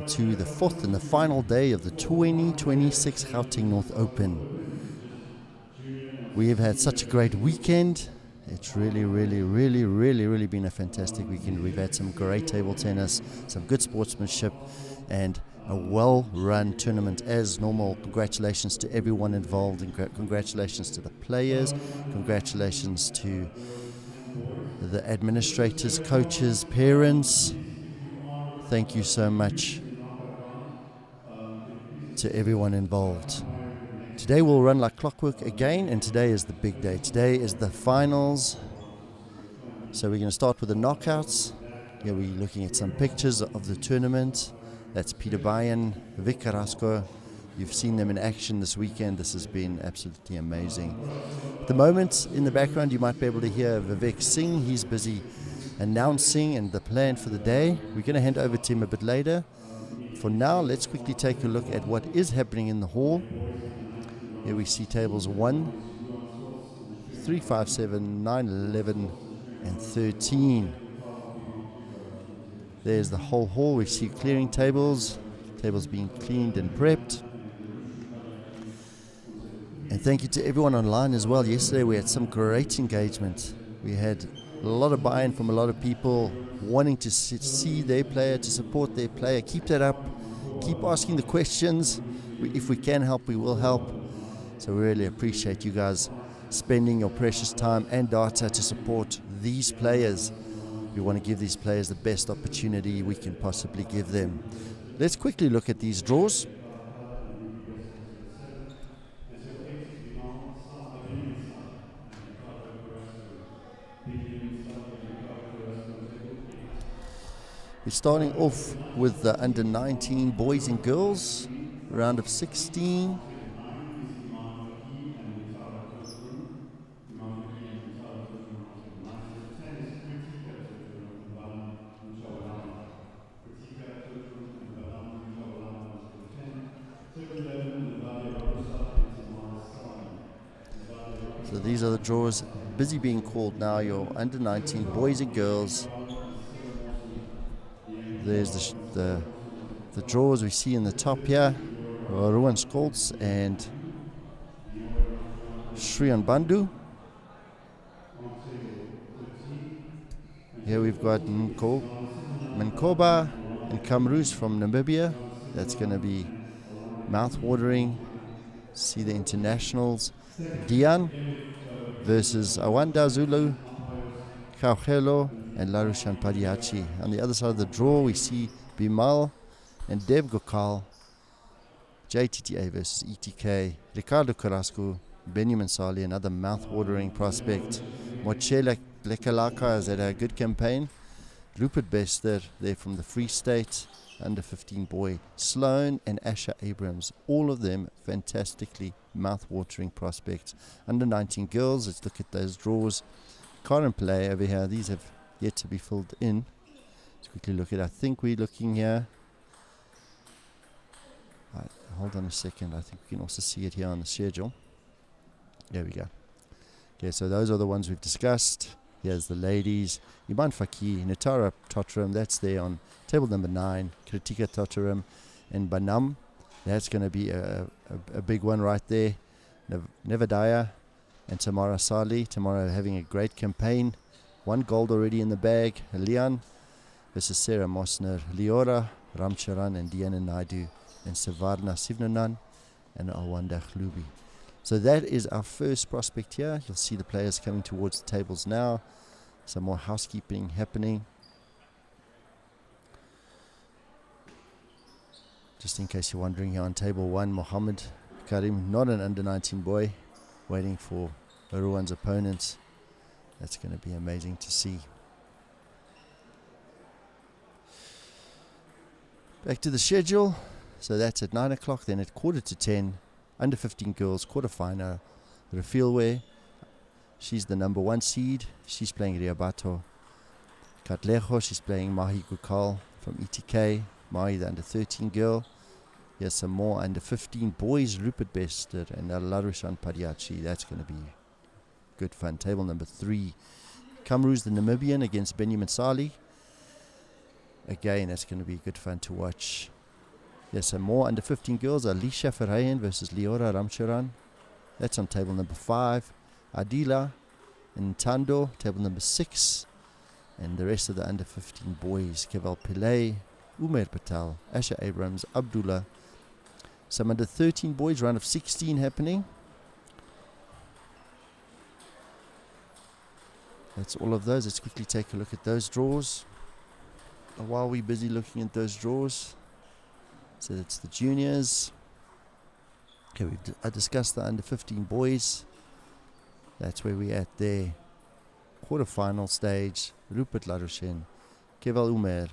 to the fourth and the final day of the 2026 Gauteng North Open. We have had such a great weekend. It's really been a fantastic weekend. We've had some great table tennis, some good sportsmanship, and a well-run tournament as normal. Congratulations to everyone involved, and congratulations to the players, congratulations to the administrators, coaches, parents. Thank you so much to everyone involved. Today will run like clockwork again, and today is the big day. Today is the finals. So we're going to start with the knockouts. Here we're looking at some pictures of the tournament. That's Peter Bayan, Vic Carrasco. You've seen them in action this weekend. This has been absolutely amazing. At the moment, in the background, you might be able to hear Vivek sing. He's busy announcing and the plan for the day. We're going to hand over to him a bit later. For now, let's quickly take a look at what is happening in the hall. Here we see tables 1, 3, 5, 7, 9, 11, and 13. There's the whole hall. We see clearing tables being cleaned and prepped. And thank you to everyone online as well. Yesterday we had some great engagement. We had a lot of buy-in from a lot of people wanting to see their player, to support their player. Keep that up. Keep asking the questions. If we can help, we will help. So we really appreciate you guys spending your precious time and data to support these players. We want to give these players the best opportunity we can possibly give them. Let's quickly look at these draws. We're starting off with the under 19 boys and girls, round of 16. So these are the draws busy being called now, your under 19 boys and girls. There's the draws we see in the top here. Ruan Skolts and Shriyan Bandhu. Here we've got Mankoba and Kamrus from Namibia. That's going to be mouth-watering. See the internationals. Dian versus Awanda Zulu, Kauhelo, and Larushan Padiachi. On the other side of the draw, we see Bimal and Dev Gokal, JTTA versus ETK, Ricardo Carrasco, Benjamin Sali, another mouth-watering prospect. Mochela Lekalaka has had a good campaign. Rupert Bester, there from the Free State, under 15 boy. Sloan and Asha Abrams, all of them fantastically mouth-watering prospects. Under 19 girls, let's look at those draws. Karen Play over here, these have yet to be filled in. Let's quickly look at, I think we're looking here. Hold on a second, I think we can also see it here on the schedule. There we go. Okay, so those are the ones we've discussed. Here's the ladies. Iman Faki, Natara Totteram, that's there on table number 9. Kritika Totteram and Banam. That's going to be a big one right there. Nevadaya and Tamara Sali. Tamara having a great campaign. 1 gold already in the bag. Lian versus Sarah Mosner. Liora, Ramcharan and Diana Naidu. And Savarna Sivnanan and Awanda Khlubi. So that is our first prospect here. You'll see the players coming towards the tables now. Some more housekeeping happening. Just in case you're wondering, here on table 1, Mohammed Karim, not an under 19 boy, waiting for Ruan's opponents. That's going to be amazing to see. Back to the schedule. So that's at 9 o'clock, then at 9:45, under 15 girls, quarterfinal, Refilwe. She's the number 1 seed. She's playing Riabato Katlejo. She's playing Mahi Gukal from ETK. Mahi, the under 13 girl. Here's some more under 15 boys, Rupert Bester and Larushan Padiachi. That's going to be good fun. Table number 3. Kamrus, the Namibian, against Benjamin Sali. Again, that's going to be good fun to watch. Yes, some more under 15 girls. Alicia Verheyen versus Leora Ramcharan. That's on table number 5. Adila and Tando, table number 6. And the rest of the under 15 boys, Keval Pillay, Umair Patel, Asher Abrams, Abdullah. Some under 13 boys, round of 16 happening. That's all of those. Let's quickly take a look at those draws. While we're busy looking at those draws, so that's the juniors. Okay, I discussed the under 15 boys. That's where we're at there. Quarterfinal stage. Rupert Larushin, Keval Umer,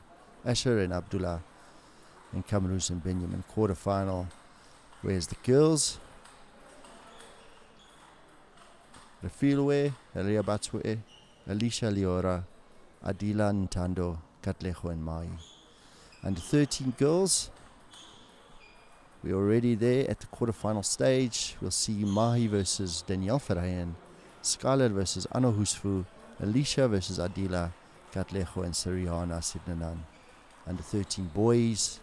Asher and Abdullah, and Kamruz and Benjamin. Quarterfinal. Where's the girls? Rafilwe, Elia Batswe, Alicia Leora, Adila Ntando, Katlejo and Mai. Under 13 girls, we're already there at the quarterfinal stage. We'll see Mahi versus Danielle Ferrayan, Skylar versus Ano Husfu, Alicia versus Adila, Katlejo and Sariana Sidnanan. Under 13 boys.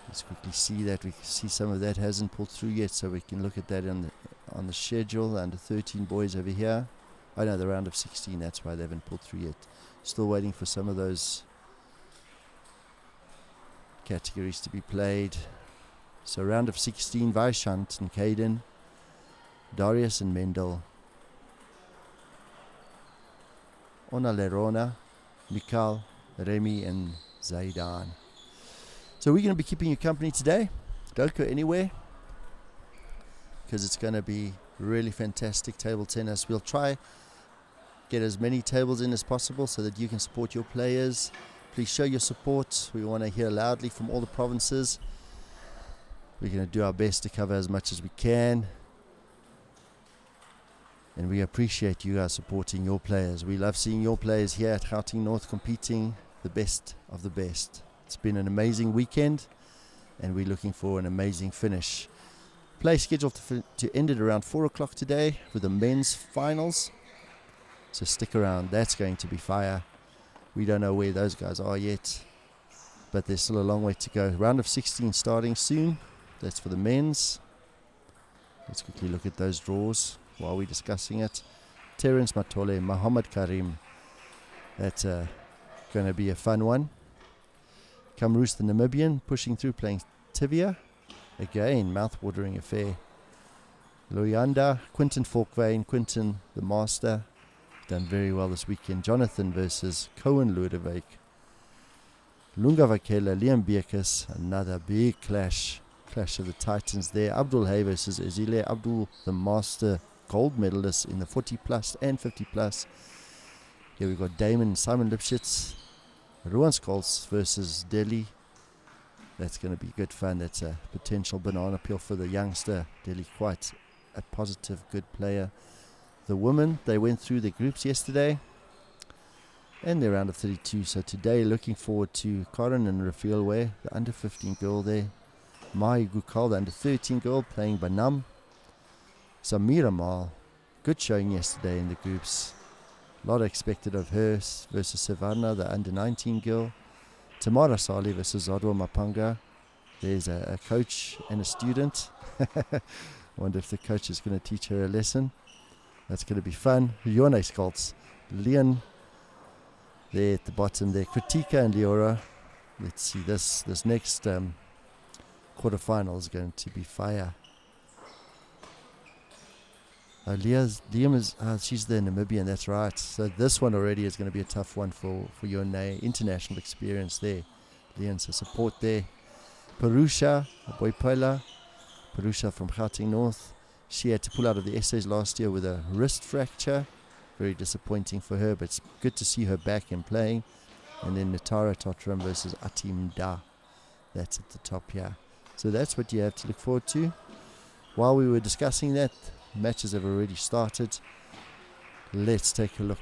Let's quickly see that. We can see some of that hasn't pulled through yet, so we can look at that on the schedule. The under 13 boys over here. Oh no, the round of 16, that's why they haven't pulled through yet. Still waiting for some of those categories to be played. So round of 16, Vaishant and Caden, Darius and Mendel, Ona Lerona, Mikal, Remy and Zaidan. So we're going to be keeping you company today. Don't go anywhere, because it's going to be really fantastic table tennis. We'll try get as many tables in as possible so that you can support your players. Please show your support. We want to hear loudly from all the provinces. We're going to do our best to cover as much as we can. And we appreciate you guys supporting your players. We love seeing your players here at Gauteng North competing, the best of the best. It's been an amazing weekend, and we're looking for an amazing finish. Play scheduled to end at around 4 o'clock today with the men's finals. So stick around. That's going to be fire. We don't know where those guys are yet, but there's still a long way to go. Round of 16 starting soon. That's for the men's. Let's quickly look at those draws while we're discussing it. Terence Matole, Muhammad Karim. That's going to be a fun one. Kamrus the Namibian pushing through, playing Tivia. Again, mouth-watering affair. Loyanda, Quinton Falkvein, Quinton the master. Done very well this weekend. Jonathan versus Cohen Ludwig. Lunga Vakela, Liam Bierkus. Another big clash. Clash of the Titans there. Abdul Hay versus Ezile Abdul, the master gold medalist in the 40 plus and 50 plus. Here we've got Damon and Simon Lipschitz. Ruan Scholes versus Delhi. That's going to be good fun. That's a potential banana peel for the youngster. Delhi, quite a positive, good player. The women, they went through their groups yesterday, and they're round of 32. So today, looking forward to Karan and Rafael Way, the under 15 girl there. Mai Gukal, the under 13 girl, playing Banam. Samira Mal, good showing yesterday in the groups. A lot expected of her versus Savannah, the under 19 girl. Tamara Sali versus Zodwa Mapanga. There's a coach and a student. I wonder if the coach is going to teach her a lesson. That's going to be fun. Yone Skolts, Leon there at the bottom there. Kritika and Leora. Let's see, this next quarterfinal is going to be fire. Liam is, she's the Namibian, that's right. So this one already is going to be a tough one for Yone. International experience there. Leon, so support there. Parusha, Boipela. Parusha from Gauteng North. She had to pull out of the essays last year with a wrist fracture. Very disappointing for her, but it's good to see her back and playing. And then Natara Totram versus Atim Da. That's at the top here. So that's what you have to look forward to. While we were discussing that, matches have already started. Let's take a look.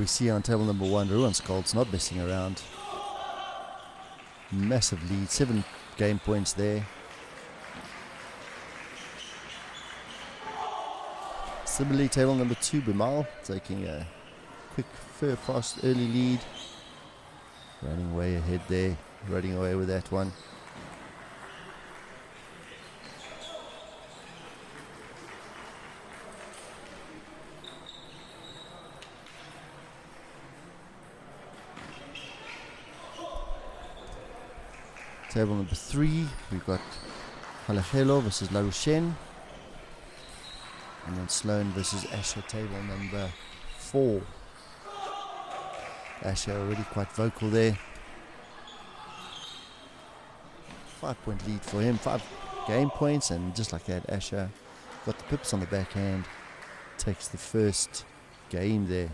see on table number 1, Ruan Skolt's not messing around. Massive lead, 7 game points there. Similarly, table number 2, Bimal, taking a quick, fair, fast, early lead. Running way ahead there, running away with that one. Table number 3, we've got Kalahelo versus La Rochelle. And then Sloan versus Asher, table number 4. Asher already quite vocal there. 5-point lead for him, 5 game points, and just like that, Asher got the pips on the backhand, takes the first game there.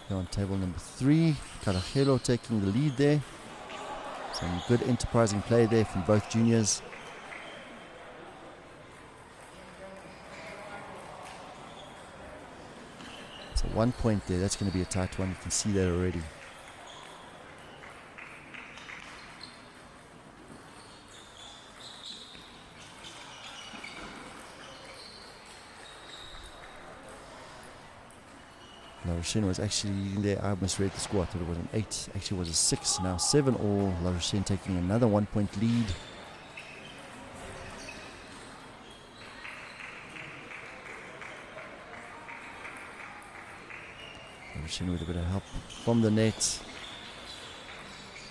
On table number 3, Karajelo taking the lead there. Some good enterprising play there from both juniors. So 1 point there, that's going to be a tight one, you can see that already. La Rochelle was actually in there. I misread the score. I thought it was an 8. Actually, it was a 6. Now 7-all. La Rochelle taking another 1-point lead. La Rochelle with a bit of help from the net.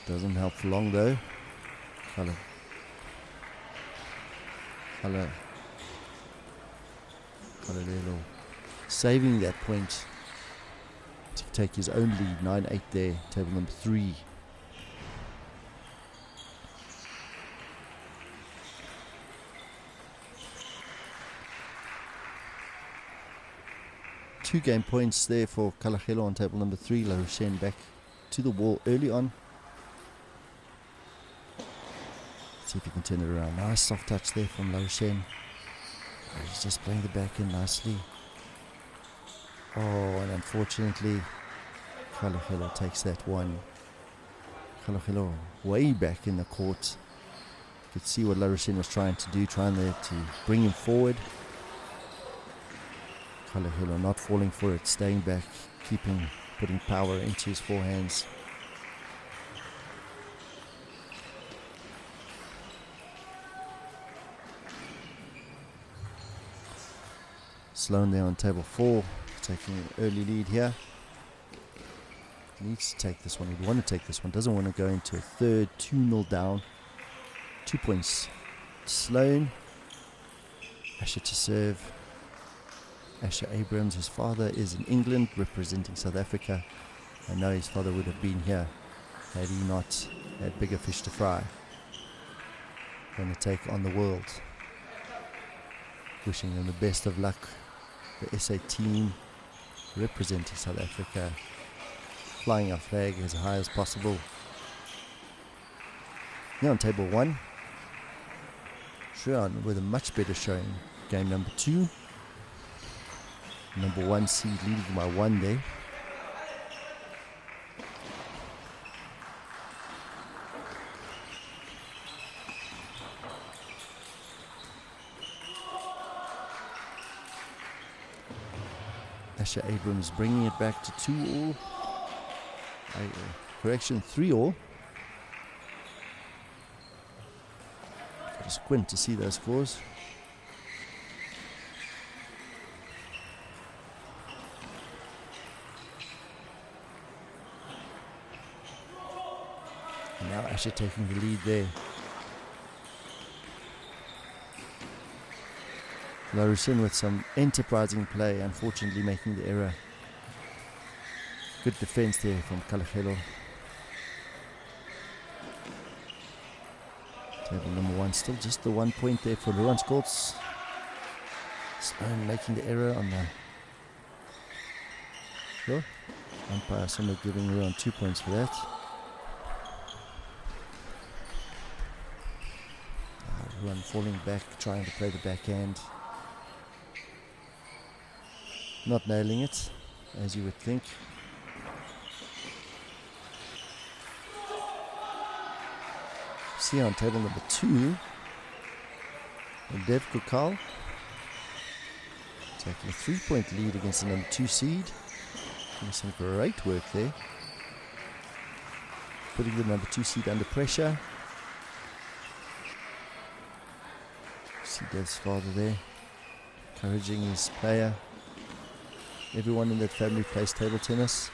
Doesn't help for long though. Kalahelo saving that point to take his own lead, 9-8 there, table number 3. Two game points there for Kalahelo on table number 3. La Rochelle back to the wall early on. See if he can turn it around. Nice soft touch there from La Rochelle. He's just playing the back end nicely. Oh, and unfortunately, Kalahelo takes that one. Kalahelo way back in the court. You could see what La Rochelle was trying to do, trying there to bring him forward. Kalahelo not falling for it, staying back, putting power into his forehands. Sloan there on table 4. Taking an early lead here. Needs to take this one. He'd want to take this one. Doesn't want to go into a third. 2-0 down. 2 points. Sloan. Asher to serve. Asher Abrams, his father is in England representing South Africa. I know his father would have been here had he not had bigger fish to fry. Going to take on the world. Wishing them the best of luck. The SA team representing South Africa, flying our flag as high as possible. Now on table 1, Shuan with a much better showing. Game number 2, number 1 seed leading by 1 there. Asher Abrams bringing it back to 2-all. Correction, 3-all. Got to squint to see those scores. And now Asher taking the lead there. La Rochelle with some enterprising play, unfortunately making the error. Good defense there from Kalahelo. Table number 1, still just the 1 point there for Ruan Skolts. Sloan making the error on the... Sure. Umpire somewhat giving Ruan 2 points for that. Ruan falling back, trying to play the backhand. Not nailing it, as you would think. See on table number 2, Dev Kukal taking a 3-point lead against the number 2 seed. Doing some great work there. Putting the number 2 seed under pressure. See Dev's father there, encouraging his player. Everyone in that family plays table tennis.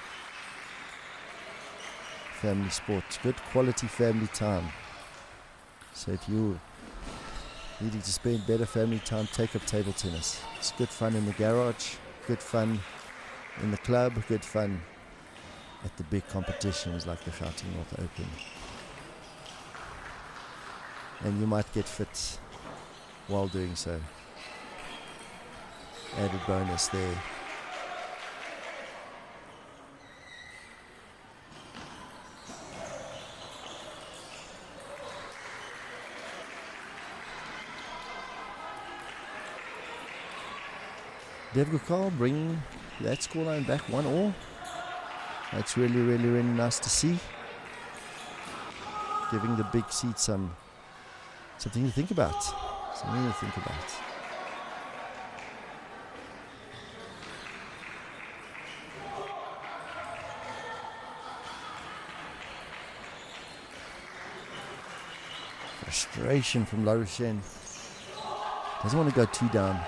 Family sport, good quality family time. So if you're needing to spend better family time, take up table tennis. It's good fun in the garage, good fun in the club, good fun at the big competitions like the Gauteng North Open. And you might get fit while doing so. Added bonus there. Dev Gokal bringing that scoreline back 1-1. That's really, really, really nice to see. Giving the big seed something to think about. Something to think about. Frustration from Larushen. Doesn't want to go too down.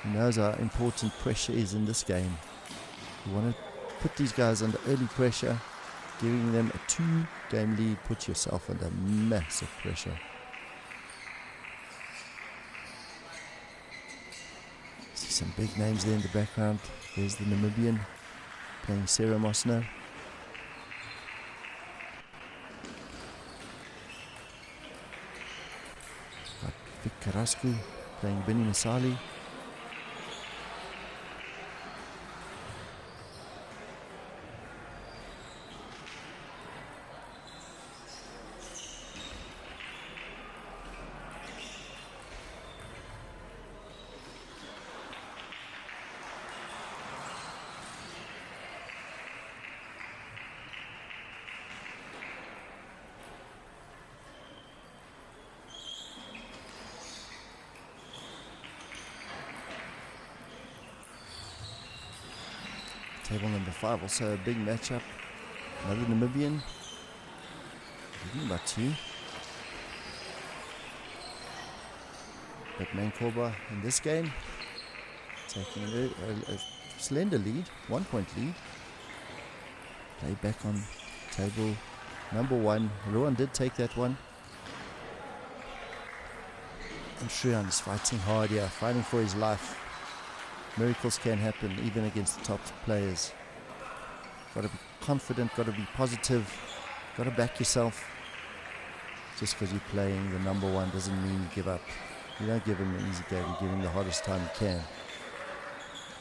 He knows how important pressure is in this game. You want to put these guys under early pressure. Giving them a 2-game lead, put yourself under massive pressure. See some big names there in the background. There's the Namibian playing Sarah Mosno. Got Vic Carrasco playing Benny Masali. Table number 5, also a big matchup. Another Namibian. Leading by 2. But Mankoba in this game taking a slender lead, 1-point lead. Play back on table number 1. Ruan did take that one. And Shreyaan is fighting hard here, fighting for his life. Miracles can happen even against the top players. Got to be confident, got to be positive, got to back yourself. Just because you're playing the number 1 doesn't mean you give up. You don't give him an easy game, you give him the hardest time you can.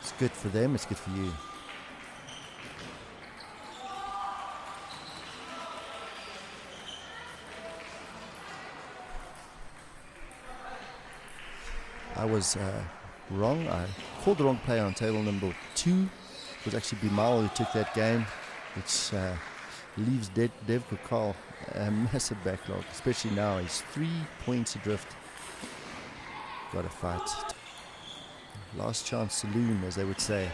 It's good for them, it's good for you. I was wrong. I called the wrong player on table number 2. It was actually Bimal who took that game, which leaves Dev Kukal a massive backlog, especially now. He's 3 points adrift. Got to fight. Last chance saloon, as they would say.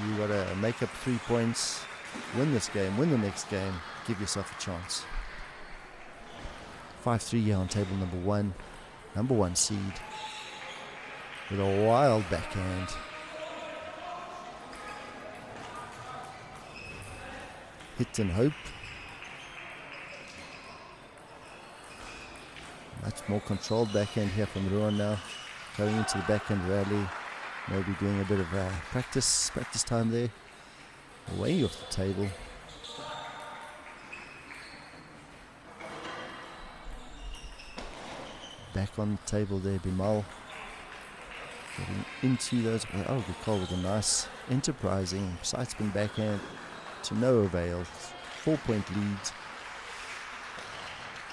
You got to make up 3 points, win this game, win the next game, give yourself a chance. 5-3 here on table number 1. Number 1 seed. With a wild backhand. Hit and hope. Much more controlled backhand here from Ruan now. Going into the backhand rally. Maybe doing a bit of practice time there. Way off the table. Back on the table there, Bimal. Getting into those. Oh, good call with a nice enterprising side spin backhand to no avail. 4-point lead.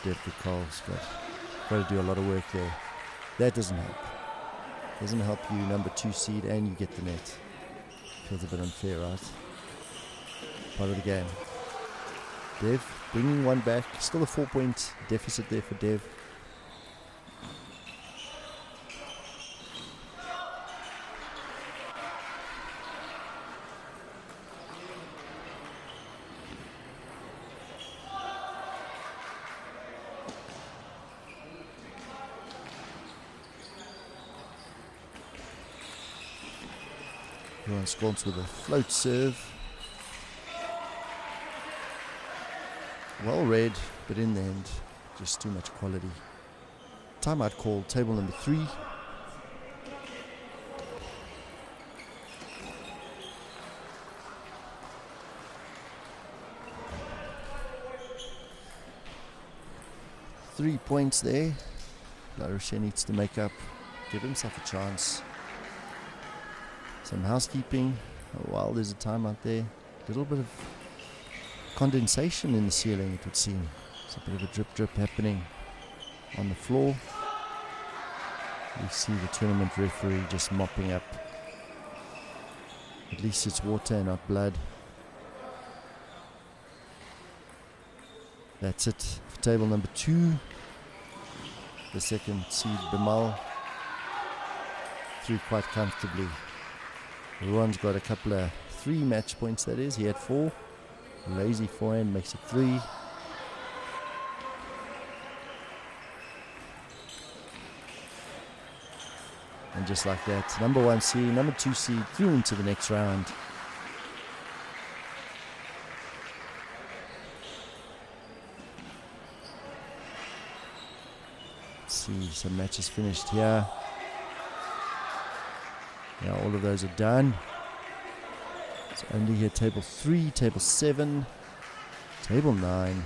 Dev Bukal's got to do a lot of work there. That doesn't help. Doesn't help you, number 2 seed, and you get the net. Feels a bit unfair, right? Part of the game. Dev bringing one back. Still a 4-point deficit there for Dev. Johan Skonts with a float serve. Well read, but in the end, just too much quality. Timeout call, table number 3. Three points there. La Rochelle needs to make up, give himself a chance. Some housekeeping while there's a timeout there. A little bit of condensation in the ceiling, it would seem. There's a bit of a drip happening on the floor. We see the tournament referee just mopping up. At least it's water and not blood. That's it for table number 2. The second seed, Bimal, through quite comfortably. Ruan's got a couple of 3 match points, that is. He had 4. Lazy forehand makes it 3. And just like that, number 1 seed, number 2 seed through into the next round. Let's see, some matches finished here. Yeah, all of those are done. It's only here table 3, table 7, table 9,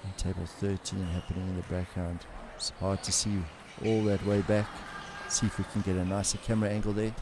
and table 13 happening in the background. It's hard to see all that way back. See if we can get a nicer camera angle there.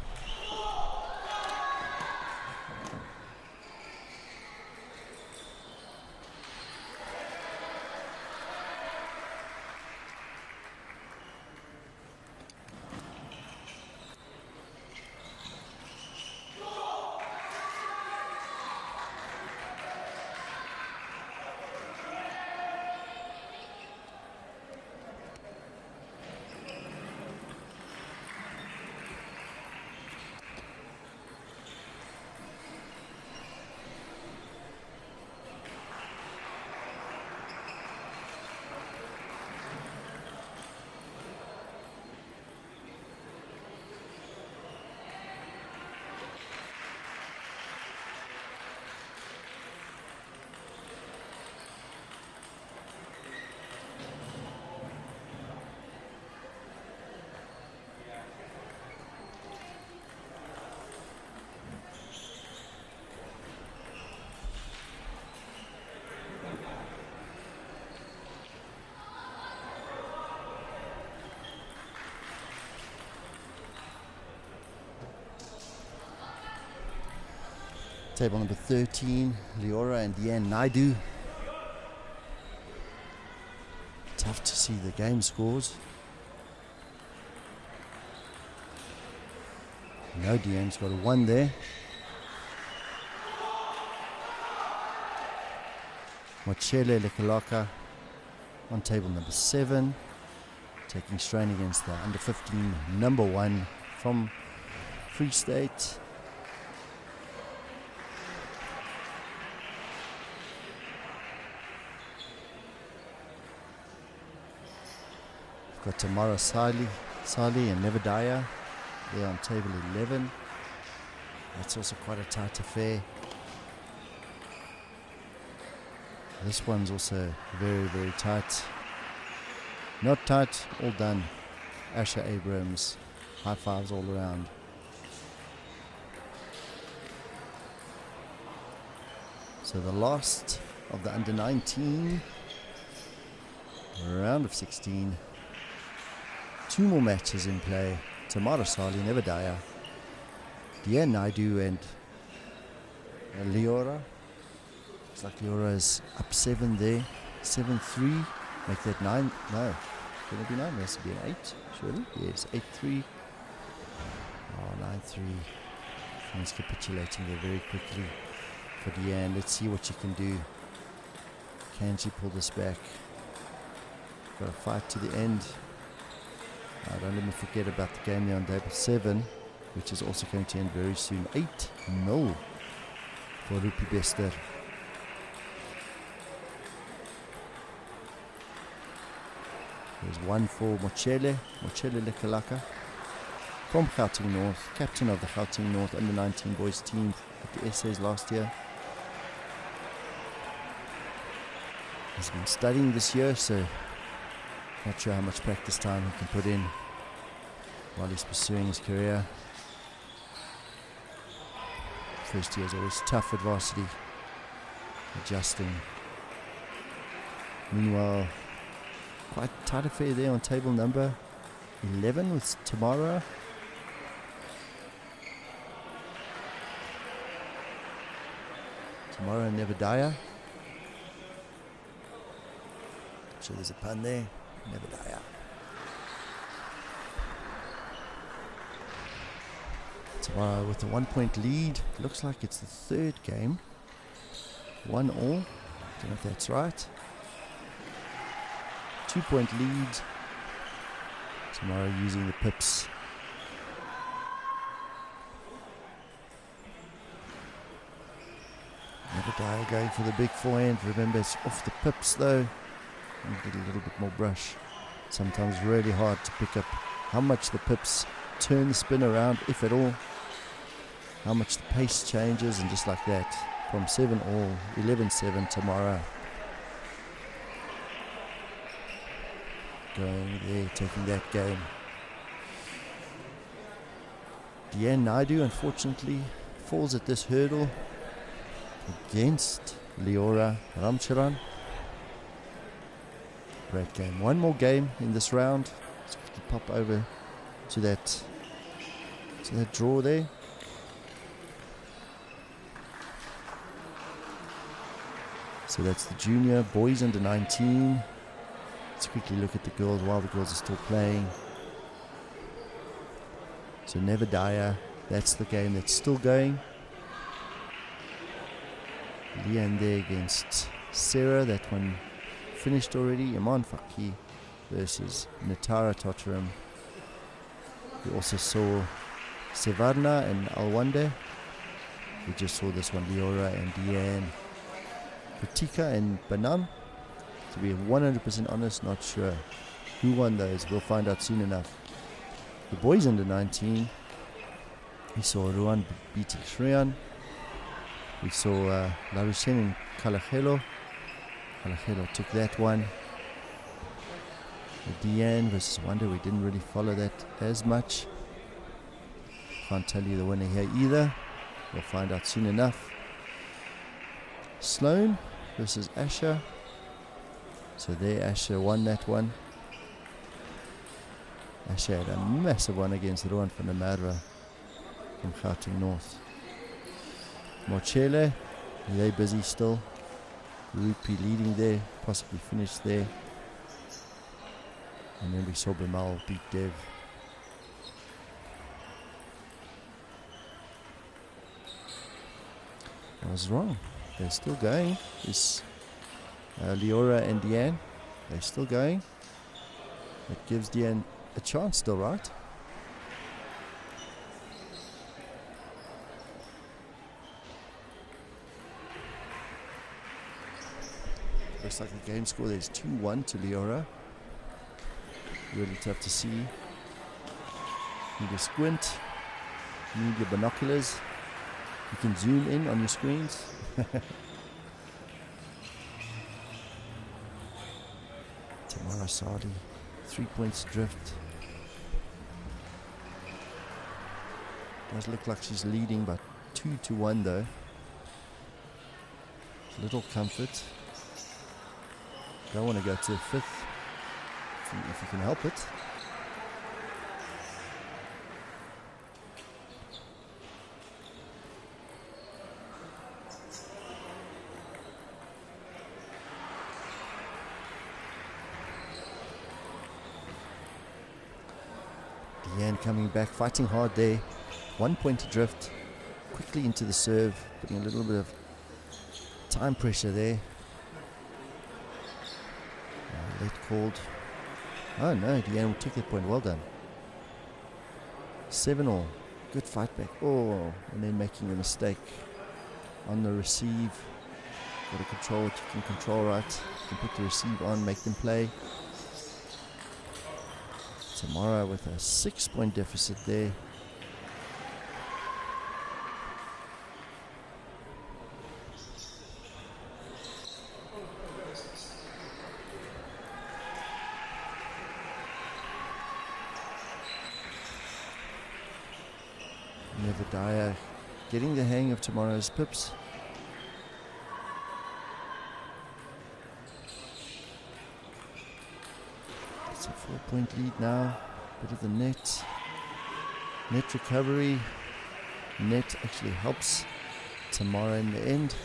Table number 13, Leora and Deanne Naidu. Tough to see the game scores. No, Deanne's got a 1 there. Mochele Lekalaka on table number 7, taking strain against the under 15 number 1 from Free State. Got Tamara Sali and Nevadaya there on table 11. That's also quite a tight affair. This one's also very, very tight. Not tight, all done. Asher Abrams, high fives all around. So the last of the under 19 round of 16. 2 more matches in play. Tamara Sali, Nevadaya, Diane Naidu and Leora. Looks like Leora is up 7 there. 7-3. Make that 9. No. Can it be 9? It has to be an 8, surely. Yes, 8-3. Oh, 9-3. He's capitulating there very quickly for Diane. Let's see what she can do. Can she pull this back? Got to fight to the end. Don't let me forget about the game there on table 7, which is also going to end very soon. 8-0 for Rupi Bester. There's one for Mochele Lekalaka from Gauteng North, captain of the Gauteng North under-19 boys team at the SAs last year. He's been studying this year, so not sure how much practice time he can put in while he's pursuing his career. First year is always tough at varsity, adjusting. Meanwhile, quite tight affair there on table number 11 with Tamara. Tamara and Nevadaya. So there's a pun there. Nevadaya. Tamara with a 1-point lead. Looks like it's the third game. 1-1. Don't know if that's right. 2-point lead. Tamara using the pips. Nevadaya going for the big forehand. Remember, it's off the pips though. And get a little bit more brush. Sometimes really hard to pick up how much the pips turn the spin around, if at all. How much the pace changes, and just like that, from 7-all, 11-7 Tamara. Going there, taking that game. Diane Naidu, unfortunately, falls at this hurdle against Leora Ramcharan. Great game. One more game in this round. So we can pop over to that draw there. So that's the junior boys under 19. Let's quickly look at the girls while the girls are still playing. So Nevadaya, that's the game that's still going. Leanne there against Sarah, that one finished already. Iman Faki versus Natara Totteram. We also saw Sevarna and Alwande. We just saw this one, Leora and Deanne. Pratika and Banam. To be 100% honest, not sure who won those. We'll find out soon enough. The boys under 19, we saw Ruan beating Shreyan. We saw Larushen and Kalachelo. Kalachelo took that one. The Deanne versus Wonder, we didn't really follow that as much. Can't tell you the winner here either. We'll find out soon enough. Sloan versus Asher. So there Asher won that one. Asher had a massive one against Rowan van der Merwe from Gauteng North. Mochele, they're busy still. Rupi leading there, possibly finished there. And then we saw Bimal beat Dev. I was wrong. They're still going. It's Leora and Deanne. They're still going. It gives Deanne a chance still, right? Looks like the game score there is 2-1 to Leora. Really tough to see. Need a squint. Need your binoculars. You can zoom in on your screens. Tamara Sadi, 3 points drift. Does look like she's leading, but 2-1 though. Little comfort. Don't want to go to the fifth if you can help it. coming back, fighting hard there. 1 point adrift. Quickly into the serve, putting a little bit of time pressure there. Late called. Oh no, Deanne took that point. Well done. 7-all. Good fight back. Oh, and then making a mistake on the receive. Got to control what you can control, right? You can put the receive on, make them play. Tamara with a 6-point deficit there. Nevedaya getting the hang of tomorrow's pips. It's a 4-point lead now. Bit of the net. Net recovery. Net actually helps Tamara in the end.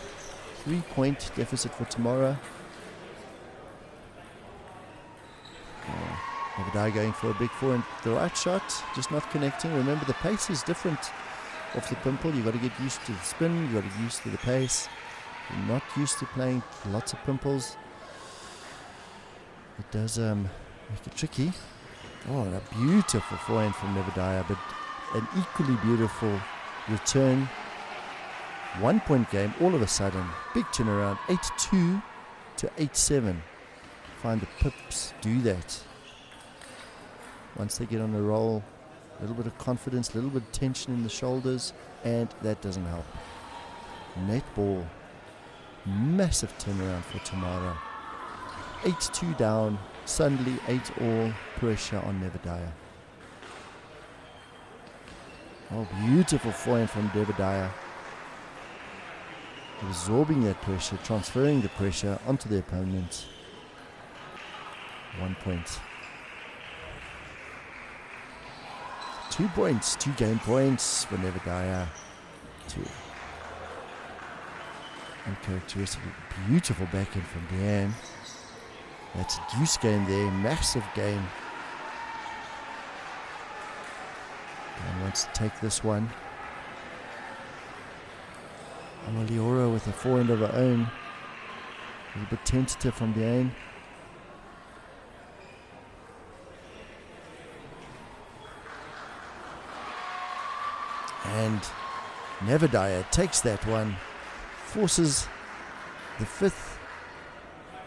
3-point deficit for Tamara. Nevedaya going for a big 4 and the right shot, just not connecting. Remember, the pace is different off the pimple. You've got to get used to the spin, you've got to get used to the pace. You're not used to playing lots of pimples. It does make it tricky. Oh, a beautiful forehand from Nevedaya, but an equally beautiful return. 1-point game all of a sudden. Big turnaround, 8-2 to 8-7. Find the pips do that. Once they get on a roll, a little bit of confidence, a little bit of tension in the shoulders, and that doesn't help. Netball, massive turnaround for Tamara. 8-2 down, suddenly 8-all, pressure on Nevedaya. Oh, beautiful forehand from Nevedaya. Absorbing that pressure, transferring the pressure onto the opponent. 1 point. 2 points, 2 game points for Nevedaya. 2. Uncharacteristically beautiful backhand from Deanne. That's a deuce game there, massive game. Deanne wants to take this one. Amaliora with a forehand of her own. A little bit tentative from Deanne. And Nevedaya takes that one, forces the 5th.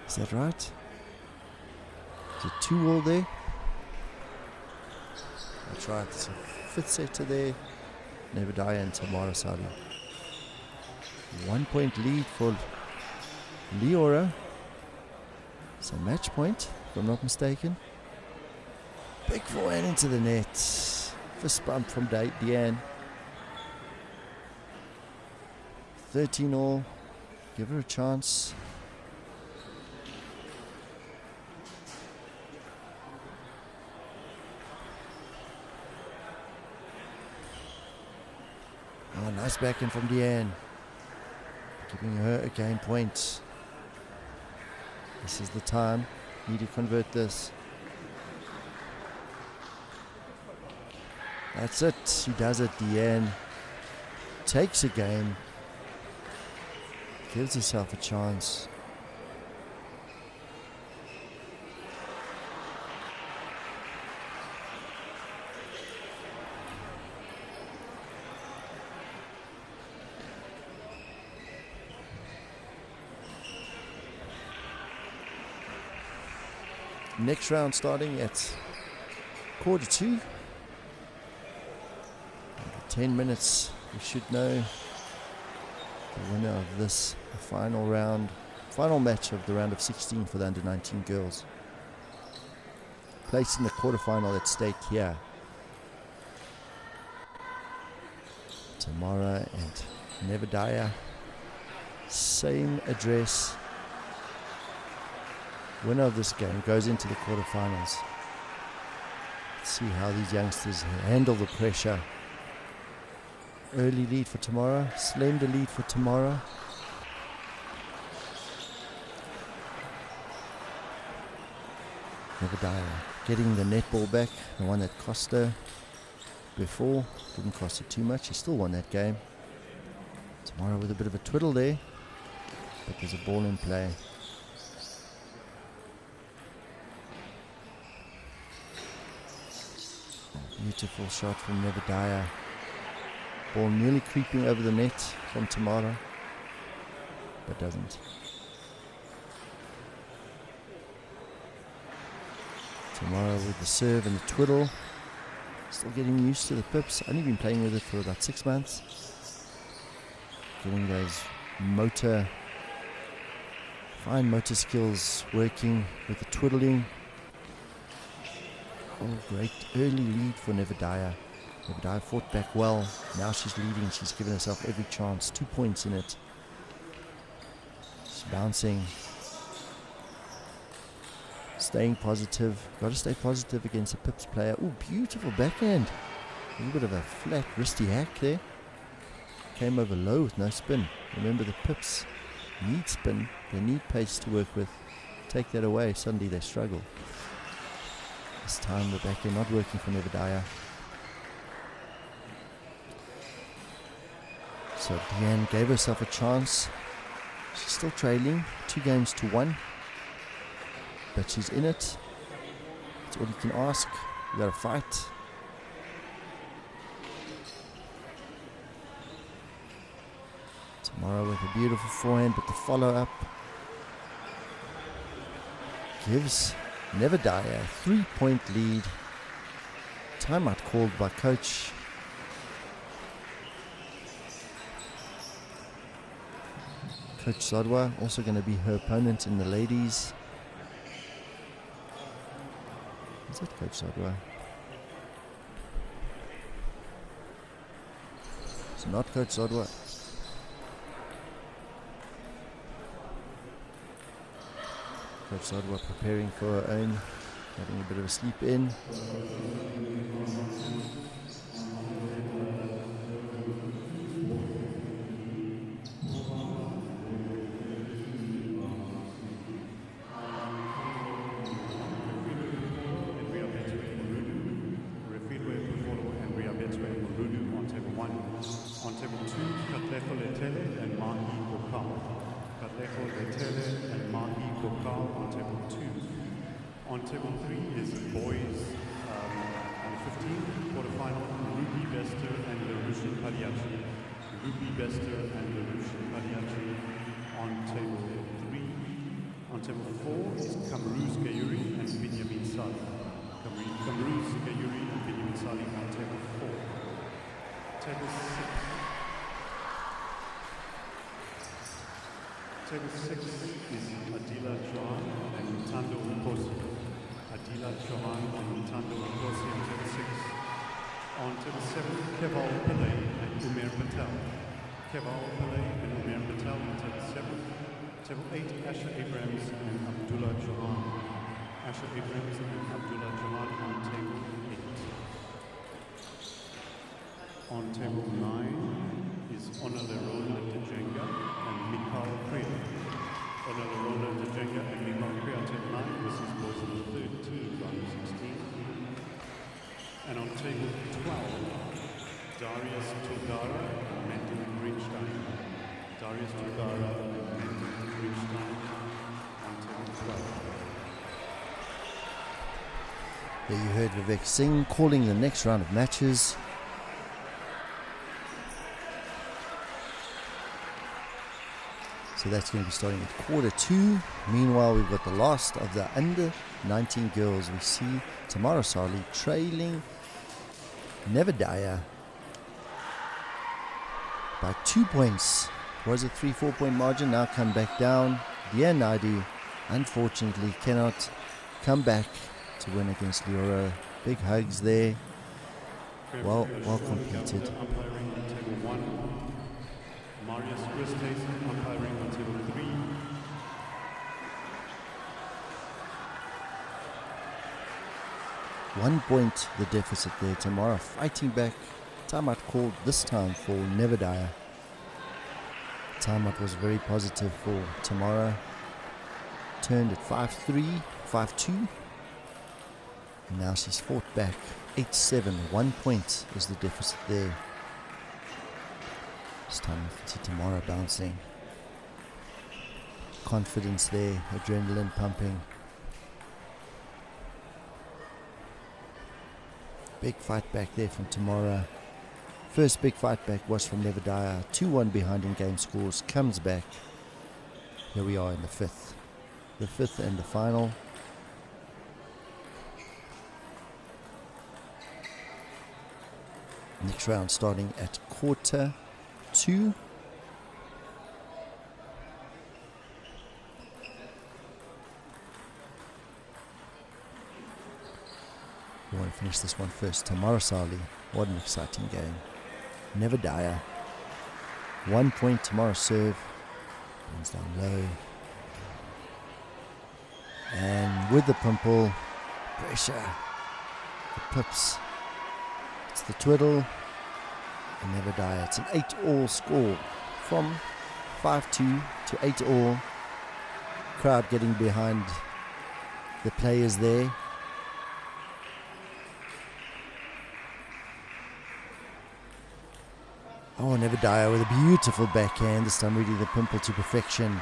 Is that right? Is it 2-all there? That's right, it's a 5th setter there. Nevedaya and Tamara Sali. 1 point lead for Leora. It's a match point, if I'm not mistaken. Big forehand into the net. Fist bump from Deanne. 13-all. Give her a chance. Oh, nice backhand from Deanne. Giving her a game point. This is the time. Need to convert this. That's it. She does it, Deanne. Takes a game. Gives herself a chance. Next round starting at 1:45. 10 minutes, we should know the winner of this final round, final match of the round of 16 for the under-19 girls. Place in the quarterfinal at stake here. Tamara and Nevedaya, same address. Winner of this game goes into the quarterfinals. Let's see how these youngsters handle the pressure. Early lead for Tamara, slender lead for Tamara. Nevedaya getting the netball back, the one that cost her. before. Didn't cost her too much. She still won that game. Tamara with a bit of a twiddle there, but there's a ball in play. Beautiful shot from Nevedaya. Ball nearly creeping over the net from Tamara, but doesn't. Tamara with the serve and the twiddle. Still getting used to the pips. Only been playing with it for about 6 months. Getting those fine motor skills working with the twiddling. Oh, great early lead for Nevedaya. Nevedaya fought back well. Now she's leading. She's given herself every chance. 2 points in it. She's bouncing. Staying positive. Got to stay positive against a pips player. Oh, beautiful backhand. A little bit of a flat, wristy hack there. Came over low with no spin. Remember, the pips need spin. They need pace to work with. Take that away, suddenly they struggle. This time the backhand not working for Nevedaya. So Deanne gave herself a chance. She's still trailing 2-1, but she's in it. That's all you can ask. You gotta fight. Tamara with a beautiful forehand, but the follow-up gives Nevedaya a 3-point lead. Timeout called by coach. Coach Zodwa, also going to be her opponent in the ladies. Is it Coach Zodwa? It's not Coach Zodwa. Coach Zodwa preparing for her own, having a bit of a sleep in. On table 3 is boys under 15, quarterfinal, Ruby Bester and Larushin Padiachi. Ruby Bester and Larushin Padiachi on table 3. On table 4 is Kamruz Gayuri and Binyamin Sali. Kamruz Gayuri and Binyamin Sali on table 4. Table 6. Table 6 is Adila Johan and Tando Nkosi. Adila Johan and Tando Nkosi on table 6. On table 7, Keval Pillay and Umair Patel. Keval Pillay and Umair Patel on table 7. Table 8, Asha Abrams and Abdullah Johan. Asha Abrams and Abdullah Johan on table 8. On table 9 is Onalerona Dejenga and Mikhail Kriya. Onalerona Dejenga and Mikhail Kriya on table 9. This is boys in the 13, round of 16. And on table 12, Darius Todara and Mendel Greenstein. Darius Todara and Mendel Greenstein on table 12. There you heard Vivek Singh calling the next round of matches. So that's going to be starting at quarter 2. Meanwhile, we've got the last of the under 19 girls. We see Tamara Sali trailing Nevedaya by 2 points. Was a 3-4 point margin, now come back down. Deanne Naidu, unfortunately, cannot come back to win against Leora. Big hugs there. Well completed. Marius Christensen umpiring on table 3. One point the deficit there. Tamara fighting back. Timeout called this time for Nevedaya. Timeout was very positive for Tamara. Turned at 5-3, 5-2. And now she's fought back 8-7. 1 point is the deficit there. This time we see Tamara bouncing. Confidence there, adrenaline pumping. Big fight back there from Tamara. First big fight back was from Nevadaya. 2-1 behind in game scores. Comes back. Here we are in the fifth. The fifth and the final. Next round starting at quarter 2. We want to finish this one first. Tamara Sali. What an exciting game. Nevadaya. 1 point. Tamara serve. Hands down low. And with the pimple, pressure. The pips. It's the twiddle. And Nevadaya. It's an 8-all score. From 5-2 to 8-all. Crowd getting behind the players there. Oh, Nevadaya with a beautiful backhand. This time reading the pimple to perfection.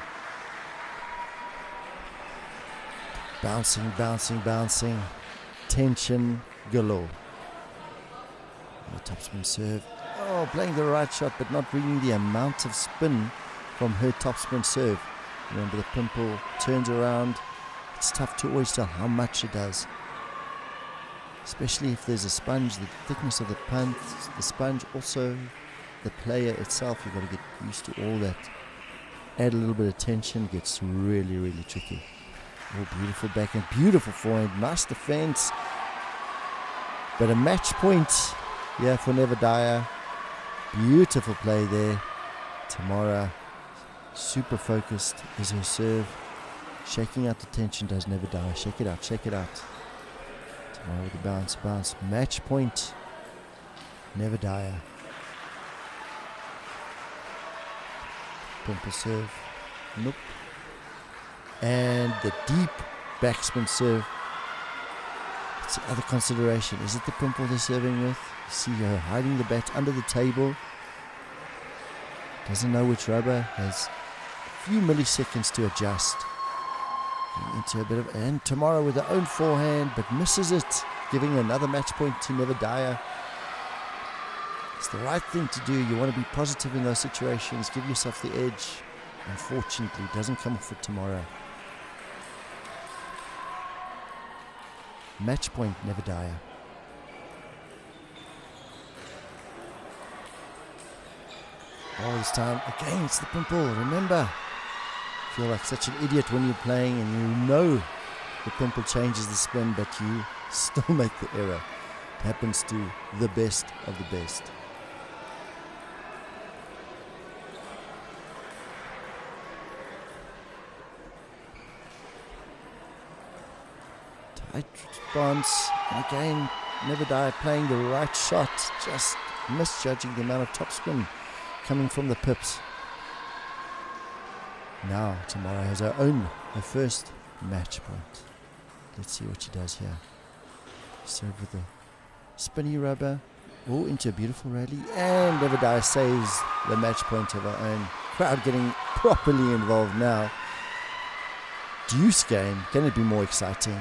Bouncing, bouncing, bouncing. Tension galore. The topspin serve. Oh, playing the right shot, but not reading the amount of spin from her topspin serve. Remember, the pimple turns around. It's tough to always tell how much it does. Especially if there's a sponge, the thickness of the punch, the sponge, also the player itself. You've got to get used to all that. Add a little bit of tension, gets really, really tricky. Oh, beautiful backhand, beautiful forehand, nice defense. But a match point, yeah, for Nevadaya. Beautiful play there. Tamara, super focused is her serve. Shaking out the tension does Nevadaya. Shake it out, shake it out. Tamara with the bounce, bounce. Match point, Nevadaya. Pimple serve. Nope. And the deep backspin serve. It's the other consideration. Is it the pimple they're serving with? You see her hiding the bat under the table. Doesn't know which rubber. Has a few milliseconds to adjust. Into a bit of, and Tamara with her own forehand, but misses it, giving another match point to Nevadaya. It's the right thing to do. You want to be positive in those situations. Give yourself the edge. Unfortunately, it doesn't come off for tomorrow. Match point, Nevadaya. Oh, this time, again, it's the pimple. Remember, feel like such an idiot when you're playing and you know the pimple changes the spin, but you still make the error. It happens to the best of the best. Tight response, and again, Nevadaya playing the right shot, just misjudging the amount of topspin coming from the pips. Now Tamara has her first match point. Let's see what she does here. Serve with a spinny rubber. Oh, into a beautiful rally. And Nevadaya saves the match point of her own. Crowd getting properly involved now. Deuce game. Can it be more exciting?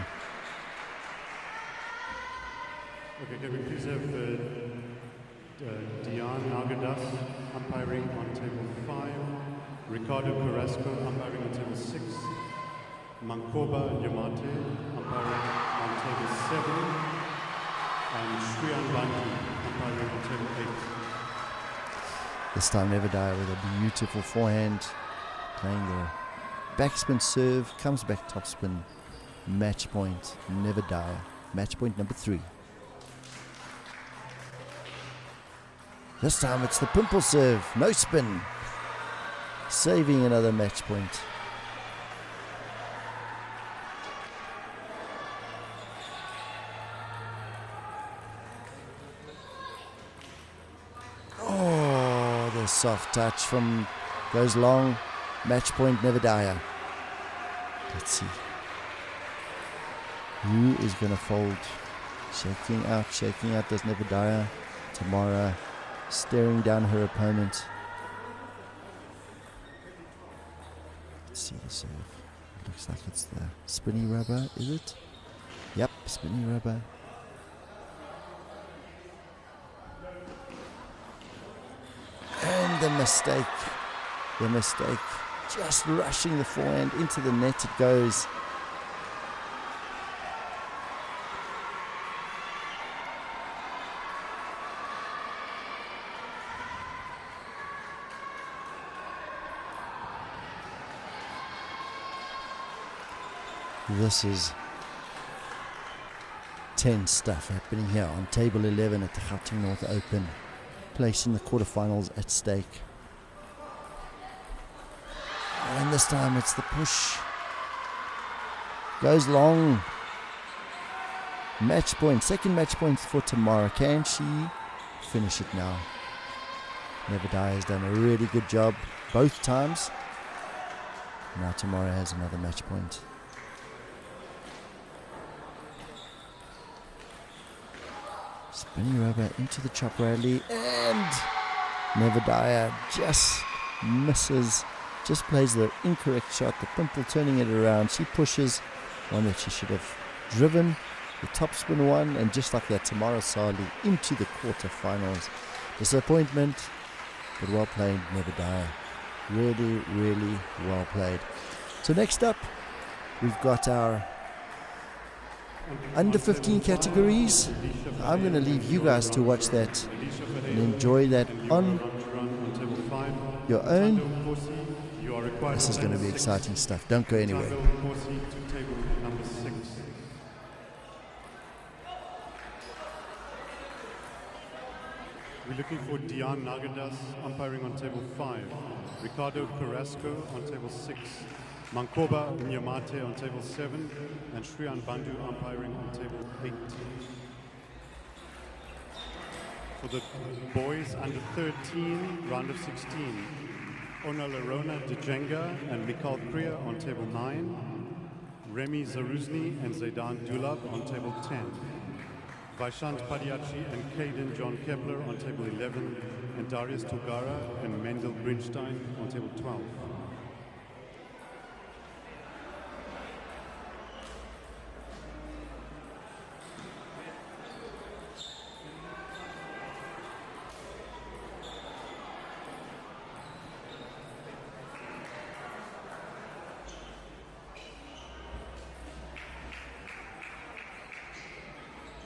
Okay, can we please have Diane Nagadas umpiring on table 5, Ricardo Carrasco umpiring on table 6, Mankoba Yamate umpiring on table 7, and Sriyan Bantu umpiring on table 8. This time Nevadaya with a beautiful forehand, playing the backspin serve, comes back topspin, match point, Nevadaya, match point number 3. This time it's the pimple serve, no spin, saving another match point. Oh, the soft touch from goes long, match point Nevadaya. Let's see who is going to fold Shaking out does Nebadiah. Tamara staring down her opponent. Let's see the serve. It looks like it's the spinny rubber, is it? Yep, spinny rubber. And the mistake. Just rushing the forehand into the net it goes. This is tense stuff happening here on table 11 at the Gauteng North Open, placing the quarterfinals at stake. And this time it's the push. Goes long. Match point, second match point for Tamara. Can she finish it now? Nebadiah has done a really good job both times. Now Tamara has another match point. Spinning rubber into the chop rally, and Nebadiah just misses, just plays the incorrect shot, the pimple turning it around. She pushes one that she should have driven, the topspin one, and just like that, Tamara Sali into the quarterfinals. Disappointment, but well played, Nebadiah. Really, really well played. So next up, we've got our under 15 categories. I'm going to leave you guys to watch that and enjoy that on your own. This is going to be exciting stuff. Don't go anywhere. We're looking for Diane Nagadas umpiring on table 5, Ricardo Carrasco on table 6, Mankoba Nyamate on table 7, and Shriyan Bandhu umpiring on table 8. For the boys under 13, round of 16, Onalerona Dejenga and Mikhail Priya on table 9, Remy Zaruzny and Zaidan Dulab on table 10. Vaishant Padiachi and Caden John Kepler on table 11, and Darius Tugara and Mendel Bridgestein on table 12.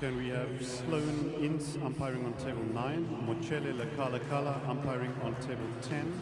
Then we have Sloan Ince umpiring on table 9, Mochele Lakalakala umpiring on table 10,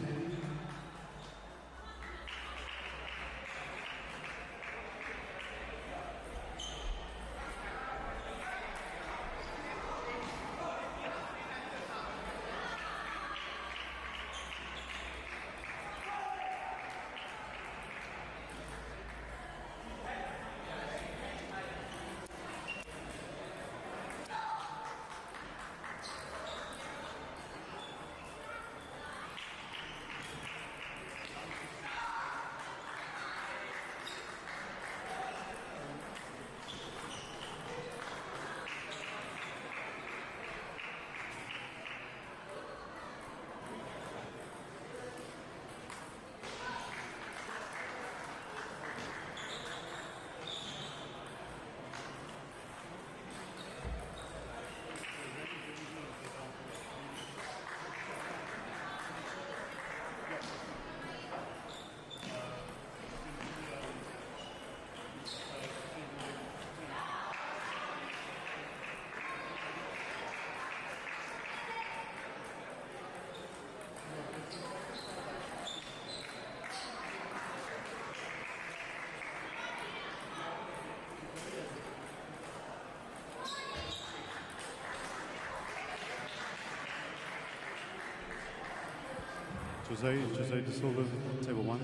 Jose De Silva, table 1.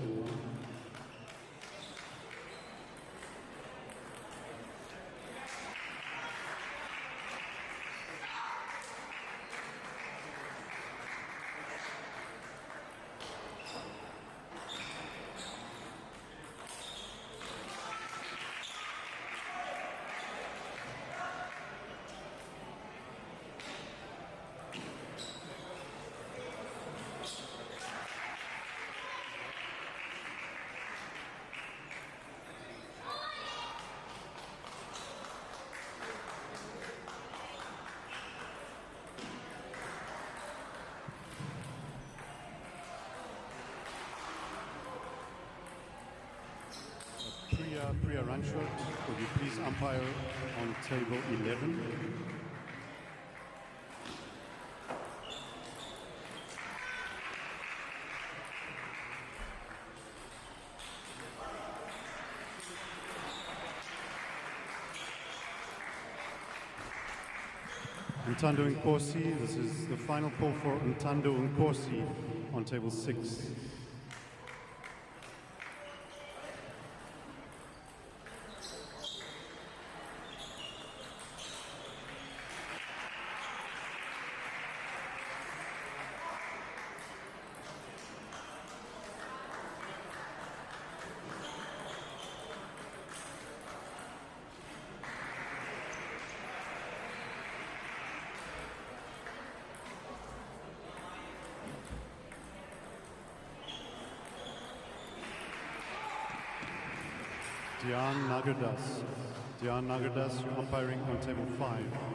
Priya Ranchot, would you please umpire on table 11? Ntando Nkosi, this is the final call for Ntando Nkosi on table 6. Dian Nagardas, you're umpiring on table 5.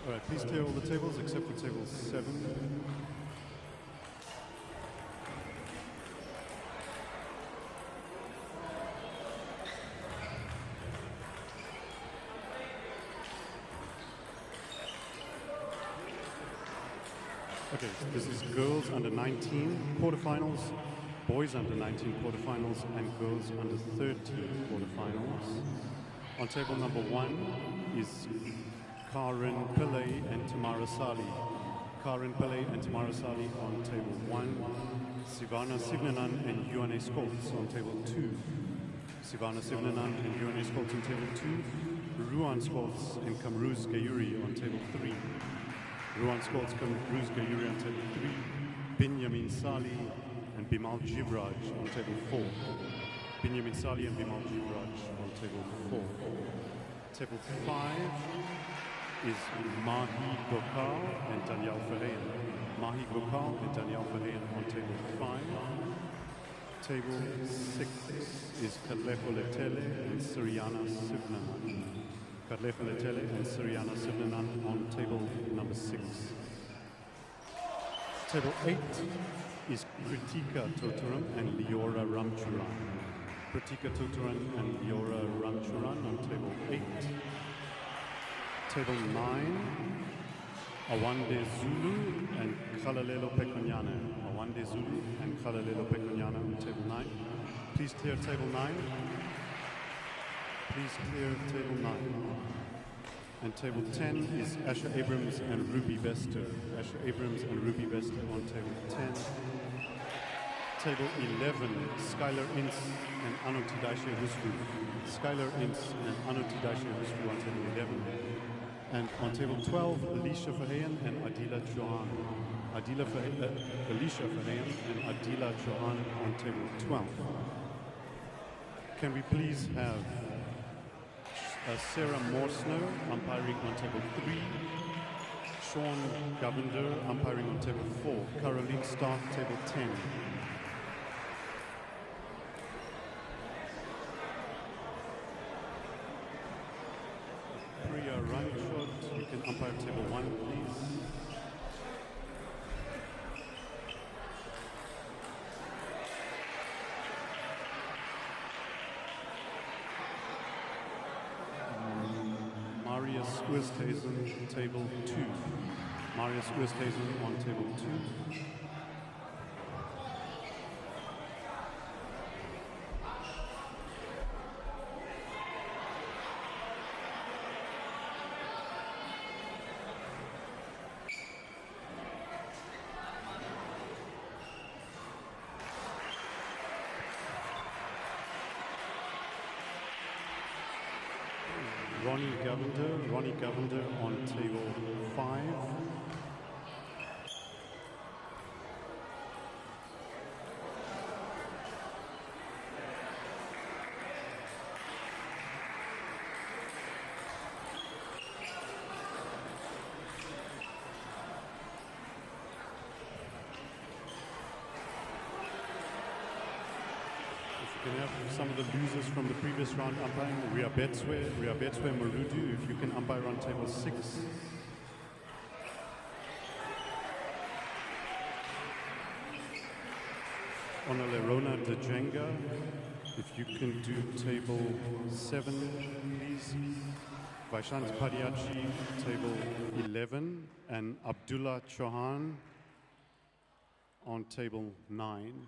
All right, please clear all the tables except for table 7. Okay, so this is girls under 19 quarterfinals, boys under 19 quarterfinals, and girls under 13 quarterfinals. On table number 1 is Karen Pillay and Tamara Sali. Karen Pillay and Tamara Sali on table 1. Sivana Sivnanan and Ioane Skolts on table 2. Sivana Sivnanan and Ioane Skolts on table 2. Ruan Skolts and Kamruz Gayuri on table 3. Ruan Skolts, Kamruz Gayuri on table 3. Binyamin Sali and Bimal Jivraj on table 4. Binyamin Sali and Bimal Jivraj on table 4. Table 5 is Mahi Gokal and Danielle Ferreira. Mahi Gokal and Danielle Ferreira on table 5. Table 6 is Kadlefo Letele and Siriana Sivnanan. Kadlefo Letele and Siriana Sivnanan on table number 6. Table 8 is Kritika Totaram and Liora Ramchuran. Kritika Totaram and Liora Ramchuran on table 8. Table 9, Awande Zulu and Kalalelo Pekonyana. Awande Zulu and Kalalelo Pekonyana on table 9. Please clear table 9. Please clear table 9. And table 10 is Asher Abrams and Ruby Bester. Asher Abrams and Ruby Bester on table 10. Table 11, Skylar Ince and Anoti Daishe Husru. Skylar Ince and Anoti Daishe Husru on table 11. And on table 12, Alicia Fahayan and Adila Johan. Alicia Fahayan and Adila Johan on table 12. Can we please have Sarah Morsnow umpiring on table 3, Sean Govender umpiring on table 4, Caroline Stark table 10. Priya Rangshot, you can umpire table 1, please. Marius Oosthuizen, table 2. Marius Oosthuizen on table 2. Ronnie Govender on table 5. Can I have some of the losers from the previous round umpiring? Ria Betswe Marudu, if you can umpire on table 6. Onalerona Dejenga, if you can do table 7, please. Vaishant Padiachi, table 11. And Abdullah Chauhan on table 9.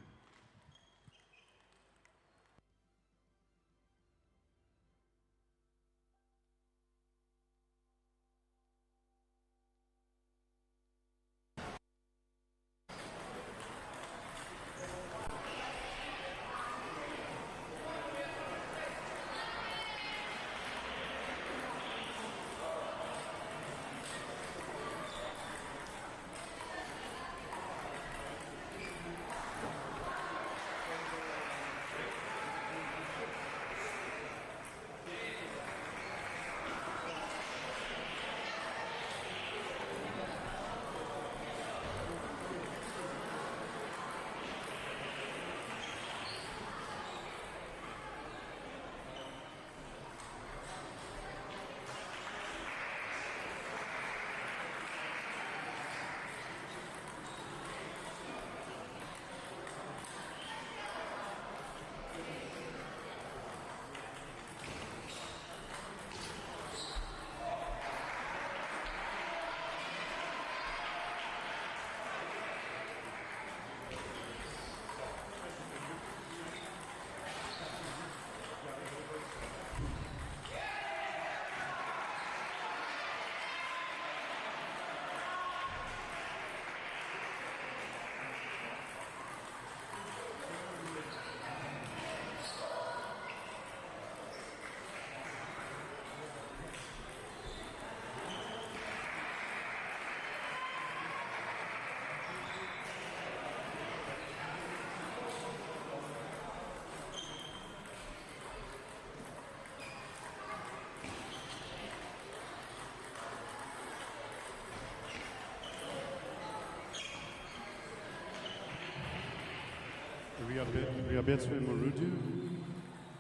Riabetswe Murudu,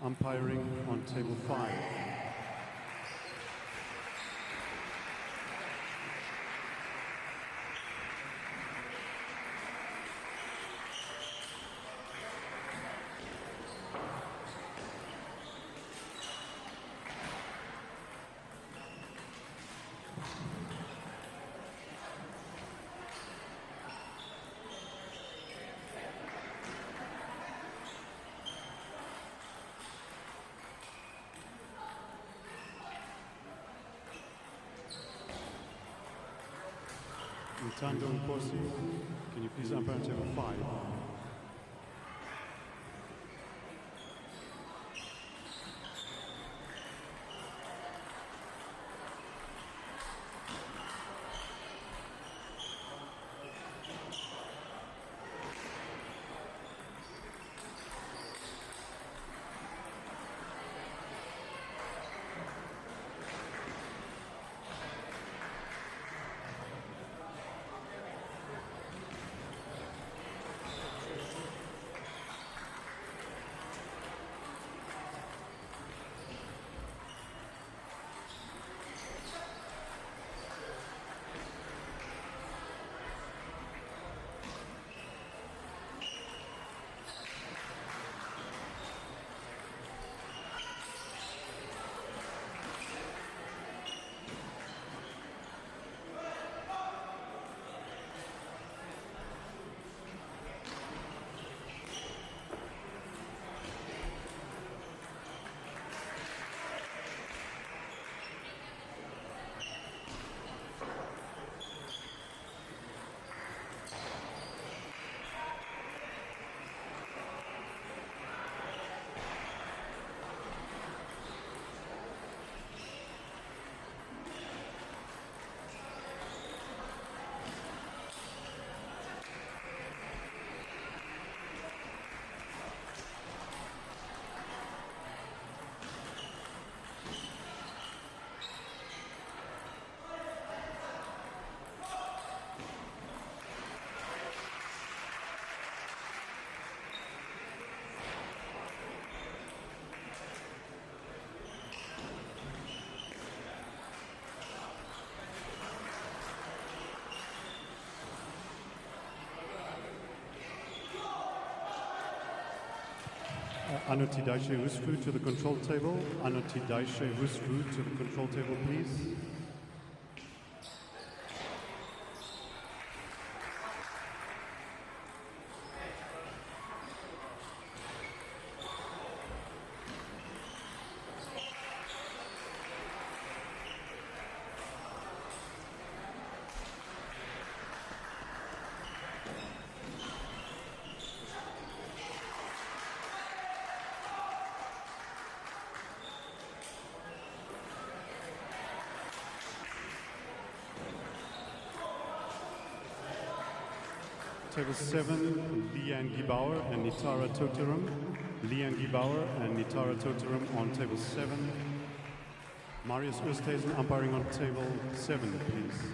umpiring on table 5. Ntando Nkosi, can you please umpire on table 5? Anuti Daishe Husfu to the control table. Anuti Daishe Husfu to the control table, please. Table 7, Lian Gibauer and Nitara Toterum. Lian Gibauer and Nitara Toterum on table 7. Marius Oosthuizen umpiring on table 7, please.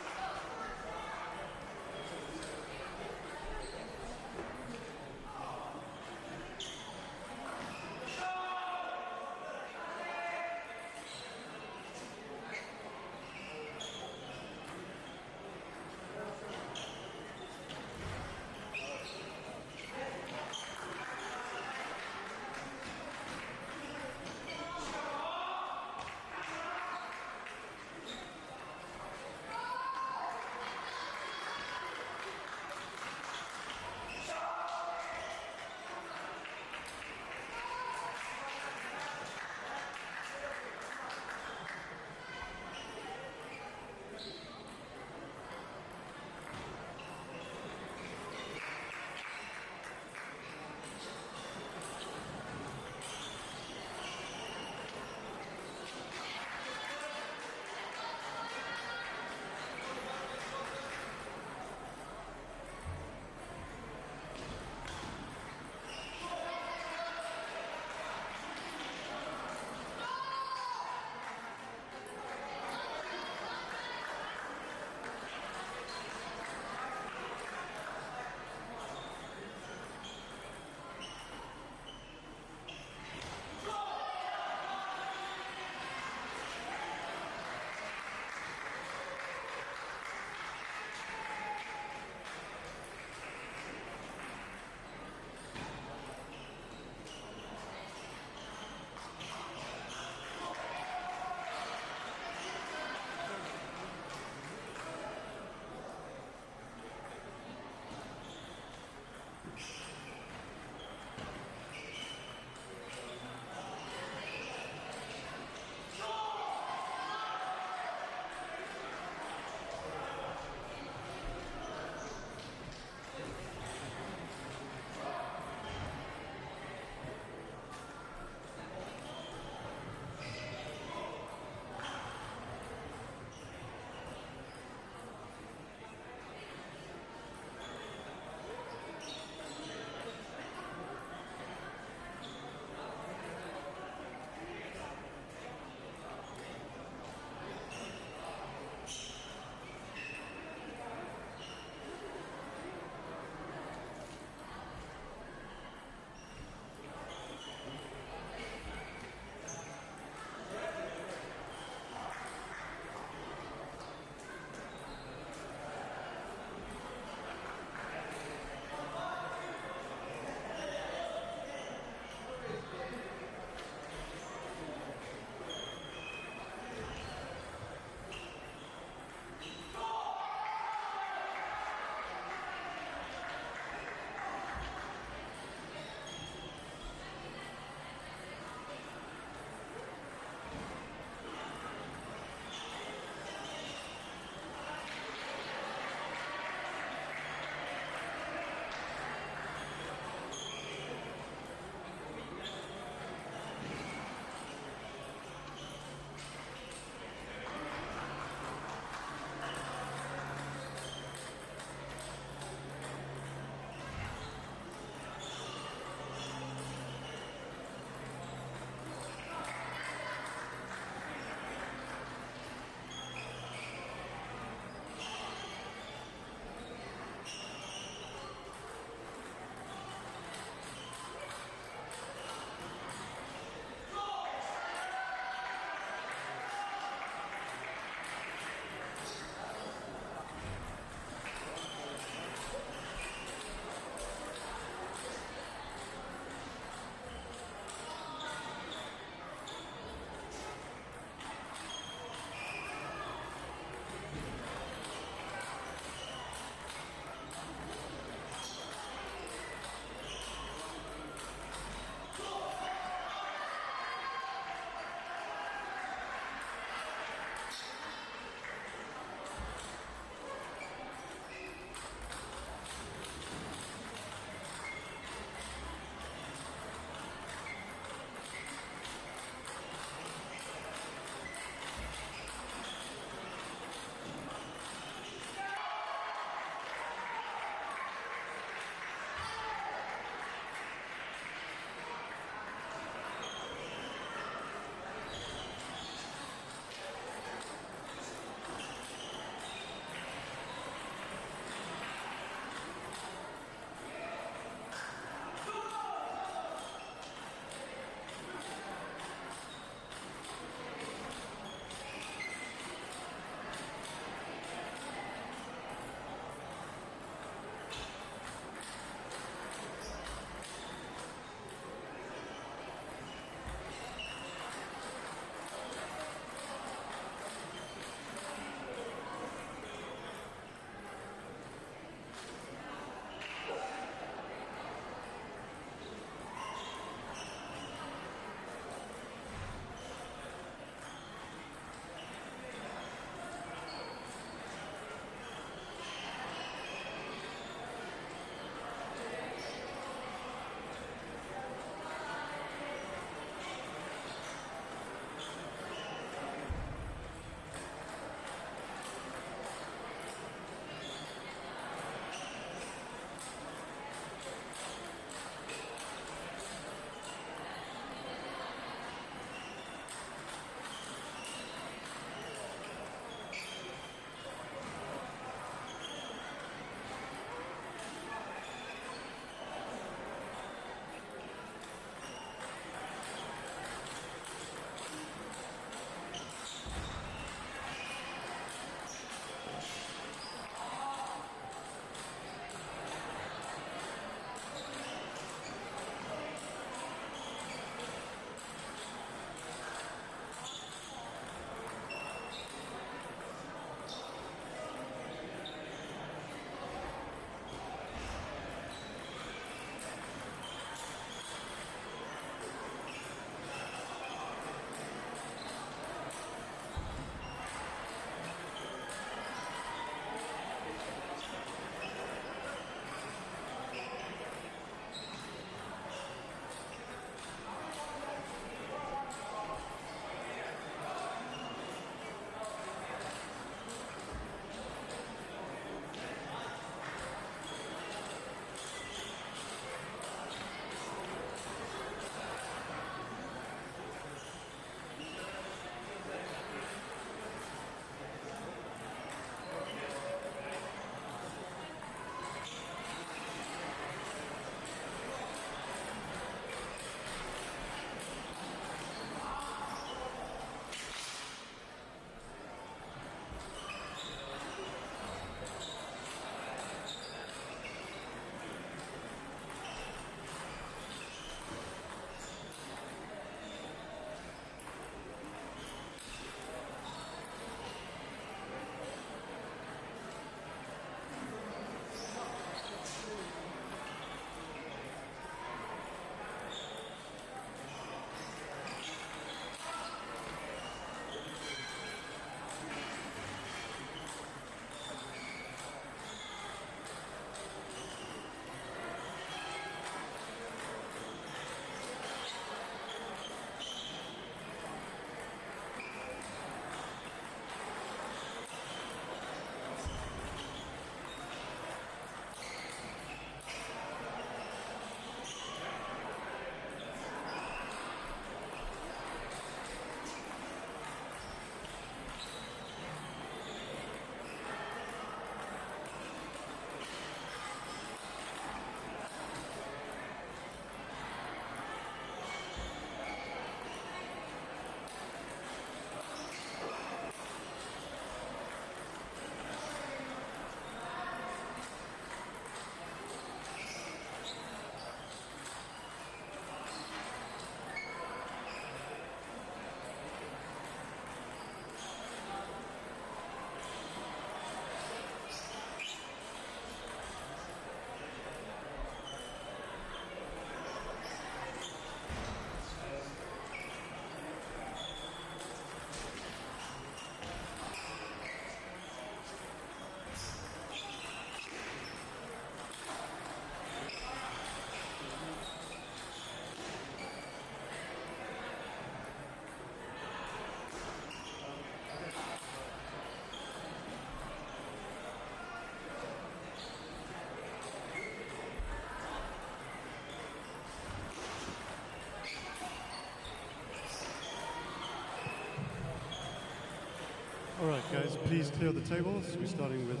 All right, guys, please clear the tables. We're starting with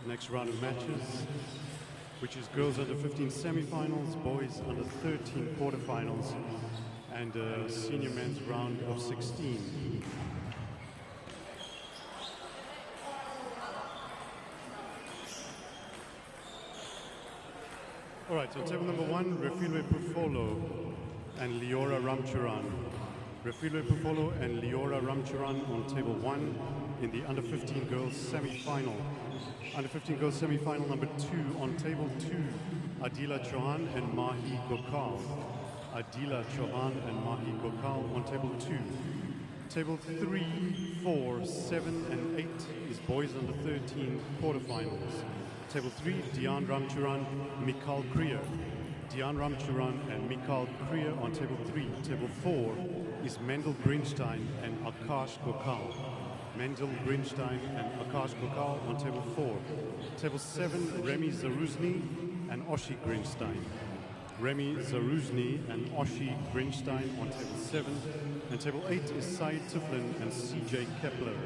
the next round of matches, which is girls under 15 semifinals, boys under 13 quarterfinals, and a senior men's round of 16. All right, so table number 1, Refilwe Pufolo and Leora Ramcharan. Refilwe Pufolo and Leora Ramcharan on table 1 in the under 15 girls semi-final. Under 15 girls semi-final number 2 on table 2, Adila Chauhan and Mahi Gokal. Adila Chauhan and Mahi Gokal on table 2. Table 3, 4, 7 and 8 is boys under 13 quarterfinals. Table 3, Dian Ramcharan, Mikal Kriya. Dian Ramcharan and Mikal Kriya on table 3. Table 4 is Mendel Grinstein and Akash Gokal. Mendel Grinstein and Akash Gokal on table 4. Table 7, Remy Zaruzny and Oshi Grinstein. Remy Zaruzny and Oshi Grinstein on table 7. And table 8 is Said Tiflin and CJ Kepler.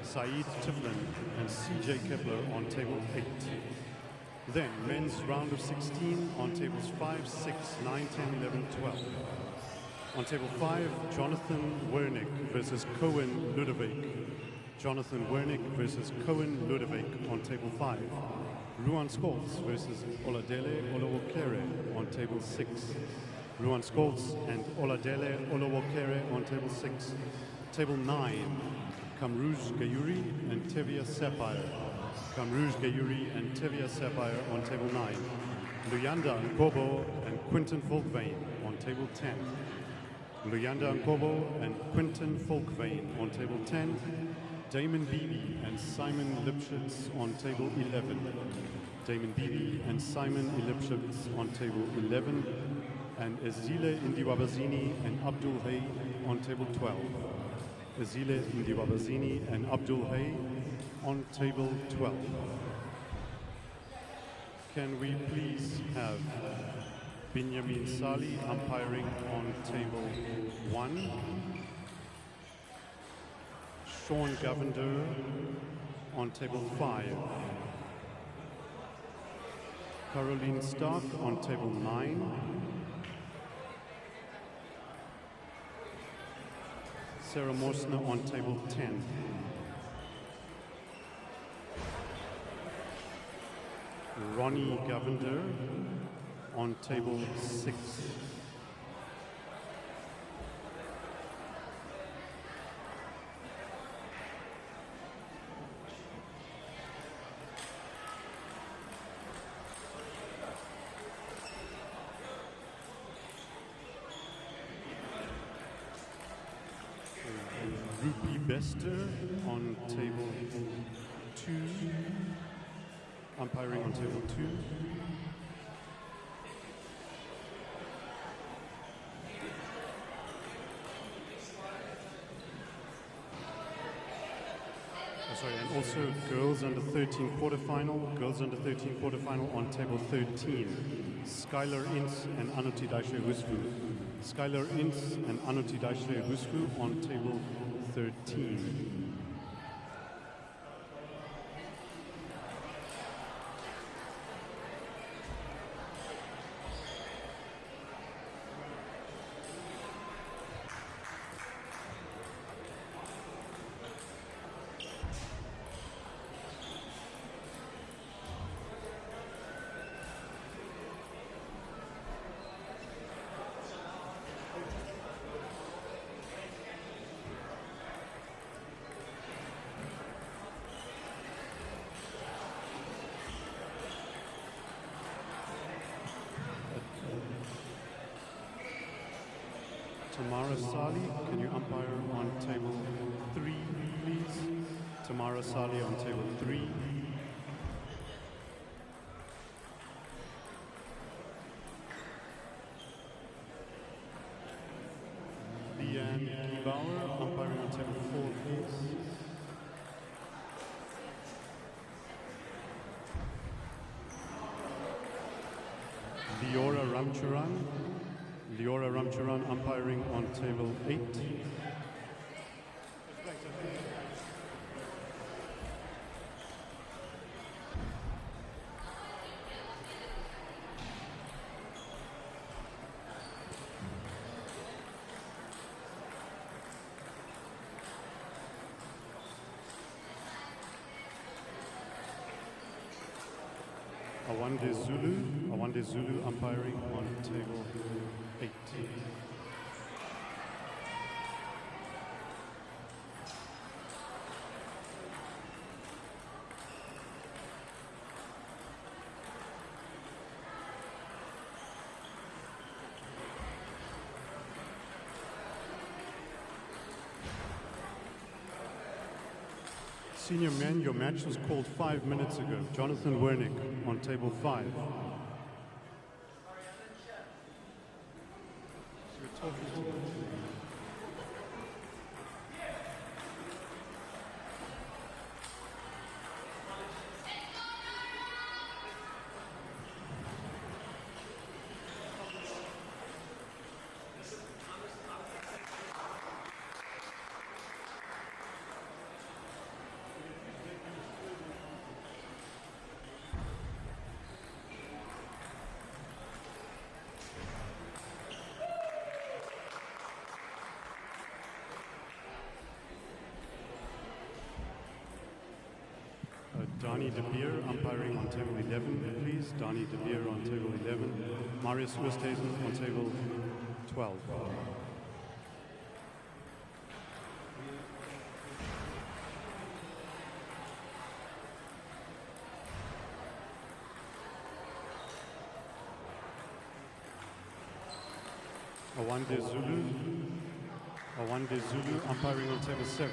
Said Tiflin and CJ Kepler on table 8. Then men's round of 16 on tables 5, 6, 9, 10, 11, 12. On table 5, Jonathan Wernick versus Cohen Ludovic. Jonathan Wernick versus Cohen Ludovic on table 5. Ruan Scholz versus Oladele Olowokere on table 6. Ruan Scholz and Oladele Olowokere on table 6. Table 9, Kamruj Gayuri and Tevia Sapphire. Kamruj Gayuri and Tevia Sapphire on table 9. Luyanda Nkobo and Quinton Folkvane on table 10. Luyanda Nkobo and Quinton Folkvane on table 10. Damon Beebe and Simon Lipschitz on table 11. Damon Beebe and Simon Lipschitz on table 11. And Ezile Indiwabazini and Abdul Hay on table 12. Ezile Indiwabazini and Abdul Hay on table 12. Can we please have Benjamin Sali umpiring on table 1, Sean Govender on table 5, Caroline Stark on table 9, Sarah Morsner on table 10. Ronnie Govender on table 6. Rupi Bester on table 2, umpiring on table 2. And also girls under 13 quarterfinal on table 13. Skylar Ince and Anuti Daishe Husfu. Skylar Ince and Anuti Daishe Husfu on table 13. Tamara Sali, can you umpire on table 3, please? Tamara Sali on table 3. Leanne Giebauer, umpiring on table 4, please. Leora Ramcharan. Leora Ramcharan umpiring on table 8. Awande Zulu umpiring on table 8. Senior men, your match was called 5 minutes ago. Jonathan Wernick on table 5. We're talking to you. Dani de Beer umpiring on table 11, please. Dani de Beer on table 11. Marius Oosthuizen on table 12. Awande Zulu umpiring on table 7.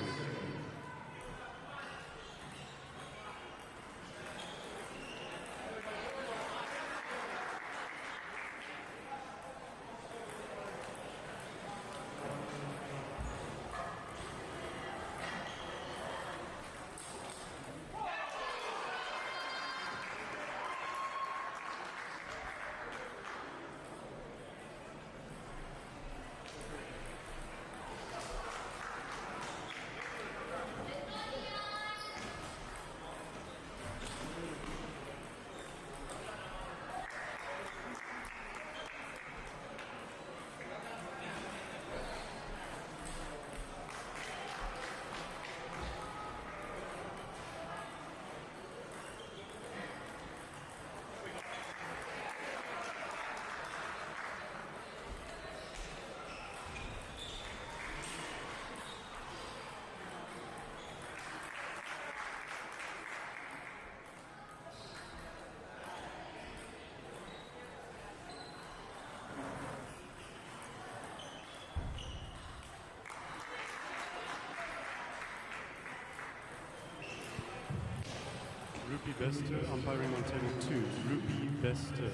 Rupi Bester umpiring on table 2. Rupi Bester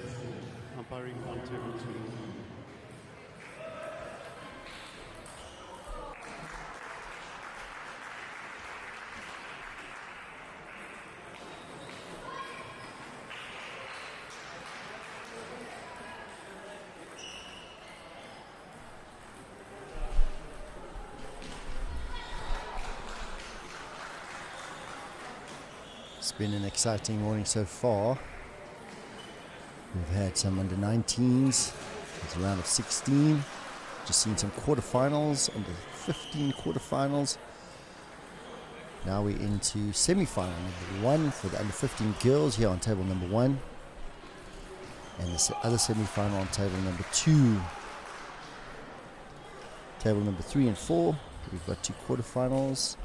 umpiring on table 2. It's been an exciting morning so far. We've had some under 19s. It's a round of 16. Just seen some quarterfinals, under 15 quarterfinals. Now we're into semi-final number 1 for the under 15 girls here on table number 1. And the other semi-final on table number 2. Table number 3 and 4, we've got 2 quarterfinals.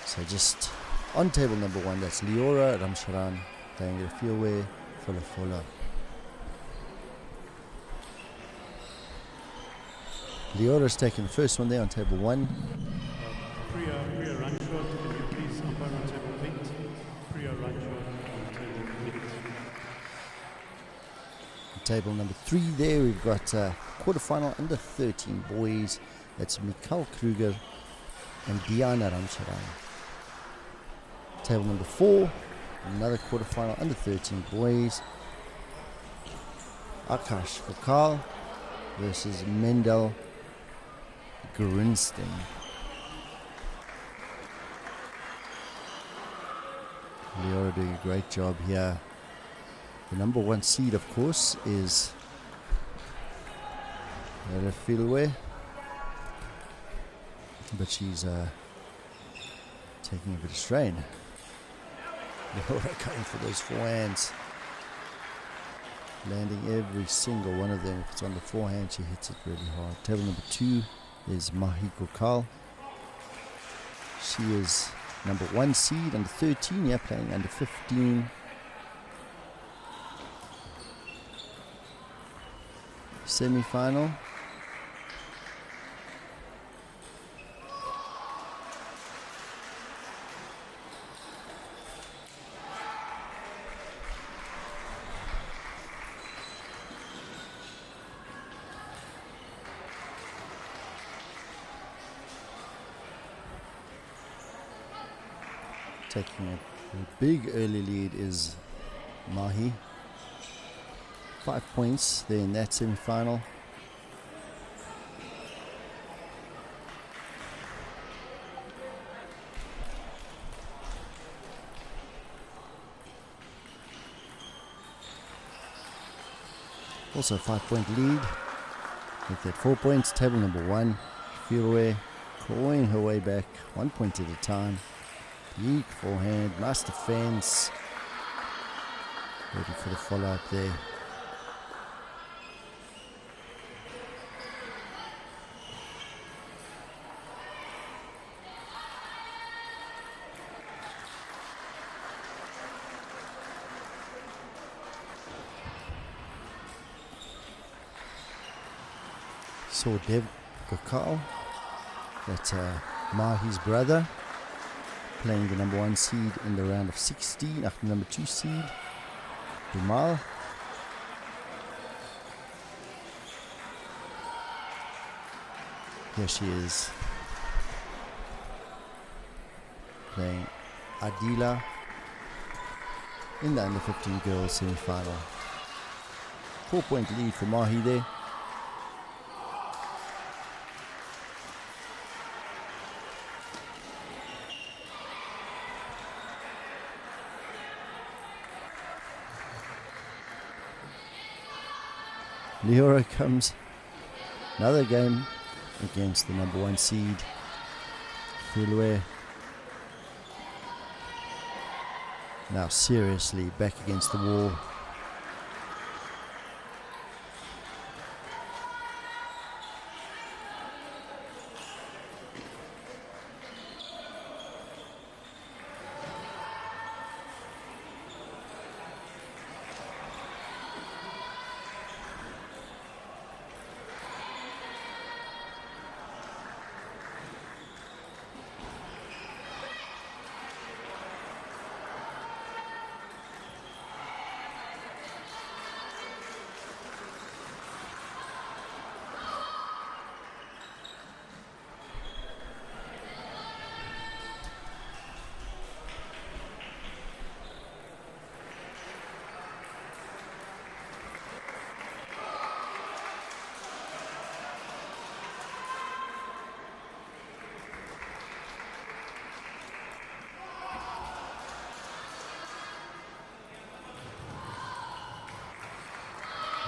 So just on table number 1, that's Leora Ramcharan playing the Fieldway Fola Fola. Leora's taken the first one there on table 1. Priya Ranchod, can you please umpire on table 8? Priya Ranchod on table 8. Table number 3 there, we've got quarterfinal under 13 boys. That's Mikhail Kruger and Diana Ramcharan. Table number 4, another quarterfinal under 13 boys. Akash Vakal versus Mendel Grinstein. Leora doing a great job here. The number 1 seed, of course, is Filwe, but she's taking a bit of strain. Leora going for those forehands. landing every single one of them. If it's on the forehand, she hits it really hard. Table number 2 is Mahi Gokal. She is number 1 seed, under 13, yeah, playing under 15. Semi-final. Taking a big early lead is Mahi. 5 points there in that semi-final. Also a 5-point lead. With that 4 points, table number 1. Fielway clawing her way back 1 point at a time. Big forehand, nice defense. Ready for the follow-up there. Saw Dev Gokal, that's Mahi's brother, playing the number 1 seed in the round of 16 after number 2 seed, Bimal. Here she is, playing Adila in the under 15 girls semi-final. 4-point lead for Mahi there. Leora comes, another game against the number 1 seed, Fulwe. Now seriously back against the wall.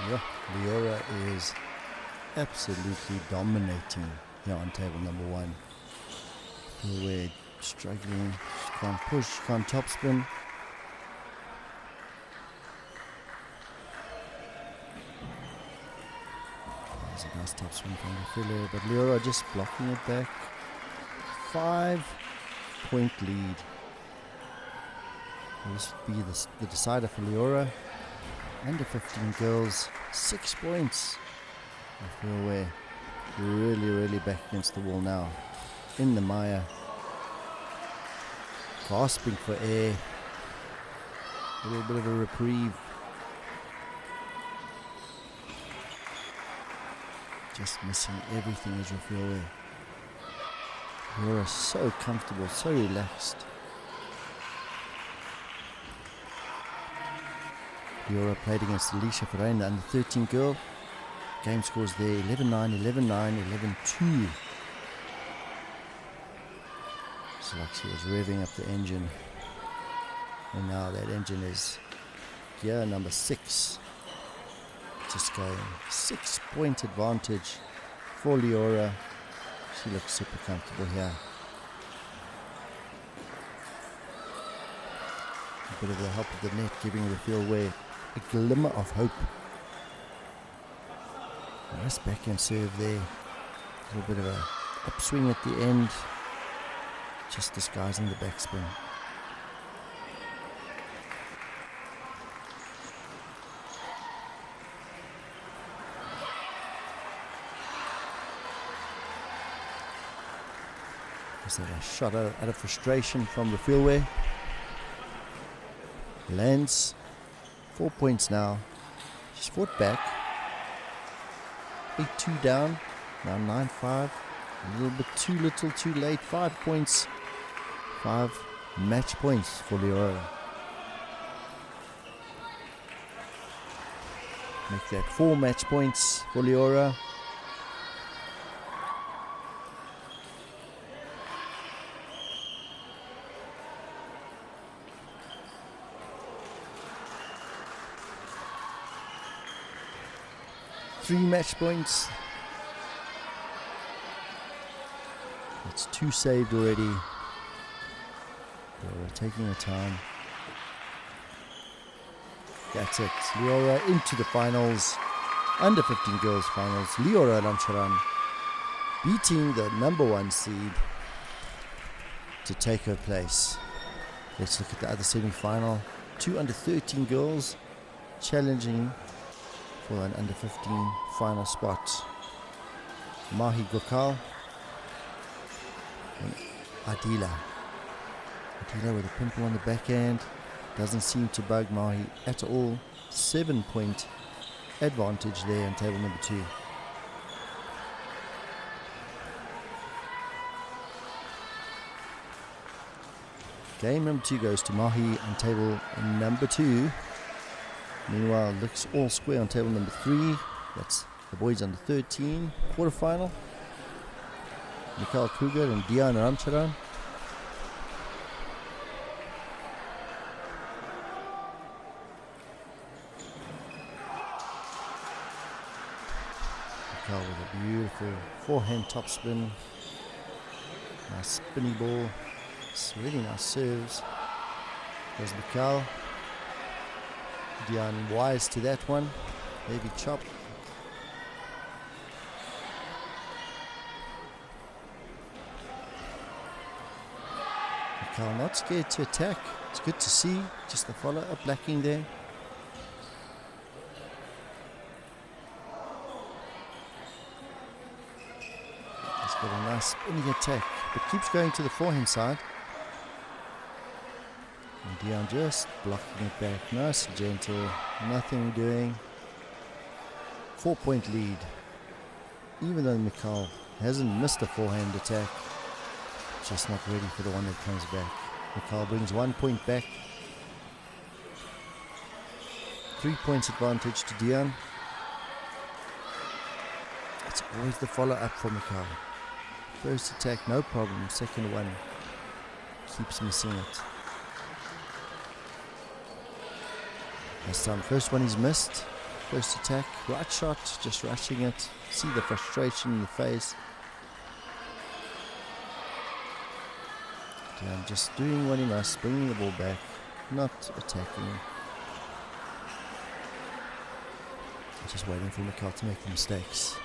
Yeah, Leora is absolutely dominating here on table number 1. We're struggling, she can't push, she can't topspin. There's a nice topspin from the filler, but Leora just blocking it back. 5-point lead. Will this be the decider for Leora? Under 15 girls, 6 points. I feel we're really back against the wall now. In the mire, gasping for air. A little bit of a reprieve. Just missing everything as Rafael. You're so comfortable, so relaxed. Leora played against Alicia Ferreira, the under 13 girl. Game scores there 11-9, 11-9, 11-2. It's like she was revving up the engine. And now that engine is gear number 6. Just going 6-point advantage for Leora. She looks super comfortable here. A bit of the help of the net giving the field way a glimmer of hope Nice backhand serve there. A little bit of a upswing at the end, just disguising the backspin. Just a shot out of frustration from the fieldway. Lands. 4 points now. She's fought back. 8-2 down. Now 9-5. A little bit too little, too late. 5 points. 5 match points for Leora. Make that 4 match points for Leora. Three match points. That's 2 saved already. Leora taking her time. That's it. Leora into the finals. Under 15 girls finals. Leora Ramcharan beating the number 1 seed to take her place. Let's look at the other semi-final. 2 under 13 girls challenging for an under 15 final spot. Mahi Gokal and Adila. Adila with a pimple on the backhand. Doesn't seem to bug Mahi at all. 7 point advantage there on table number 2. Game number 2 goes to Mahi on table number 2. Meanwhile, looks all square on table number 3. That's the boys under 13 quarterfinal. Mikhail Kruger and Dian Ramcharan. Mikhail with a beautiful forehand topspin. Nice spinny ball. It's really nice serves. There's Mikhail. Dian wise to that one. Heavy chop. Mikhail not scared to attack. It's good to see. Just the follow-up lacking there. He's got a nice spinning attack, but keeps going to the forehand side. And Dion just blocking it back. Nice and gentle. Nothing doing. 4 point lead. Even though Mikhail hasn't missed a forehand attack, just not ready for the one that comes back. Mikhail brings 1 point back. 3 points advantage to Dion. It's always the follow-up for Mikhail. First attack, no problem. Second one, keeps missing it. This time, first one he's missed. First attack, right shot, just rushing it. See the frustration in the face. Dion just doing what he must, bringing the ball back, not attacking. Just waiting for Mikhail to make the mistakes.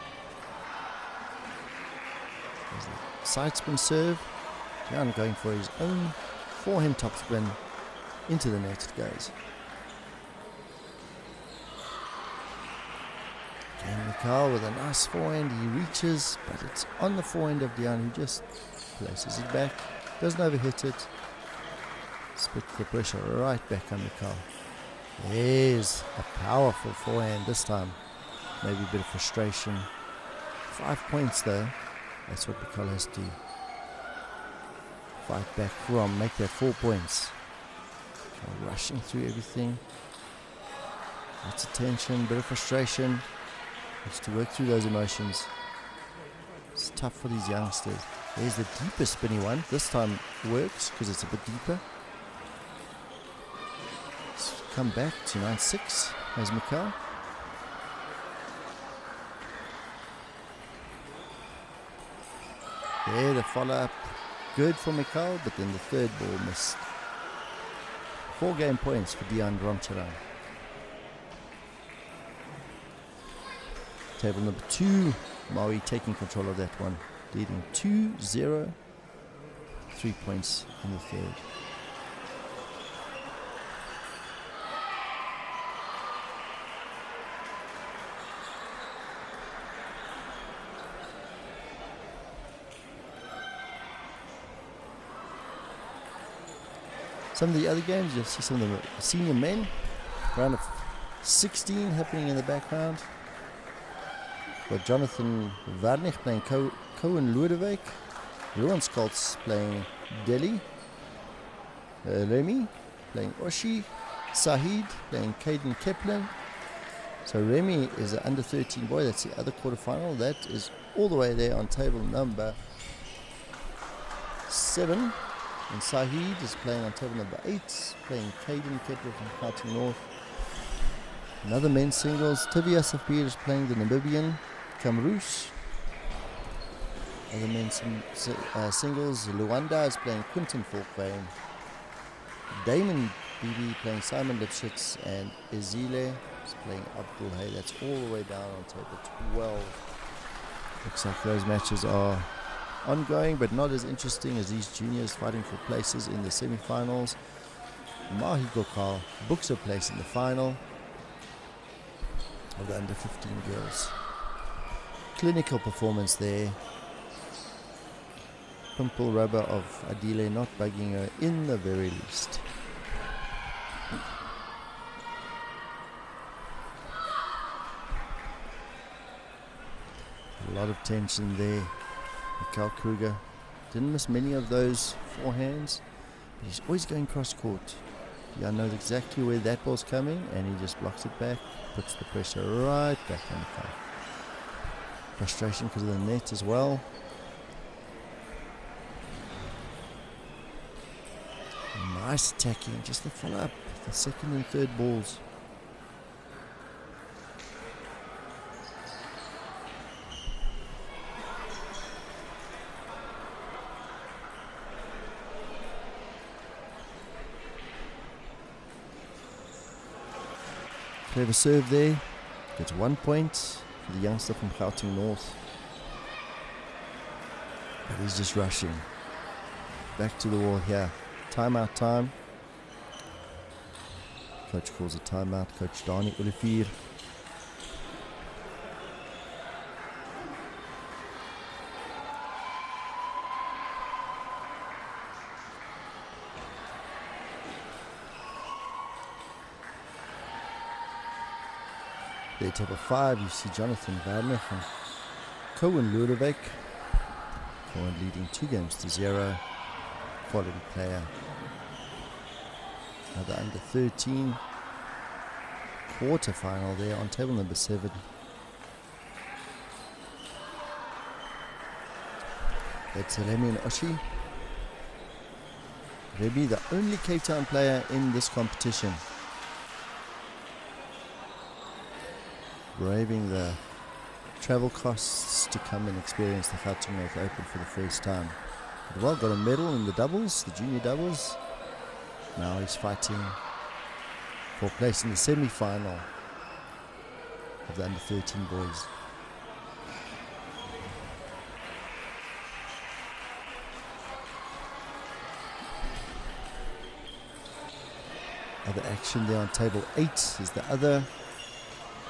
There's the side spin serve. Dion going for his own forehand topspin. Into the net it goes. And Mikhail with a nice forehand. He reaches, but it's on the forehand of Dion, who just places it back. Doesn't overhit it. Spits the pressure right back on Mikhail. There's a powerful forehand this time. Maybe a bit of frustration. 5 points though. That's what Mikhail has to fight back from. Make that 4 points. Mikhail rushing through everything. Lots of tension, bit of frustration. Has to work through those emotions. It's tough for these youngsters. There's the deeper spinny one. This time works because it's a bit deeper. Let's come back to 9-6 as Mikhail. There, the follow-up. Good for Mikhail, but then the third ball missed. 4 game points for Dion Ramcharan. Table number 2, Maui taking control of that one, leading 2-0, 3 points in the third. Some of the other games, you'll see some of the senior men. Round of 16 happening in the background. Got Jonathan Varnich playing Cohen Lodewyk. Rowan Skolts playing Delhi. Remy playing Oshi. Sahid playing Caden Kepler. So Remy is an under 13 boy. That's the other quarterfinal. That is all the way there on table number 7. And Sahid is playing on table number 8, playing Caden Kepler from Gauteng North. Another men's singles, Tivia Safir is playing the Namibian, Kamrus. Other men's singles, Luanda is playing Quinton Falkveen. Damon BB playing Simon Lipschitz, and Ezile is playing Abdul Hay. That's all the way down on table 12. Looks like those matches are ongoing, but not as interesting as these juniors fighting for places in the semifinals. Mahi Gokal books a place in the final of the under 15 girls. Clinical performance there. Pimple rubber of Adile not bugging her in the very least. A lot of tension there. Mikhail Kruger didn't miss many of those forehands, but he's always going cross court. Jan knows exactly where that ball's coming, and he just blocks it back, puts the pressure right back on the car. Frustration because of the net as well. Nice attacking, just the follow up, the second and third balls. Clever serve there, gets 1 point for the youngster from Gauteng North. But he's just rushing. Back to the wall here. Timeout time. Coach calls a timeout, Coach Dani Olivier. There, table 5, you see Jonathan Varnich and Cohen Lodewyk. Cohen leading 2-0. Quality player. Another under 13. Quarterfinal there on table number 7. That's Remy and Oshi. Remy, the only Cape Town player in this competition. Braving the travel costs to come and experience the Gauteng North Open for the first time. But well, got a medal in the doubles, the junior doubles. Now he's fighting for a place in the semi-final of the under 13 boys. Other action there on table 8 is the other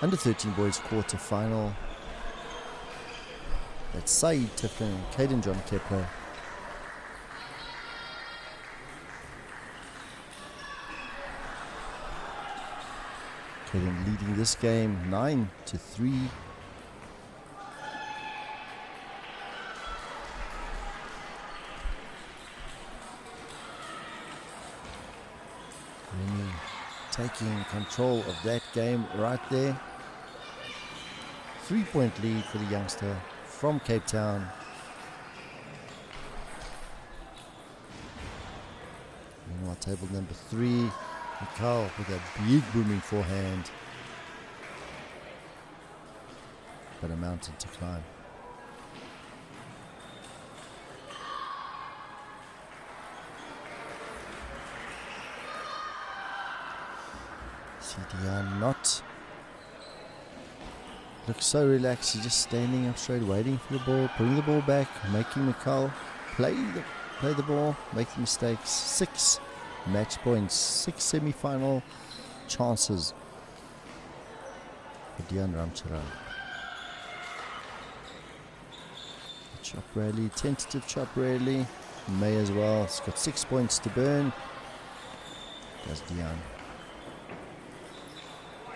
under 13 boys quarter final. That's Saeed Tiffin and Caden John Kepler. Caden leading this game 9-3. Remy taking control of that game right there. 3-point lead for the youngster from Cape Town. Meanwhile, table number 3, Mikhail with a big booming forehand. But a mountain to climb. CDR not Looks so relaxed. He's just standing up straight, waiting for the ball, putting the ball back, making Mikal play the ball, making mistakes. 6 match points, 6 semi-final chances for Dian Ramcharan. Chop rally, tentative chop rally. May as well. He's got 6 points to burn. Does Dian.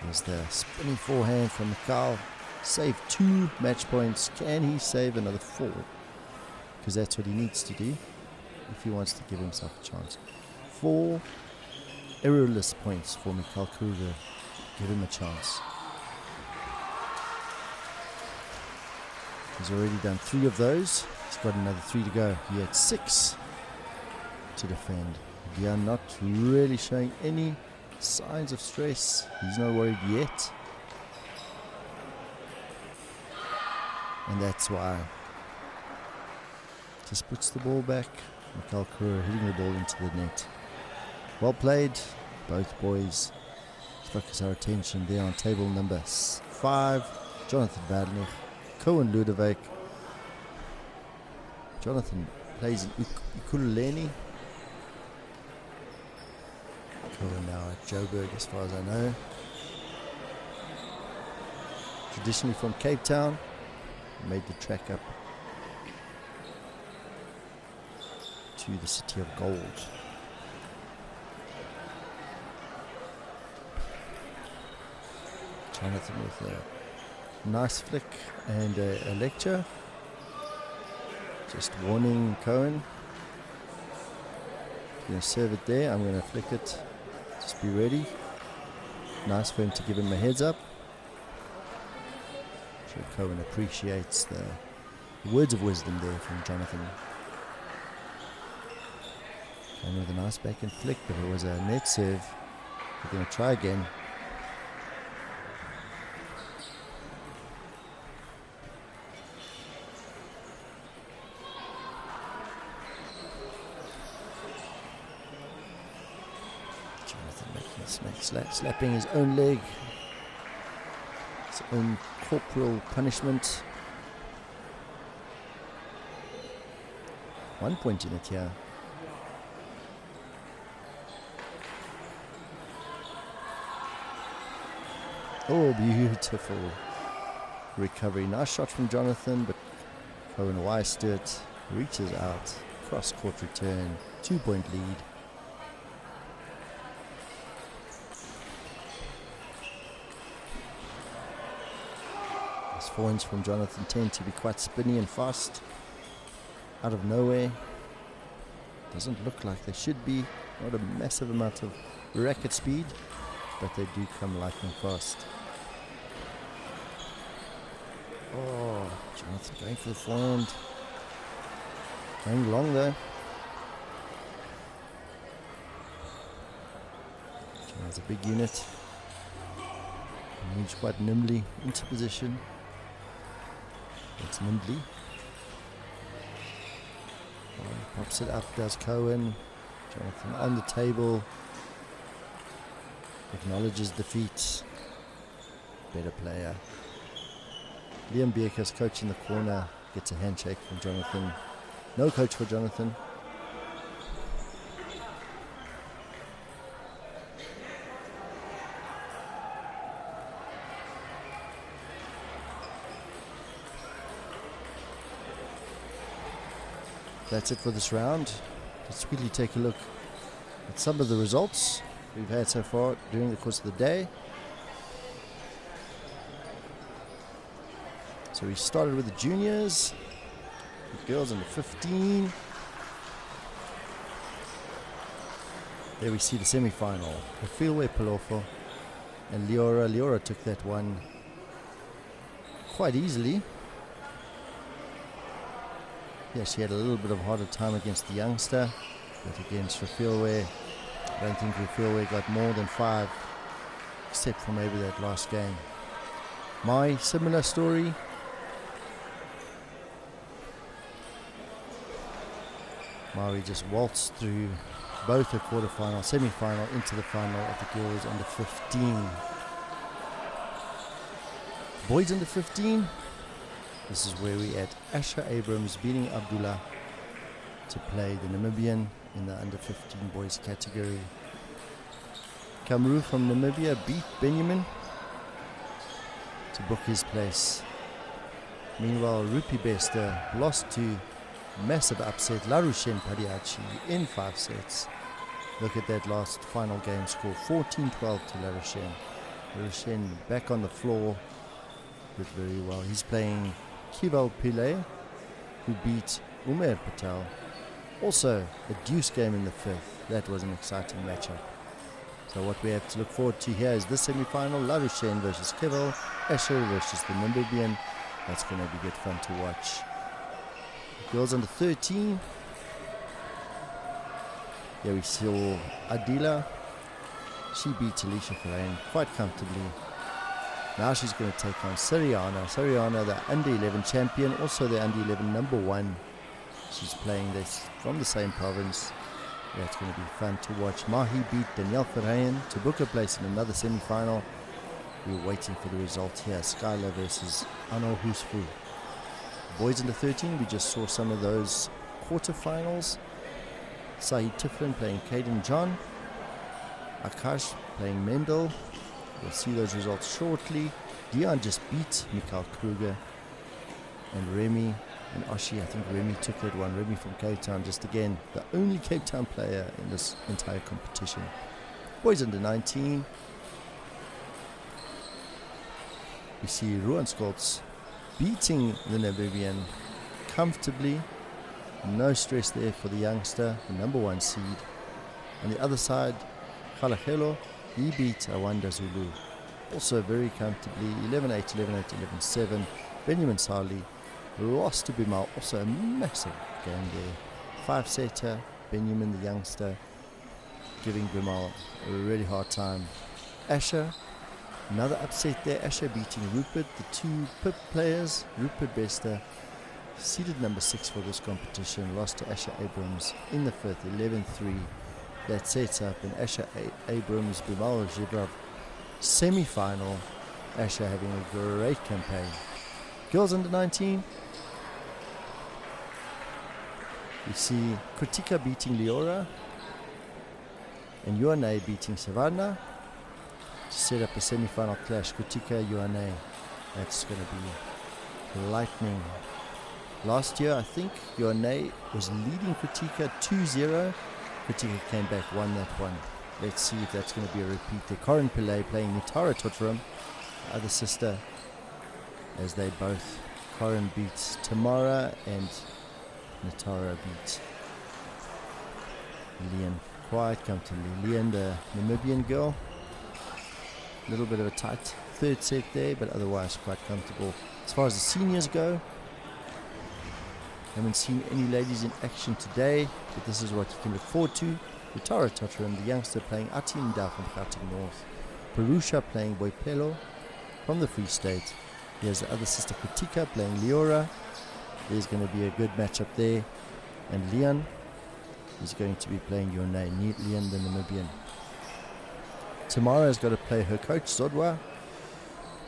There's the spinning forehand from Mikal. Save 2 match points. Can he save another 4? Because that's what he needs to do if he wants to give himself a chance. 4 errorless points for Mikal Kruger. Give him a chance. He's already done 3 of those. He's got another 3 to go. He had 6 to defend. Dian not really showing any signs of stress. He's not worried yet. And that's why. Just puts the ball back. Mikal Kruger hitting the ball into the net. Well played. Both boys. Let's focus our attention there on table number 5. Jonathan Badlich, Cohen Ludovik. Jonathan plays in Ikululeni. Cohen now at Joburg as far as I know. Traditionally from Cape Town. Made the track up to the city of gold. Jonathan with a nice flick and a lecture. Just warning Cohen. Going to serve it there. I'm going to flick it. Just be ready. Nice for him to give him a heads up. I'm sure Cohen appreciates the words of wisdom there from Jonathan. And with a nice backhand flick, but it was a net serve. We're going to try again. Jonathan making a smack, slapping his own leg. His own corporal punishment. 1 point in it here. Oh, beautiful recovery. Nice shot from Jonathan, but Cohen Weiss it. Reaches out. Cross court return. 2 point lead. His forehands from Jonathan tend to be quite spinny and fast. Out of nowhere. Doesn't look like they should be. Not a massive amount of racket speed, but they do come lightning fast. Oh, Jonathan going for the forehand. Going long though. Jonathan's a big unit. Moves quite nimbly into position. It's nimbly. Pops it up, does Cohen. Jonathan on the table. Acknowledges defeat. Better player. Liam Bierkes, coach in the corner, gets a handshake from Jonathan. No coach for Jonathan. That's it for this round. Let's quickly take a look at some of the results we've had so far during the course of the day. So we started with the juniors, the girls under 15. There we see the semi-final. Profilwe Pelofo and Leora. Leora took that one quite easily. Yeah, she had a little bit of a harder time against the youngster, but against Profilwe, I don't think Profilwe got more than 5, except for maybe that last game. My similar story. Maui just waltzed through both the quarterfinal, semi-final into the final of the girls under 15. Boys under 15. This is where we at Asher Abrams beating Abdullah to play the Namibian in the under 15 boys category. Kamru from Namibia beat Benjamin to book his place. Meanwhile, Rupi Bester lost to massive upset Larushen Padiachi in 5 sets. Look at that last final game score, 14-12 to Larushen. Larushen back on the floor, did very well. He's playing Kival Pillay, who beat Umer Patel. Also a deuce game in the 5th. That was an exciting matchup. So what we have to look forward to here is the semi-final, Larushen versus Kival, Asher versus the Namibian. That's going to be good fun to watch. Girls under 13. Here we saw Adila. She beat Alicia Ferrain quite comfortably. Now she's going to take on Siriana. Siriana, the under 11 champion, also the under 11 number 1. She's playing this from the same province. That's going to be fun to watch. Mahi beat Danielle Ferrain to book a place in another semi-final. We're waiting for the result here. Skylar versus Ano Husfu. Boys under 13, we just saw some of those quarterfinals. Sahid Tiflin playing Caden John. Akash playing Mendel. We'll see those results shortly. Dion just beat Mikhail Kruger. And Remy and Oshi, I think Remy took that one. Remy from Cape Town, just again, the only Cape Town player in this entire competition. Boys under 19. We see Ruan Skolts beating the Namibian comfortably. No stress there for the youngster, the number 1 seed. On the other side, Khalahelo, he beat Awanda Zulu. Also very comfortably, 11-8, 11-8, 11-7. Benjamin Sali lost to Bimal, also a massive game there. 5-setter, Benjamin the youngster, giving Bimal a really hard time. Asher, another upset there. Asher beating Rupert, the 2 PIP players. Rupert Bester, seeded number 6 for this competition, lost to Asher Abrams in the 5th, 11-3. That sets up an Asher Abrams Bimal Zhibrov semi-final. Asher having a great campaign. Girls under 19. We see Kritika beating Leora and Ioane beating Savannah to set up a semi-final clash. Kritika, Ioane. That's going to be lightning. Last year, I think Ioane was leading Kritika 2-0. Kritika came back, won that one. Let's see if that's going to be a repeat. The Corin Pillay playing Nitara Totaram, the other sister, as they both, Corin beats Tamara and Nitara beats Leon quite comfortably. Leon, the Namibian girl, a little bit of a tight 3rd set there, but otherwise quite comfortable. As far as the seniors go, haven't seen any ladies in action today, but this is what you can look forward to. Utara Totaram, the youngster, playing Atin Da from Gauteng North. Purusha playing Boipelo from the Free State. Here's the other sister Kritika playing Leora. There's going to be a good matchup there. And Leon is going to be playing Ioane, Leon the Namibian. Tamara's got to play her coach Zodwa.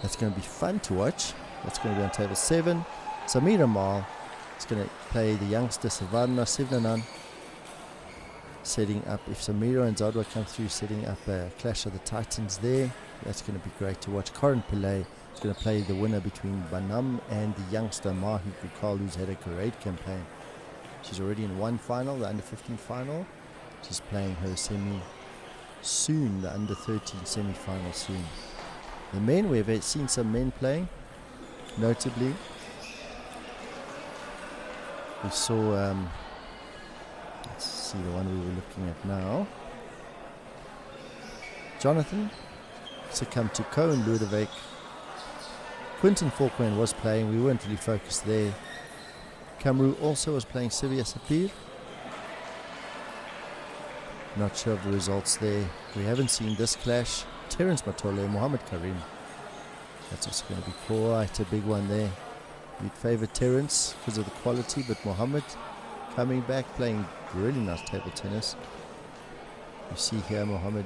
That's going to be fun to watch. That's going to be on table 7. Samira Mal is going to play the youngster Savannah Sivnanan, setting up, if Samira and Zodwa come through, setting up a clash of the Titans there. That's going to be great to watch. Corin Pillay is going to play the winner between Banam and the youngster Mahi Kukal, who's had a great campaign. She's already in 1 final, the under 15 final. She's playing her semi soon, the under 13 semi-final soon. The men, we've seen some men playing, notably. We saw, let's see the one we were looking at now. Jonathan succumbed to Cohen Ludwig. Quinton Falkman was playing, we weren't really focused there. Kamru also was playing Sivya Sapir. Not sure of the results there. We haven't seen this clash. Terence Matole, Mohammed Karim. That's also going to be quite a big one there. We'd favour Terence because of the quality, but Mohammed coming back, playing really nice table tennis. You see here Mohammed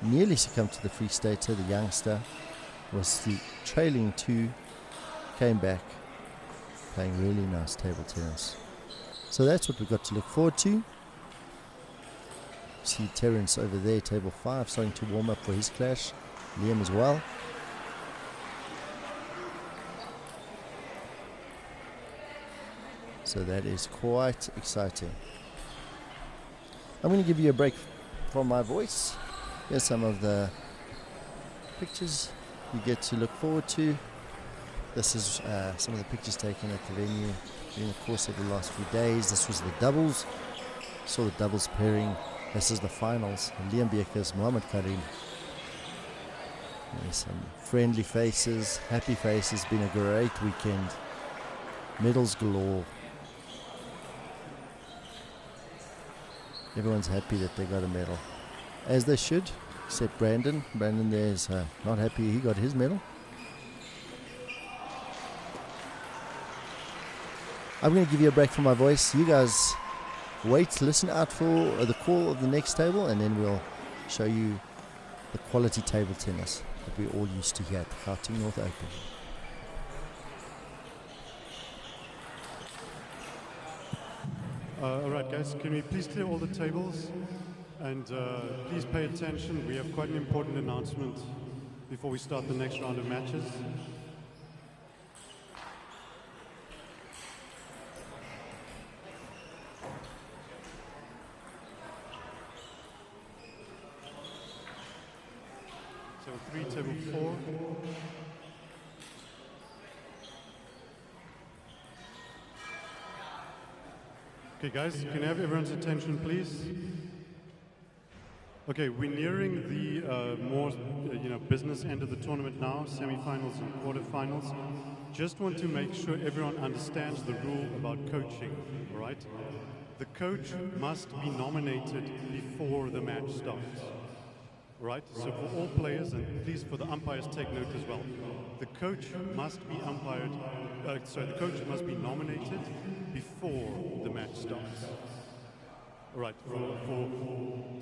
nearly succumbed to the Free Stater, the youngster. was trailing 2, came back, playing really nice table tennis. So that's what we've got to look forward to. See Terence over there, table 5, starting to warm up for his clash. Liam as well. So that is quite exciting. I'm going to give you a break from my voice. Here's some of the pictures you get to look forward to. This is some of the pictures taken at the venue during the course of the last few days. This was the doubles. Saw the doubles pairing. This is the finals. Liam Beekers, Mohammed Karim. There's some friendly faces, happy faces. Been a great weekend. Medals galore. Everyone's happy that they got a medal, as they should, except Brandon. Brandon there is not happy he got his medal. I'm going to give you a break from my voice. You guys wait, listen out for the call of the next table, and then we'll show you the quality table tennis that we're all used to here at the Gauteng North Open. Alright guys, can we please clear all the tables? And please pay attention, we have quite an important announcement before we start the next round of matches. Table 3, table 4. Okay guys, can I have everyone's attention please? Okay, we're nearing the more business end of the tournament now, semifinals and quarterfinals. Just want to make sure everyone understands the rule about coaching, all right? The coach must be nominated before the match starts. Right, so for all players, and please for the umpires take note as well, the coach must be the coach must be nominated before the match starts. All right,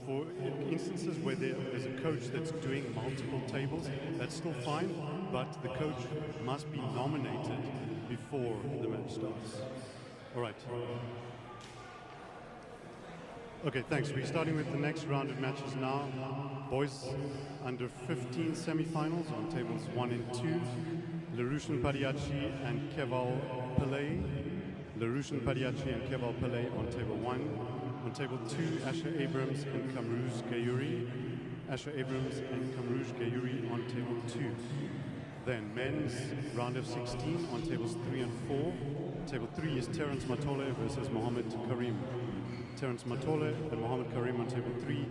for instances where there's a coach that's doing multiple tables, that's still fine, but the coach must be nominated before the match starts. All right. Okay, thanks. We're starting with the next round of matches now. Boys under 15 semifinals on tables 1 and 2. Larushan Padiachi and Keval Pillay. Larushan Padiachi and Keval Pillay on table 1. On table 2, Asher Abrams and Kamruz Gayuri. Asher Abrams and Kamruz Gayuri on table 2. Then men's round of 16 on tables 3 and 4. Table 3 is Terence Matole versus Mohammed Karim. Terence Matole and Mohammed Karim on table 3.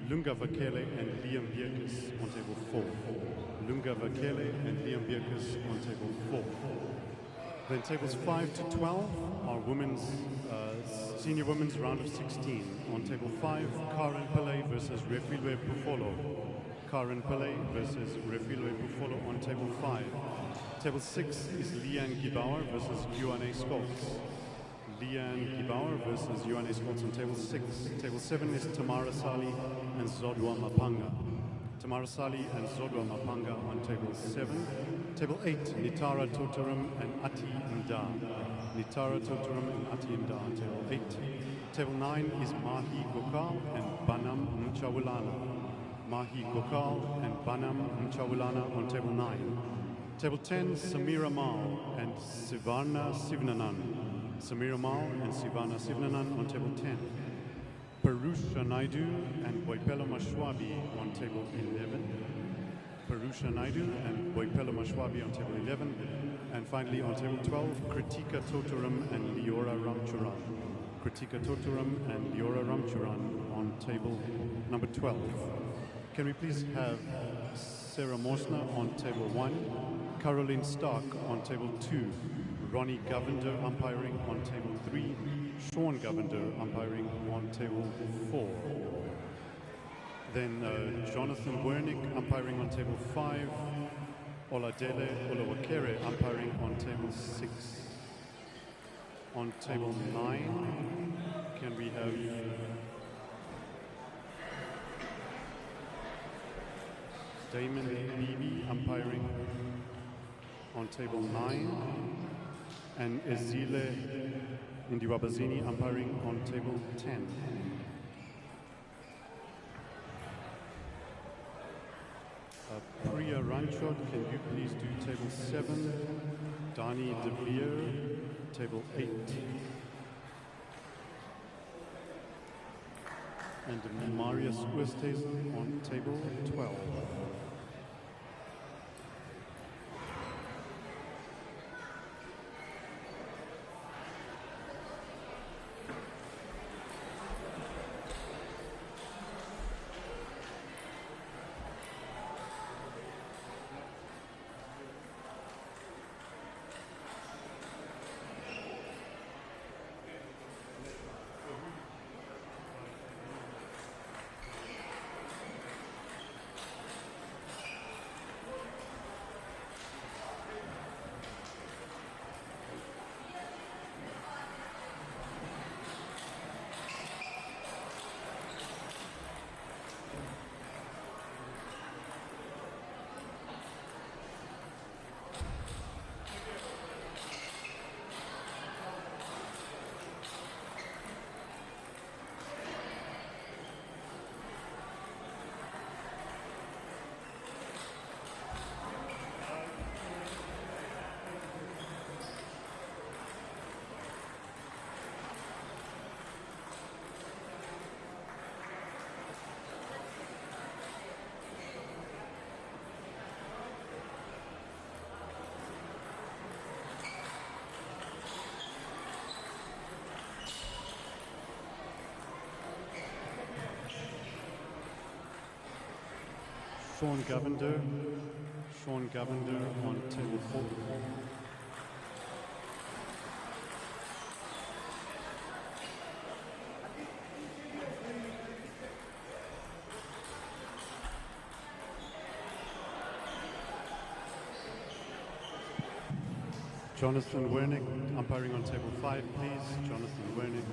Lunga Vakele and Liam Beekers on table 4. Lunga Vakele and Liam Beekers on table 4. Then tables 5 to 12 are senior women's round of 16. On table 5, Karen Pillay versus Refilwe Pufolo. Karen Pillay versus Refilwe Pufolo on table 5. Table 6 is Leanne Gibauer versus Ioane Scholz. Leanne Gibauer versus Ioane Scholz on table 6. Table 7 is Tamara Sali and Zodwa Mapanga. Tamara Sali and Zodwa Mapanga on table 7. Table 8, Nitara Totaram and Ati Mda. Nitara Totaram and Ati Mda on table 8. Table 9 is Mahi Gokal and Banam Mchawulana. Mahi Gokal and Banam Mchawulana on table 9. Table 10, Samira Mal and Sivarna Sivnanan. Samira Mal and Sivarna Sivnanan on table 10. Parusha Naidu and Boipelo Mashwabi on table 11. Parusha Naidu and Boipelo Mashwabi on table 11. And finally on table 12, Kritika Totaram and Liora Ramchuran. Kritika Totaram and Liora Ramchuran on table number 12. Can we please have Sarah Morsner on table 1, Caroline Stark on table 2, Ronnie Govender umpiring on table 3, Sean Govender umpiring on table 4. Then Jonathan Wernick umpiring on table 5, Oladele Olawakere umpiring on table 6. On table 9, can we have Damon Beebe umpiring on table 9, and Ezile Indiwabazini umpiring on table 10. Priya Ranchod, can you please do table 7? Dani De Beer, table 8. And Marius Oosthuizen on table 12. Sean Govender on table 4. Jonathan Wernick umpiring on table 5, please. Jonathan Wernick.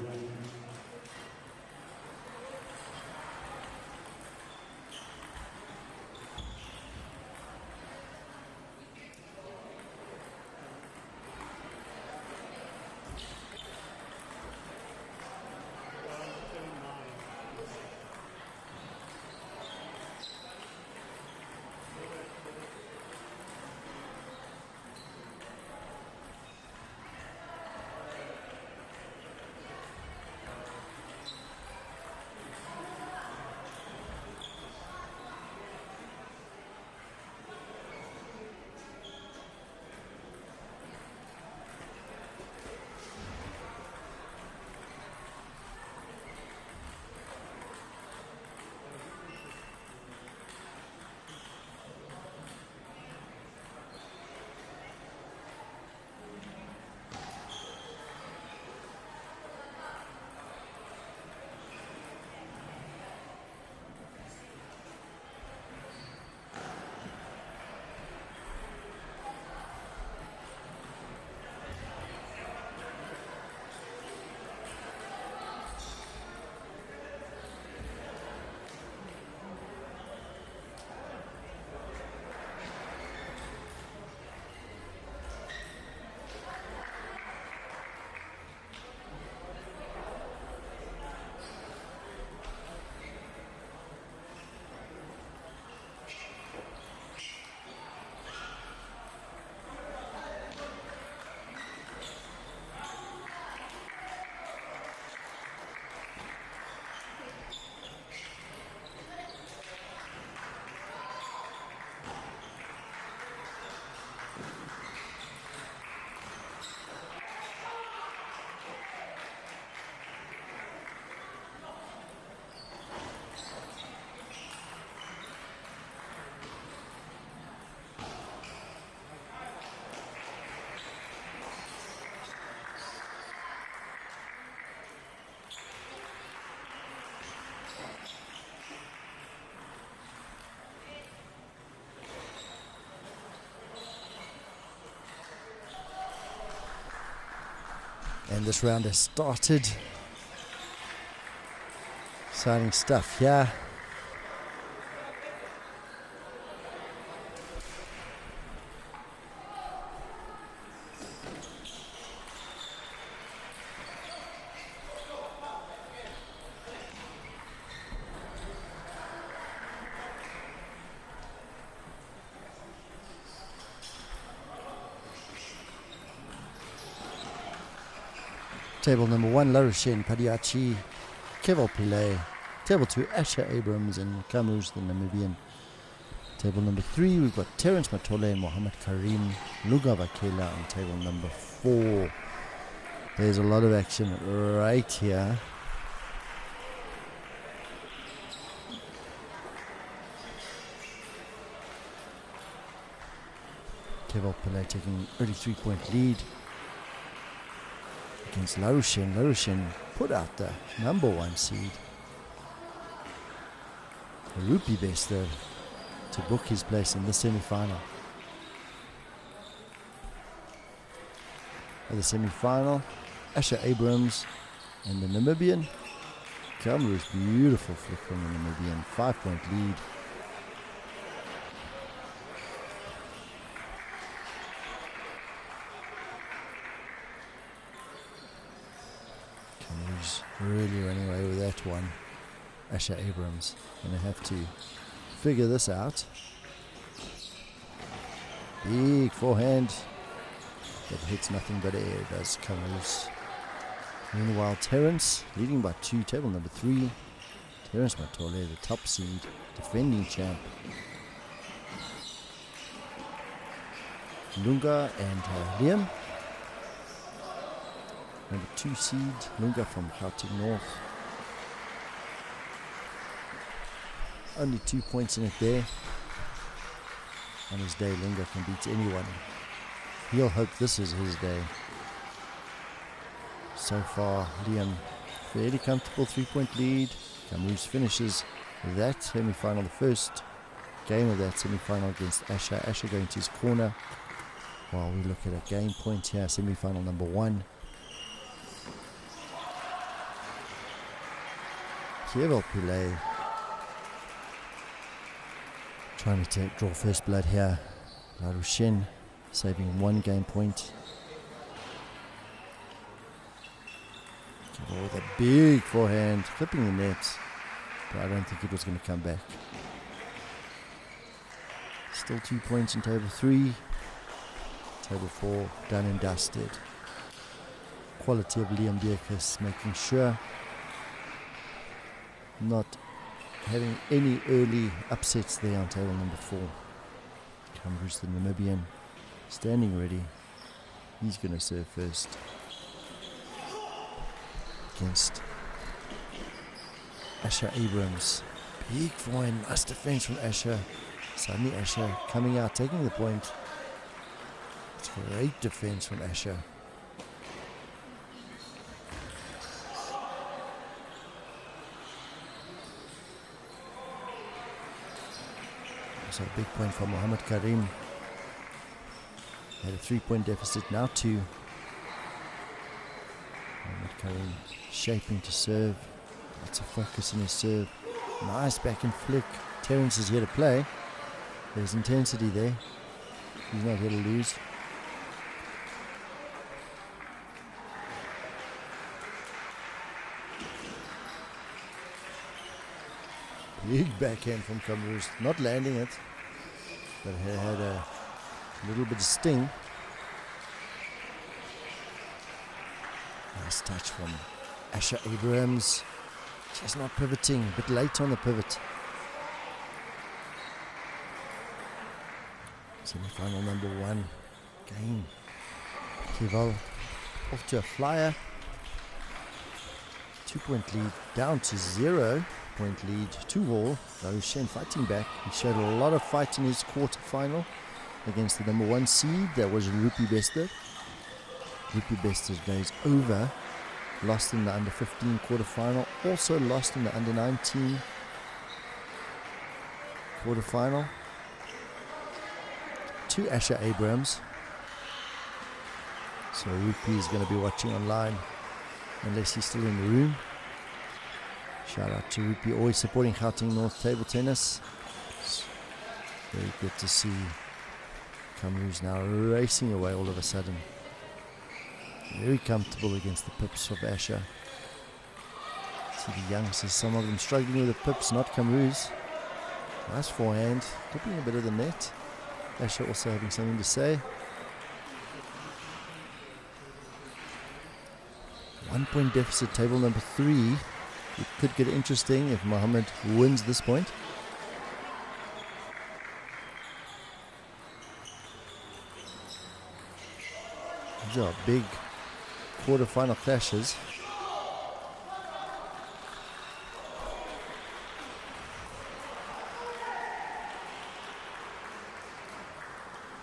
And this round has started. Exciting stuff here. Table number 1, Larushin Padiachi, Keval Pillay. Table 2, Asher Abrams and Kamruz, the Namibian. Table number 3, we've got Terence Matole and Mohammed Karim, Luga Vakela on table number 4. There's a lot of action right here. Keval Pillay taking early 3-point lead against Larushin. Larushin put out the number 1 seed, Rupi Bester, to book his place in the semi-final. At the semi-final, Asher Abrams and the Namibian. Kamru's beautiful flick from the Namibian, 5-point lead. Kamru's really running away with that one. Asher Abrams gonna have to figure this out. Big forehand that hits nothing but air, does Kamruz. Meanwhile, Terence leading by 2, table number 3. Terence Matole, the top seed, defending champ. Lunga and Liam, number 2 seed, Lunga from Gauteng North. Only 2 points in it there. On his day, Lunga can beat anyone. He'll hope this is his day. So far, Liam, fairly comfortable 3-point lead. Kamruz finishes that semi-final, the first game of that semi-final against Asher. Asher going to his corner while we look at a game point here, semi-final number 1. Keval Pillay trying to draw first blood here. Larushin saving 1 game point. With a big forehand, clipping the net, but I don't think it was going to come back. Still 2 points in table 3. Table 4 done and dusted. Quality of Liam Dierkes making sure not having any early upsets there on table number 4. Kamruz, the Namibian, standing ready. He's going to serve first against Asher Abrams. Big forehand, nice defense from Asher. Suddenly Asher coming out, taking the point. It's great defense from Asher. So a big point for Mohammed Karim. Had a 3-point deficit, now 2. Mohammed Karim shaping to serve. Lots of focus in his serve. Nice backhand flick. Terence is here to play. There's intensity there. He's not here to lose. Big backhand from Kamruz, not landing it, but he had a little bit of sting. Nice touch from Asher Abrams, just not pivoting, a bit late on the pivot. Semi-final number 1 game. Keval off to a flyer. 2-point lead down to 0-point lead, 2-all. Larushin fighting back. He showed a lot of fight in his quarterfinal against the number 1 seed. That was Rupi Bester. Rupi Bester's days over. Lost in the under 15 quarterfinal. Also lost in the under 19 quarterfinal to Asher Abrams. So Rupi is going to be watching online unless he's still in the room. Shout out to Rupi, always supporting Gauteng North table tennis. It's very good to see Kamruz now racing away all of a sudden. Very comfortable against the pips of Asher. See the youngsters, some of them struggling with the pips, not Kamruz. Nice forehand, clipping a bit of the net. Asher also having something to say. 1 point deficit, table number 3. It could get interesting if Mohammed wins this point. These are big quarterfinal clashes.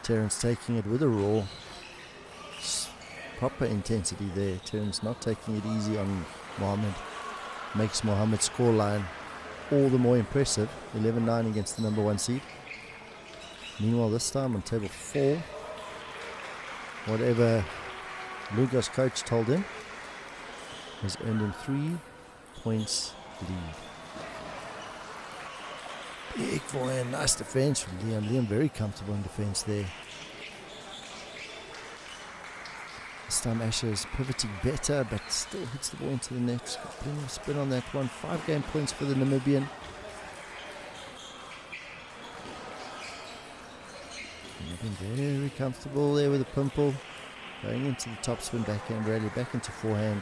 Terence taking it with a roar. Proper intensity there. Terence not taking it easy on Mohammed. Makes Mohammed's scoreline all the more impressive. 11-9 against the number 1 seed. Meanwhile, this time on table 4, whatever Luga's coach told him has earned him 3 points lead. Big forehand, nice defense from Liam. Liam very comfortable in defense there. This time Asher is pivoting better, but still hits the ball into the net. Got plenty of spin on that one. 5 game points for the Namibian. Looking very comfortable there with a pimple. Going into the top spin backhand rally, back into forehand.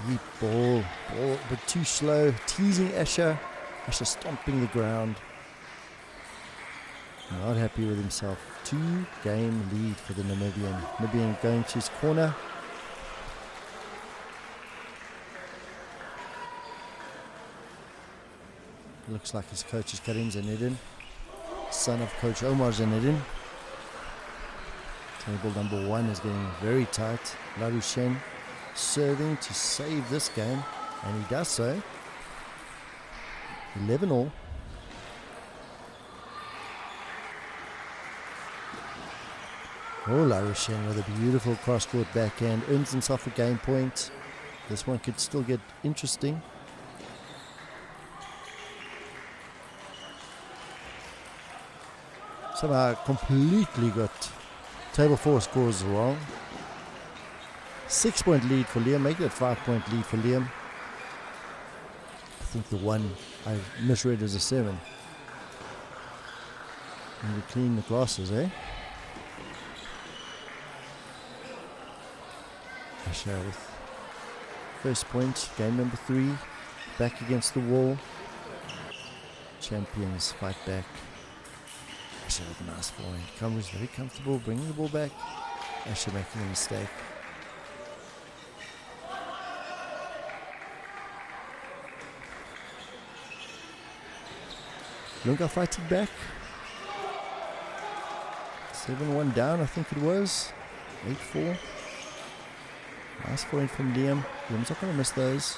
Deep ball a bit too slow. Teasing Asher. Asher stomping the ground. Not happy with himself. 2 game lead for the Namibian. Namibian going to his corner. Looks like his coach is Karim Zanedin, son of Coach Omar Zanedin. Table number 1 is getting very tight. Larushen serving to save this game, and he does so. 11-all. Oh, Larushen with a beautiful cross-court backhand earns himself a game point. This one could still get interesting. Somehow completely got table 4 scores wrong. 6 point lead for Liam, make it a 5 point lead for Liam. I think the one I misread as a 7. And we clean the glasses, eh? Asher with first point, game number 3, back against the wall. Champions fight back. Asher with a nice forehand. Kamru's very comfortable bringing the ball back. Asher making a mistake. Lunga fighting back. 7-1 down, I think it was. 8-4. Nice forehand from Liam. Liam's not going to miss those.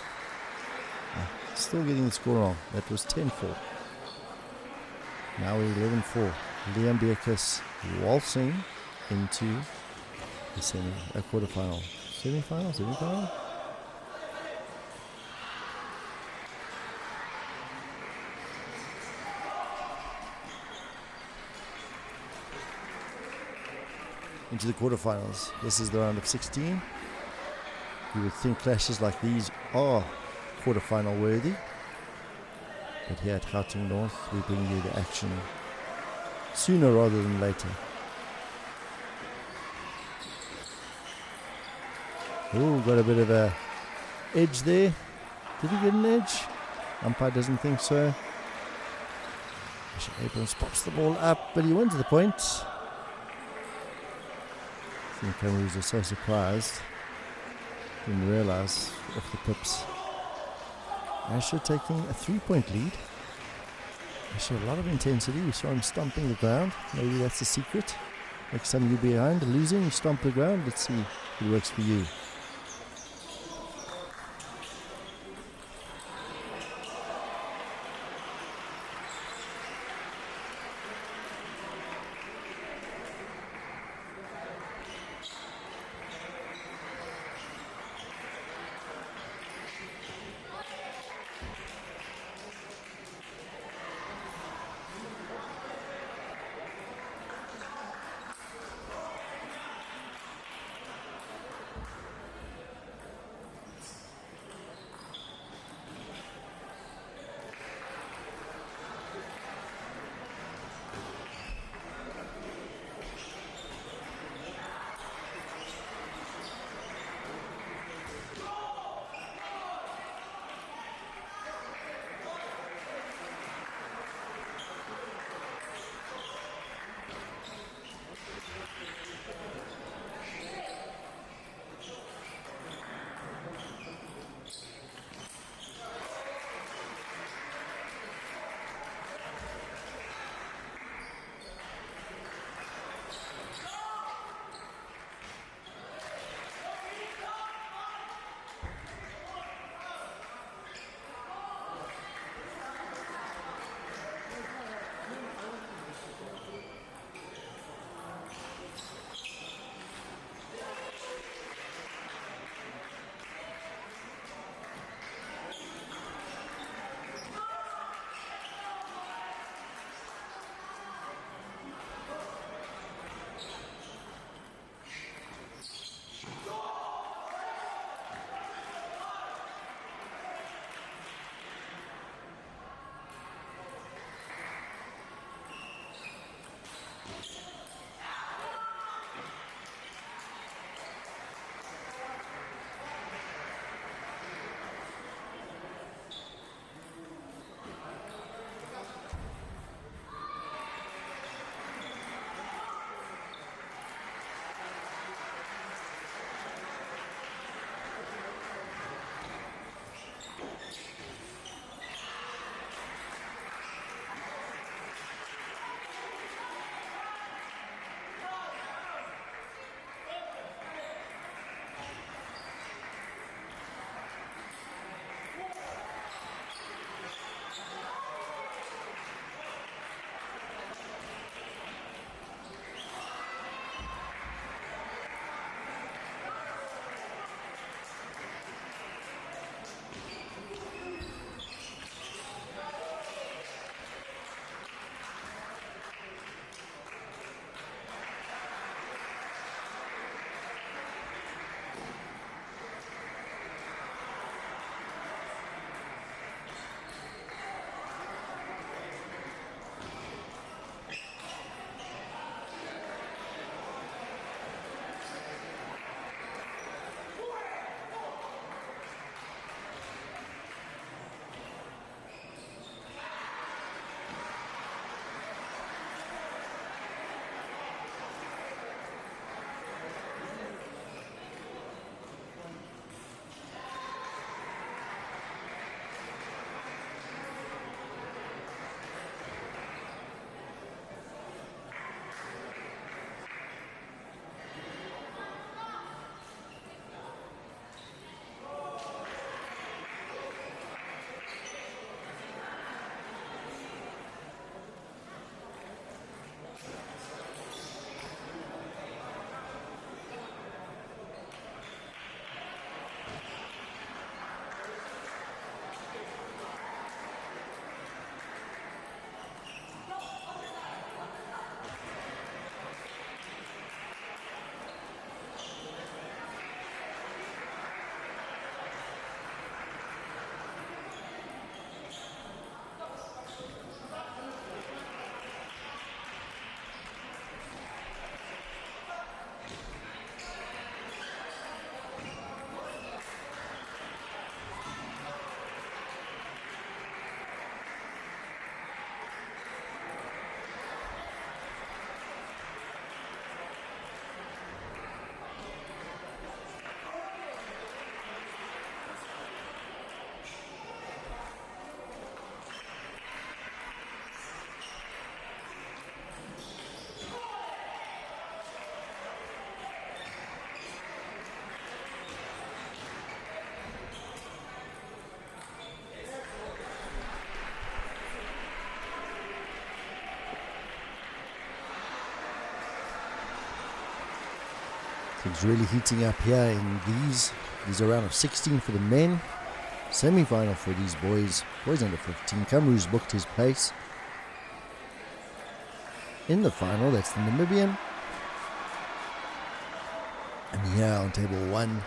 Still getting the score wrong. That was 10-4. Now we're 11-4. Liam Bierkus waltzing into the quarterfinal. Semifinal? Into the quarterfinals. This is the round of 16. You would think clashes like these are quarterfinal worthy. But here at Gauteng North, we bring you the action sooner rather than later. Oh, got a bit of a edge there. Did he get an edge? Umpire doesn't think so. Abrams pops the ball up, but he wins the point. I think Cameroons are so surprised. Didn't realize off the pips. Asher taking a 3-point lead. Asher a lot of intensity. We saw him stomping the ground. Maybe that's the secret. Next time you're behind, losing, you stomp the ground. Let's see if it works for you. Things really heating up here in these. These are round of 16 for the men. Semi-final for these boys. Boys under 15. Kamru's booked his place. In the final, that's the Namibian. And here on table 1,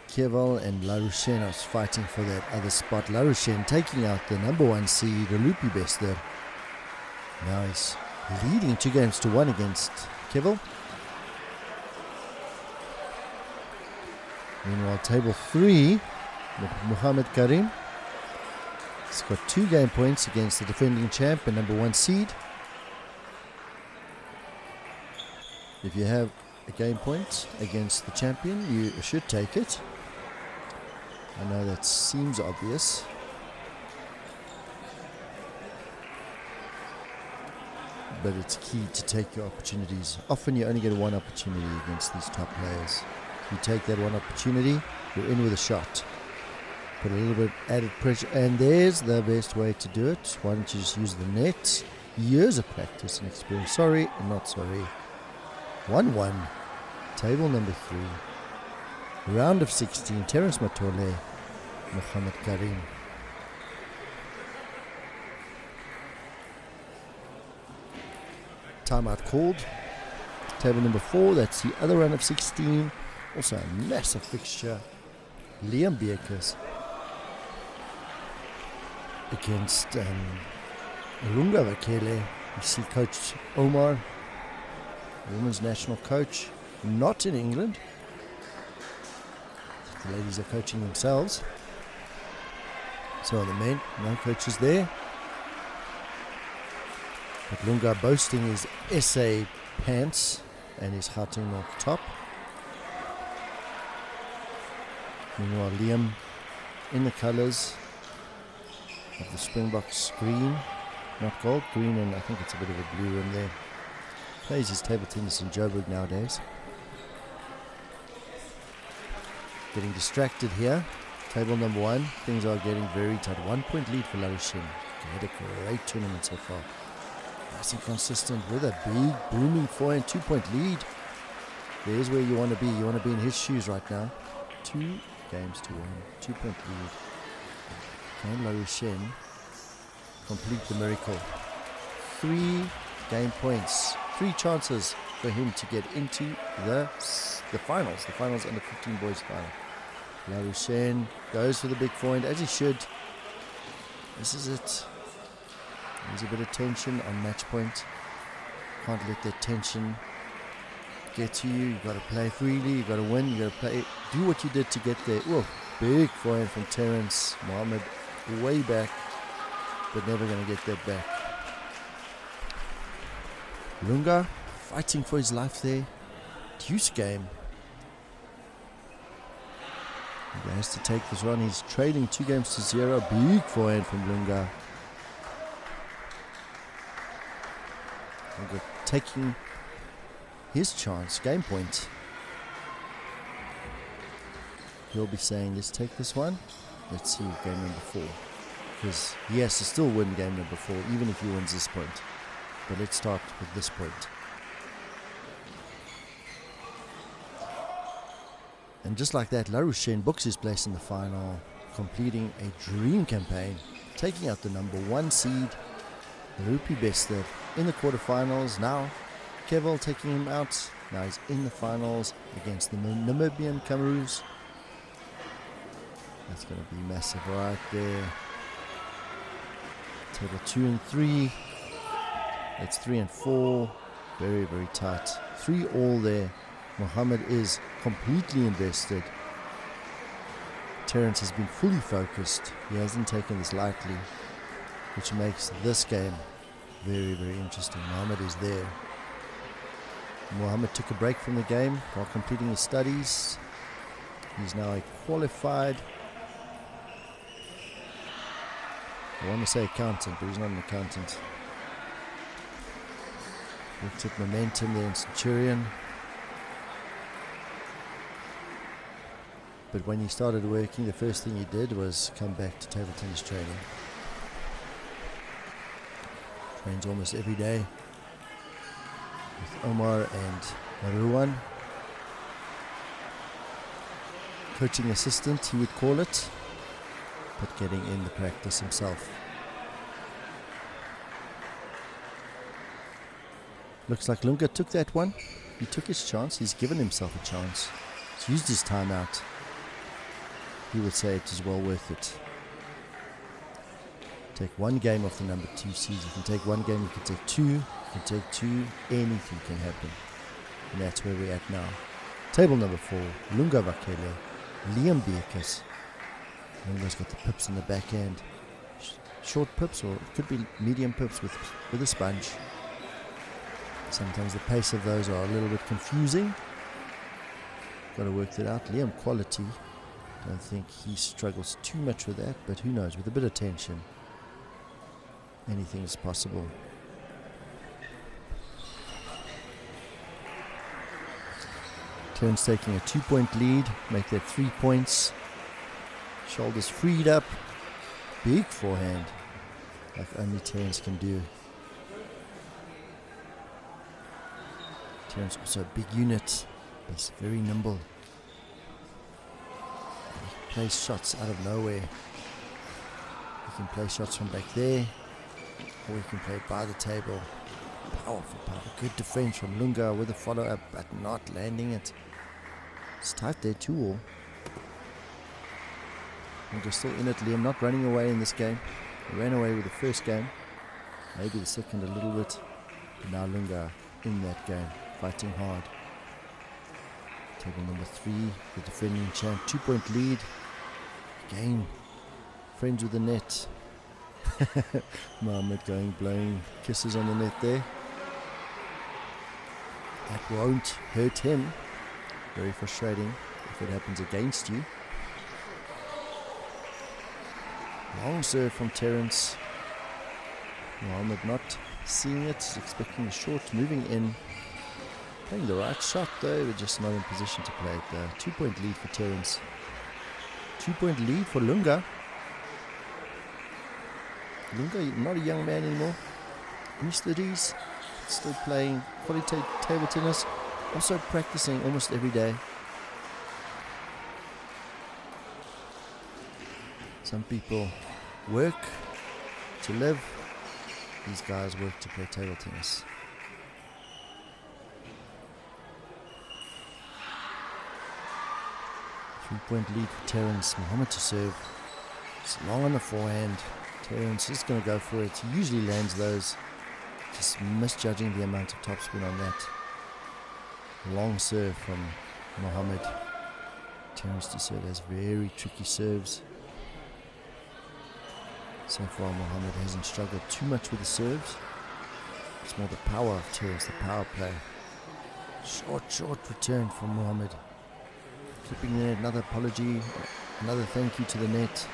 Kieval and Larouchen are fighting for that other spot. Larouchen taking out the number 1 seed, Olupi Bester. Now he's leading 2-1 against Kieval. Meanwhile, table 3, Muhammad Karim. He's got 2 game points against the defending champ and number 1 seed. If you have a game point against the champion, you should take it. I know that seems obvious. But it's key to take your opportunities. Often you only get one opportunity against these top players. You take that one opportunity, you're in with a shot. Put a little bit added pressure, and there's the best way to do it. Why don't you just use the net? Years of practice and experience. Sorry, not sorry. 1-1. Table number 3. Round of 16. Terence Matole, Muhammad Karim. Timeout called. Table number 4. That's the other round of 16. Also a massive fixture. Liam Beekers against Lunga Vakele. You see Coach Omar, women's national coach, not in England. The ladies are coaching themselves. So are the men, no coaches there. But Lunga boasting his SA pants and his Gauteng North top. Meanwhile, Liam in the colours of the Springboks green, not gold, green, and I think it's a bit of a blue in there. Plays his table tennis in Joburg nowadays. Getting distracted here. Table number 1. Things are getting very tight. 1 point lead for Larouchen. Had a great tournament so far. Nice and consistent with a big booming 4 and 2 point lead. There's where you want to be. You want to be in his shoes right now. 2 games to 1. 2 point lead. Can Larouchen complete the miracle? 3 game points. 3 chances for him to get into the finals. The finals under 15 boys final. Larouchen goes for the big point as he should. This is it. There's a bit of tension on match point. Can't let that tension get to you. You've got to play freely. You've got to win. You've got to play. Do what you did to get there. Whoa, big forehand from Terence Mohammed. Way back, but never going to get that back. Lunga fighting for his life there. Deuce game. He has to take this one. He's trailing 2-0. Big forehand from Lunga. Lunga taking his chance. Game point. He'll be saying, let's take this one. Let's see game number 4. Because he has to still win game number 4, even if he wins this point. But let's start with this point. And just like that, Larouchen books his place in the final, completing a dream campaign, taking out the number 1 seed, Rupi Bester, in the quarterfinals. Now, Keval taking him out. Now he's in the finals against the Namibian Kamrus. That's going to be massive right there. Table 2 and 3. It's 3 and 4. Very, very tight. 3 all there. Mohammed is completely invested. Terence has been fully focused. He hasn't taken this lightly, which makes this game very, very interesting. Mohammed is there. Mohammed took a break from the game while completing his studies. He's now a qualified, I want to say accountant, but he's not an accountant. Looked at momentum there in Centurion. But when he started working, the first thing he did was come back to table tennis training. Trains almost every day with Omar and Maruan, coaching assistant, he would call it, but getting in the practice himself. Looks like Lunga took that one. He took his chance. He's given himself a chance. He's used his time out. He would say it is well worth it. Take one game off the number 2 seed. You can take one game, you can take two. You can take two. Anything can happen. And that's where we're at now. Table number 4. Lunga Vakele. Liam Beekes. Lunga's got the pips in the back end. Short pips, or it could be medium pips with a sponge. Sometimes the pace of those are a little bit confusing. Got to work that out. Liam quality. Don't think he struggles too much with that, but who knows, with a bit of tension, anything is possible. Terence taking a 2-point lead, make that 3 points. Shoulders freed up, big forehand, like only Terence can do. Terence also a big unit, but he's very nimble. He plays shots out of nowhere. He can play shots from back there, or he can play by the table. Powerful, good defense from Lunga with a follow-up, but not landing it. It's tight there, 2-all. Lunga still in it. Liam not running away in this game. He ran away with the first game, maybe the second a little bit, but now Lunga in that game, fighting hard. Table number 3, the defending champ, 2-point lead. Again, friends with the net. Mohammed blowing kisses on the net there. That won't hurt him. Very frustrating if it happens against you. Long serve from Terence. Mohammed not seeing it, expecting a short, moving in. Playing the right shot though, but just not in position to play it. 2-point lead for Terence. 2-point lead for Lunga. Lunga, not a young man anymore. In his 30s, still playing quality table tennis. Also practicing almost every day. Some people work to live. These guys work to play table tennis. Three-point lead for Terence. Mohammed to serve. It's long on the forehand. Terence is going to go for it. He usually lands those. Just misjudging the amount of topspin on that. Long serve from Mohammed. Terence to serve has very tricky serves. So far Mohammed hasn't struggled too much with the serves. It's more the power of Terence, the power play. Short return from Mohammed. Clipping the net, another apology, another thank you to the net.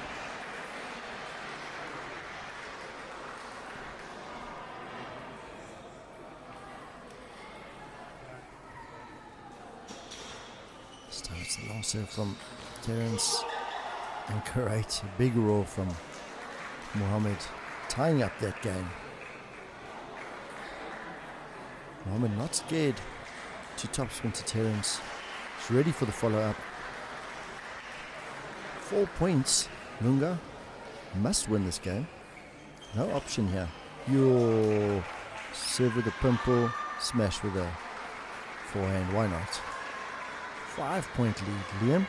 This time it's a long serve from Terence. And great, a big roar from Mohammed, tying up that game. Mohammed not scared to topspin to Terence. He's ready for the follow-up. 4 points. Lunga must win this game. No option here. Yo, serve with a pimple, smash with a forehand. Why not? 5-point lead. Liam,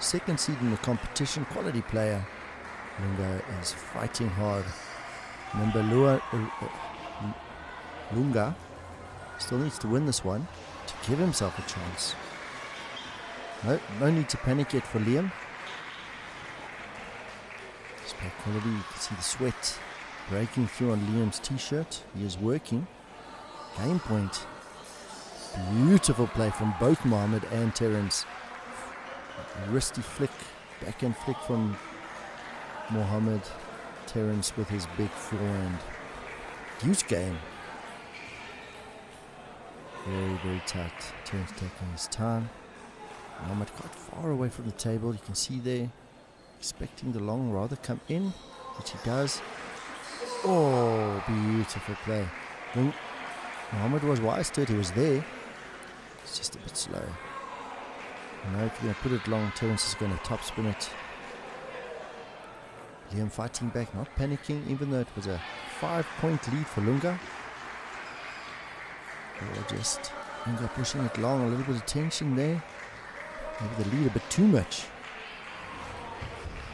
second seed in the competition, quality player. Lunga is fighting hard. Remember, Lunga still needs to win this one to give himself a chance. No need to panic yet for Liam. Display quality, you can see the sweat breaking through on Liam's t-shirt. He is working. Game point. Beautiful play from both Mohammed and Terence. Wristy flick, backhand flick from Mohammed. Terence with his big forehand. Huge game. Very tight. Terence taking his time. Mohammed quite far away from the table. You can see there, expecting the long rather come in, which he does. Oh, beautiful play. Then Mohammed was wise to it. He was there. It's just a bit slow. If you're going to put it long, Terence is going to top spin it. Liam fighting back, not panicking, even though it was a 5-point lead for Lunga. Or just Lunga pushing it long, a little bit of tension there. Maybe the lead a bit too much.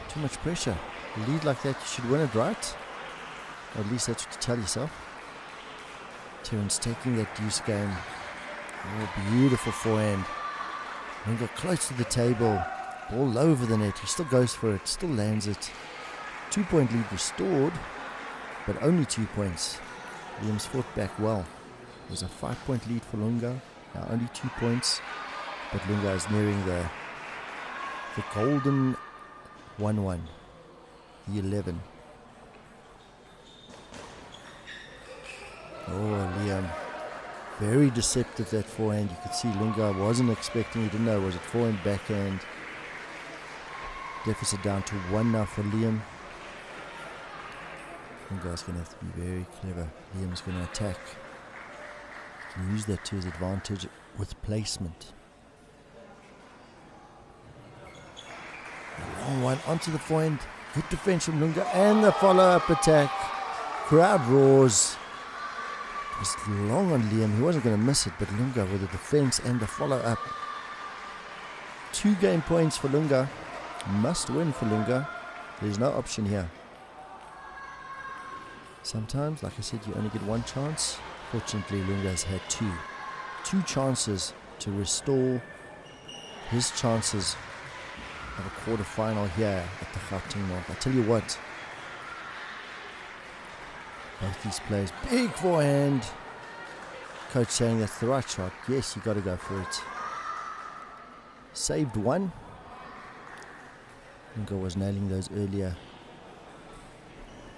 Too much pressure. A lead like that, you should win it, right? Or at least that's what you tell yourself. Terence taking that deuce game. Oh, beautiful forehand. Lunga close to the table. Ball low over the net. He still goes for it, still lands it. 2-point lead restored, but only 2 points. Liam's fought back well. It was a 5-point lead for Lunga. Now only 2 points. But Lunga is nearing the golden 1-1. The 11. Oh, Liam. Very deceptive, that forehand. You could see Lunga wasn't expecting, he didn't know, was it forehand, backhand. Deficit down to 1 now for Liam. Lunga's going to have to be very clever. Liam's going to attack. He can use that to his advantage with placement. A long one onto the forehand. Good defense from Lunga and the follow-up attack. Crowd roars. It was long on Liam. He wasn't going to miss it, but Lunga with the defense and the follow-up. 2 game points for Lunga. Must win for Lunga. There's no option here. Sometimes, like I said, you only get 1 chance. Fortunately, Lunga has had 2. 2 chances to restore his chances of a quarterfinal here at the Gauteng North. I tell you what, both these players, big forehand. Coach saying that's the right shot. Yes, you got to go for it. Saved 1. Lunga was nailing those earlier,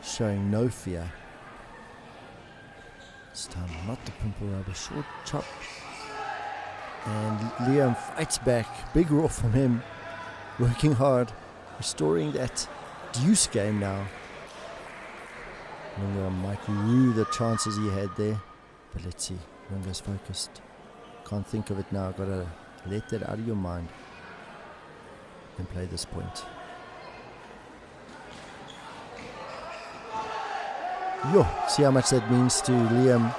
showing no fear. This time, not the pimple rubber, short chop. And Liam fights back. Big roar from him. Working hard, restoring that deuce game now. Lunga might rue the chances he had there, but let's see. Lunga's focused. Can't think of it now. Gotta let that out of your mind and play this point. Yo, see how much that means to Liam.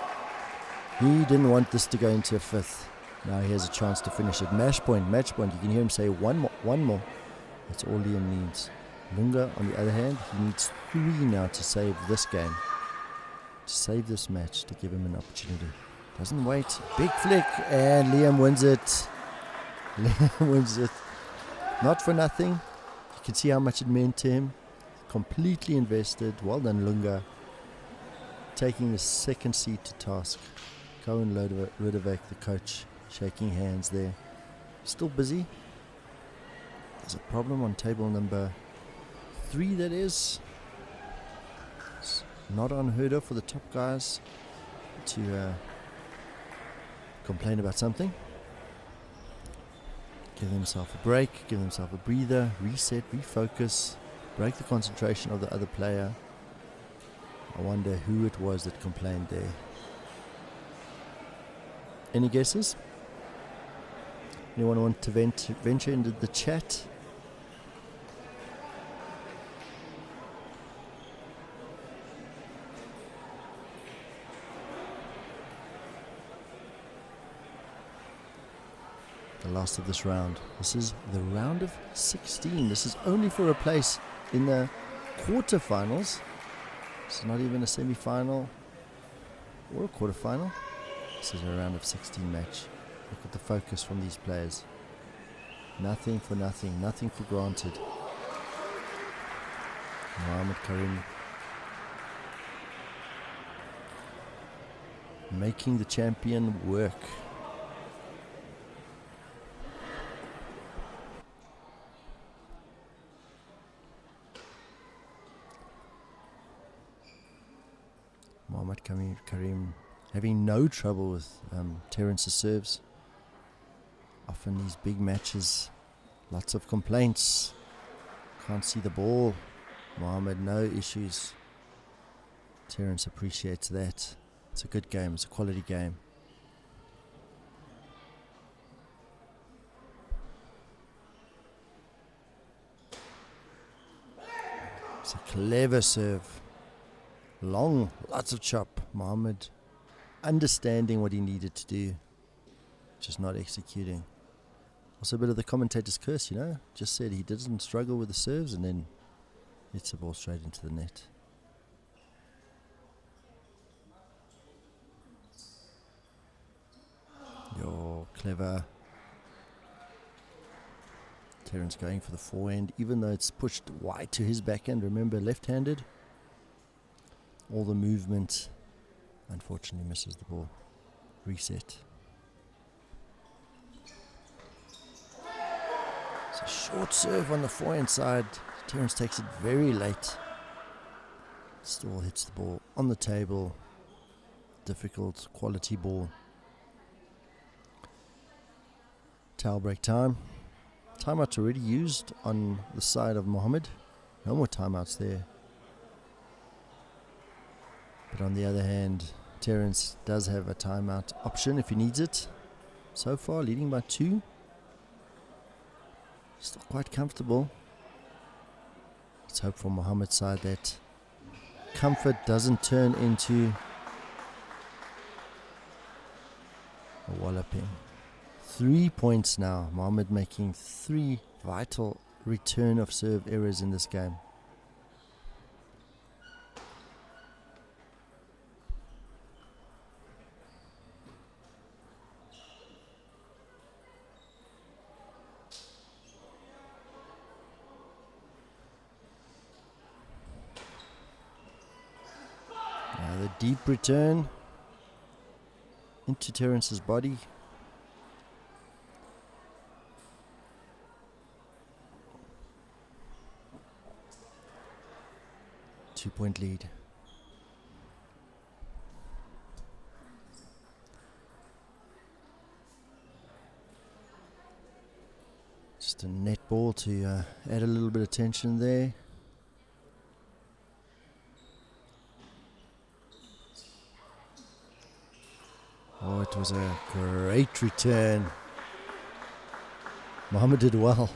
He didn't want this to go into a 5th. Now he has a chance to finish it. Match point. You can hear him say one more. That's all Liam needs. Lunga, on the other hand, he needs 3 now to save this game. To save this match, to give him an opportunity. Doesn't wait. Big flick, and Liam wins it. Liam wins it. Not for nothing. You can see how much it meant to him. Completely invested. Well done, Lunga. Taking the 2nd seat to task. Cohen Ludovik, the coach, shaking hands there. Still busy. There's a problem on table number 3, that is. It's not unheard of for the top guys to complain about something. Give himself a break, give himself a breather, reset, refocus, break the concentration of the other player. I wonder who it was that complained there. Any guesses? Anyone want to venture into the chat? The last of this round. This is the round of 16. This is only for a place in the quarterfinals. This is not even a semi-final or a quarterfinal. This is a round of 16 match. Look at the focus from these players. Nothing for nothing, nothing for granted. Mohamed Karim making the champion work. Mohamed Karim having no trouble with Terence's serves. Often these big matches, lots of complaints. Can't see the ball. Mohamed, no issues. Terence appreciates that. It's a good game. It's a quality game. It's a clever serve. Long, lots of chop. Mohammed understanding what he needed to do, just not executing. Also a bit of the commentator's curse, Just said he doesn't struggle with the serves and then hits the ball straight into the net. You're clever. Terence going for the forehand, even though it's pushed wide to his backhand. Remember, left-handed. All the movement, unfortunately, misses the ball. Reset. It's a short serve on the forehand side. Terence takes it very late. Still hits the ball on the table. Difficult, quality ball. Towel break time. Timeout's already used on the side of Mohammed. No more timeouts there. But on the other hand, Terence does have a timeout option if he needs it. So far, leading by 2. Still quite comfortable. Let's hope for Mohammed's side that comfort doesn't turn into a walloping. 3 points now. Mohammed making 3 vital return of serve errors in this game. Now the deep return into Terence's body. Two-point lead. Just a net ball to add a little bit of tension there. Oh, it was a great return. Mohammed did well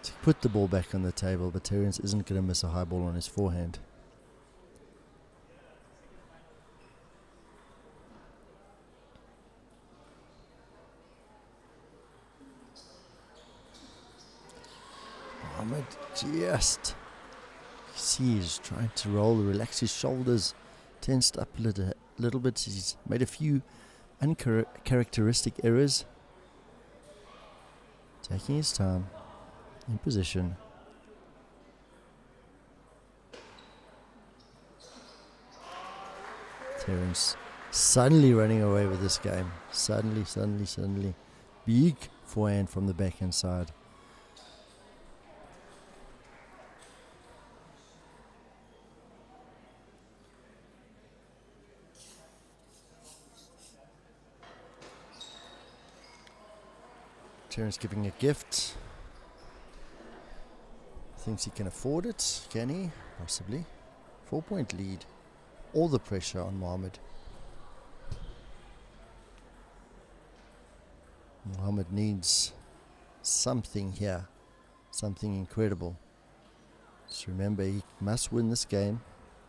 to put the ball back on the table, but Terence isn't going to miss a high ball on his forehand. Mohammed just, see, he's trying to roll, relax his shoulders, tensed up a little bit. He's made a few uncharacteristic errors. Taking his time, in position. Terence suddenly running away with this game. Suddenly. Big forehand from the backhand side. Terence giving a gift. Thinks he can afford it. Can he? Possibly. 4-point lead. All the pressure on Mohammed. Mohammed needs something here. Something incredible. Just remember, he must win this game.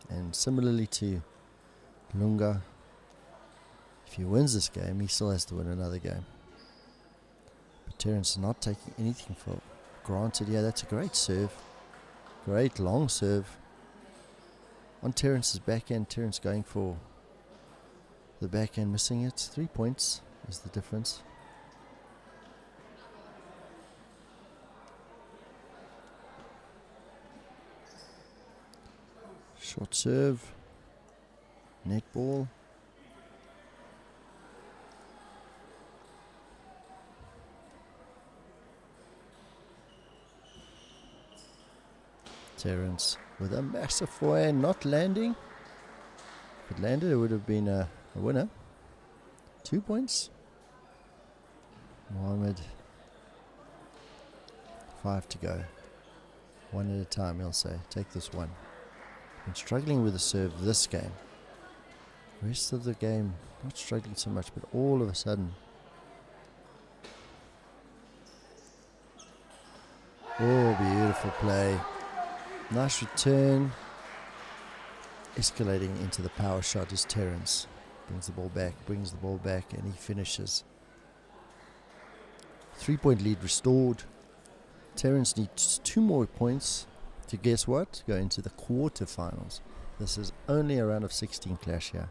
And similarly to Lunga, if he wins this game, he still has to win another game. But Terence is not taking anything for granted. Yeah, that's a great serve. Great long serve. On Terence's backhand, Terence going for the backhand, missing it. 3 points is the difference. Short serve. Net ball. Terence with a massive forehand, not landing. If it landed, it would have been a winner. 2 points. Mohammed, 5 to go. One at a time, he'll say. Take this one. Been struggling with the serve this game. Rest of the game, not struggling so much, but all of a sudden. Oh, beautiful play. Nice return. Escalating into the power shot is Terence. Brings the ball back, and he finishes. 3-point lead restored. Terence needs 2 more points to, guess what, go into the quarterfinals. This is only a round of 16 clash here.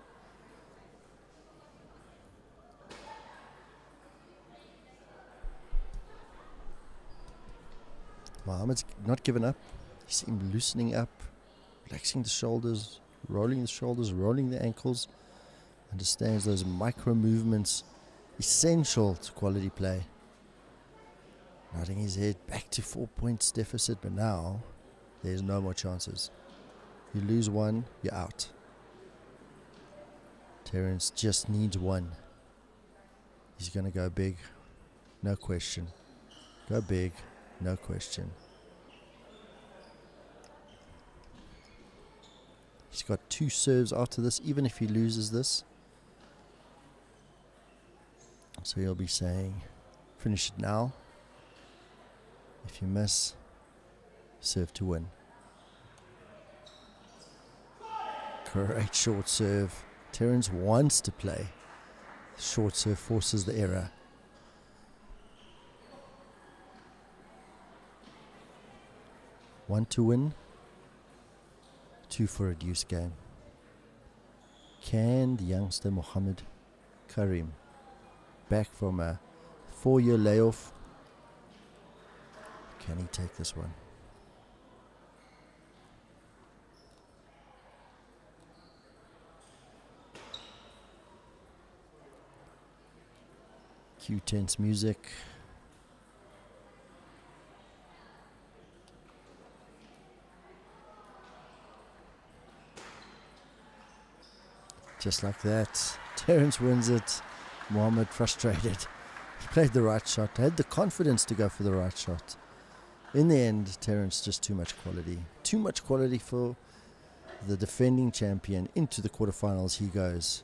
Mohamed's not given up. You see him loosening up, relaxing the shoulders, rolling the ankles. Understands those micro movements, essential to quality play. Nodding his head back to 4 points deficit, but now there's no more chances. You lose one, you're out. Terence just needs one. He's going to go big, no question. Go big, no question. He's got 2 serves after this, even if he loses this. So he'll be saying, finish it now. If you miss, serve to win. Great short serve. Terence wants to play. Short serve forces the error. One to win, 2 for a deuce game. Can the youngster Mohamed Karim, back from a 4-year layoff, can he take this one? Cue tense music. Just like that, Terence wins it. Mohamed frustrated. He played the right shot, had the confidence to go for the right shot. In the end, Terence just too much quality. Too much quality for the defending champion. Into the quarterfinals he goes.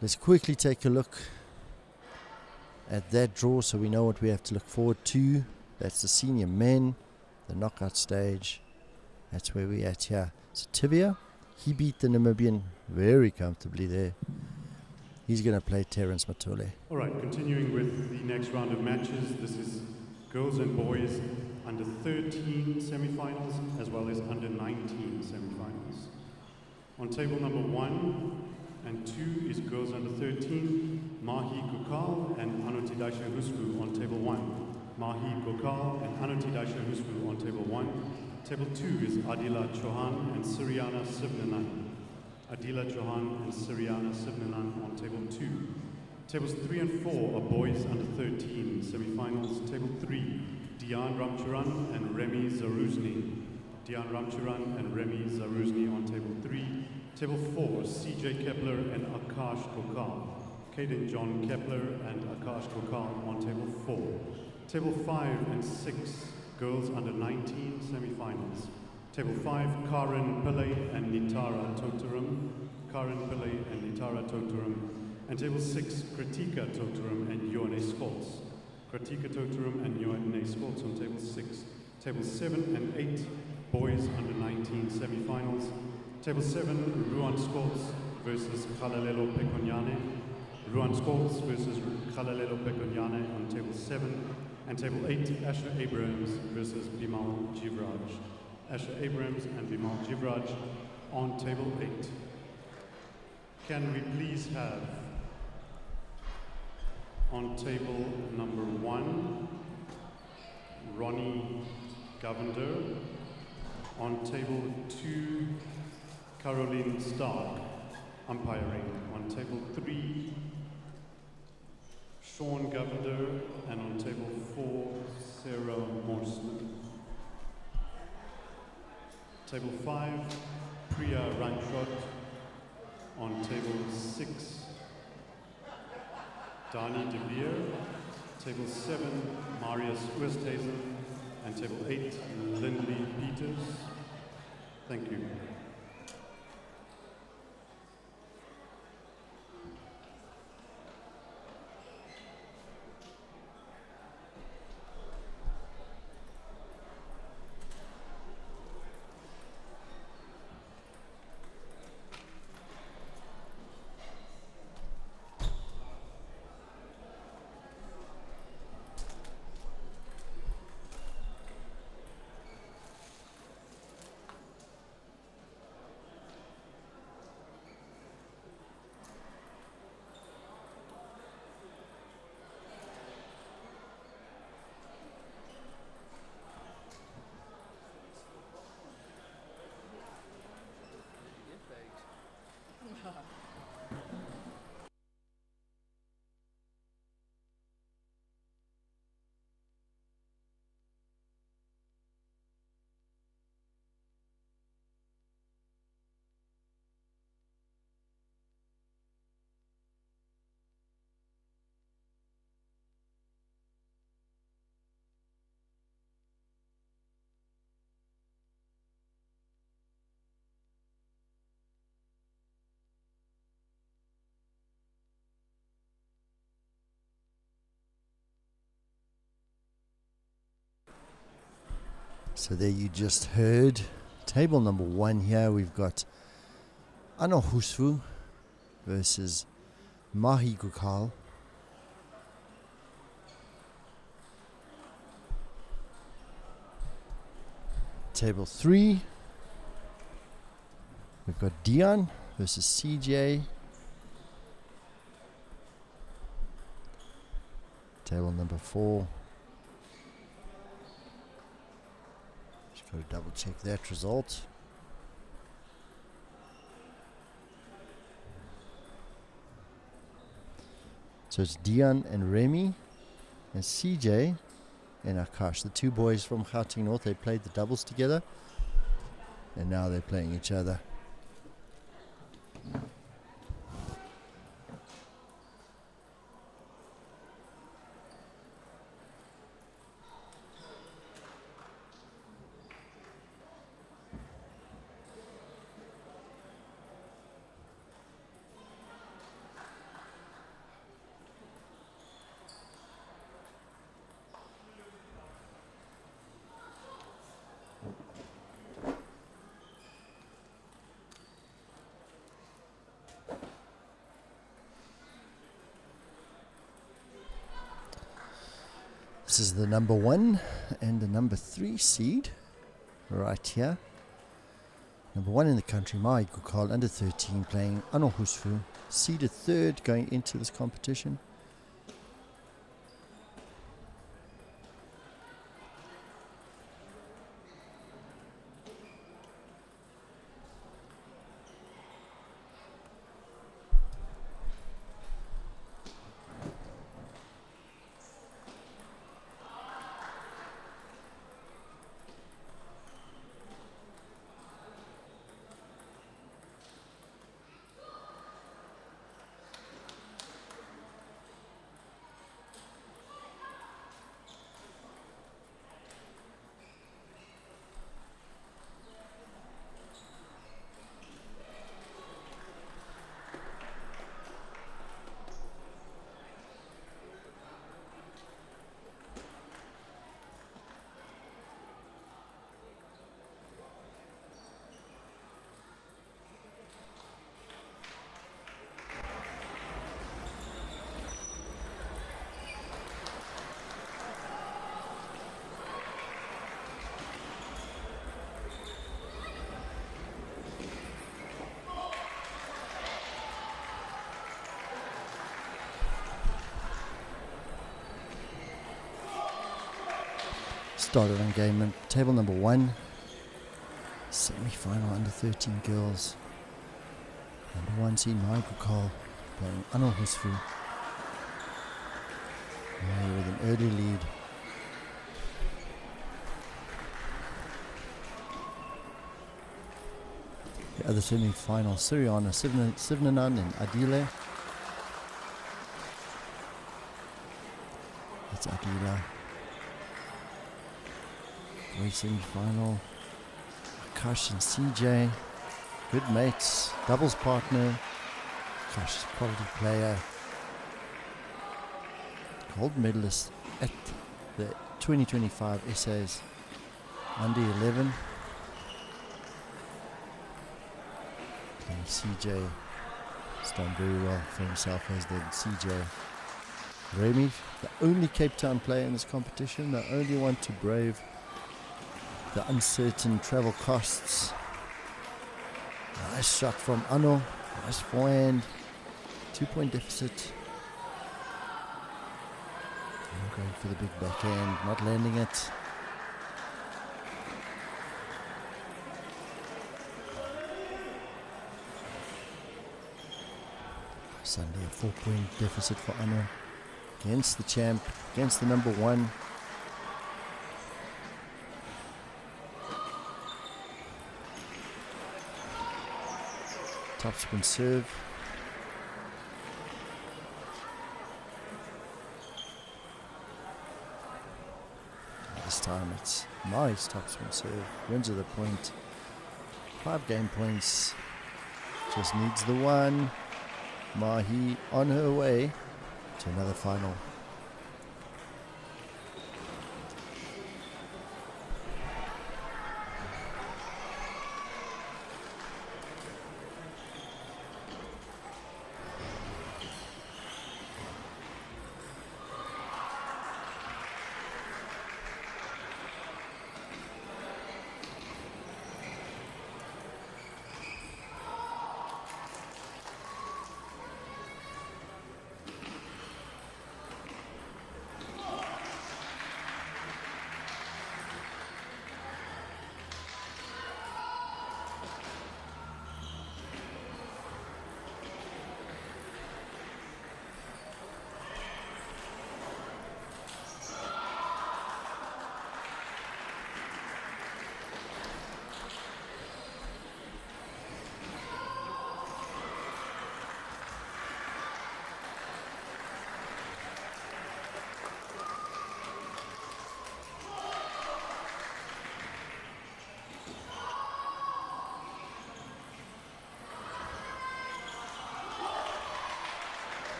Let's quickly take a look at that draw so we know what we have to look forward to. That's the senior men, the knockout stage. That's where we're at here. So Tivia, he beat the Namibian very comfortably there. He's going to play Terence Matole. All right, continuing with the next round of matches. This is girls and boys under 13 semifinals as well as under 19 semifinals. On table number 1 and 2 is girls under 13, Mahi Gokal and Anutidaisha Husfu on table 1. Mahi Gokal and Anutidaisha Husfu on table 1. Table 2 is Adila Chauhan and Siriana Sivnanan. Adila Chauhan and Siriana Sivnanan on table 2. Tables 3 and 4 are boys under 13 semifinals. Table 3, Dian Ramcharan and Remy Zaruzni. Dian Ramcharan and Remy Zaruzni on table 3. Table 4, CJ Kepler and Akash Kokal. Caden John Kepler and Akash Kokal on table 4. Table 5 and 6, girls under 19 semifinals. Table 5, Karen Pillay and Nitara Totaram. Karen Pillay and Nitara Totaram. And table 6, Kritika Totaram and Ioane Scholz. Kritika Totaram and Ioane Scholz on table 6. Table 7 and 8, boys under 19 semifinals. Table 7, Ruan Scholz versus Khalalelo Pekonyane. Ruan Scholz versus Khalalelo Pekonyane on table 7. And table 8, Asher Abrams versus Bimal Jivraj. Asher Abrams and Bimal Jivraj on table 8. Can we please have on table number 1, Ronnie Govender. On table 2, Caroline Stark, umpiring. On table 3, Sean Govender. And on table 4, Sarah Morsman. Table 5, Priya Ranchot. On table 6, Dani De Beer. Table 7, Marius Oosthuizen. And table 8, Lindley Peters. Thank you. So there you just heard table number 1 here. We've got Ano Husfu versus Mahi Gukal. Table 3, we've got Dion versus CJ. Table number 4. Just got to double check that result. So it's Dion and Remy and CJ and Akash, the two boys from Gauteng North. They played the doubles together and now they're playing each other. This is the number 1 and the number 3 seed right here. Number 1 in the country, Mahi Gukal, under 13, playing Ano Husfu, seeded 3rd going into this competition. Started on game table number 1, semi-final under 13 girls. Number 1 seed Mahi Gukal playing Ano Husfu. Mahi with an early lead. The other semi-final, Siriana Sivnanan and Adile. That's Adila. Great semi-final. Akash and CJ, good mates, doubles partner. Akash is a quality player. Gold medalist at the 2025 SAs under 11. And CJ has done very well for himself, as did CJ. Remy, the only Cape Town player in this competition, the only one to brave the uncertain travel costs. Nice shot from Ano. Nice forehand. 2-point deficit. And going for the big backhand, not landing it. Sunday a 4-point deficit for Ano. Against the champ, against the number 1. Topspin serve. This time it's Mahi's topspin serve. Wins with a point. 5 game points. Just needs the 1. Mahi on her way to another final.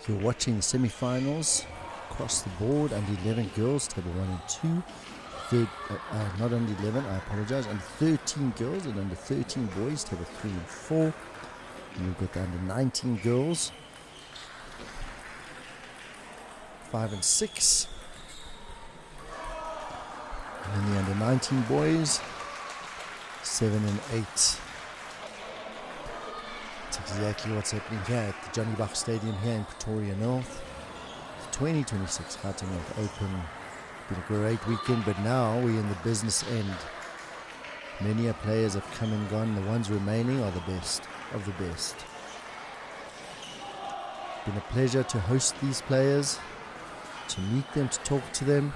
You're watching the semifinals across the board. Under 11 girls, table 1 and 2. Not under 11, I apologize. Under 13 girls and under 13 boys, table 3 and 4. And we've got the under 19 girls, 5 and 6. And then the under 19 boys, 7 and 8. That's exactly what's happening here at the Johnny Bach Stadium here in Pretoria North. The 2026 Gauteng North Open. Been a great weekend, but now we're in the business end. Many players have come and gone. The ones remaining are the best of the best. Been a pleasure to host these players, to meet them, to talk to them.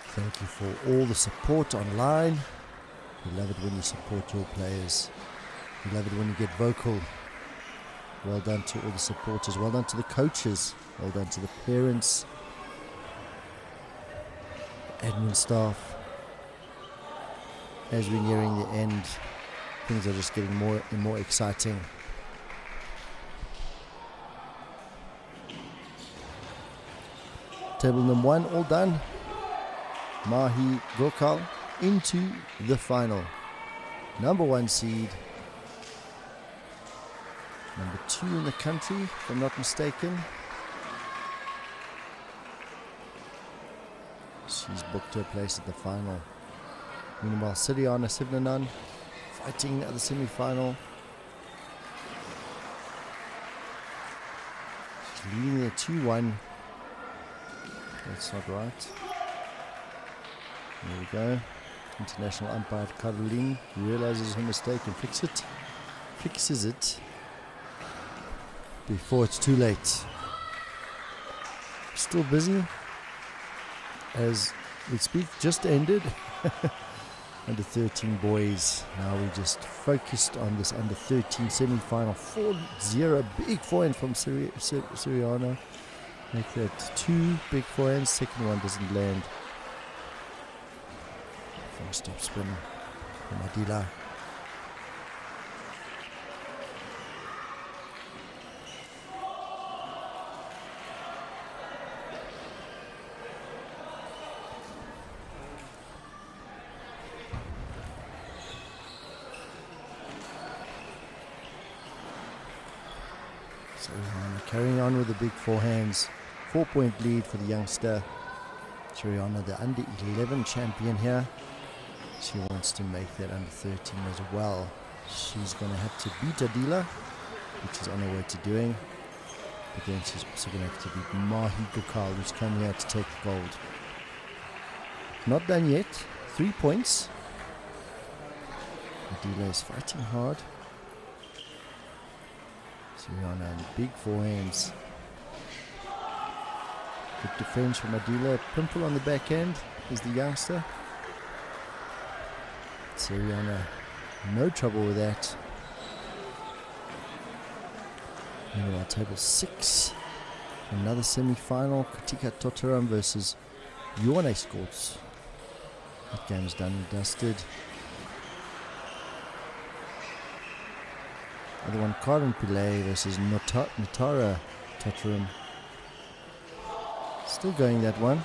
Thank you for all the support online. We love it when you support your players. We love it when you get vocal. Well done to all the supporters. Well done to the coaches. Well done to the parents, admin staff. As we're nearing the end, things are just getting more and more exciting. Table number 1 all done. Mahi Gokal into the final. Number 1 seed. Number 2 in the country, if I'm not mistaken. She's booked her place at the final. Meanwhile, Siriana Sivnanan fighting at the semi-final. She's leading there 2-1. That's not right. There we go. International umpire Caroline realizes her mistake and fixes it before it's too late. Still busy as we speak. Just ended. Under 13 boys. Now we just focused on this under 13 semi-final. 4-0, big forehand from Siriana. Make that 2 big forehands. Second one doesn't land. Fast stop spin from Adila. So carrying on with the big forehands. 4-point lead for the youngster. Shiriana, the under 11 champion here. She wants to make that under 13 as well. She's going to have to beat Adila, which she's on her way to doing. But then she's also going to have to beat Mahi Gokal, who's come here to take the gold. Not done yet. 3 points. Adila is fighting hard. Siriana and big forehands. Good defense from Adila. Pimple on the back end is the youngster. Siriana, no trouble with that. Meanwhile, table 6. Another semi-final. Katika Totaram versus Johannes Scots. That game's done and dusted. Other one, Karin Pillay versus Notara Totaram. Still going that one.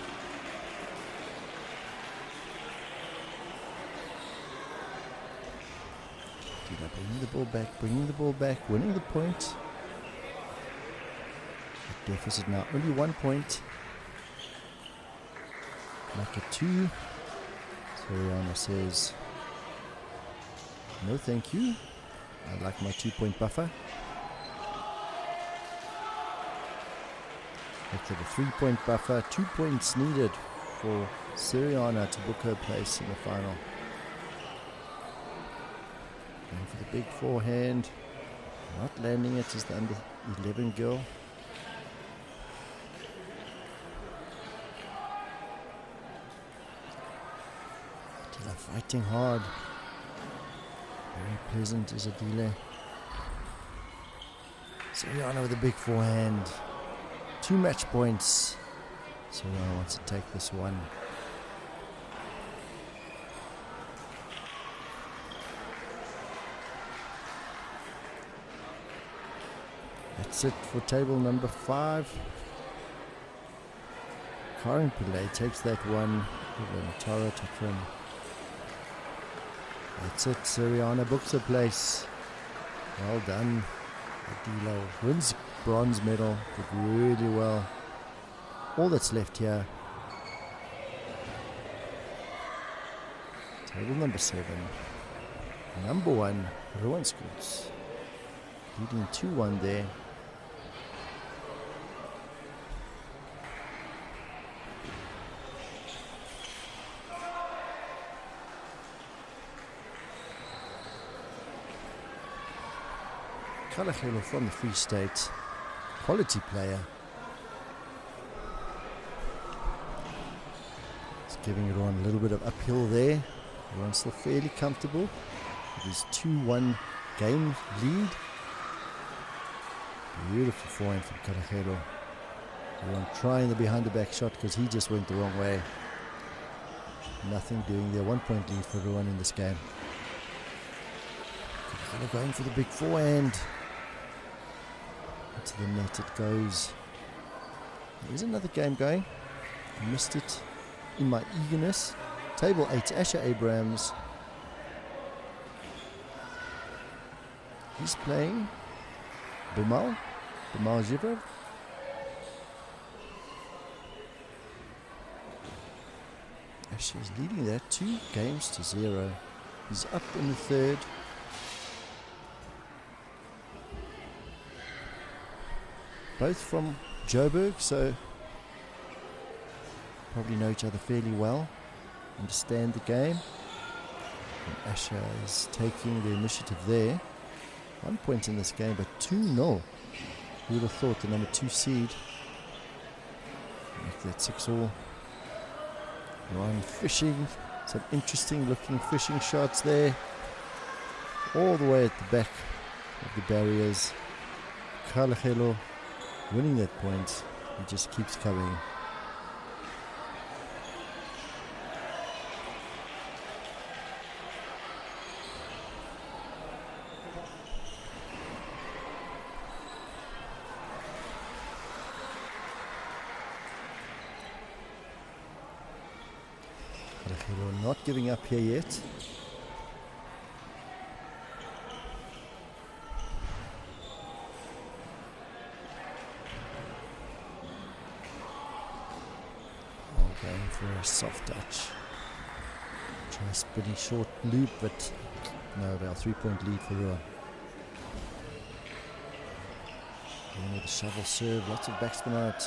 Bringing the ball back, winning the point. The deficit now only 1 point. Make it 2. Soriano says, no thank you. I like my 2-point buffer. After the 3-point buffer, 2 points needed for Siriana to book her place in the final. Going for the big forehand. Not landing it as the under 11 girl. Adila fighting hard. Very pleasant is Adila. Siriana with a big forehand. 2 match points. Siriana wants to take this one. That's it for table number 5. Karin Pillay takes that one. Tara Takran. That's it. Siriana books a place. Well done. Adilo wins bronze medal. Did really well. All that's left here. Table number 7. Number 1, Rowan Schools. Leading 2-1 there. Kalachelo from the Free State. Quality player. It's giving Rowan a little bit of uphill there. Rowan's still fairly comfortable with his 2-1 game lead. Beautiful forehand from Kalachelo. Rowan trying the behind the back shot because he just went the wrong way. Nothing doing there. 1 point lead for Rowan in this game. Kalachelo going for the big forehand. To the net it goes. There's another game going. I missed it in my eagerness. Table 8, Asher Abrams. He's playing Bimal Zhivrov. Asher is leading that 2-0. He's up in the third. Both from Joburg, so probably know each other fairly well, understand the game. And Asher is taking the initiative there. 1 point in this game, but 2-0. Who would have thought the number 2 seed make that 6-all. Ryan fishing, some interesting looking fishing shots there. All the way at the back of the barriers. Kalachelo winning that point. He just keeps coming. Kalachelo not giving up here yet. Going for a soft touch. Try a spinning short loop, but no, they're 3-point lead for Rowan. With the shovel serve, lots of backspin on it.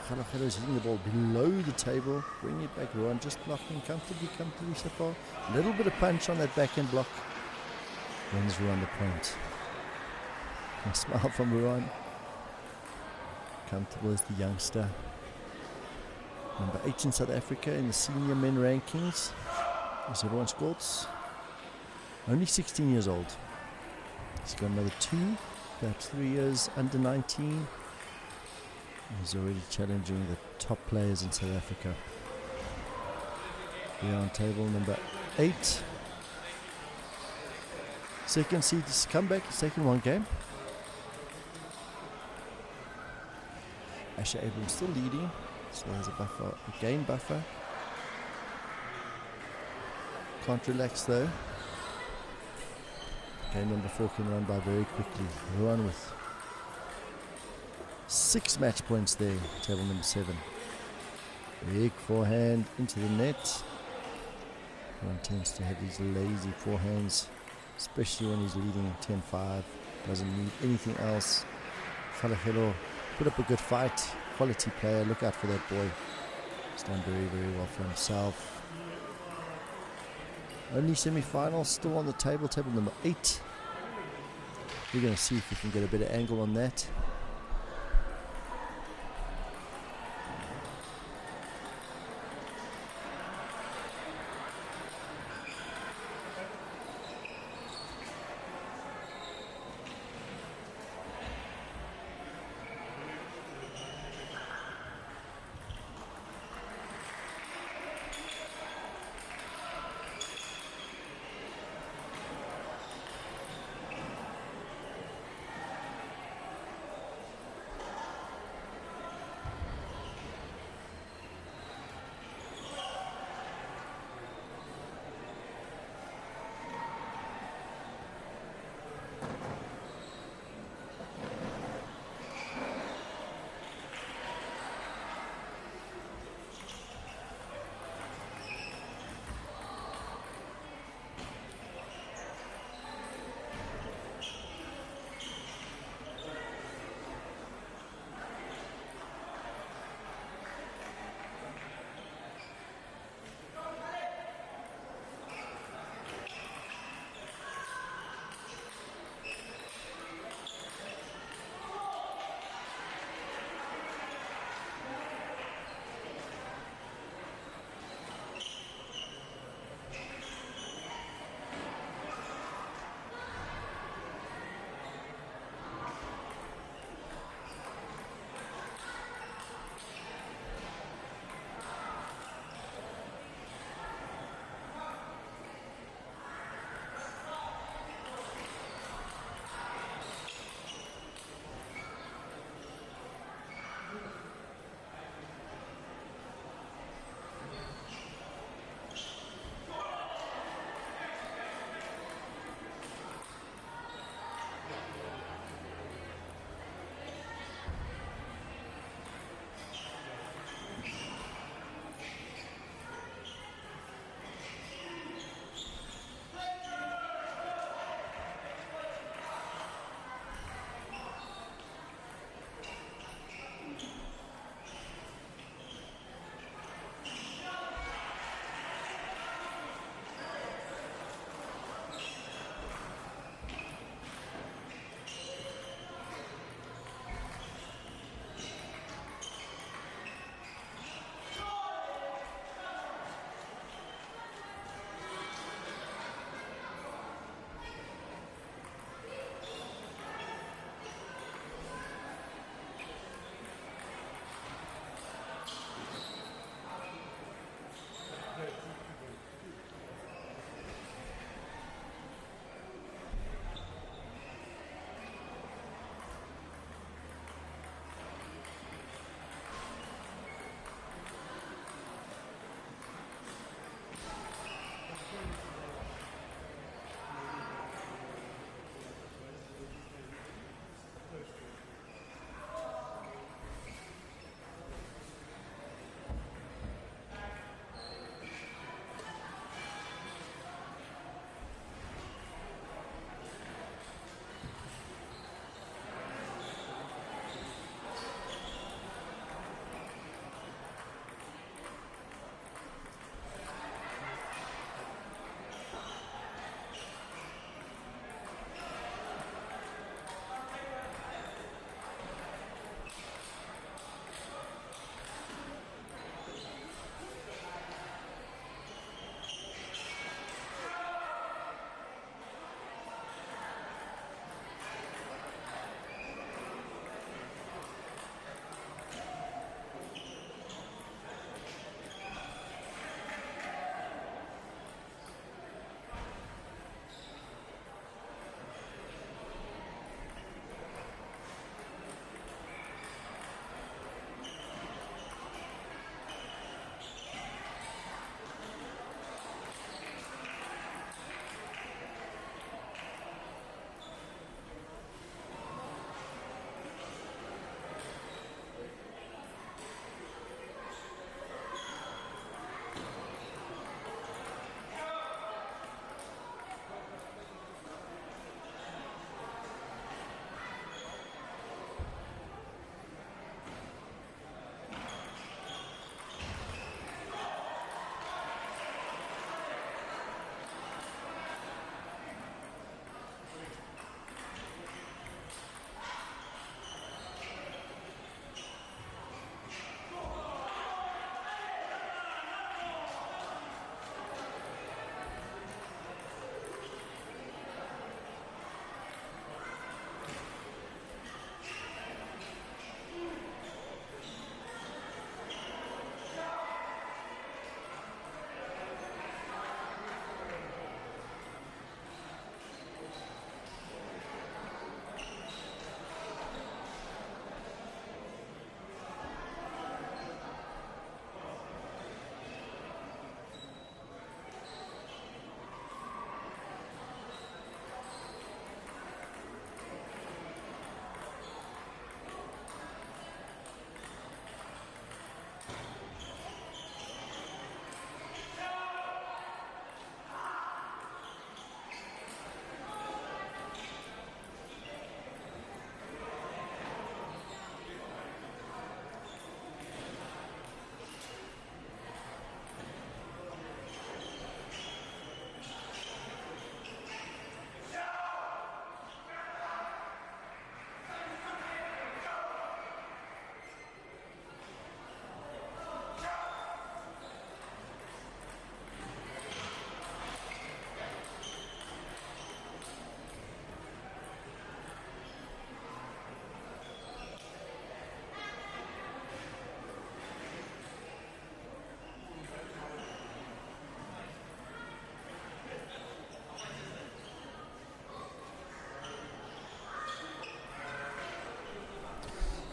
Kalachelo is hitting the ball below the table, bringing it back. Rowan just blocking comfortably so far. A little bit of punch on that backhand block. Wins Rowan the point. A smile from Rowan. Comfortable as the youngster. Number 8 in South Africa in the senior men rankings is Rowan Schultz. Only 16 years old. He's got another 2, perhaps 3 years under 19. He's already challenging the top players in South Africa. We're on table number 8. Second seed has come back. He's taken 1 game. Asher Abrams still leading. So there's a buffer, a game buffer. Can't relax though. Game number 4 can run by very quickly. Rowan with 6 match points there, table number 7. Big forehand into the net. Rowan tends to have these lazy forehands, especially when he's leading 10-5. Doesn't need anything else. Kalachelo put up a good fight. Quality player, look out for that boy. He's done very well for himself. Only semi-finals still on the table, table number 8. We're going to see if we can get a better angle on that.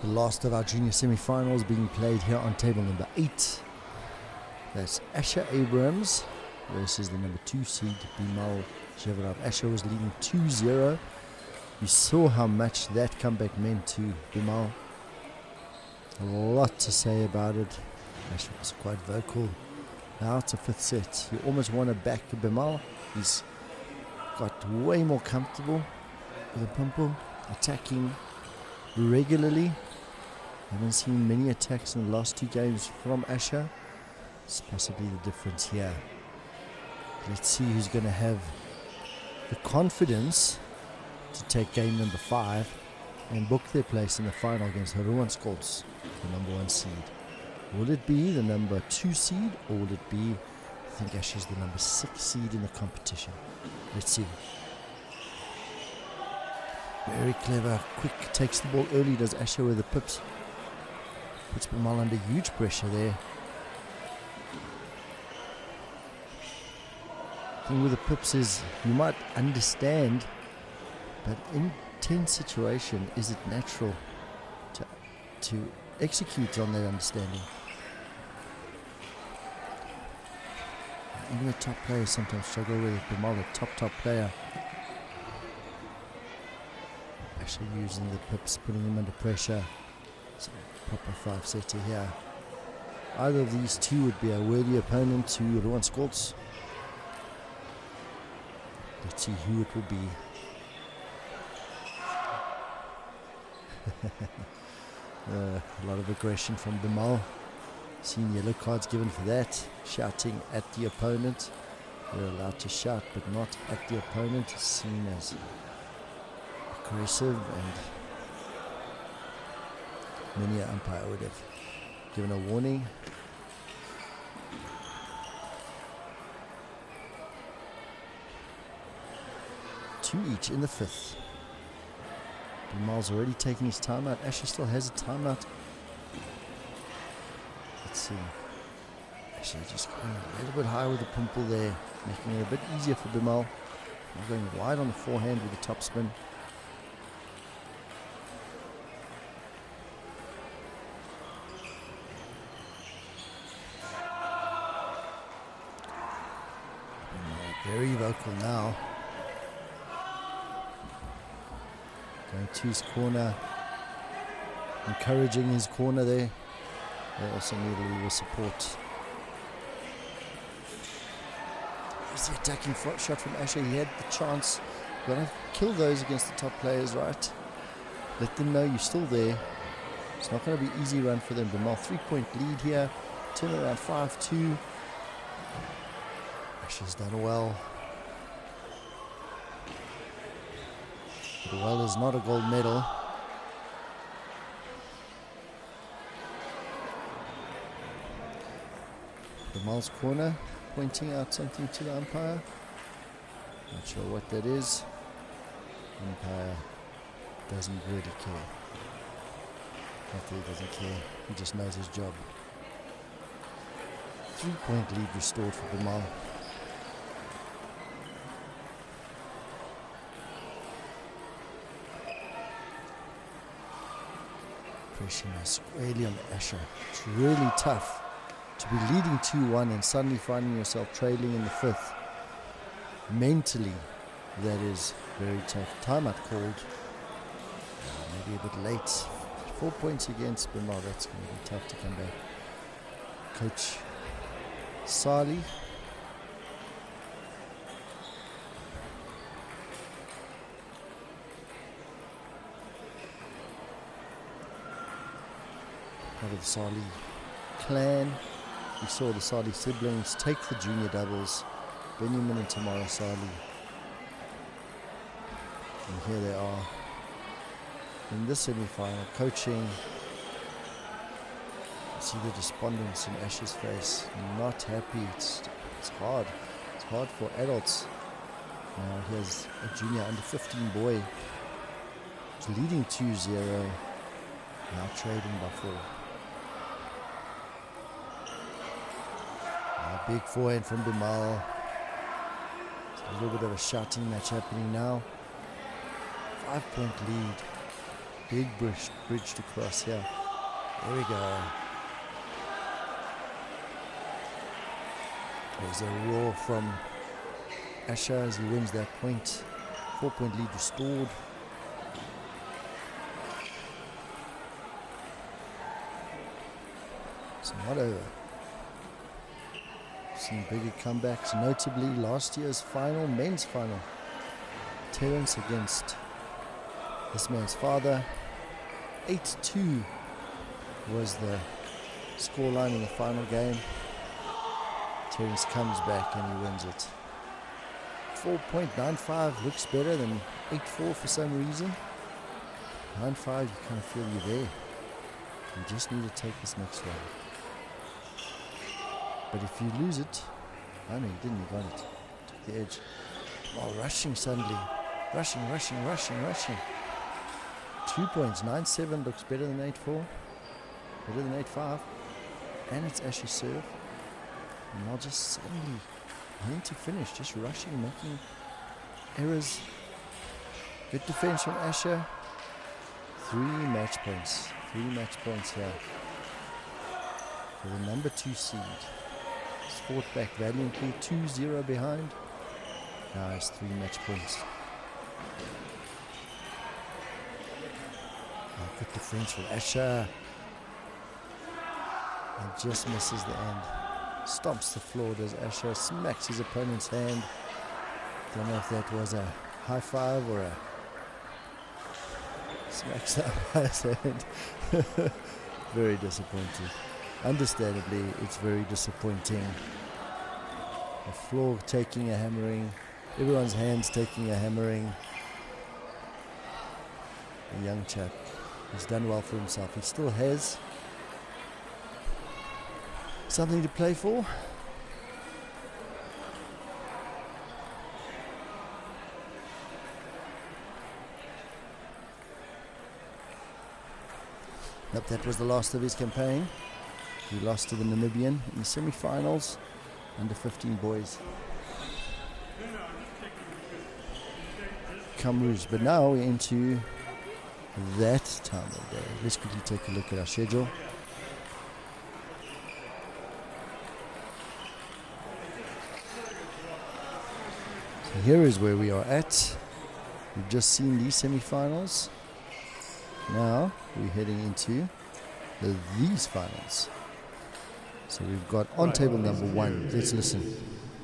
The last of our junior semi-finals being played here on table number 8. That's Asher Abrams versus the number 2 seed Bimal Jevarov. Asher was leading 2-0. You saw how much that comeback meant to Bimal. A lot to say about it. Asher was quite vocal. Now it's a 5th set. You almost want to back Bimal. He's got way more comfortable with the pumple, attacking regularly. Haven't seen many attacks in the last 2 games from Asher. It's possibly the difference here. Let's see who's going to have the confidence to take game number 5 and book their place in the final against Haruan Skolts, the number 1 seed. Will it be the number 2 seed, or will it be, I think Asher's the number 6 seed in the competition. Let's see. Very clever, quick, takes the ball early, does Asher with the pips. Puts Bimal under huge pressure there. The thing with the pips is you might understand, but in tense situation, is it natural to execute on that understanding? Even the top players sometimes struggle with it. Bimal, the top player. Actually using the pips, putting him under pressure. So proper 5-setter here. Either of these two would be a worthy opponent to Ruan Skolts. Let's see who it will be. A lot of aggression from Bimal. Seen yellow cards given for that. Shouting at the opponent. You're allowed to shout, but not at the opponent. Seen as aggressive, and many an umpire would have given a warning. Two each in the 5th. Bimal's already taking his timeout. Asher still has a timeout. Let's see. Asher just going a little bit high with the pimple there, making it a bit easier for Bimal. Now going wide on the forehand with the top spin. Very vocal now. Going to his corner. Encouraging his corner there. They also need a little support. Here's the attacking shot from Asher. He had the chance. You've got to kill those against the top players, right? Let them know you're still there. It's not going to be an easy run for them. Bimal 3-point lead here. Turn around 5-2. Asher's done well. But well is not a gold medal. Bimal's corner, pointing out something to the umpire. Not sure what that is. Umpire doesn't really care. Not that he doesn't care, he just knows his job. 3-point lead restored for Bimal. Pressure now squarely on Asher. It's really tough to be leading 2-1 and suddenly finding yourself trailing in the 5th. Mentally, that is very tough. Timeout called. Maybe a bit late. 4 points against Bimal. That's going to be tough to come back. Coach Sali. Part of the Sali clan. We saw the Sali siblings take the junior doubles. Benjamin and Tamara Sali. And here they are in this semi-final, coaching. See the despondence in Asher's face. Not happy. It's hard. It's hard for adults. Now here's a junior under 15 boy. He's leading 2-0. Now trading by 4. Big forehand from Bimal. A little bit of a shouting match happening now. 5-point lead. Big bridge to cross here. There we go. There's a roar from Asher as he wins that point. 4-point lead restored. It's not over. Seen bigger comebacks, notably last year's final, men's final. Terence against this man's father. 8-2 was the scoreline in the final game. Terence comes back and he wins it. 4.95 looks better than 8-4 for some reason. 9-5, you kind of feel you're there. You just need to take this next one. But if you lose it, oh no, you didn't, you got it. Took the edge. Oh, rushing suddenly. Rushing. 2 points, 9-7 looks better than 8-4. Better than 8-5. And it's Asher's serve. And now just suddenly wanting to finish, just rushing, making errors. Good defense from Asher. 3 match points. 3 match points here for the number 2 seed. He's fought back valiantly, 2-0 behind. Now it's 3 match points. Oh, good defense from Asher. And just misses the end. Stomps the floor, does Asher, smacks his opponent's hand. Don't know if that was a high five or a smacks the umpire's hand. Very disappointing. Understandably, it's very disappointing. The floor taking a hammering, everyone's hands taking a hammering. The young chap, he's done well for himself. He still has something to play for. Nope, that was the last of his campaign. He lost to the Namibian in the semifinals, under 15 boys. Camroos, but now we're into that time of day. Let's quickly take a look at our schedule. So here is where we are at. We've just seen these semifinals. Now we're heading into these finals. So we've got on table number 1. Let's listen.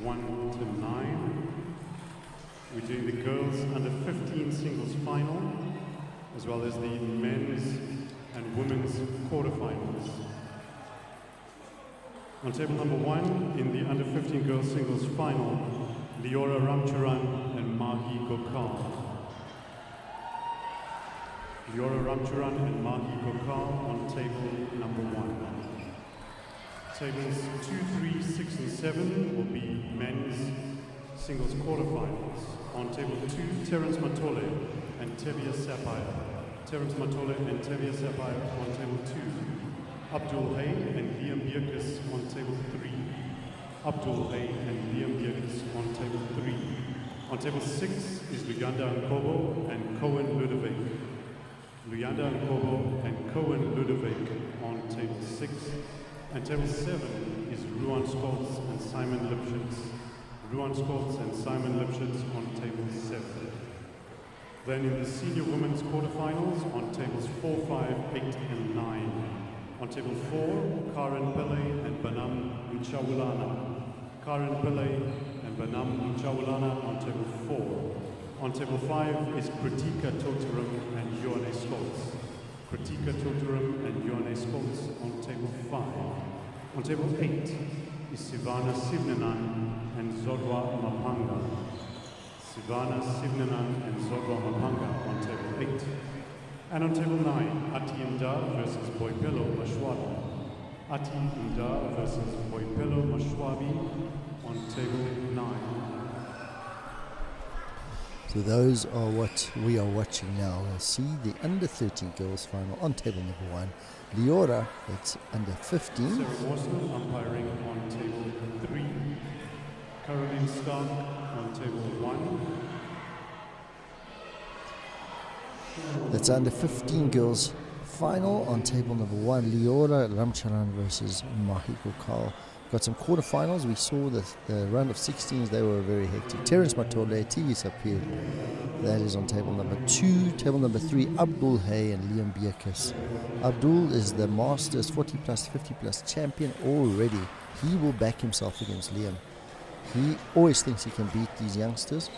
1 to 9. We're doing the girls under 15 singles final, as well as the men's and women's quarterfinals. On table number 1, in the under 15 girls singles final, Leora Ramcharan and Mahi Gokal. Leora Ramcharan and Mahi Gokal on table number 1. Tables 2, 3, 6, and 7 will be men's singles quarterfinals. On table 2, Terence Matole and Tevia Sapphire. Terence Matole and Tevia Sapphire on table 2. Abdul Hay and Liam Bierkes on table 3. Abdul Hay and Liam Bierkes on table 3. On table 6 is Luyanda Nkobo and Cohen Ludovic. Luyanda Nkobo and Cohen Ludovic on table 6. And table 7 is Ruan Scholz and Simon Lipschitz. Ruan Scholz and Simon Lipschitz on table 7. Then in the senior women's quarterfinals on tables 4, 5, 8, and 9. On table 4, Karen Pillay and Banam Mchawulana. Karen Pillay and Banam Mchawulana on table 4. On table 5 is Kritika Toterum and Joanne Scholz. Kritika Toterum and Joanne Scholz on table 5. On table 8 is Sivana Sivnanan and Zodwa Mapanga. Sivana Sivnanan and Zodwa Mapanga on table 8. And on table 9, Ati Mda versus Boipelo Mashwabi. Ati Mda versus Boipelo Mashwabi on table 9. So those are what we are watching now. We'll see the under 13 girls final on table number 1. Leora, that's under 15. Sarah Warsman umpiring on table 3. Caroline Stark on table 1. That's under 15 girls final on table number 1. Leora Ramcharan versus Mahi Gokal. Got some quarterfinals. We saw the round of 16s. They were very hectic. Terence Matole, TV Sapir. That is on table number 2. Table number 3, Abdul Hay and Liam Bierkes. Abdul is the Masters 40 plus, 50 plus champion already. He will back himself against Liam. He always thinks he can beat these youngsters,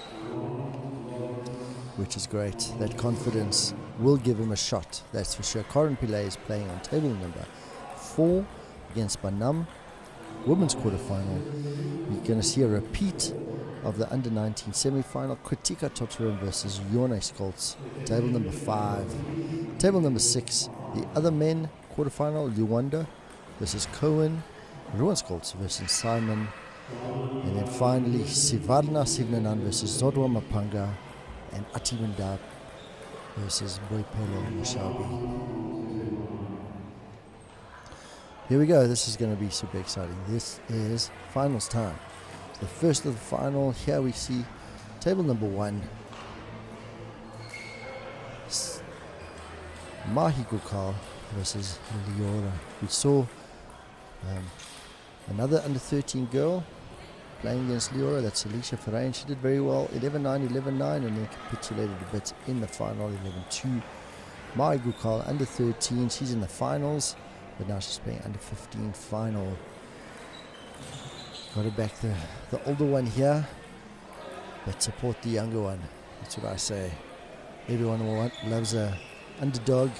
which is great. That confidence will give him a shot, that's for sure. Corin Pillay is playing on table number 4 against Banam. Women's quarterfinal. You're going to see a repeat of the under-19 semi-final. Kritika Totaram versus Yone Skolts. Table number 5. Table number 6. The other men quarterfinal. Luanda versus Cohen. Ruan Skolts versus Simon. And then finally Sivarna Signanan versus Zodwa Mapanga. And Atiwindab versus Boipelo Mushabi. Here we go. This is going to be super exciting. This is finals time. It's the first of the final. Here we see table number 1. Mahi Gokal versus Leora. We saw another under 13 girl playing against Leora. That's Alicia Ferrain. She did very well. 11-9, 11-9, and then capitulated a bit in the final. 11-2. Mahi Gokal under 13. She's in the finals. But now she's playing under 15 final. Got to back the older one here, but support the younger one. That's what I say. Everyone loves a underdog,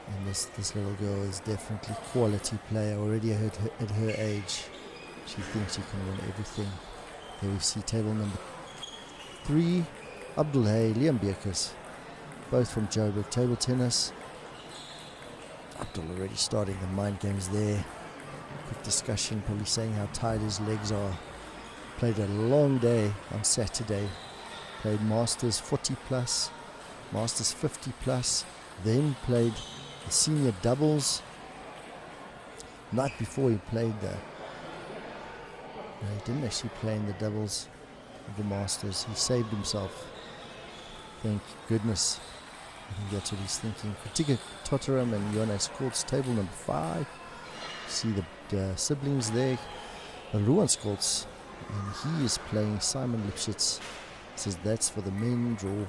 and this little girl is definitely quality player. Already at her age, she thinks she can win everything. There we see table number 3, Abdul Hay, Liam Bierkes, both from Joburg. Table tennis. Abdul already starting the mind games there. Quick discussion, probably saying how tired his legs are. Played a long day on Saturday. Played Masters 40 plus, Masters 50 plus, then played the senior doubles. Night before he played no, he didn't actually play in the doubles of the Masters. He saved himself. Thank goodness. I think that's what he's thinking. Kritika Totaram and Yone Skolts, table number 5. See the siblings there. Ruan Skolts, and he is playing Simon Lipschitz. Says that's for the men draw.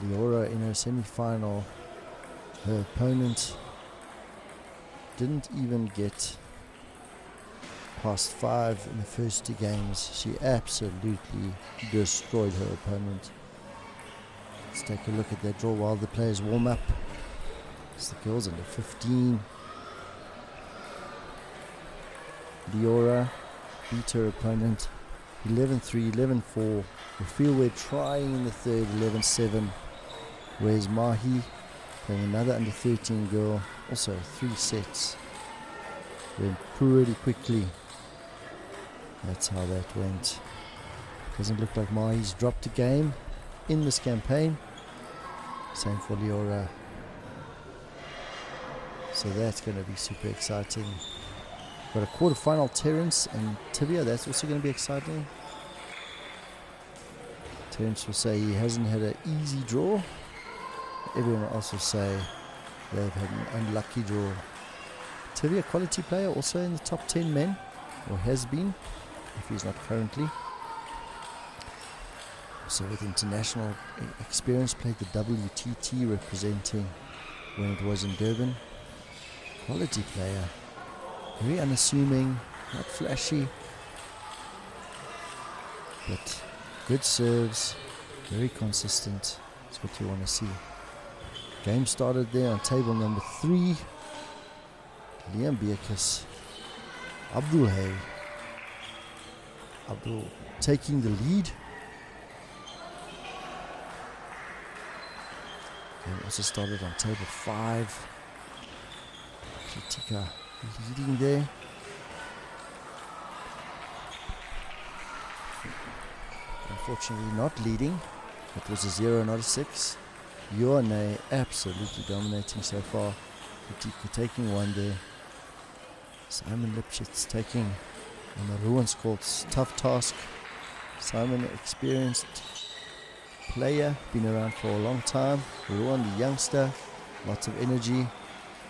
Leora in her semi-final. Her opponent didn't even get past 5 in the first 2 games. She absolutely destroyed her opponent. Let's take a look at that draw while the players warm up. It's the girls under 15. Leora beat her opponent 11-3, 11-4. The fieldway trying in the third, 11-7. Whereas Mahi playing another under 13 girl, also 3 sets. Went pretty quickly. That's how that went. Doesn't look like Mahi's dropped a game in this campaign. Same for Leora. So that's going to be super exciting. Got a quarterfinal, Terence and Tibia. That's also going to be exciting. Terence will say he hasn't had an easy draw. Everyone will also say they've had an unlucky draw. Tibia, quality player, also in the top 10 men, or has been, if he's not currently. Also with international experience, played the WTT representing when it was in Durban. Quality player, very unassuming, not flashy, but good serves, very consistent. That's what you want to see. Game started there on table number 3. Liam Bierkes, Abdul Hay. Abdul taking the lead. Game also started on table 5. Kritika leading there. Unfortunately not leading. It was a 0, not a 6. Yone absolutely dominating so far. Kritika taking one there. Simon Lipschitz taking on the Ruan Skolt's tough task. Simon, experienced player, been around for a long time. Ruan, the youngster, lots of energy,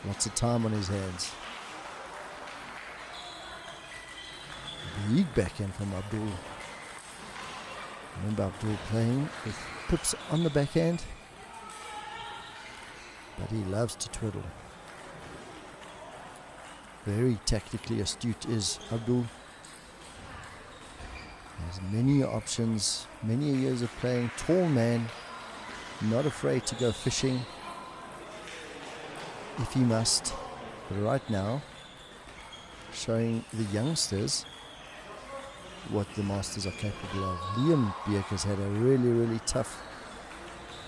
lots of time on his hands. Big backhand from Abdul. Remember Abdul playing with pips on the backhand, but he loves to twiddle. Very tactically astute is Abdul. Has many options, many years of playing. Tall man, not afraid to go fishing if he must. But right now, showing the youngsters what the Masters are capable of. Liam Beek has had a really, really tough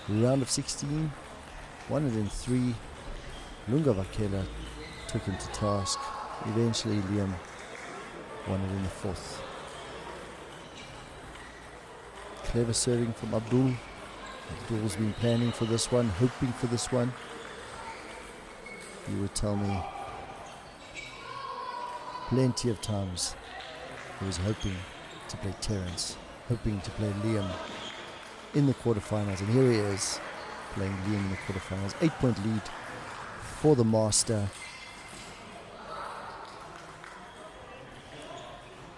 round of 16. 103. Lunga Vakela took him to task. Eventually Liam won it in the fourth. Clever serving from Abdul. Abdul's been planning for this one, hoping for this one. You would tell me plenty of times he was hoping to play Terence, hoping to play Liam in the quarterfinals, and here he is playing Liam in the quarterfinals. 8-point lead for the Master.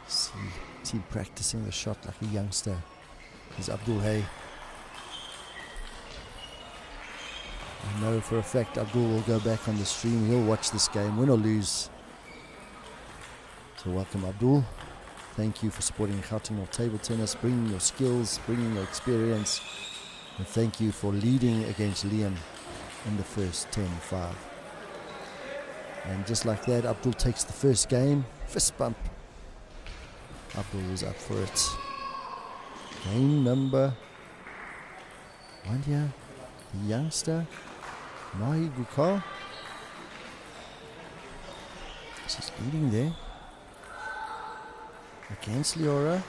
See him practicing the shot like a youngster. He's Abdul Hay. I know for a fact Abdul will go back on the stream. He'll watch this game, win or lose. So welcome, Abdul. Thank you for supporting Gauteng table tennis, bringing your skills, bringing your experience. And thank you for leading against Liam in the first 10-5. And just like that, Abdul takes the first game. Fist bump. Abdul is up for it. Game number 1 here. The youngster, Mahi Gukal. She's leading there. Against Leora.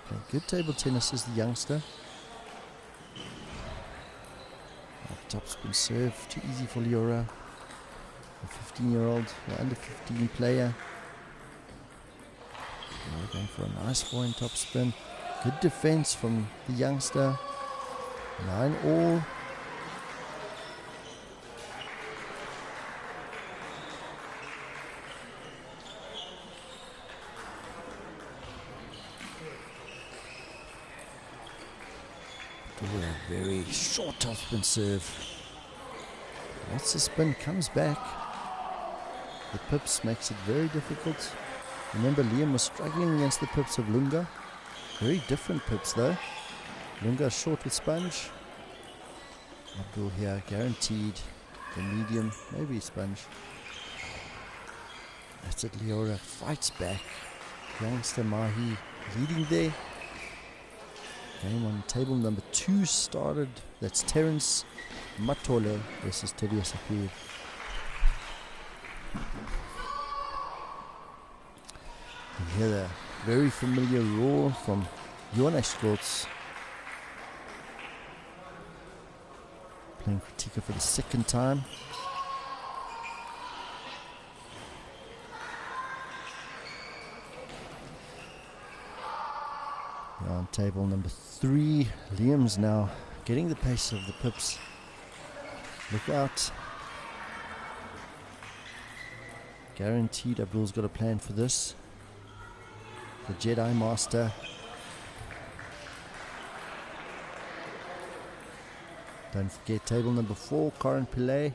Playing good table tennis is the youngster. Top spin serve, too easy for Leora. A 15-year-old, or under 15 player. Leora going for a nice forehand top spin. Good defense from the youngster. 9-all. A very short topspin serve. That's the spin, comes back. The pips makes it very difficult. Remember, Liam was struggling against the pips of Lunga. Very different pips though. Lunga short with sponge. Abdul here guaranteed the medium, maybe sponge. That's it, Leora fights back. Youngster Mahi leading there. Game on table number 2 started. That's Terence Matole versus Teddy Sapir. You hear the very familiar roar from Jonas Schultz. Playing Kritika for the second time. On table number 3, Liam's now getting the pace of the pips. Look out. Guaranteed Abdul's got a plan for this. The Jedi Master. Don't forget table number 4, Karan Pillay.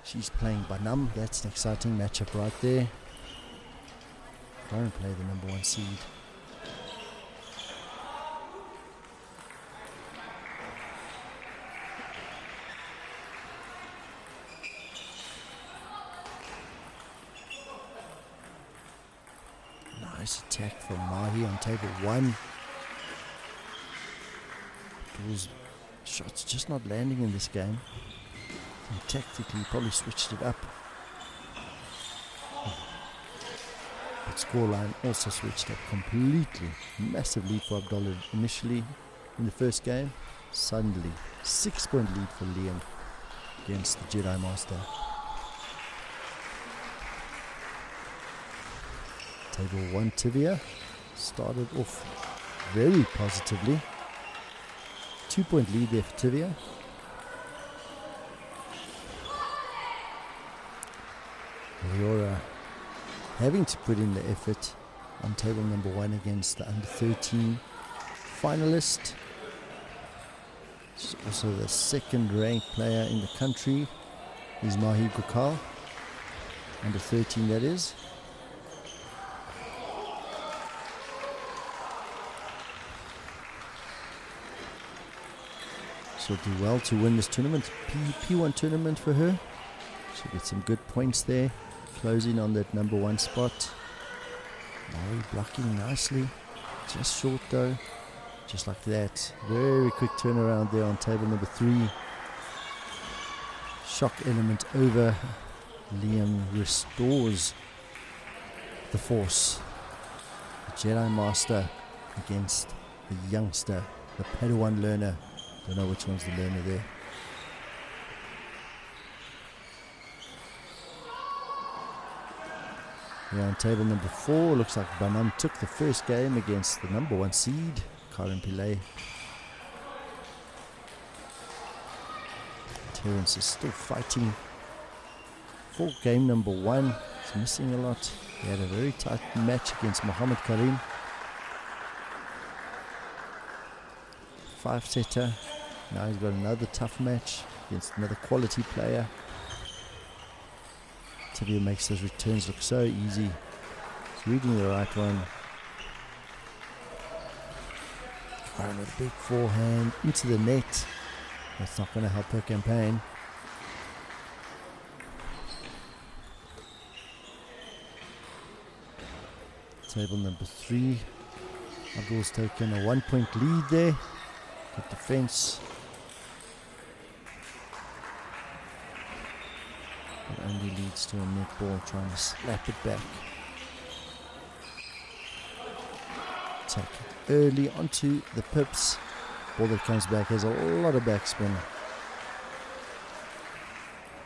She's playing Banam. That's an exciting matchup right there. Karan Pillay, the number 1 seed. Nice attack from Mahi on table 1. Abdul's shots just not landing in this game. He tactically probably switched it up. But scoreline also switched up completely. Massive lead for Abdullah initially in the first game. Suddenly, 6-point lead for Liam against the Jedi Master. Table 1 Tivia started off very positively. 2-point lead there for Tivia. Leora having to put in the effort on table number 1 against the under 13 finalist. She's also the second ranked player in the country is Mahi Gokal, under 13 that is. She'll do well to win this tournament, P1 tournament for her. She'll get some good points there, closing on that number 1 spot. Mari blocking nicely, just short though, just like that. Very quick turnaround there on table number 3. Shock element over. Liam restores the force. The Jedi Master against the youngster, the Padawan learner. Don't know which one's the learner there. Yeah, on table number 4, looks like Banam took the first game against the number 1 seed, Karen Pillay. Terence is still fighting for game number 1. He's missing a lot. He had a very tight match against Muhammad Karim. 5-setter. Now he's got another tough match against another quality player. Tivia makes those returns look so easy. He's reading the right one. Karen with a big forehand into the net. That's not going to help her campaign. Table number 3. Abdul's taken a 1-point lead there. Good defense. It only leads to a netball trying to slap it back. Take it early onto the pips. Ball that comes back has a lot of backspin.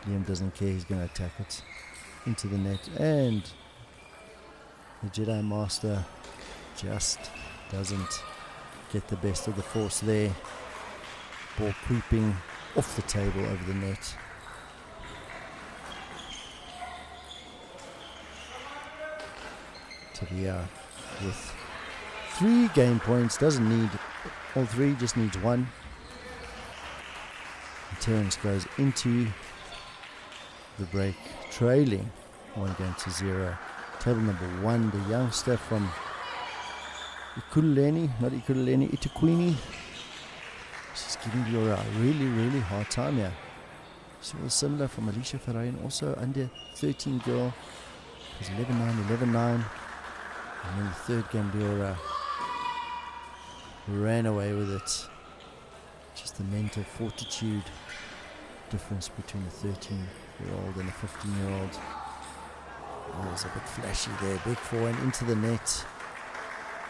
Liam doesn't care, he's going to attack it into the net. And the Jedi Master just doesn't get the best of the force there. Ball creeping off the table over the net. Tivia with 3 game points, doesn't need all 3, just needs 1. And Terence goes into the break trailing 1-0. Table number 1, the youngster from Ituquini. She's giving Leora a really hard time here. She was similar from Alicia Ferreira, also under 13 girl. It was 11-9. And then the third game, Leora ran away with it. Just the mental fortitude difference between a 13-year-old and a 15-year-old. Oh, it was a bit flashy there. Big forehand into the net.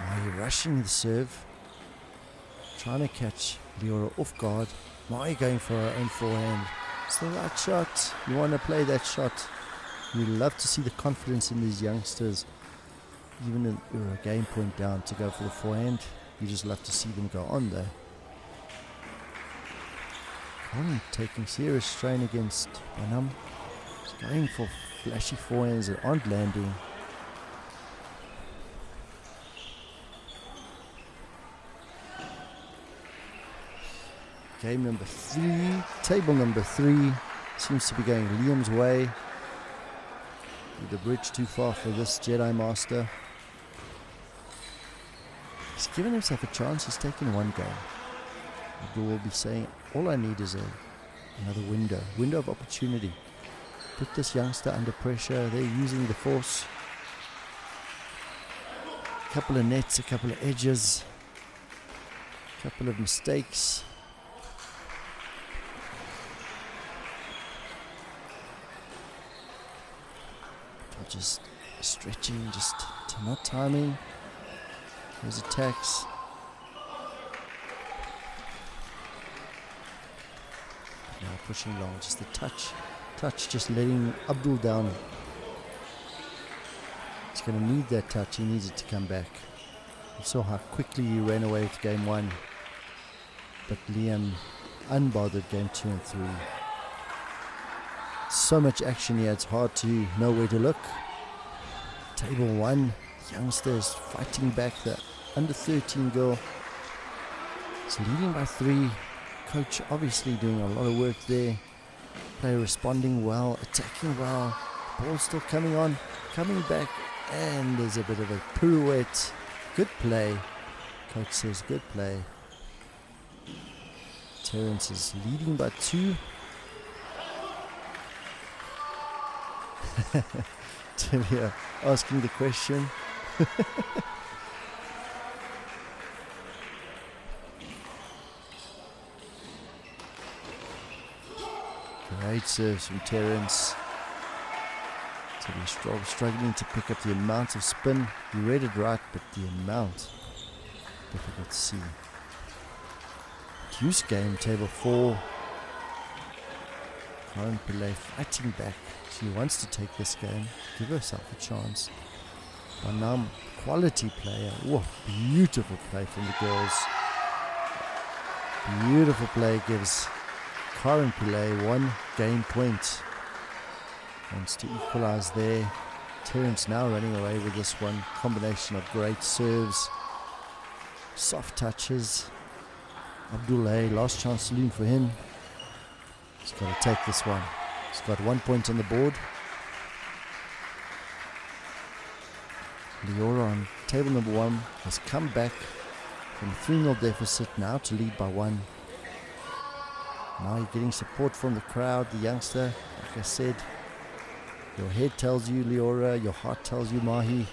Now you're rushing the serve. Trying to catch Leora off guard. Mai going for her own forehand. It's the right shot. You want to play that shot. You love to see the confidence in these youngsters. Even if you're a game point down to go for the forehand, you just love to see them go on there. Taking serious strain against Banam. He's going for flashy forehands that aren't landing. Game number 3, table number 3 seems to be going Liam's way. The bridge too far for this Jedi Master. He's given himself a chance. He's taken 1 game. Abdul will be saying, all I need is another window of opportunity. Put this youngster under pressure. They're using the force. A couple of nets, a couple of edges, a couple of mistakes. just stretching, just not timing his attacks. Now pushing long, just the touch, just letting Abdul down. He's going to need that touch, he needs it to come back. You saw how quickly he ran away with game 1, but Liam unbothered game 2 and 3. So much action here, it's hard to know where to look. Table 1, youngsters fighting back, the under 13 girl. It's leading by 3. Coach obviously doing a lot of work there. Player responding well, attacking well. Ball still coming on, coming back, and there's a bit of a pirouette. Good play. Coach says good play. Terence is leading by 2. Timia asking the question. Great serves from Terence. Timia struggling to pick up the amount of spin. You read it right, but the amount, difficult to see. Deuce game, table 4. Karen Pillay fighting back. She wants to take this game, give herself a chance. Banam, quality player. Whoa, beautiful play from the girls. Beautiful play gives Karen Pillay 1 game point. Wants to equalize there. Terence now running away with this one. Combination of great serves, soft touches. Abdullah, last chance saloon for him. He's got to take this one. He's got 1 point on the board. Leora on table number 1 has come back from a 3-0 deficit now to lead by 1. Now you're getting support from the crowd, the youngster. Like I said, your head tells you Leora, your heart tells you Mahi.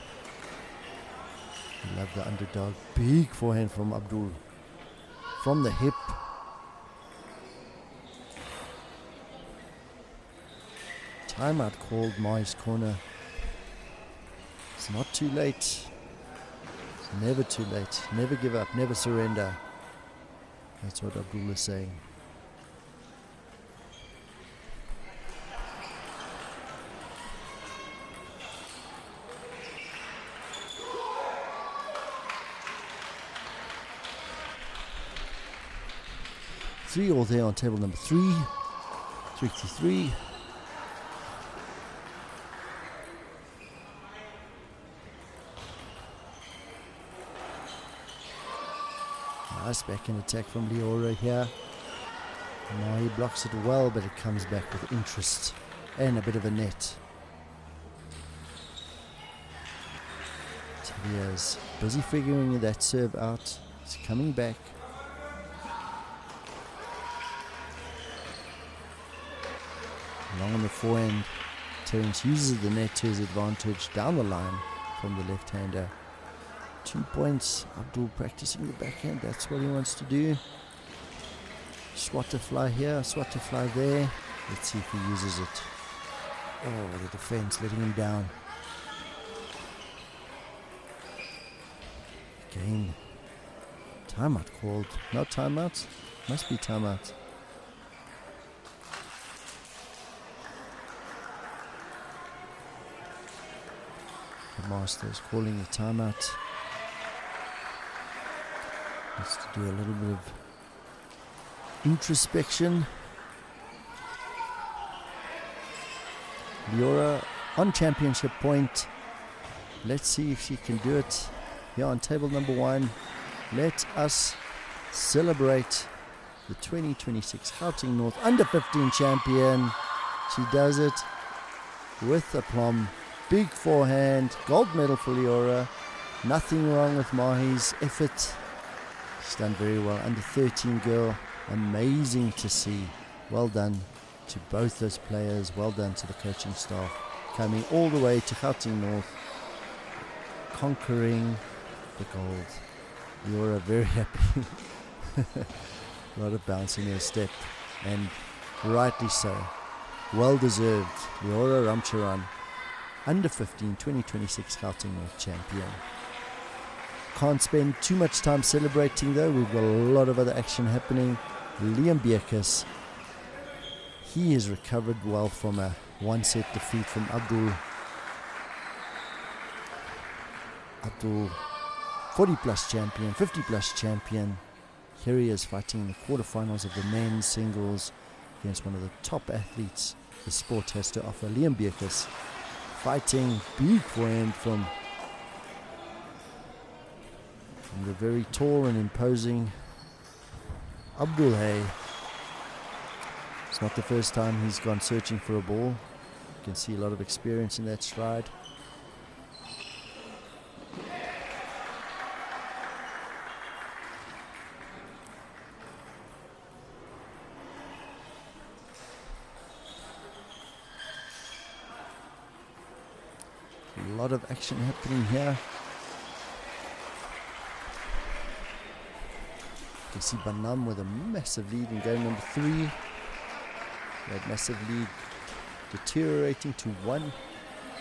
You love the underdog. Big forehand from Abdul. From the hip. Timeout called, Mahi's corner. It's not too late. It's never too late. Never give up, never surrender. That's what Abdul is saying. Three all there on table number 3. 3-3. Nice back in attack from Leora here. Now he blocks it well, but it comes back with interest and a bit of a net. Tavia's busy figuring that serve out. He's coming back. Long on the forehand, Terence uses the net to his advantage down the line from the left-hander. 2 points. Abdul practicing the backhand. That's what he wants to do. Swat to fly here, swat to fly there. Let's see if he uses it. Oh, the defense letting him down. Again. Timeout called. No timeouts? Must be timeout. The master is calling a timeout. Needs to do a little bit of introspection. Leora on championship point. Let's see if she can do it here on table number 1. Let us celebrate the 2026 Gauteng North Under 15 champion. She does it with aplomb. Big forehand, gold medal for Leora. Nothing wrong with Mahi's effort. She's done very well. Under 13 girl, amazing to see. Well done to both those players. Well done to the coaching staff. Coming all the way to Gauteng North, conquering the gold. Leora very happy. A lot of bounce in her step, and rightly so. Well deserved. Leora Ramcharan under 15 2026 Gauteng World Champion. Can't spend too much time celebrating though. We've got a lot of other action happening. Liam Beerkus, he has recovered well from a one-set defeat from Abdul 40 plus champion, 50 plus champion. Here he is fighting in the quarterfinals of the men's singles against one of the top athletes the sport has to offer. Liam Beerkus fighting big forehand from the very tall and imposing Abdul Hay. It's not the first time he's gone searching for a ball. You can see a lot of experience in that stride. A lot of action happening here. You can see Banam with a massive lead in game number 3. That massive lead deteriorating to 1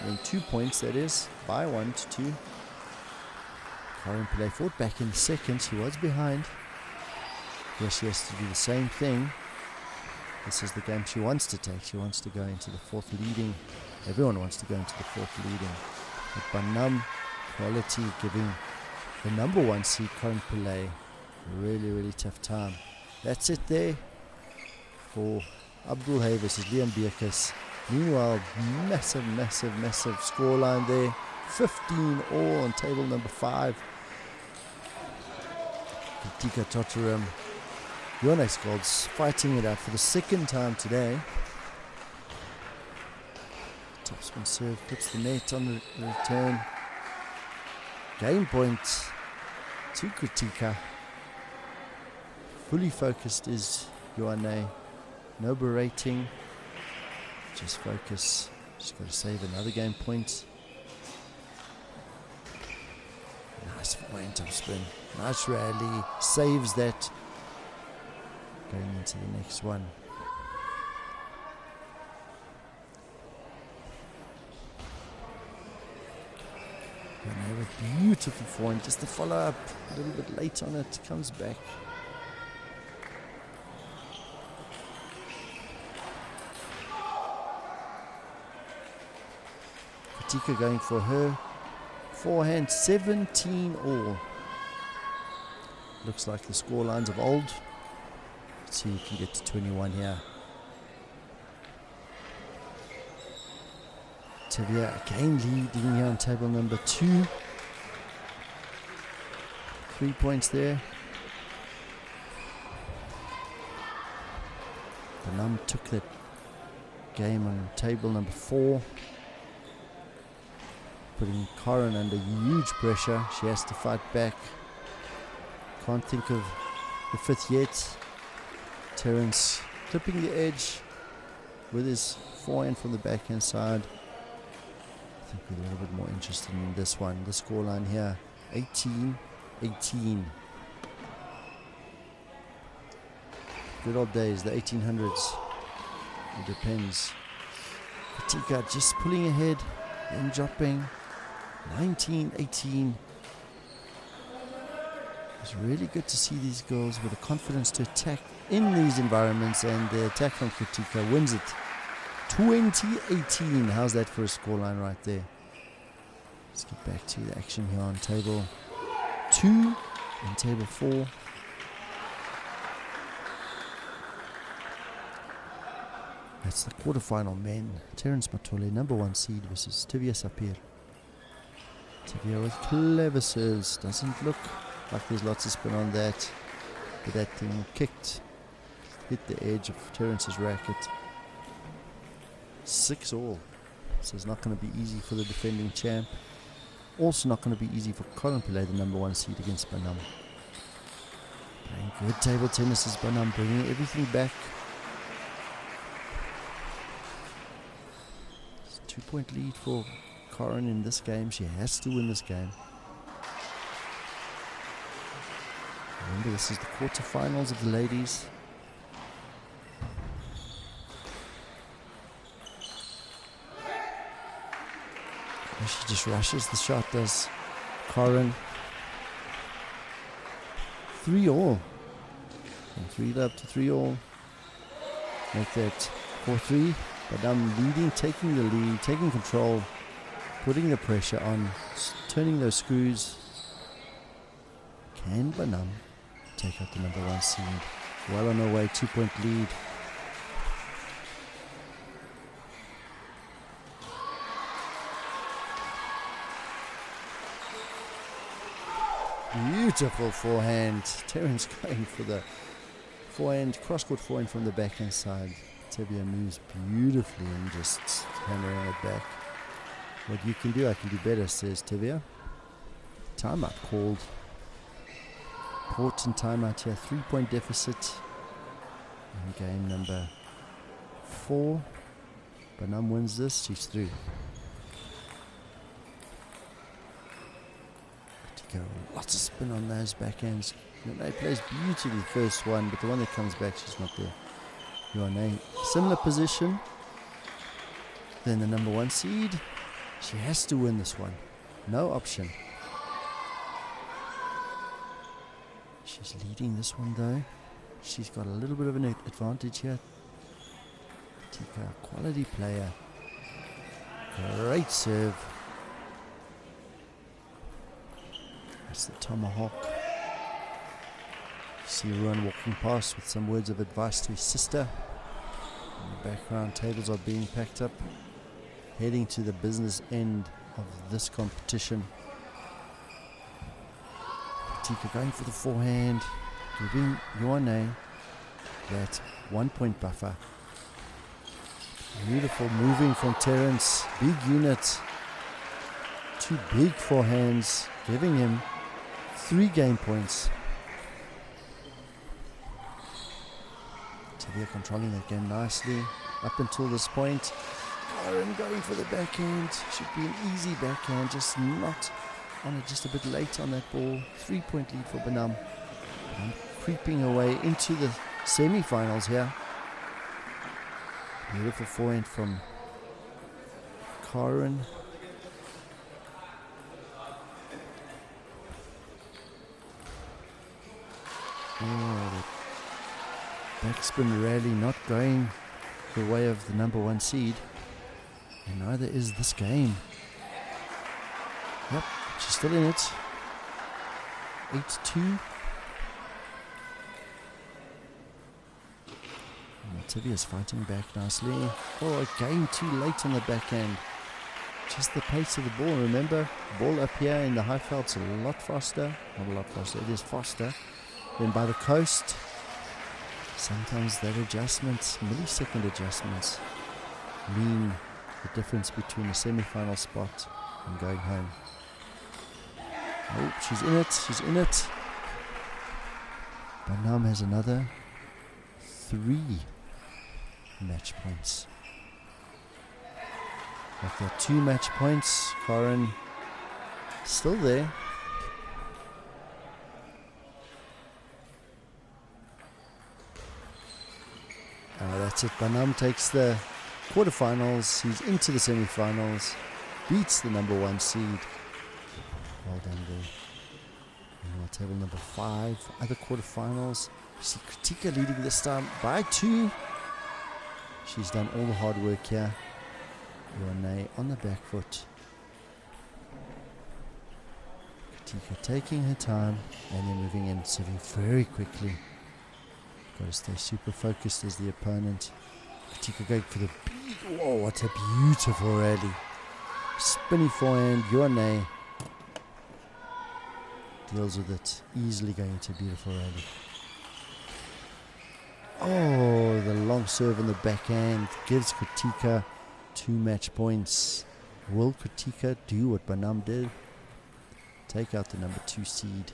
and 2 points, that is, by 1 to 2. Karen Pillay fought back in second. She was behind. Here she has to do the same thing. This is the game she wants to take. She wants to go into the 4th leading. Everyone wants to go into the 4th leading. But Banam quality giving the number 1 seed Karen Pillay really, really tough time. That's it there for Abdul Hay versus Liam Beerkus. Meanwhile, massive scoreline there. 15 all on table number 5. Katika Totteram, Jonas Golds fighting it out for the second time today. Topspin serve puts the net on the return. Game point to Kritika. Fully focused is Ioane. No berating. Just focus. Just got to save another game point. Nice forehand topspin. Nice rally. Saves that. Going into the next one. A beautiful forehand. Just the follow up. A little bit late on it. Comes back. Tika going for her forehand. 17 all. Looks like the score lines of old. Let's see if we can get to 21 here. Tavia again leading here on table number 2. 3 points there. Banam took that game on table number 4. Putting Karen under huge pressure. She has to fight back. Can't think of the 5th yet. Terence clipping the edge with his forehand from the backhand side. I think we're a little bit more interested in this one. The scoreline here, 18-18. Good old days, the 1800s. It depends. Katika just pulling ahead, then dropping. 19-18. It's really good to see these girls with the confidence to attack in these environments, and the attack from Katika wins it 20-18. How's that for a scoreline right there? Let's get back to the action here on table 2 and table 4. That's the quarterfinal men. Terence Matole, number 1 seed, versus Tivia Sapir. Tivia with clever serves. Doesn't look like there's lots of spin on that. But that thing kicked. Hit the edge of Terence's racket. 6 all. So it's not going to be easy for the defending champ. Also not going to be easy for Colin Pillay, the number 1 seed, against Banam. Playing good table tennis is Banam, bringing everything back. 2-point lead for Corin in this game. She has to win this game. Remember, this is the quarterfinals of the ladies. She just rushes the shot, does Corin. 3-all. From 3-up to 3-all. Make that 4-3. Banam leading, taking the lead, taking control, putting the pressure on, turning those screws. Can Banam take out the number 1 seed? Well on her way, 2-point lead. Beautiful forehand. Terence going for the forehand, cross-court forehand from the backhand side. Tevia moves beautifully and just hammering it back. What you can do, I can do better, says Tevia. Timeout called. Important timeout here. 3-point deficit in game number 4. Banam wins this, she's through. Lots of spin on those backhands. Renee plays beautifully the first one, but the one that comes back, she's not there. Renee, similar position. Then the number 1 seed. She has to win this one. No option. She's leading this one though. She's got a little bit of an advantage here. Tika, quality player. Great serve. That's the tomahawk. See Ruan walking past with some words of advice to his sister. In the background, tables are being packed up, heading to the business end of this competition. Tika going for the forehand, giving Ioane that 1-point buffer. Beautiful moving from Terence. Big unit. 2 big forehands, giving him 3 game points. Tevia controlling that game nicely up until this point. Karen going for the backhand. Should be an easy backhand, just not on it, just a bit late on that ball. 3-point lead for Banam. And creeping away into the semifinals here. Beautiful forehand from Karen. Oh, the backspin rally not going the way of the number 1 seed. And neither is this game. Yep, she's still in it. 8-2. Tivia's fighting back nicely. Oh, again too late on the backhand. Just the pace of the ball. Remember, ball up here in the high felt's a lot faster. Not a lot faster, it is faster. Then by the coast, sometimes that adjustment, millisecond adjustments, mean the difference between a semi-final spot and going home. Oh, she's in it, she's in it. Banam has another 3 match points. After 2 match points, Karen still there. That's it. Banam takes the quarterfinals. He's into the semifinals. Beats the number 1 seed. Well done there. And table number 5. Other quarterfinals. See Kritika leading this time by 2. She's done all the hard work here. Ioane on the back foot. Kritika taking her time and then moving in, serving very quickly. Got to stay super focused as the opponent. Kritika going for the big, whoa, what a beautiful rally. Spinny forehand, Ioane deals with it, easily going to a beautiful rally. Oh, the long serve on the backhand gives Kritika 2 match points. Will Kritika do what Banam did? Take out the number 2 seed.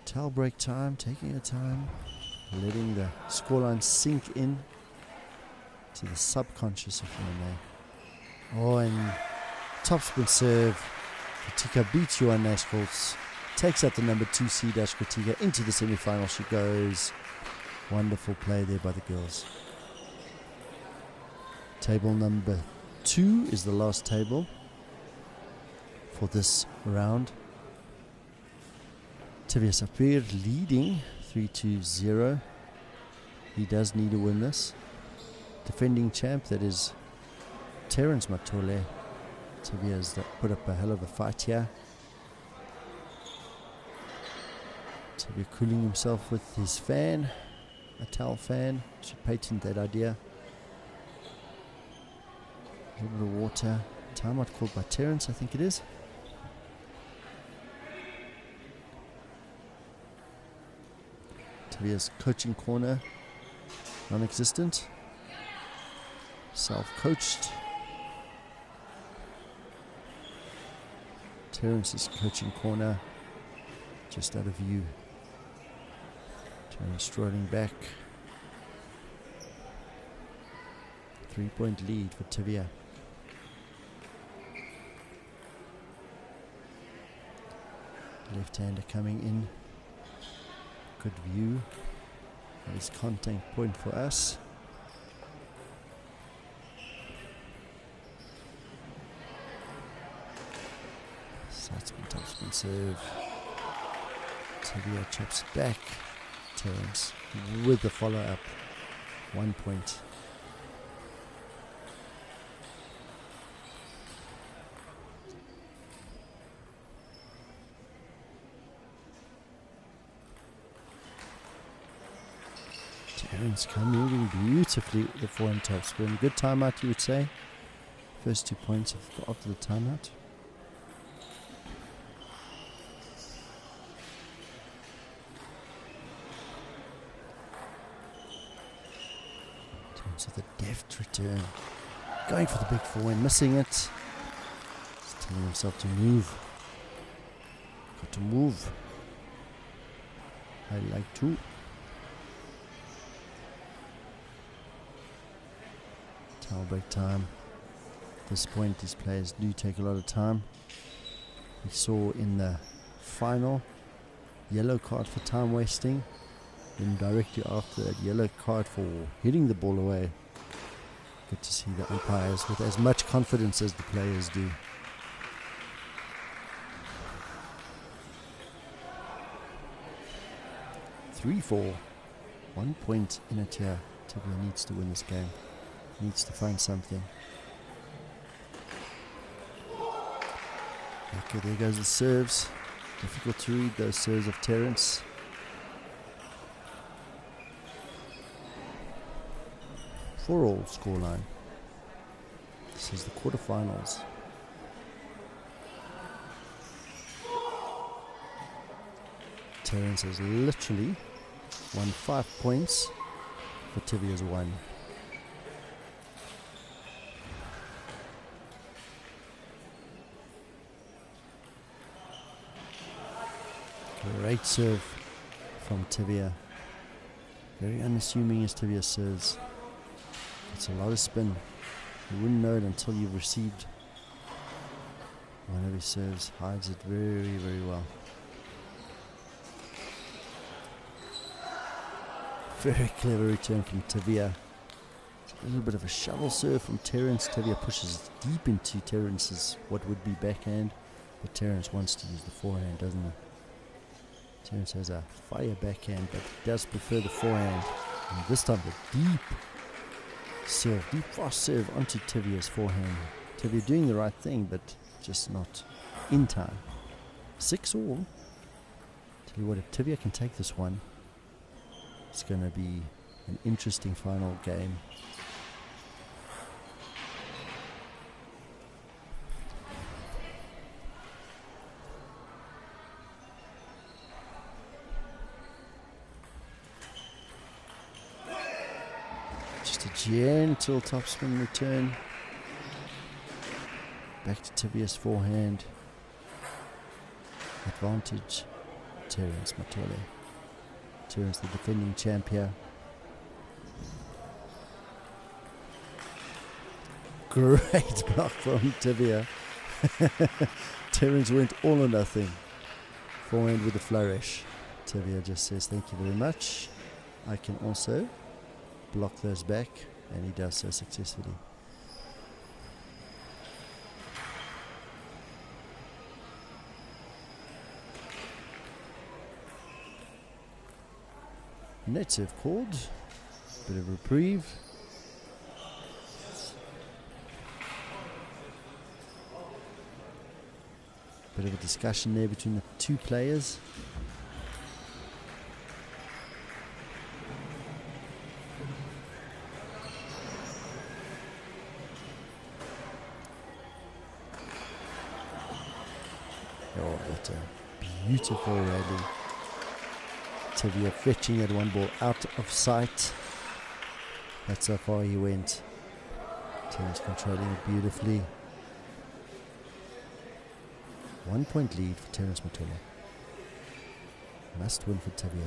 Towel break time, taking her time, letting the scoreline sink in to the subconscious of Ioane. Oh, and topspin serve. Kritika beats Ioane Schultz, takes out the number 2 seed as Kritika into the semi-final. She goes. Wonderful play there by the girls. Table number 2 is the last table for this round. Tevye Sapir leading 3-0. He does need to win this. Defending champ, that is Terence Matole. Tevye has put up a hell of a fight here. Tevye cooling himself with his fan, a towel fan. Should patent that idea. A little bit of water. Timeout called by Terence, I think it is. Tevye's coaching corner, non-existent. Self-coached. Terence's coaching corner, just out of view. Terence strolling back. 3-point lead for Tevye. Left-hander coming in. Good view. That is contact point for us. Sidespin, topspin serve. Tevye chops it back. Terence with the follow-up. 1 point. Terence moving beautifully with the forehand topspin. Good timeout, you would say. First 2 points after the timeout. Terence with a deft return. Going for the big forehand, missing it. Just telling himself to move. Got to move. I like to. Towel break time. At this point, these players do take a lot of time. We saw in the final, yellow card for time wasting. Then directly after that, yellow card for hitting the ball away. Good to see the umpires with as much confidence as the players do. Three, 4. 1 point in it here. Tevye needs to win this game. Needs to find something. Okay, there goes the serves. Difficult to read those serves of Terence. For all scoreline. This is the quarterfinals. Terence has literally won 5 points for Tevye's 1. Great serve from Tevye. Very unassuming as Tevye serves. It's a lot of spin. You wouldn't know it until you've received one of his serves. Hides it very, very well. Very clever return from Tevye. A little bit of a shovel serve from Terence. Tevye pushes deep into Terence's what would be backhand, but Terence wants to use the forehand, doesn't he? Terence has a fire backhand, but he does prefer the forehand. And this time the deep serve, deep fast serve onto Tevye's forehand. Tevye doing the right thing, but just not in time. 6 all. Tell you what, if Tevye can take this one, it's going to be an interesting final game. Just a gentle topspin return. Back to Tevye's forehand. Advantage, Terence Matole. Terence, the defending champ here. Great block from Tevye. Terence went all or nothing. Forehand with a flourish. Tevye just says thank you very much. I can also block those back, and he does so successfully. Net serve called. Bit of reprieve. Bit of a discussion there between the two players. Oh, what a beautiful rally. Tevye fetching that one ball out of sight. That's how far he went. Terence controlling it beautifully. 1 point lead for Terence Matula. Must win for Tevye.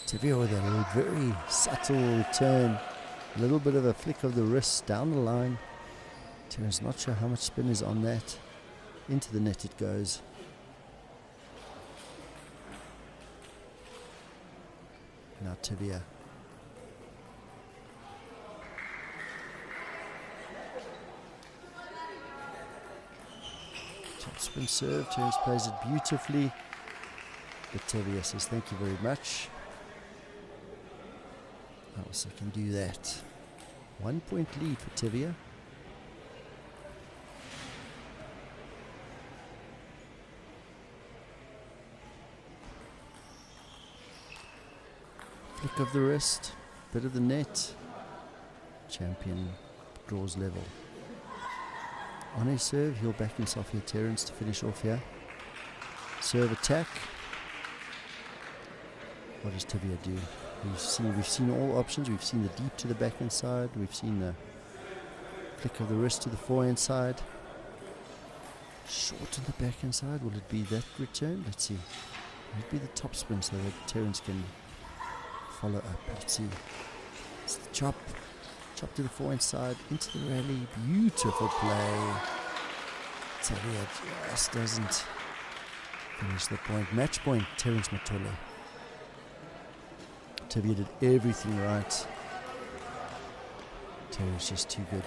Tevye with a very subtle return. A little bit of a flick of the wrist down the line. Terence not sure how much spin is on that. Into the net it goes. Now Tevye. Top spin serve. Terence plays it beautifully. But Tevye says thank you very much. I also can do that. 1 point lead for Tevye. Flick of the wrist, bit of the net. Champion draws level. On his serve, he'll back himself here, Terence, to finish off here. Serve attack. What does Tevye do? We've seen all options. We've seen the deep to the backhand side. We've seen the flick of the wrist to the forehand side. Short to the backhand side. Will it be that return? Let's see. Will it be the top spin so that Terence can follow up? Let's see. It's the chop. Chop to the forehand side. Into the rally. Beautiful play. Tevye just doesn't finish the point. Match point, Terence Matula. Tevye did everything right. Tevye's just too good.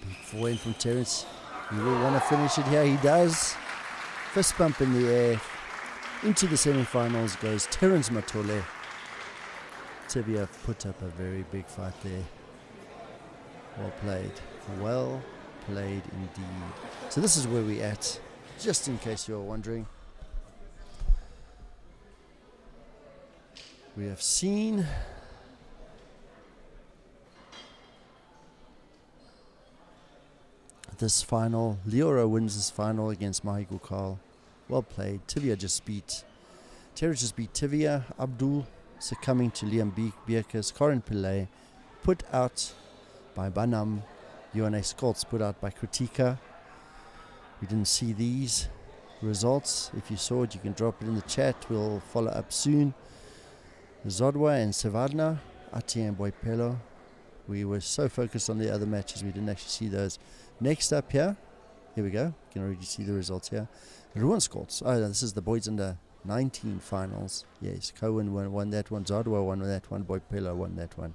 Big forehand from Terence. He will want to finish it here. He does. Fist bump in the air. Into the semifinals goes Terence Matula. Tevye put up a very big fight there. Well played. Well played indeed. So this is where we're at, just in case you're wondering. We have seen this final. Leora wins this final against Mahi Gokal. Well played. Tevye just beat Terence just beat Tevye. Abdul succumbing to Liam Bierkes. Corin Pillay put out by Banam. Johannes Skoltz put out by Kritika. We didn't see these results. If you saw it, you can drop it in the chat. We'll follow up soon. Zodwa and Savadna, Ati and Boipelo. We were so focused on the other matches, we didn't actually see those. Next up here we go. You can already see the results here. Ruan Skoltz. Oh, this is the boys under 19 finals. Yes, Cohen won that one. Zodwa won that one. Boipelo won that one.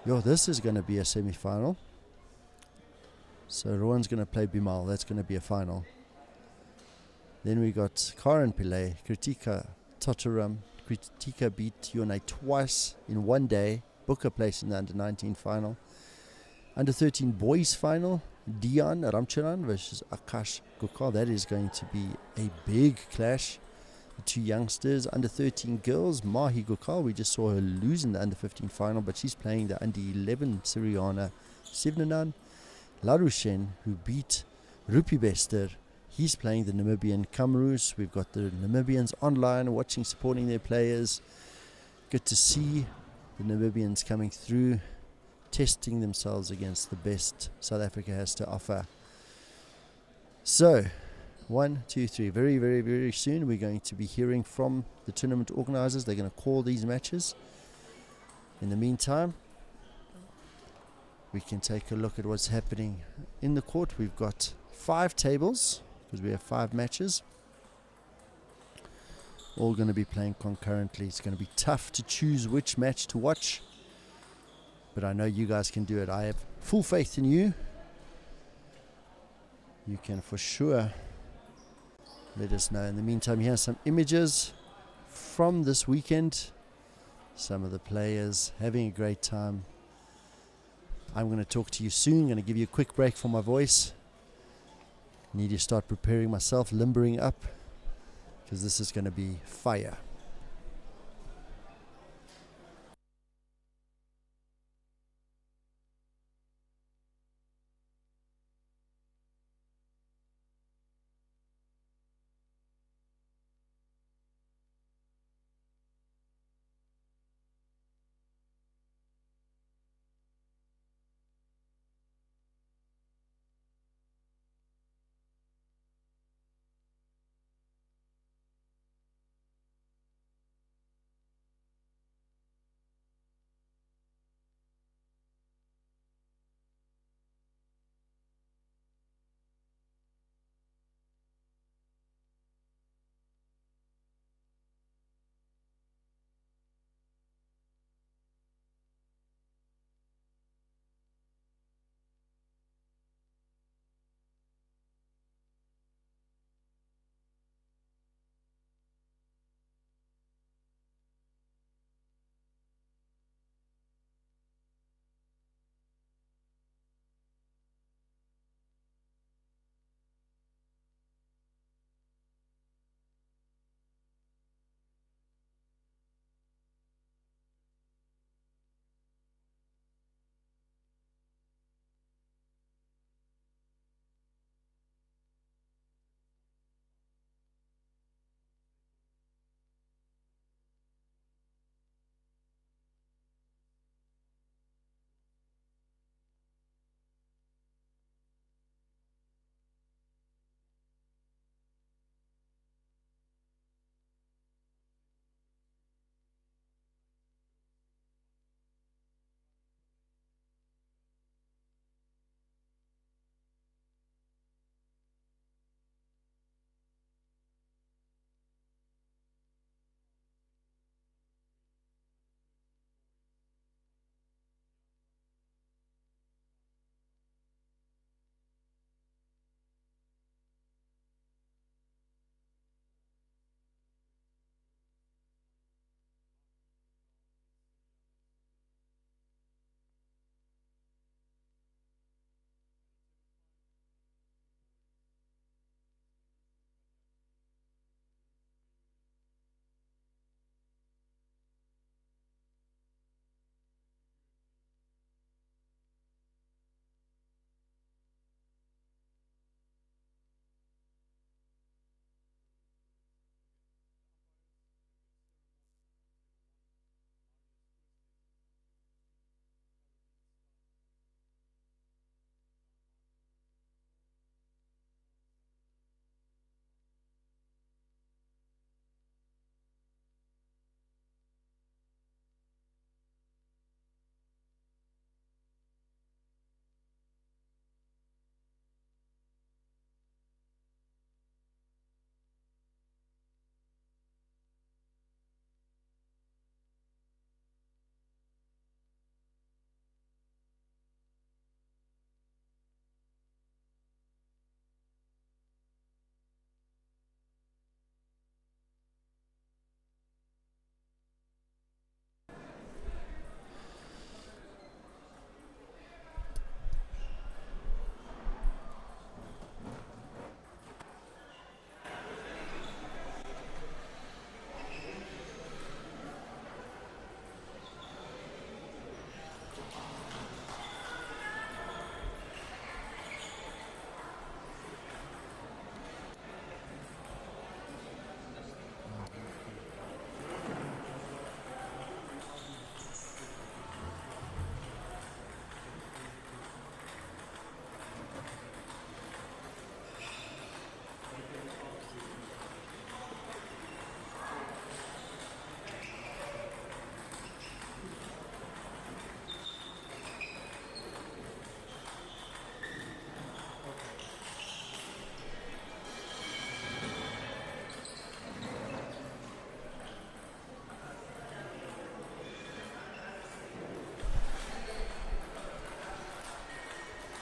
Yo, this is going to be a semi-final. So Rowan's going to play Bimal. That's going to be a final. Then we got Karan Pillay, Kritika Totteram. Kritika beat Yone twice in one day. Book a place in the under 19 final. Under 13 boys final. Dion Ramcharan versus Akash Gokal. That is going to be a big clash. The two youngsters. Under 13 girls, Mahi Gokal. We just saw her lose in the under 15 final, but she's playing the under 11 Siriana Sivnanan. Larushen, who beat Rupi Bester. He's playing the Namibian Kamrus. We've got the Namibians online watching, supporting their players. Good to see the Namibians coming through, testing themselves against the best South Africa has to offer. So, 1, 2, 3. Very, very, very soon we're going to be hearing from the tournament organizers. They're going to call these matches. In the meantime, we can take a look at what's happening in the court. We've got 5 tables, because we have 5 matches. all going to be playing concurrently. It's going to be tough to choose which match to watch, but I know you guys can do it. I have full faith in you. You can for sure let us know. In the meantime, here's some images from this weekend. Some of the players having a great time. I'm going to talk to you soon. I'm going to give you a quick break for my voice. Need to start preparing myself, limbering up, because this is going to be fire.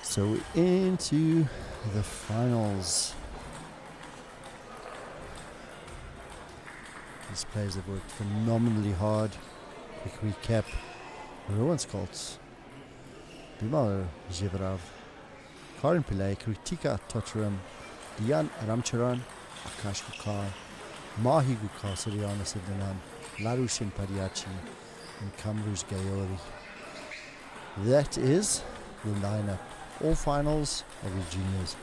So we're into the finals. These players have worked phenomenally hard. Quick recap. Rowan Skolts, Bimal Jivrov, Karin Pillay, Kritika Tocharam, Dian Ramcharan, Akash Gukal, Mahi Gukal, Suryana Siddhanan, Larushin Padiachi, and Kamruz Gayori. That is the lineup. All finals of the juniors.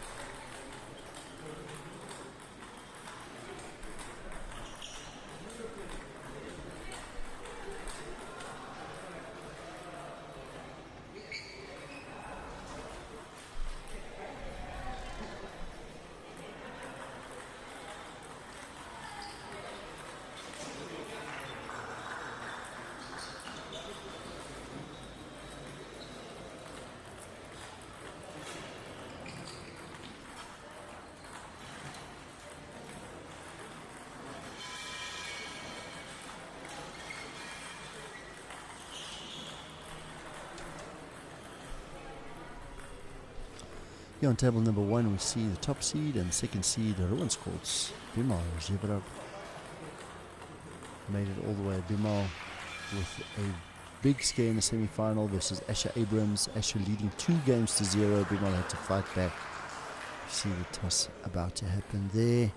Here on table number 1 we see the top seed and second seed, the Rowan Skolts, Bimal Jivrov. Made it all the way. Bimal with a big scare in the semi-final versus Asher Abrams. Asher leading 2-0. Bimal had to fight back. You see the toss about to happen there.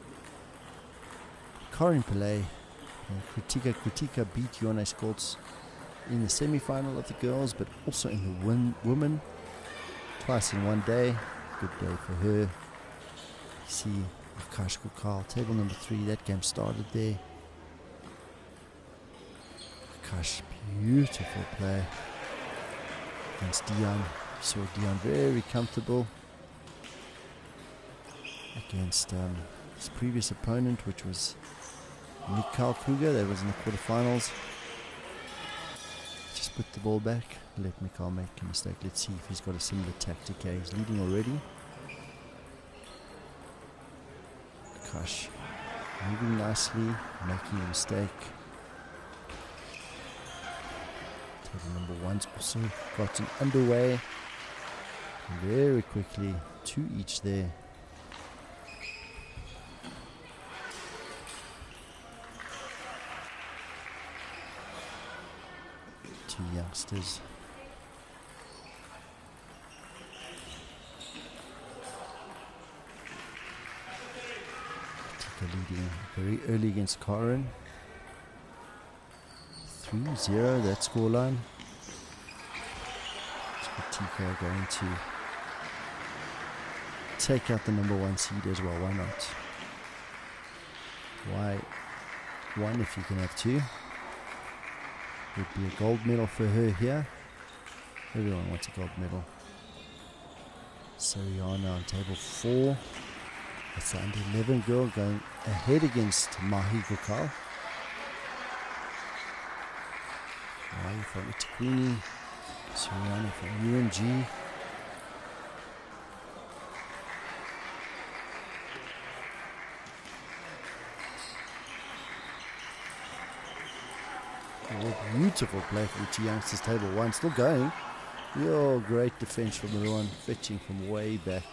Karin Pillay and Kritika beat Yona Skolts in the semi-final of the girls, but also in the women. Twice in one day. Good day for her. You see Akash Gukal, table number 3. That game started there. Akash, beautiful play against Dion. You saw Dion very comfortable against his previous opponent, which was Mikhail Kruger. That was in the quarterfinals. Just put the ball back, let Mikhail make a mistake. Let's see if he's got a similar tactic. He's leading already. Akash moving nicely, making a mistake. Table number 1's also gotten underway very quickly. 2 each there. Two youngsters. Tika leading very early against Karin. 3-0 that scoreline. Tika going to take out the number 1 seed as well. Why not? Why 1 if you can have 2? Would be a gold medal for her here. Everyone wants a gold medal. Sariana on table 4. That's the under 11 girl going ahead against Mahi Gokal. Mahi from Itaquini. Sariana from UMG. Oh, beautiful play from the two youngsters. Table 1 still going. Yo, great defense from the one, fetching from way back.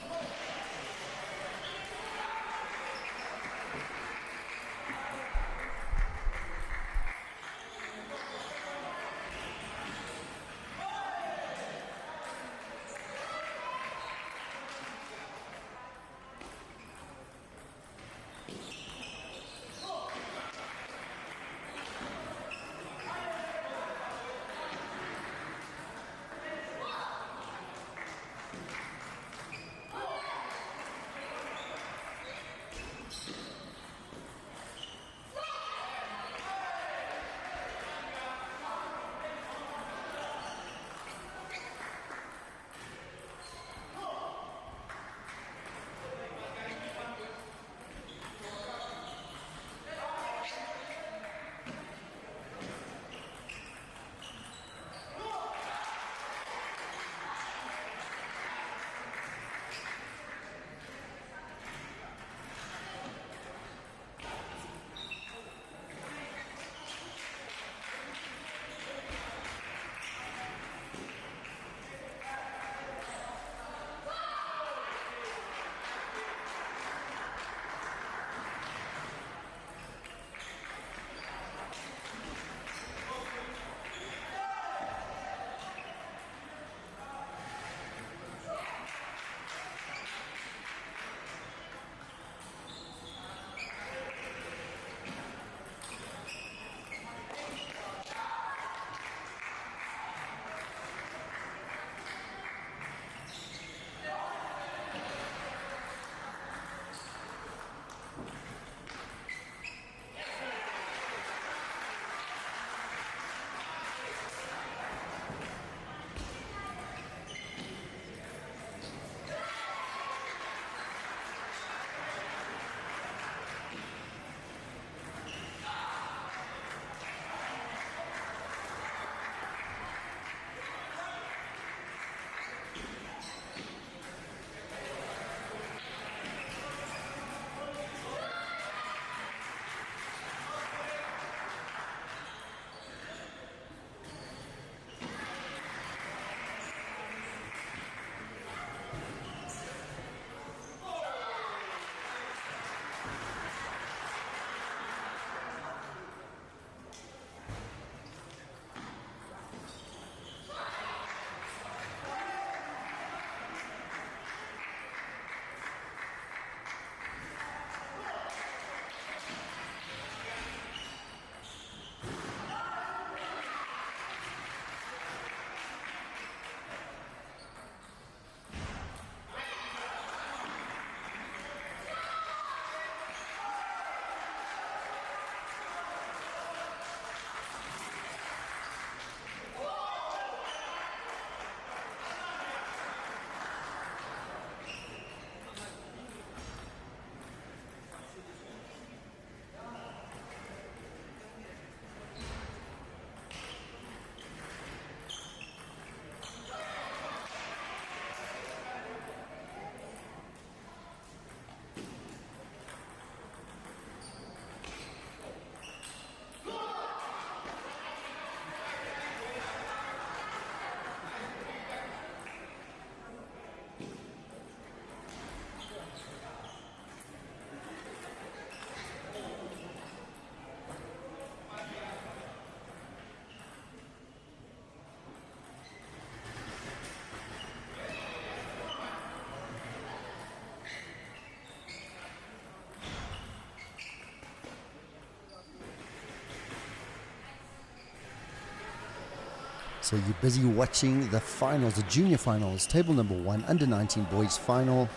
So you're busy watching the finals, the junior finals, table number 1, under 19 boys final.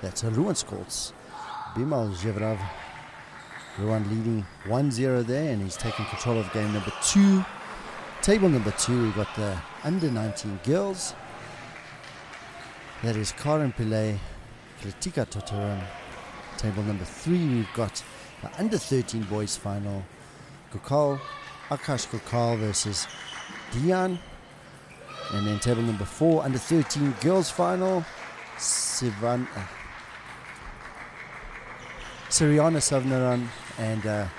That's a Ruan scores. Bimal Jevrav. Ruan leading 1-0 there, and he's taking control of game number 2. Table number 2, we've got the under 19 girls. That is Karen Pillay, Kritika Totaran. Table number 3, we've got the under 13 boys final. Gokal, Akash Gokal versus Dian. And then table number 4, under 13 girls final. Siriana Savnaran and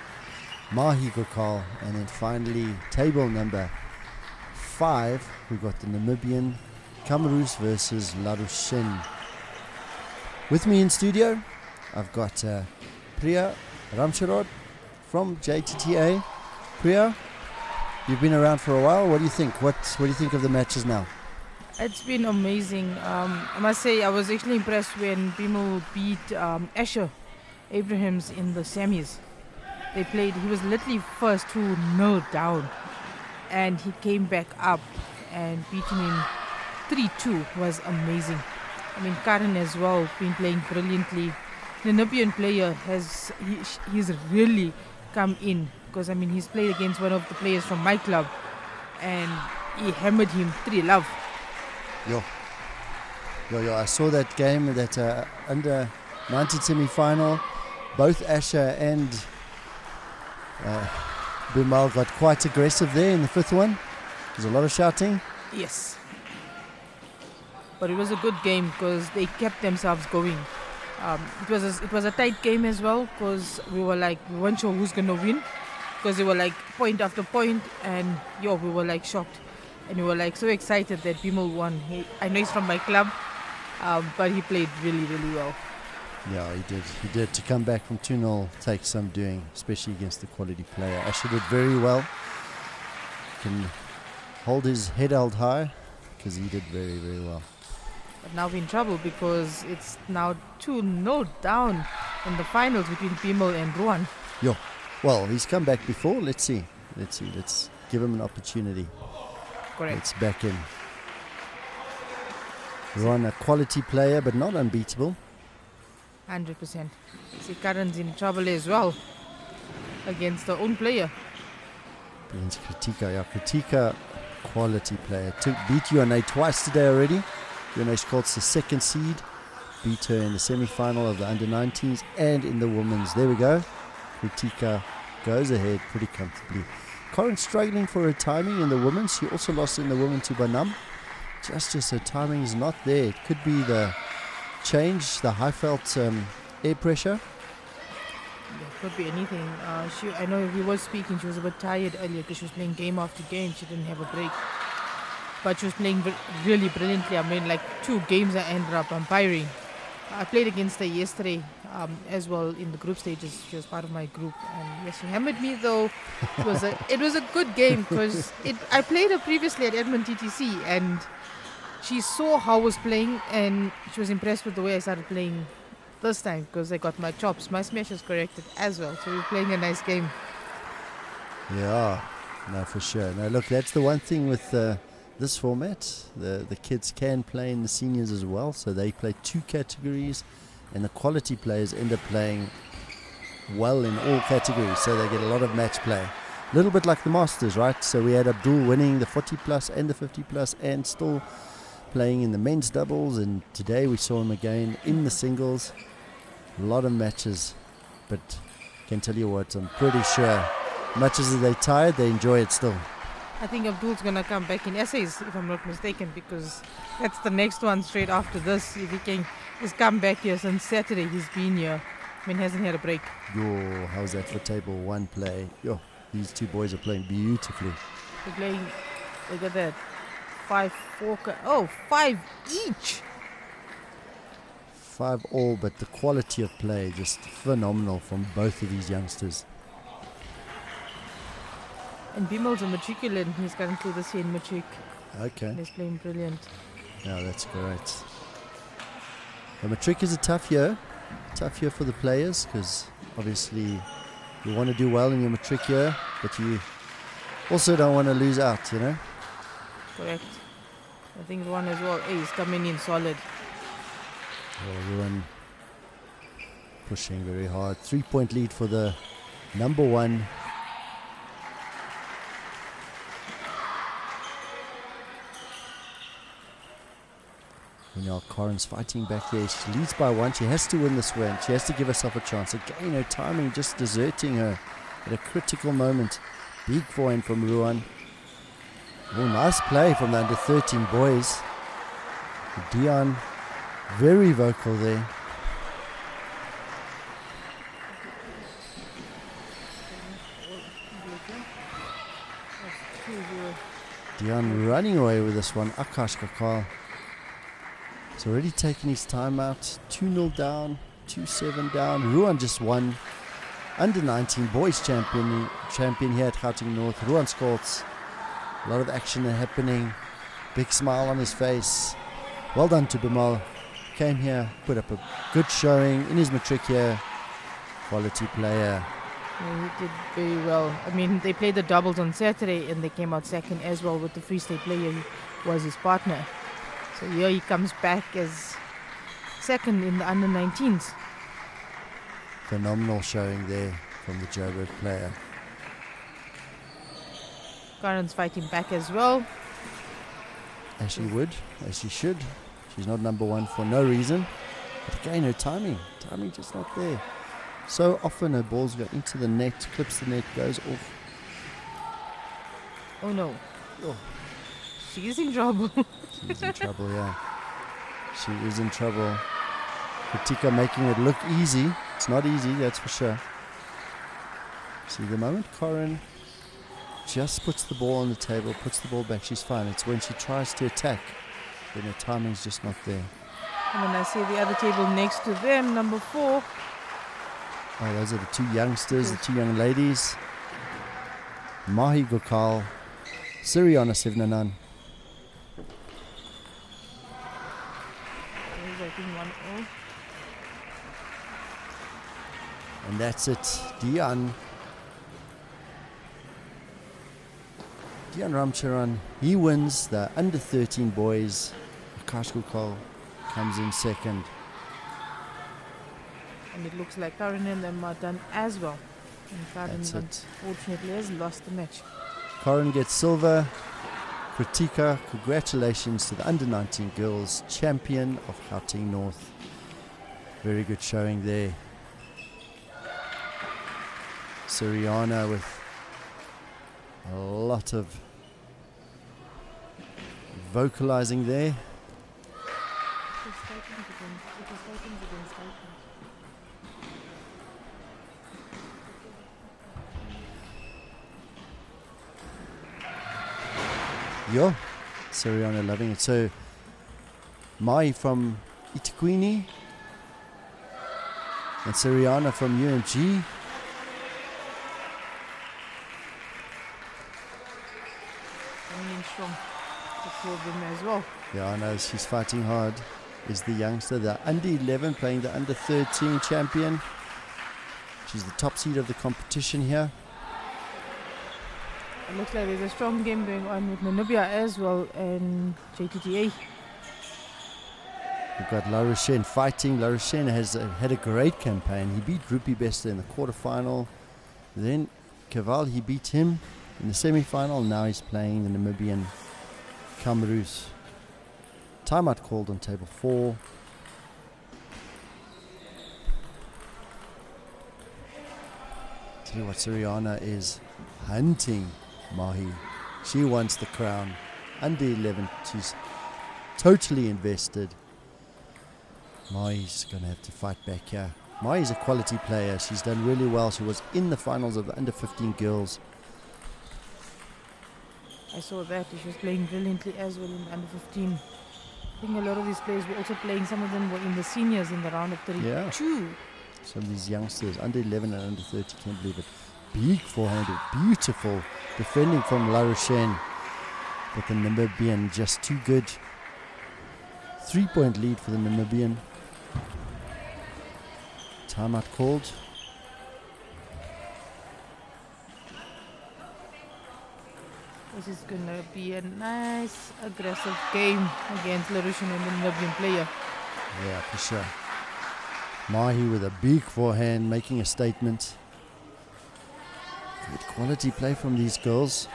Mahi Gokal. And then finally, table number 5, we've got the Namibian Kamarus versus Larushin. With me in studio, I've got Priya Ramsharod from JTTA. Priya, you've been around for a while. What do you think? What do you think of the matches now? It's been amazing. I must say I was actually impressed when Bimal beat Asher Abrahams in the semis. He was literally first 2-0 down, and he came back up and beating him 3-2 was amazing. I mean, Karen as well been playing brilliantly. The Namibian player he's really come in, because I mean he's played against one of the players from my club and he hammered him 3-love. Yo, I saw that game, that under 19 semi-final. Both Asher and Bimal got quite aggressive there in the 5th one. There's a lot of shouting. Yes. But it was a good game because they kept themselves going. It was a tight game as well, because we weren't sure who's going to win, because they were like point after point, and we were like shocked. And we were like so excited that Bimal won. I know he's from my club, but he played really, really well. Yeah, he did. To come back from 2-0 takes some doing, especially against the quality player. Asher did very well. Can hold his head held high, because he did very, very well. But now we're in trouble, because it's now 2-0 down in the finals between Bimal and Ruan. Yo, well, he's come back before. Let's see. Let's give him an opportunity. Correct. It's back in. Ruan, a quality player, but not unbeatable. 100%. See, Karan's in trouble as well against their own player. Against Kritika. Yeah, Kritika, quality player. Beat UNA twice today already. UNA scored the 2nd seed. Beat her in the semi-final of the under-19s and in the women's. There we go. Kritika goes ahead pretty comfortably. Corin's struggling for her timing in the women's. She also lost in the women to Banam. Just her timing is not there. It could be the change, the high felt air pressure. It could be anything. I know we were speaking, she was a bit tired earlier because she was playing game after game. She didn't have a break. But she was playing really brilliantly. I mean, like 2 games I ended up umpiring. I played against her yesterday as well in the group stages. She was part of my group. And yes, she hammered me though. It was a good game, because I played her previously at Edmund TTC, and she saw how I was playing, and she was impressed with the way I started playing this time, because I got my chops. My smash was corrected as well. So we were playing a nice game. Yeah, no, for sure. Now, look, that's the one thing with this format. The kids can play in the seniors as well, so they play 2 categories, and the quality players end up playing well in all categories, so they get a lot of match play. A little bit like the Masters, right? So we had Abdul winning the 40 plus and the 50 plus, and still playing in the men's doubles, and today we saw him again in the singles. A lot of matches, but can tell you what, I'm pretty sure much as they're tired, they enjoy it still. I think Abdul's going to come back in essays, if I'm not mistaken, because that's the next one straight after this. If he can just come back here since Saturday, he's been here. I mean, hasn't had a break. Yo, how's that for table 1 play? Yo, these 2 boys are playing beautifully. They're playing, look at that, 5 each. 5 all, but the quality of play just phenomenal from both of these youngsters. And Bimal's a matriculant. He's currently this year in matric. Okay. He's playing brilliant. Yeah, that's great. The matric is a tough year for the players, because obviously you want to do well in your matric year, but you also don't want to lose out, you know. correct. I think Ruan as well. He's coming in solid. Ruan pushing very hard. 3-point lead for the number one. Corin's fighting back there. She leads by one. She has to win this one. She has to give herself a chance. Again, her timing just deserting her at a critical moment. Big forehand from Ruan. Oh, nice play from the under 13 boys. Dion, very vocal there. Dion running away with this one. Akash Kakal. He's already taken his time out. 2-0 down, 2-7 down. Ruan just won. Under 19 boys champion here at Gauteng North. Ruan Skolts. A lot of action happening. Big smile on his face. Well done to Bimal. Came here, put up a good showing in his matric here. Quality player. Yeah, he did very well. I mean, they played the doubles on Saturday and they came out second as well with the Free State player who was his partner. So here he comes back as second in the under 19s. Phenomenal showing there from the Joburg player. Karen's fighting back as well. As she would, as she should. She's not number one for no reason. But again, her timing just not there. So often her balls go into the net, clips the net, goes off. Oh no. Oh. She's in trouble. She's in trouble, yeah. She is in trouble. Kritika making it look easy. It's not easy, that's for sure. See, the moment Corin just puts the ball on the table, puts the ball back, she's fine. It's when she tries to attack, then her timing's just not there. And then I see the other table next to them, number 4. Oh, those are the two youngsters, the two young ladies. Mahi Gokal, Siriana Sivnanan. I think 1-0. And that's it. Dion Ramcharan, he wins the under 13 boys. Akash Gokal comes in second. And it looks like Karen and them are done as well. And Karen That's it. unfortunately has lost the match. Corin gets silver. Kritika, congratulations to the under 19 girls champion of Gauteng North. Very good showing there. Siriana with a lot of vocalizing there. Yeah, Siriana loving it. So, Mai from Itaquini and Siriana from UMG. Coming in strong to them as well. Yeah, I know she's fighting hard. Is the youngster, the under 11 playing the under 13 champion. She's the top seed of the competition here. It looks like there's a strong game going on with Namibia as well and JTTA. We've got La Rochelle fighting. La Rochelle has had a great campaign. He beat Rupi Bester in the quarterfinal. Then Kaval, he beat him in the semifinal. Now he's playing the Namibian Kamrus. Timeout called on table 4. Tell you what, Siriana is hunting Mahi. She wants the crown. Under 11, she's totally invested. Mahi's going to have to fight back here. Mahi's a quality player. She's done really well. She was in the finals of the under 15 girls. I saw that. She was playing brilliantly as well in the under 15. I think a lot of these players were also playing. Some of them were in the seniors in the round of 32. Yeah. Some of these youngsters, under 11 and under 30, can't believe it. Big forehand, beautiful defending from La Rochelle. But the Namibian just too good. 3-point lead for the Namibian. Timeout called. This is going to be a nice, aggressive game against Larussian and the Namibian player. Yeah, for sure. Mahi with a big forehand, making a statement. Good quality play from these girls.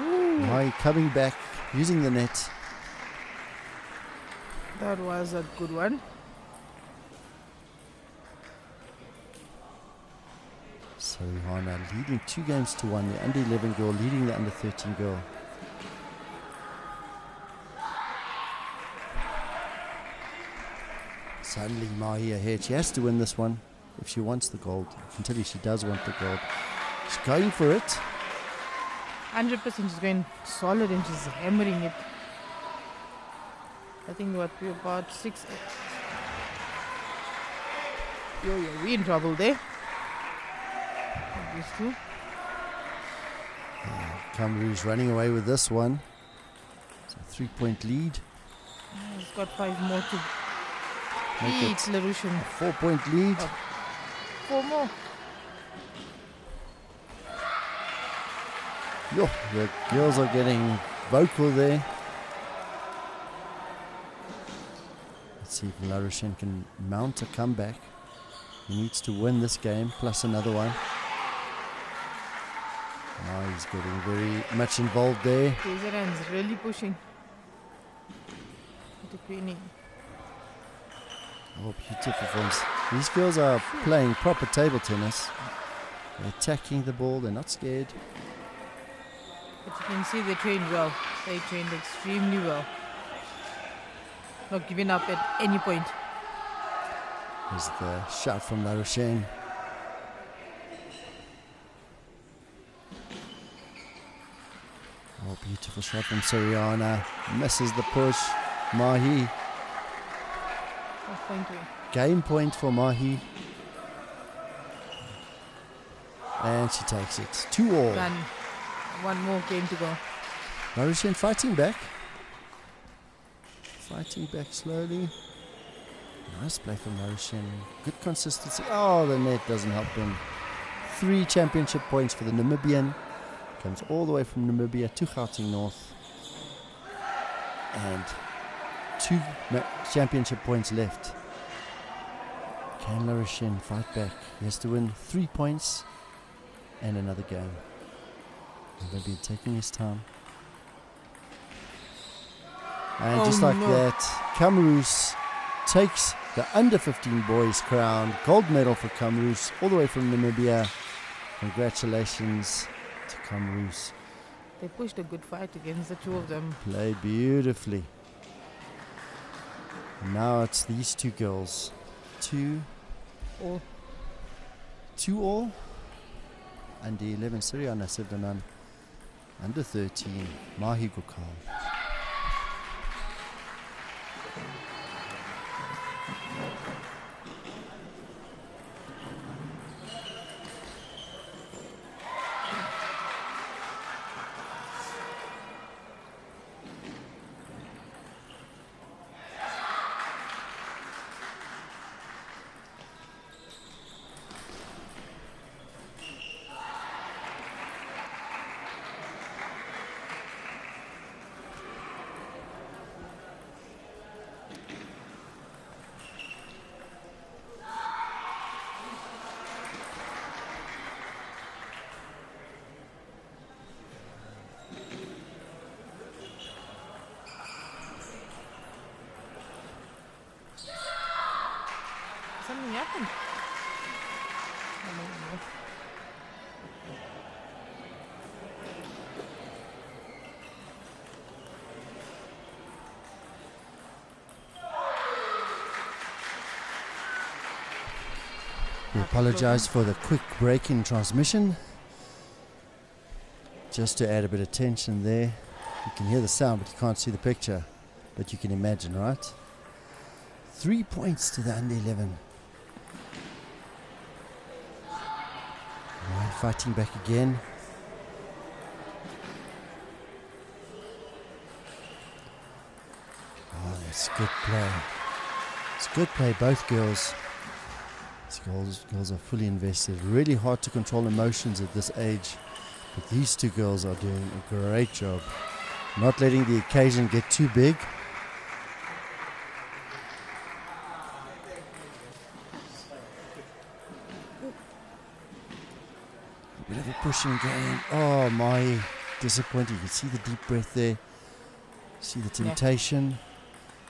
Mahi coming back, using the net. That was a good one. Sarihana leading 2-1. The under 11 girl leading the under 13 girl. Suddenly Mahi ahead. She has to win this one if she wants the gold. I can tell you she does want the gold. She's going for it. 100% she's going solid and she's hammering it. I think what we're about 6. Yo, we're in trouble there. These two. Kamru's running away with this one. It's a 3-point lead. He's got 5 more to Make beat it Larussian. a 4-point lead. 4 more. Yo, the girls are getting vocal there. Let's see if Larussian can mount a comeback. He needs to win this game plus another one. Now he's getting very much involved there. Tezeran's really pushing. Queening. Oh, beautiful forms. These girls are playing proper table tennis. They're attacking the ball. They're not scared. But you can see they trained well. They trained extremely well. Not giving up at any point. Here's the shot from Larussian. Oh, beautiful shot from Sariana. Misses the push. Mahi. Game point for Mahi. And she takes it. 2-all. Done. One more game to go. Larussian fighting back. Fighting back slowly. Nice play from Larussian. Good consistency. Oh, the net doesn't help them. 3 championship points for the Namibian. Comes all the way from Namibia to Gauteng North. And 2 championship points left. Can Larussian fight back? He has to win 3 points and another game. He'll be taking his time. And just like that, Kamrus takes the under 15 boys crown. Gold medal for Kamrus, all the way from Namibia. Congratulations to Kamrus. They pushed a good fight against the two of them. Played beautifully. Now it's these two girls. 2-all. Under 11, Siriana Sevdanan. Under 13, Mahi Gokal. Something happened. We apologize for the quick break in transmission. Just to add a bit of tension there. You can hear the sound, but you can't see the picture. But you can imagine, right? 3 points to the under 11. Right, fighting back again. Oh, that's good play. It's good play, both girls. These girls are fully invested. Really hard to control emotions at this age. But these two girls are doing a great job. Not letting the occasion get too big. A bit of a pushing game. Oh my, disappointing. You can see the deep breath there. See the temptation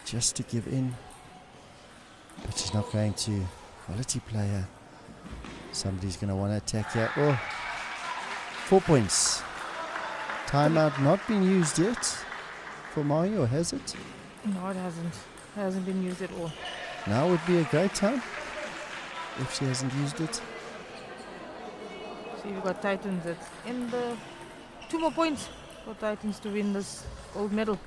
just to give in. But she's not going to. Quality player. Somebody's going to want to attack here. Oh, 4 points. Timeout not been used yet for Mahi, or has it? No, it hasn't. It hasn't been used at all. Now would be a great time if she hasn't used it. See, we've got Titans that's in the 2 more points for Titans to win this gold medal.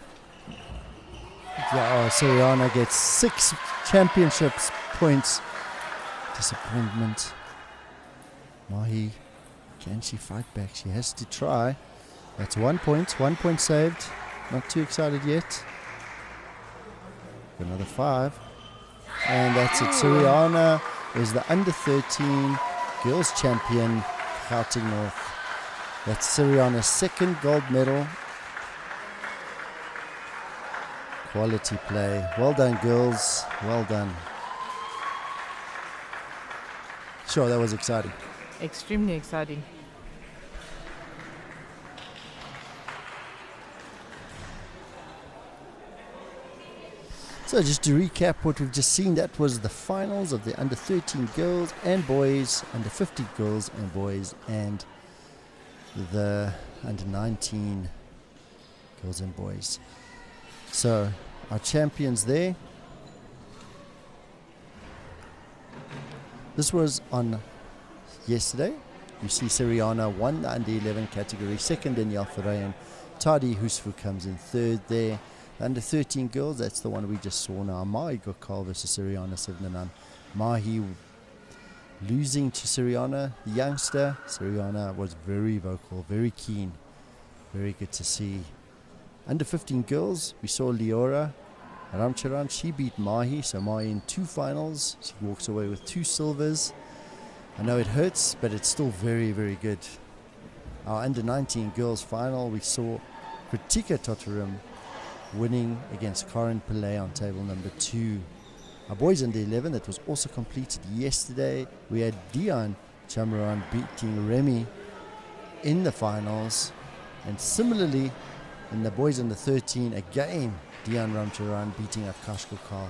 Yeah, Siriana gets 6 championships points. Disappointment. Mahi, can she fight back? She has to try. That's 1 point. 1 point saved. Not too excited yet. Another 5. And that's it. Siriana is the under 13 girls champion, Gauteng North. That's Siriana's 2nd gold medal. Quality play. Well done, girls. Well done. Sure, that was exciting. Extremely exciting. So just to recap what we've just seen, that was the finals of the under 13 girls and boys, under 50 girls and boys, and the under 19 girls and boys. So our champions there. This was on yesterday. You see Siriana won the under 11 category, 2nd in Yalfarayan. Tadi Husfu comes in 3rd there. The under 13 girls, that's the one we just saw now. Mahi Gokal versus Siriana 7-9. Mahi losing to Siriana, the youngster. Siriana was very vocal, very keen. Very good to see. Under 15 girls, we saw Leora Ramcharan. She beat Mahi, so Mahi in 2 finals. She walks away with 2 silvers. I know it hurts, but it's still very, very good. Our under 19 girls final, we saw Kritika Totarum winning against Karin Pillay on table number 2. Our boys under 11, that was also completed yesterday. We had Dion Chamran beating Remy in the finals. And similarly, in the boys under 13, again, Dion Ramcharan beating Akash Gokal.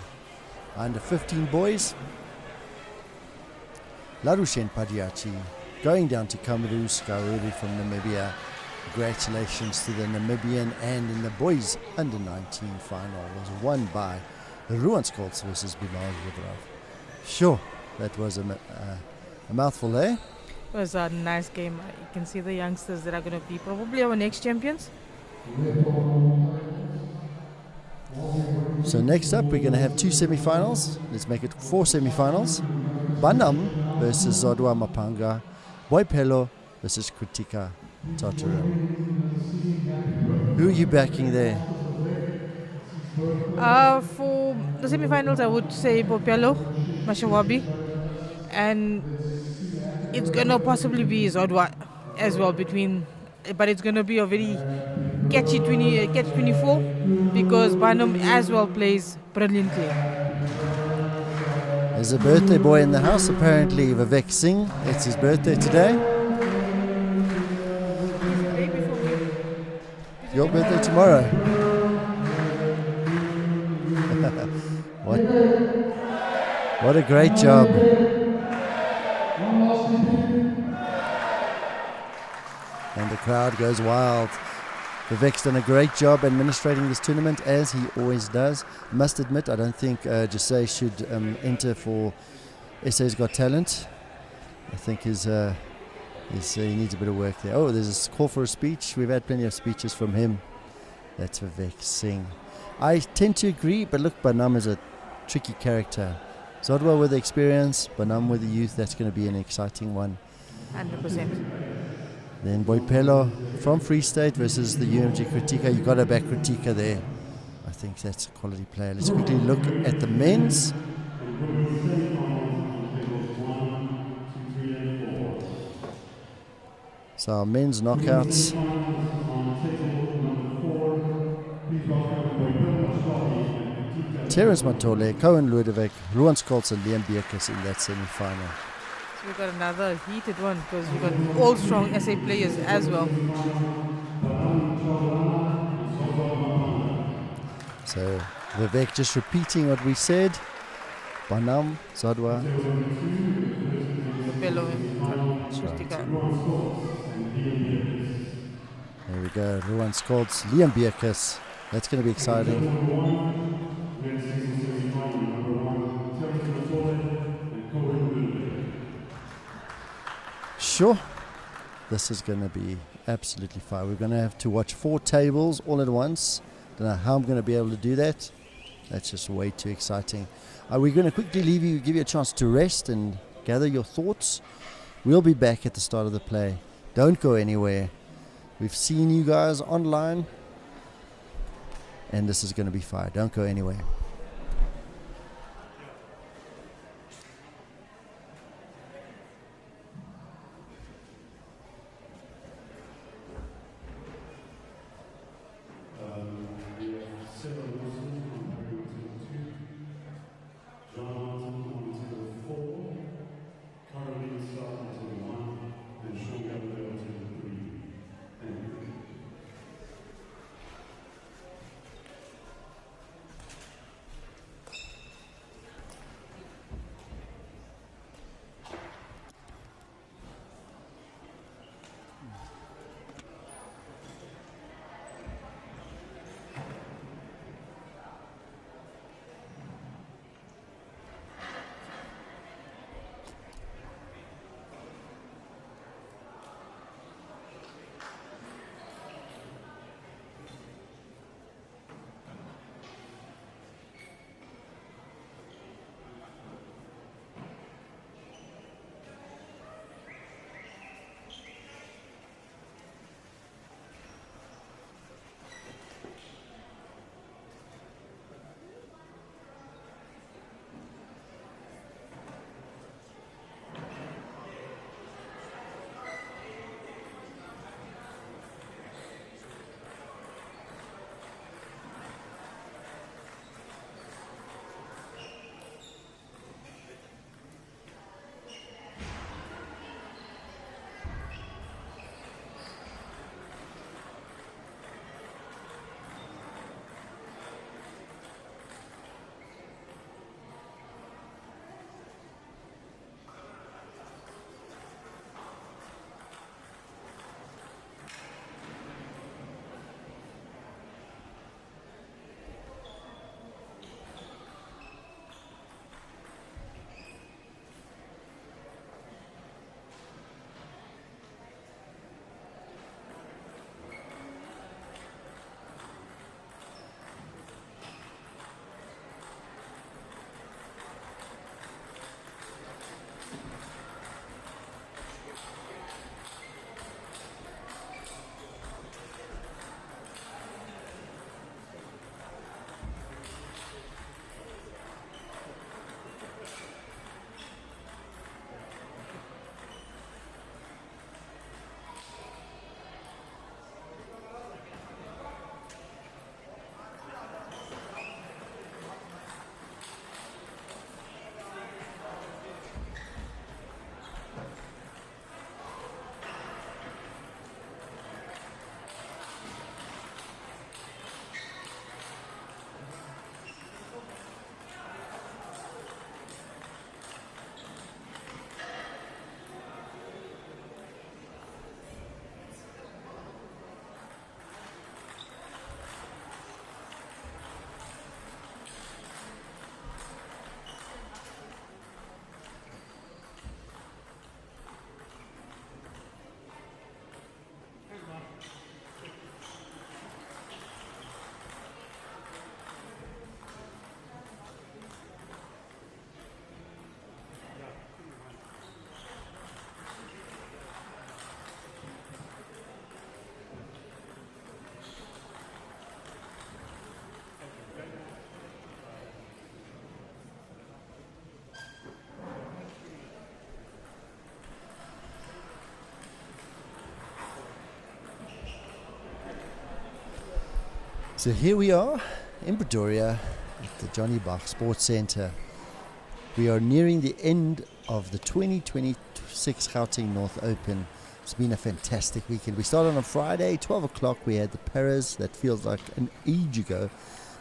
Under 15 boys, Larushen Padiachi going down to Kamaru Skauri from Namibia. Congratulations to the Namibian. And in the boys under 19 final was won by Ruan Skolts versus Bimal Yudrav. Sure, that was a mouthful, eh? It was a nice game. You can see the youngsters that are going to be probably our next champions. So next up, we're going to have 2 semifinals. Let's make it 4 semifinals. Banam versus Zodwa Mapanga. Boipelo versus Kritika Totarum. Who are you backing there? For the semifinals, I would say Popelo, Mashawabi, and it's going to possibly be Zodwa as well but it's going to be a very catch 24 because Banam as well plays brilliantly. There's a birthday boy in the house, apparently, Vivek Singh. It's his birthday today. Your birthday tomorrow. What a great job. And the crowd goes wild. Vivek's done a great job administrating this tournament, as he always does. Must admit, I don't think Jose should enter for SA's Got Talent. I think he needs a bit of work there. Oh, there's a call for a speech. We've had plenty of speeches from him. That's Vivek Singh. I tend to agree, but look, Banam is a tricky character. Zodwa with the experience, Banam with the youth. That's going to be an exciting one. 100%. Then Boipelo from Free State versus the UMG Kritika. You got to back Kritika there. I think that's a quality player. Let's quickly look at the men's. So our men's knockouts. Semifinal, this is on table number 4. Please welcome Boypel Mashwari and Petita. Terence Matole, Cohen Ludovic, Ruan Scholz and Liam Bierkes in that semi-final. So we've got another heated one because we've got all strong SA players as well. So Vivek just repeating what we said. Banam, Zadwa. Bopelo and Shustika. There we go, Ruan Scholz, Liam Bierkes. That's going to be exciting. Sure, this is going to be absolutely fine. We're going to have to watch 4 tables all at once. Don't know how I'm going to be able to do that. That's just way too exciting. We're going to quickly leave you, give you a chance to rest and gather your thoughts. We'll be back at the start of the play. Don't go anywhere. We've seen you guys online, and this is going to be fire. Don't go anywhere. So here we are in Pretoria at the Johnny Bach Sports Centre. We are nearing the end of the 2026 Gauteng North Open. It's been a fantastic weekend. We started on Friday, 12 o'clock. We had the Paris, that feels like an age ago.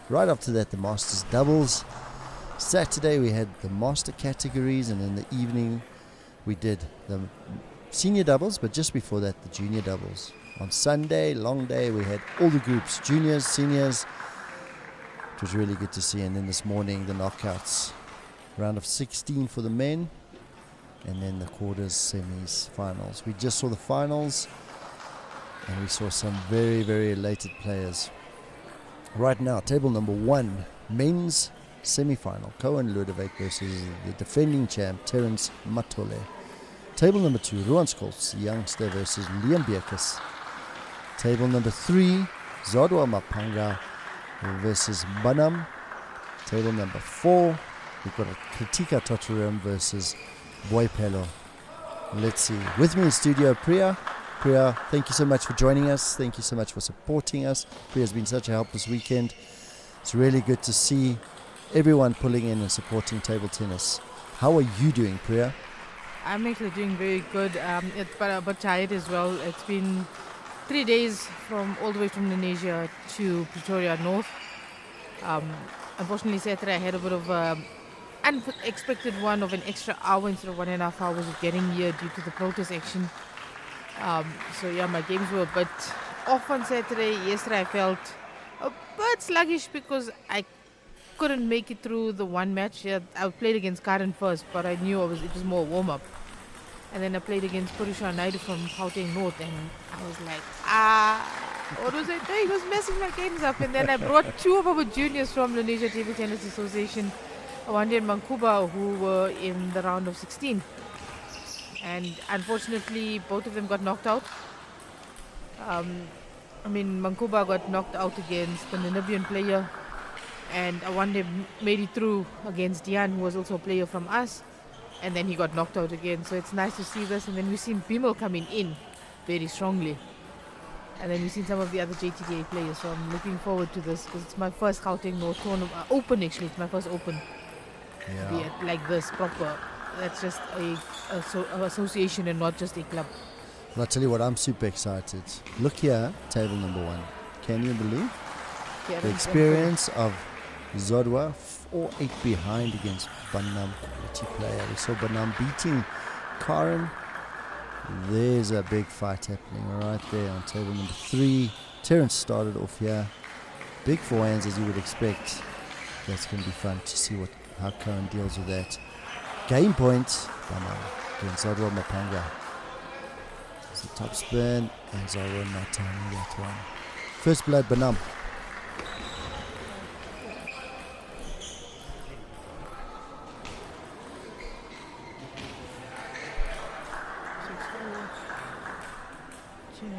Right after that, the Masters doubles. Saturday, we had the Master categories, and in the evening, we did the senior doubles, but just before that, the junior doubles. On Sunday, long day, we had all the groups, juniors, seniors. It was really good to see. And then this morning, the knockouts. Round of 16 for the men, and then the quarters, semis, finals. We just saw the finals, and we saw some very, very elated players. Right now, table number 1, men's semifinal. Cohen Ludwig versus the defending champ, Terence Matole. Table number 2, Ruan Scholz, youngster versus Liam Bierkes. Table number 3, Zodwa Mapanga versus Banam. Table number 4, we've got a Kritika Totaram versus Boipelo. Let's see. With me in studio, Priya. Priya, thank you so much for joining us. Thank you so much for supporting us. Priya's been such a help this weekend. It's really good to see everyone pulling in and supporting table tennis. How are you doing, Priya? I'm actually doing very good. But tired as well. It's been 3 days from all the way from Indonesia to Pretoria North. Unfortunately, Saturday I had a bit of unexpected one of an extra hour instead of 1.5 hours of getting here due to the protest action. So yeah, my games were a bit off on Saturday. Yesterday I felt a bit sluggish because I couldn't make it through the one match. Yeah, I played against Karen first, but I knew it was more warm up. And then I played against Purisha Naidu from Gauteng North, and I was like, what was I doing? I was messing my games up. And then I brought 2 of our juniors from the Indonesia Table Tennis Association, Awandi and Mankuba, who were in the round of 16. And unfortunately, both of them got knocked out. Mankuba got knocked out against the Namibian player, and Awandi made it through against Dian, who was also a player from us. And then he got knocked out again. So it's nice to see this. And then we've seen Bimal coming in very strongly. And then we've seen some of the other JTDA players. So I'm looking forward to this because it's my first Gauteng North tournament. Open, actually. It's my first open. Yeah. Be it like this, proper. That's just a association and not just a club. Well, I'll tell you what, I'm super excited. Look here, table number 1. Can you believe the experience of Zodwa 4-8 behind against Banam, quality player. We saw Banam beating Karen. There's a big fight happening right there on table number 3. Terence started off here. Big forehands as you would expect. That's going to be fun to see how Karen deals with that. Game point, Banam against Zodwa Mapanga. It's a top spin, and Zodwa not timing that one. First blood, Banam.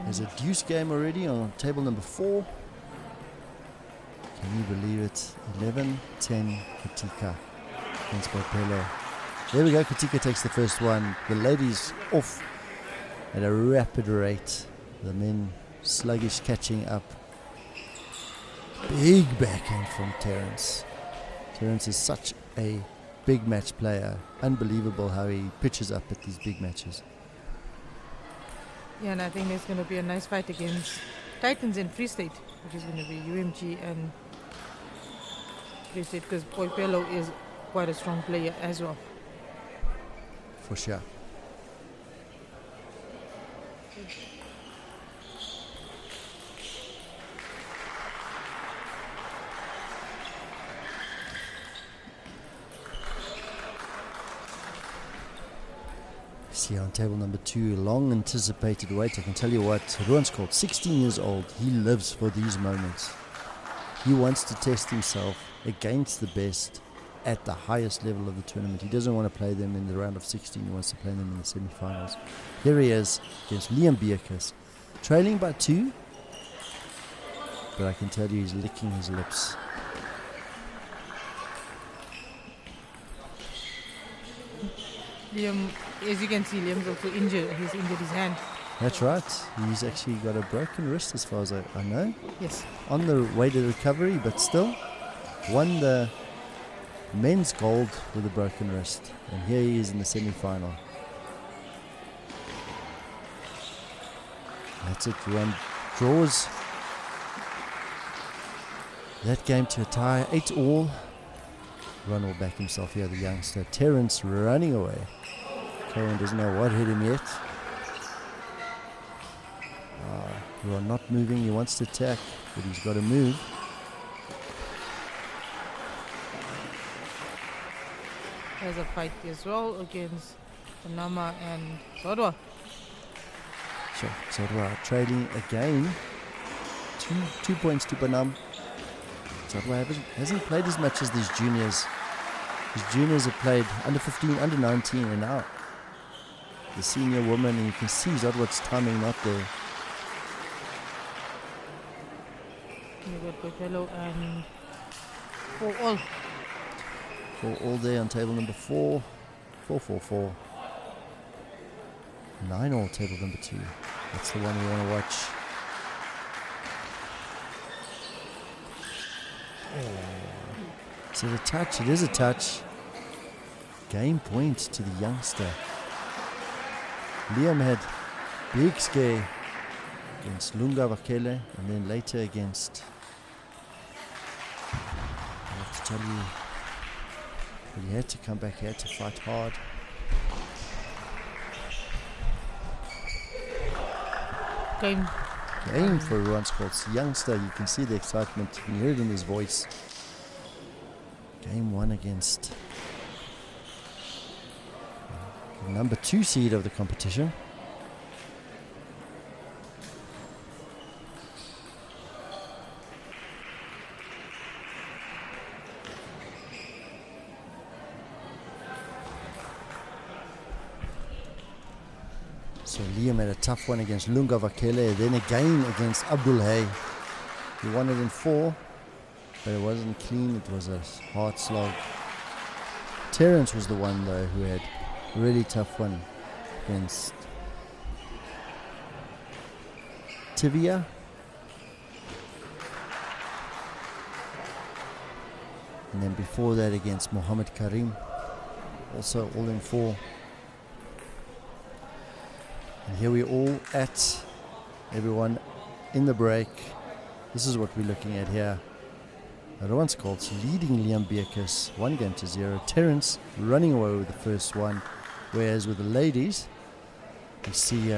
There's a deuce game already on table number 4. Can you believe it? 11-10 Katika against Boipelo. There we go. Katika takes the first one. The ladies off at a rapid rate. The men sluggish catching up. Big backhand from Terence. Terence is such a big match player. Unbelievable how he pitches up at these big matches. Yeah, and I think there's going to be a nice fight against Titans in Free State, which is going to be UMG and Free State, because Boipelo is quite a strong player as well. For sure. See on table number 2, long anticipated wait. I can tell you what, Ruan Scholz, 16 years old, he lives for these moments. He wants to test himself against the best at the highest level of the tournament. He doesn't want to play them in the round of 16, he wants to play them in the semifinals. Here he is against Liam Bierkes, trailing by 2, but I can tell you he's licking his lips. Liam, as you can see, Liam's also injured. He's injured his hand. That's right. He's actually got a broken wrist as far as I know. Yes. On the way to recovery, but still won the men's gold with a broken wrist. And here he is in the semi-final. That's it. Ruan draws that game to a tie, 8-all. Ruan will back himself here, the youngster. Terence running away. Cohen doesn't know what hit him yet. Ruan not moving. He wants to attack, but he's got to move. There's a fight as well against Panama and Zodwa. Sure. Zodwa trailing again. Two points to Banam. Zodwa hasn't played as much as these juniors. His juniors have played under 15, under 19, and now the senior woman, and you can see Zodwa's timing not there. You got Botello and 4-all. 4-all there on table number 4. 4-4-4. 9-all table number 2. That's the one we want to watch. Is it a touch? It is a touch. Game point to the youngster. Liam had big scare against Lunga Vakele, and then later against, I have to tell you, but he had to come back, he had to fight hard. Game for Ruan Scott's youngster. You can see the excitement, you can hear it in his voice. Game 1 against the number 2 seed of the competition. So Liam had a tough one against Lunga Vakele, then again against Abdul Hay. He won it in 4, but it wasn't clean, it was a hard slog. Terence was the one though who had a really tough one against Tivia. And then before that against Mohammed Karim, also all in 4. And here we're all at, everyone in the break. This is what we're looking at here. Ruan Skoltz leading Liam Beekes 1-0. Terence running away with the first one. Whereas with the ladies, we see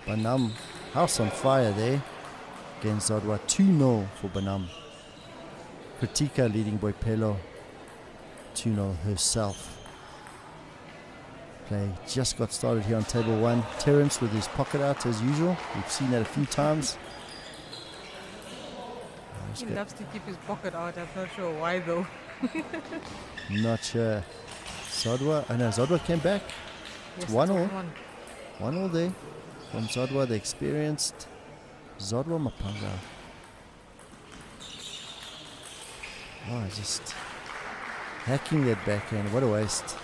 Banam house on fire there against Zodwa. 2-0 for Banam. Kritika leading Boipelo 2-0 herself. Play just got started here on table 1. Terence with his pocket out as usual. We've seen that a few times. He loves to keep his pocket out. I'm not sure why though. Not sure. Zodwa, I know Zodwa came back. Yes, 1-1. 1-1 there from Zodwa, the experienced Zodwa Mapanga. Oh, just hacking that backhand. What a waste.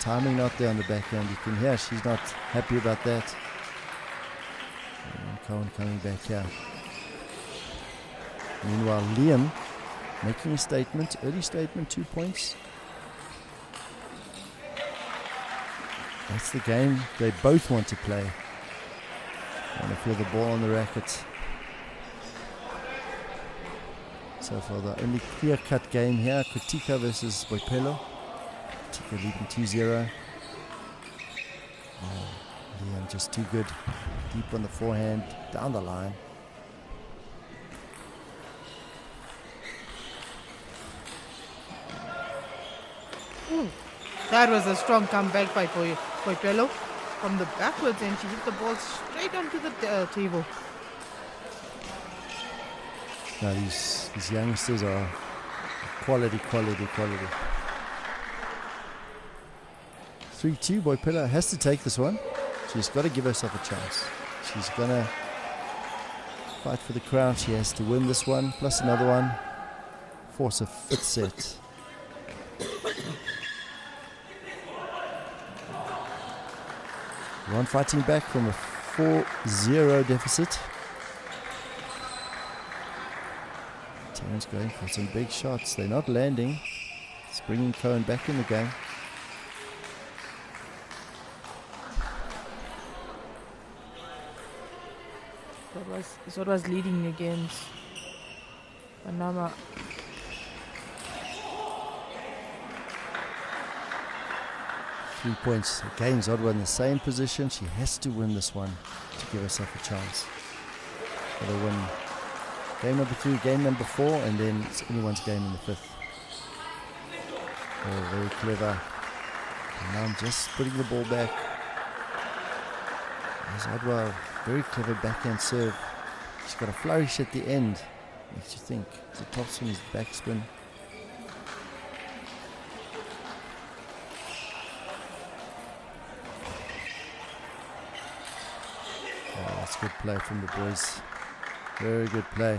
Timing not there on the backhand. You can hear she's not happy about that. And Cohen coming back here. Meanwhile, Liam making a statement, early statement, 2 points. That's the game they both want to play. Want to feel the ball on the racket. So far, the only clear-cut game here, Kritika versus Boipelo. Kritika leading 2-0. Oh, Liam just too good. Deep on the forehand, down the line. That was a strong comeback by Boipelo from the backwards, and she hit the ball straight onto the table. Now these youngsters are quality. 3-2, Boipelo has to take this one. She's got to give herself a chance. She's going to fight for the crown. She has to win this one, plus another one. Force a 5th set. Ron fighting back from a 4-0 deficit. Terrence going for some big shots. They're not landing. It's bringing Cohen back in the game. That was leading against Panama. Three points. Again, Zodwa in the same position. She has to win this one to give herself a chance. Got to win game number 3, game number 4, and then it's anyone's game in the 5th. Oh, very clever. And now I'm just putting the ball back. Zodwa, very clever backhand serve. She's got a flourish at the end. Makes you think. The topspin is backspin. Oh, that's good play from the boys. Very good play.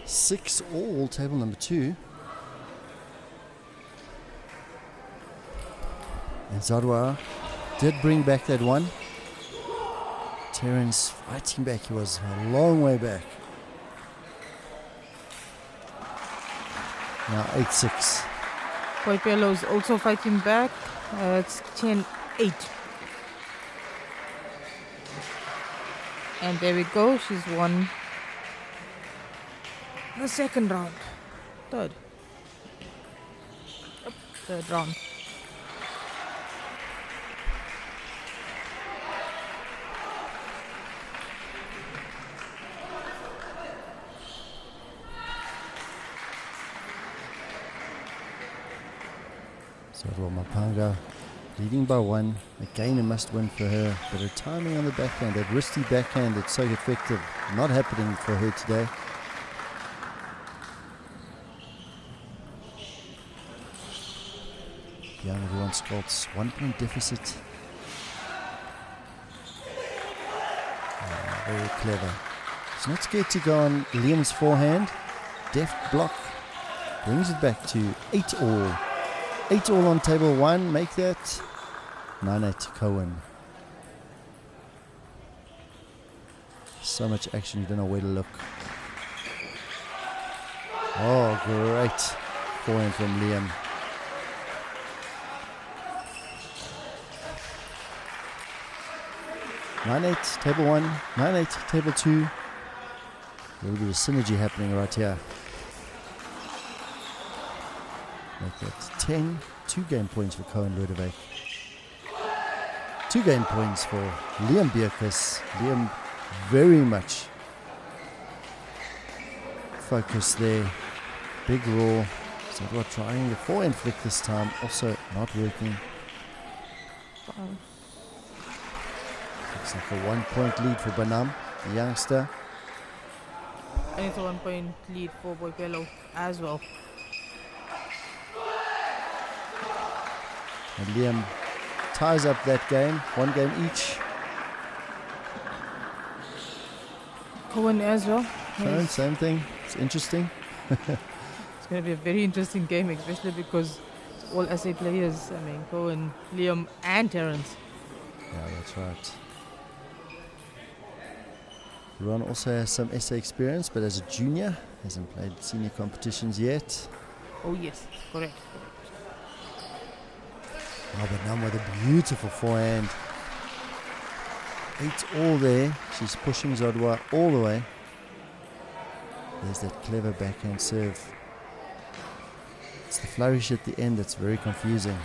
Six all, table number 2. And Zodwa did bring back that one. Terrence fighting back. He was a long way back. Now 8-6. Boipelo is also fighting back. It's 10-8. And there we go. She's won the second round. Third round. Zodwa Mapanga leading by 1. Again, a must win for her. But her timing on the backhand, that wristy backhand, that's so effective. Not happening for her today. Young everyone Scolts, 1 point deficit. Very clever. She's not scared to go on Liam's forehand. Deft block. Brings it back to 8 all. 8 all on table 1. Make that 9-8 to Cohen. So much action, you don't know where to look. Oh, great forehand from Liam. 9-8, table 1, 9-8, table 2. A little bit of synergy happening right here. Make that 10, 2 game points for Cohen Ludwig. 2 game points for Liam Bierkus. Liam very much focused there. Big roar. So we're trying the forehand flick this time, also not working. Looks like a 1 point lead for Banam, the youngster. And it's a 1 point lead for Boipelo as well. And Liam ties up that game, 1 game each. Cohen as well. Cohen, same thing. It's interesting. It's going to be a very interesting game, especially because it's all SA players. I mean, Cohen, Liam, and Terrence. Yeah, that's right. Ron also has some SA experience, but as a junior, hasn't played senior competitions yet. Oh yes, correct. Oh, but now with a beautiful forehand. 8-all there. She's pushing Zodwa all the way. There's that clever backhand serve. It's the flourish at the end that's very confusing.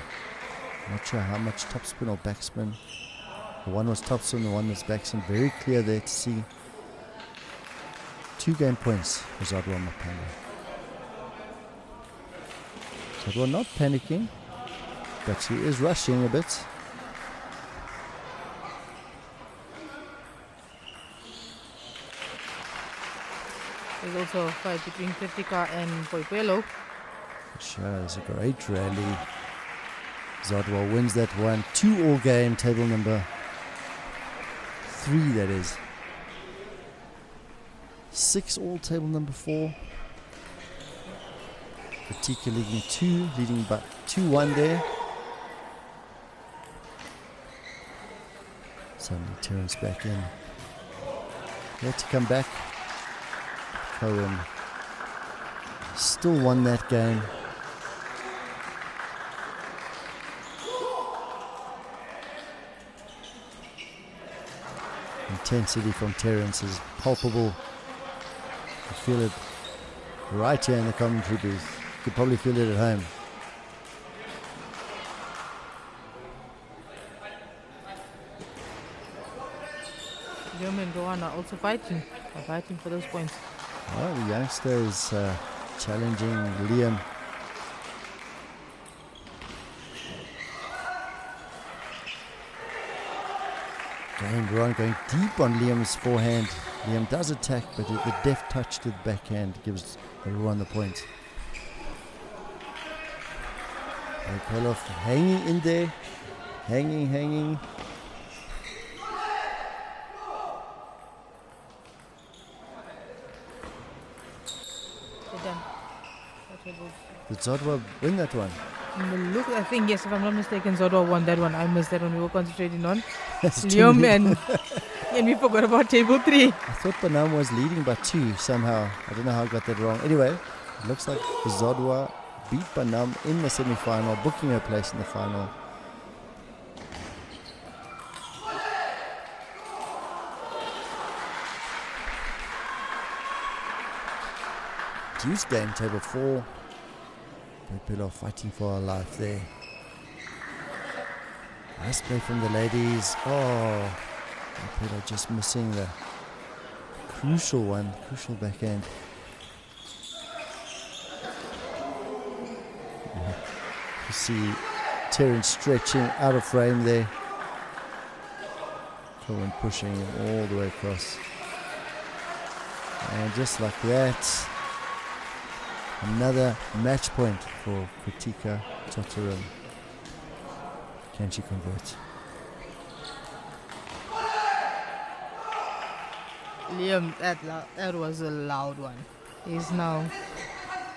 Not sure how much topspin or backspin. The one was topspin, the one was backspin. Very clear there to see. 2 game points for Zodwa Mapanga. Zodwa not panicking, but she is rushing a bit. There's also a fight between Kritika and Poipelo. Sure, it's a great rally. Zodwa wins that one. 2-all game, table number 3, that is. 6-all, table number 4. Kritika leading by 2-1 there. Suddenly Terence back in. He had to come back. Cohen still won that game. Intensity from Terence is palpable. You feel it right here in the commentary booth. You could probably feel it at home. Liam and Rowan are also fighting for those points. Well, the youngster is challenging Liam. Rowan going deep on Liam's forehand. Liam does attack, but the deft touch to the backhand gives Rowan the point. Peloff hanging in there. Hanging. Did Zodwa win that one? Look, I think, yes, if I'm not mistaken, Zodwa won that one. I missed that one. We were concentrating on That's Liam and we forgot about table 3. I thought Panam was leading by 2 somehow. I don't know how I got that wrong. Anyway, it looks like Zodwa beat Panam in the semi-final, booking her place in the final. Deuce game, table 4. Poipelo fighting for her life there. Nice play from the ladies. Oh, Poipelo just missing the crucial backhand. You see Terence stretching out of frame there. Cohen pushing him all the way across. And just like that, another match point for Kritika Totaram. Can she convert? Liam, that was a loud one. He's now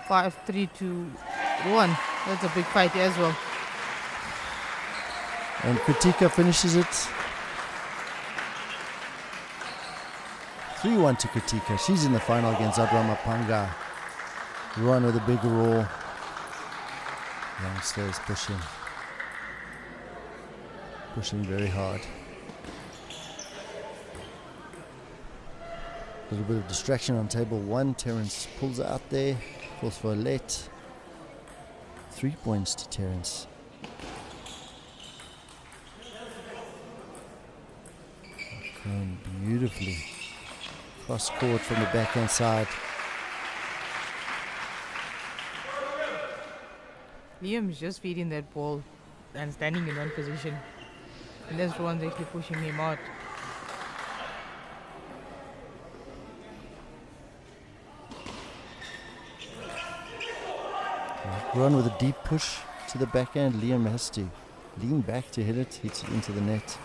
5-3 to 1. That's a big fight as well. And Kritika finishes it 3-1 to Kritika. She's in the final against Zodwa Mapanga. Run with a big roar. Youngster is pushing very hard. A little bit of distraction on table 1. Terence pulls her out there, falls for a let. 3 points to Terence. Going beautifully cross court from the backhand side. Liam is just feeding that ball and standing in one position. And that's the one actually pushing him out. Run with a deep push to the backhand. Liam has to lean back to hit it. Hits it into the net.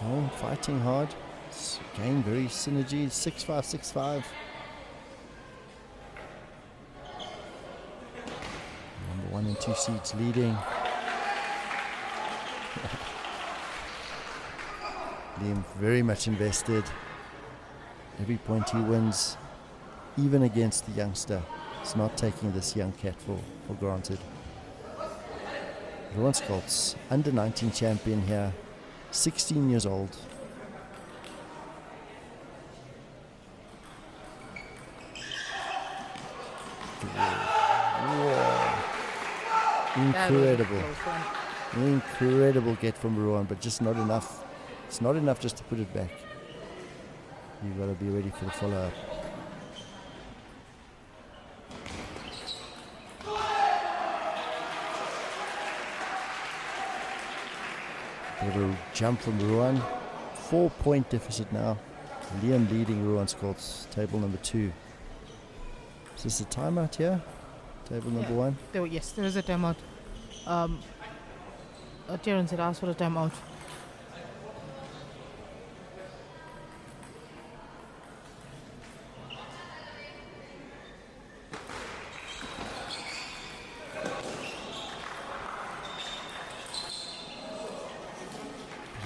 Oh, fighting hard. Again, very synergy. 6-5, 6-5. Number 1 and 2 seeds leading. Liam very much invested. Every point he wins, even against the youngster, is not taking this young cat for granted. Rowan Skolts, under 19 champion here, 16 years old. Whoa. Incredible. Incredible get from Rowan, but just not enough. It's not enough just to put it back. You've got to be ready for the follow-up. Bit of a jump from Rowan. 4-point deficit now. Liam leading Rowan Skolts, table number 2. Is this a timeout here? Table number 1? Yes, there is a timeout. Terence had asked for a timeout.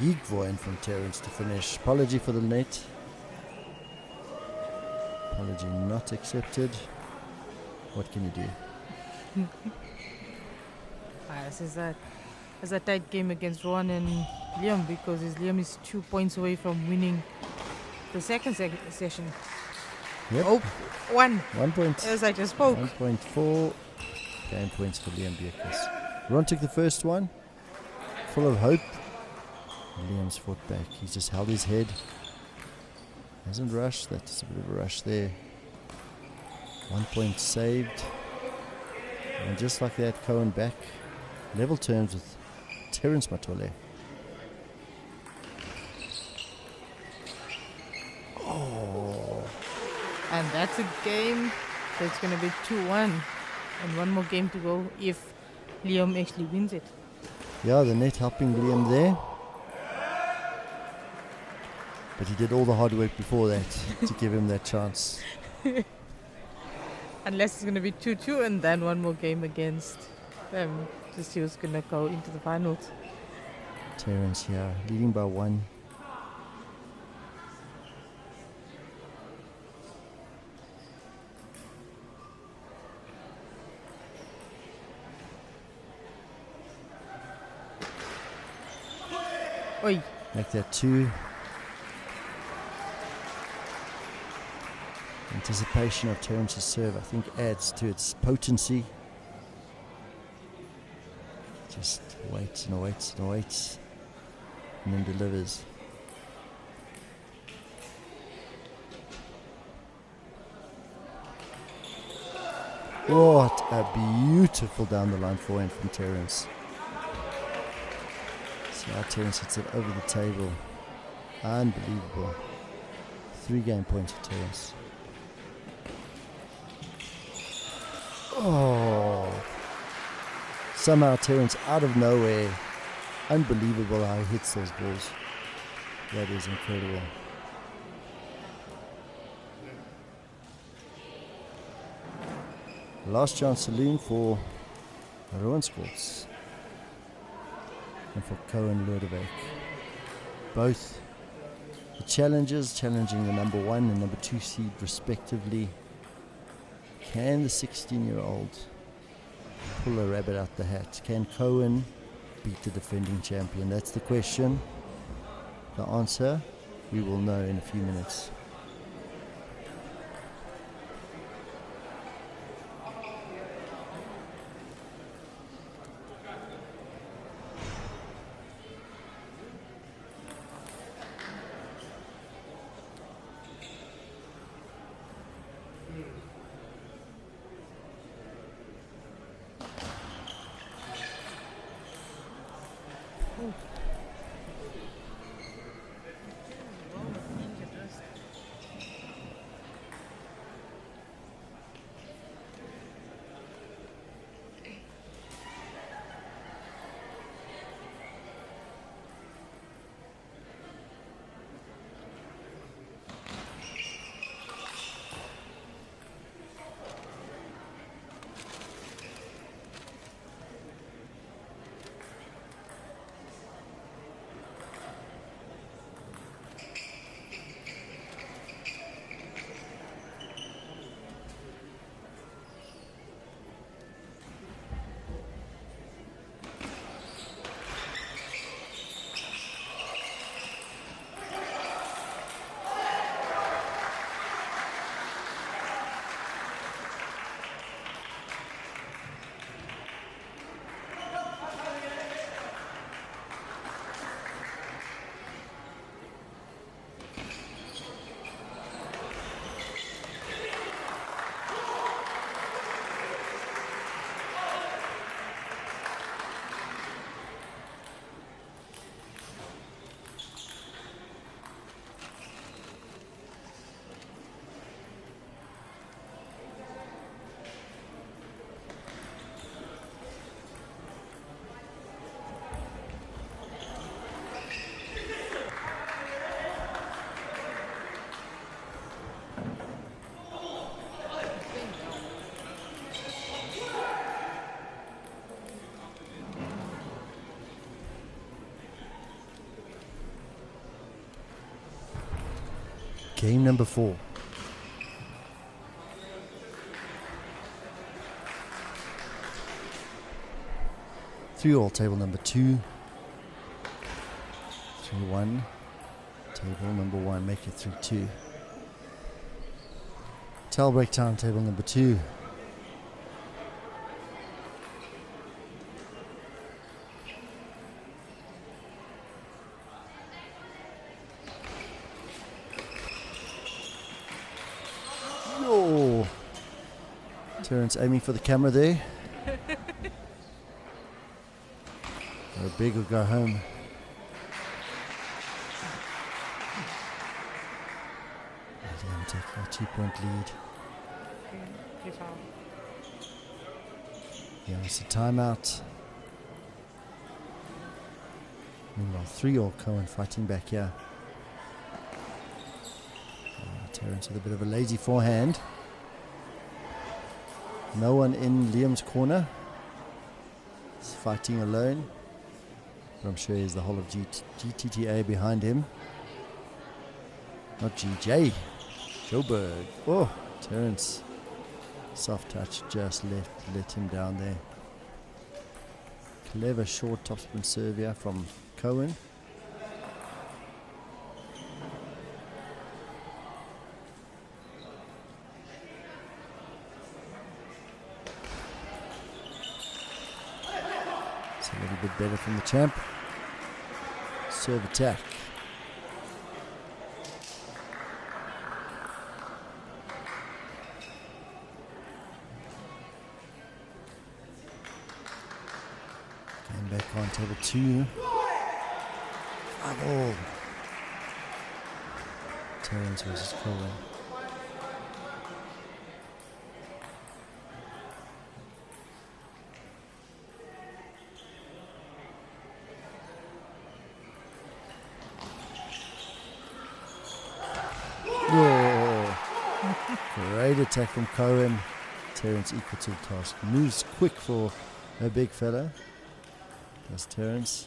Yigvoin from Terence to finish. Apology for the net. Apology not accepted. What can you do? This is a tight game against Rowan and Liam, because Liam is 2 points away from winning the second session. Yep. Oh, 1. 1 point. As I just spoke. 1.4 game points for Liam Bierkes. Ron took the first one, full of hope. Liam's fought back. He's just held his head. Hasn't rushed. That's a bit of a rush there. 1 point saved. And just like that, Cohen back. Level terms with Terence Matole. Oh. And that's a game that's going to be 2-1. And one more game to go if Liam actually wins it. Yeah, the net helping Liam there. But he did all the hard work before that to give him that chance. Unless it's going to be 2-2 and then one more game against them to see who's going to go into the finals. Terence here, leading by 1. Oi. Make that 2. Anticipation of Terence's serve, I think, adds to its potency. Just waits and waits and waits, and then delivers. What a beautiful down the line forehand from Terence. See how Terence hits it over the table. Unbelievable. 3 game points for Terence. Oh, somehow Terence out of nowhere. Unbelievable how he hits those balls. That is incredible. Last chance saloon for Rowan Skolts and for Cohen Lodewijk. Both the challengers challenging the number 1 and number 2 seed respectively. Can the 16-year-old pull a rabbit out the hat? Can Cohen beat the defending champion? That's the question. The answer, we will know in a few minutes. game number 4. Three all, table number 2. 3-1. Table number 1, make it 3-2. Towel break time, table number 2. Yo! Terence aiming for the camera there. Go big or go home. Liam taking a 2-point lead. Yeah, it's a timeout. Meanwhile, 3-all Cohen fighting back here. Terence with a bit of a lazy forehand. No one in Liam's corner. He's fighting alone. But I'm sure he has the whole of GTTA behind him. Not GJ. Joburg. Oh, Terence. Soft touch, just let him down there. Clever short topspin serve here from Cohen. It's a little bit better from the champ. Serve attack. Back on table 2. 5-all. Terence versus Cohen. Oh. Great attack from Cohen. Terence equal to the task. Moves quick for a big fella. That's Terence.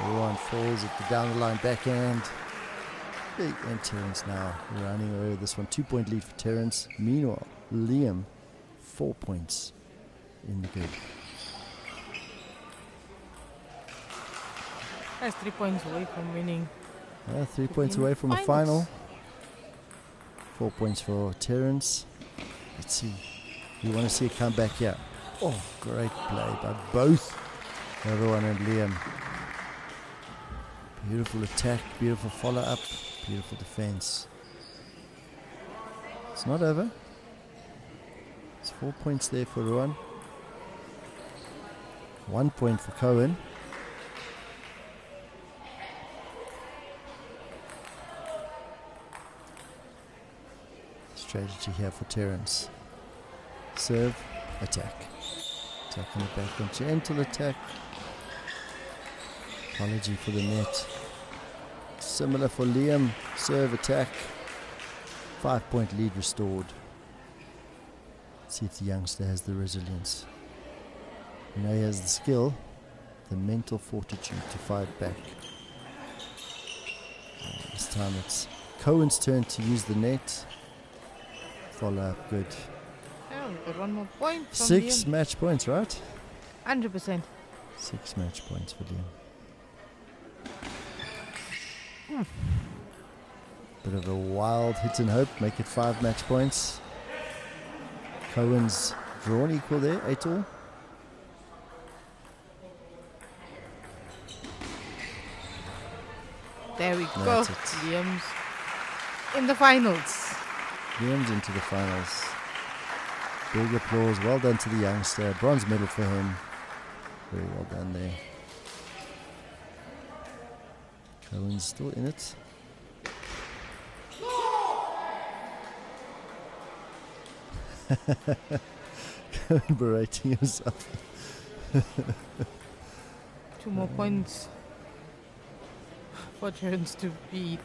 Ruan falls at the down the line backhand. Big, and Terence now running away with this one. 2-point lead for Terence. Meanwhile, Liam, 4 points in the good. That's 3 points away from winning. 3 points away from a final. 4 points for Terence. Let's see. You want to see a comeback here. Oh, great play by both Ruan and Liam. Beautiful attack, beautiful follow-up, beautiful defense. It's not over. It's 4 points there for Ruan. 1 point for Cohen. Strategy here for Terence. Serve, attack. Attack on the back and gentle attack. Apology for the net. Similar for Liam. Serve, attack. 5-point lead restored. See if the youngster has the resilience. You know he has the skill, the mental fortitude to fight back. This time it's Cohen's turn to use the net. Follow up, good. Oh, we've got 1 more point from 6 Liam. match points, right? 100%. 6 match points for Liam. Bit of a wild hit and hope, make it 5 match points. Cohen's drawn equal there, 8-all. There we go. That's it. Liam's in the finals. Liam's into the finals. Big applause, well done to the youngster. Bronze medal for him. Very well done there. Cohen's still in it. Cohen berating himself. 2 more points for Terence to beat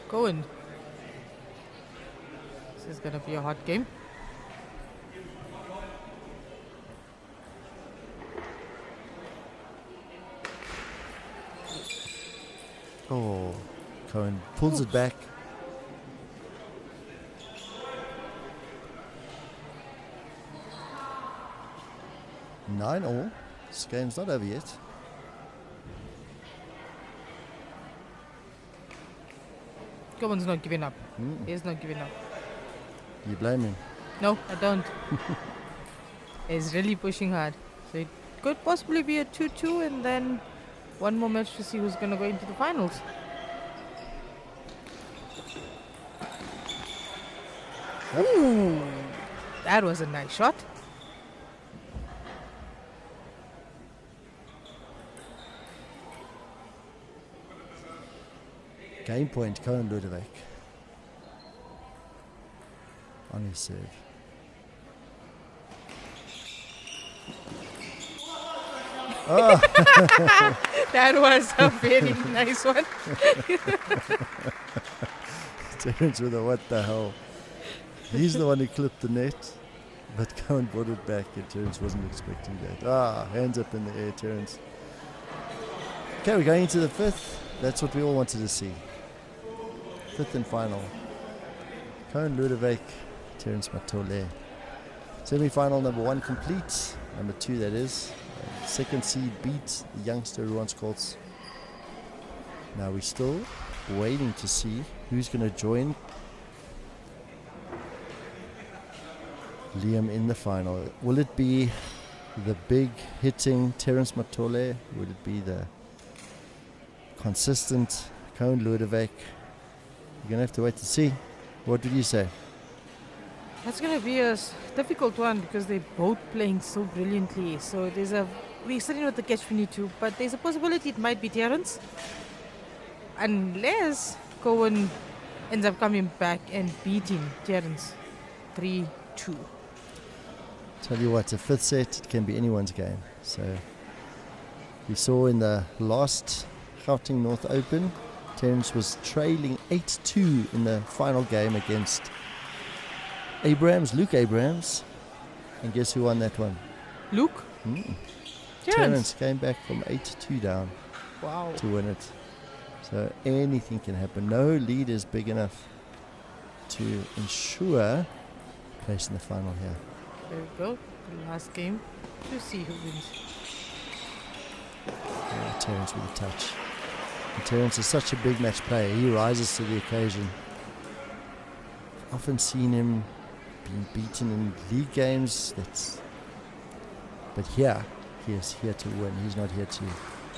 Cohen. This is gonna be a hot game. Oh, Cohen pulls it back. Nine all. This game's not over yet. Cohen's not giving up. He's not giving up. You blame him. No, I don't. He's really pushing hard. So it could possibly be a 2-2 and then one more match to see who's going to go into the finals. Ooh, that was a nice shot. Game point, Cohen Ludwig. On his serve. Oh, That was a very nice one. Terence with a what the hell. He's the one who clipped the net, but Cohen brought it back and Terence wasn't expecting that. Hands up in the air, Terence. Okay, we're going into the fifth. That's what we all wanted to see. Fifth and final. Cohen Ludwig, Terence Matole. Semi-final number 1 complete. Number 2, that is. Second seed beat the youngster who once called. Now we're still waiting to see who's going to join Liam in the final. Will it be the big hitting Terence Matole? Will it be the consistent Cohen Ludwig? You're going to have to wait to see. What did you say? That's going to be a difficult one because they're both playing so brilliantly. So we're sitting with the catch-22, but there's a possibility it might be Terence. Unless Cohen ends up coming back and beating Terence 3-2. Tell you what, a fifth set, it can be anyone's game. So we saw in the last Gauteng North Open, Terence was trailing 8-2 in the final game against Luke Abrahams. And guess who won that one? Luke? Terence came back from 8-2 down to win it. So anything can happen. No lead is big enough to ensure place in the final here. There we go. The last game to see who wins. Terence with a touch. And Terence is such a big match player. He rises to the occasion. I've often seen him being beaten in league games. But here, he is here to win. He's not here to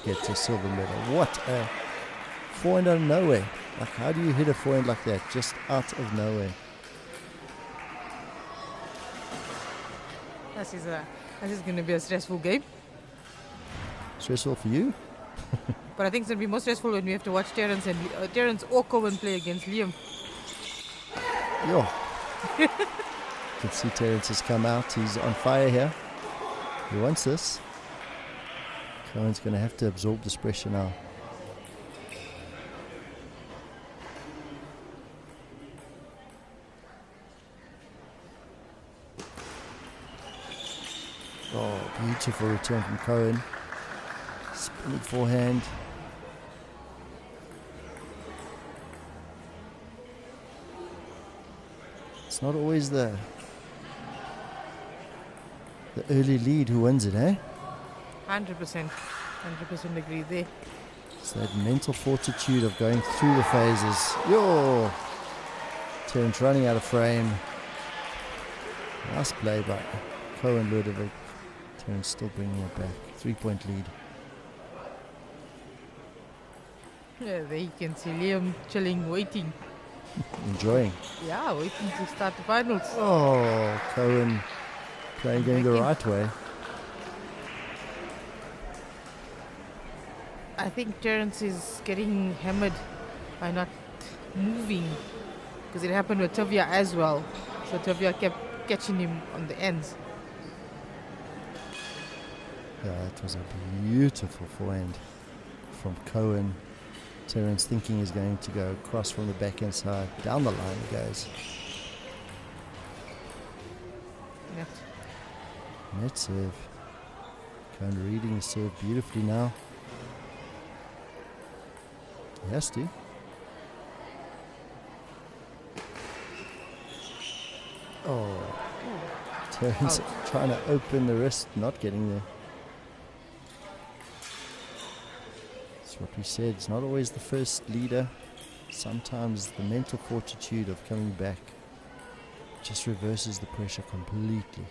get a silver medal. What a forehand out of nowhere. Like, how do you hit a forehand like that? Just out of nowhere. This is going to be a stressful game. Stressful for you? But I think it's going to be more stressful when we have to watch Terence or Cohen play against Liam. Yo. You can see Terence has come out. He's on fire here. He wants this. Cohen's going to have to absorb this pressure now. Oh, beautiful return from Cohen. Spinning forehand. It's not always the early lead who wins it, eh? 100% agree there. It's that mental fortitude of going through the phases. Yo! Terence running out of frame. Nice play by Cohen Ludwig. Terence still bringing it back. 3-point lead. Yeah, there you can see Liam chilling, waiting. Enjoying. Yeah, waiting to start the finals. Oh, Cohen playing game the right way. I think Terence is getting hammered by not moving because it happened with Tavia as well. So Tavia kept catching him on the ends. Yeah, that was a beautiful forehand from Cohen. Terence thinking he's going to go across from the backhand side. Down the line he goes. Net. Net serve. Cohen reading the serve beautifully now. He has to. Oh. Terence trying to open the wrist, not getting there. That's what we said. It's not always the first leader. Sometimes the mental fortitude of coming back just reverses the pressure completely.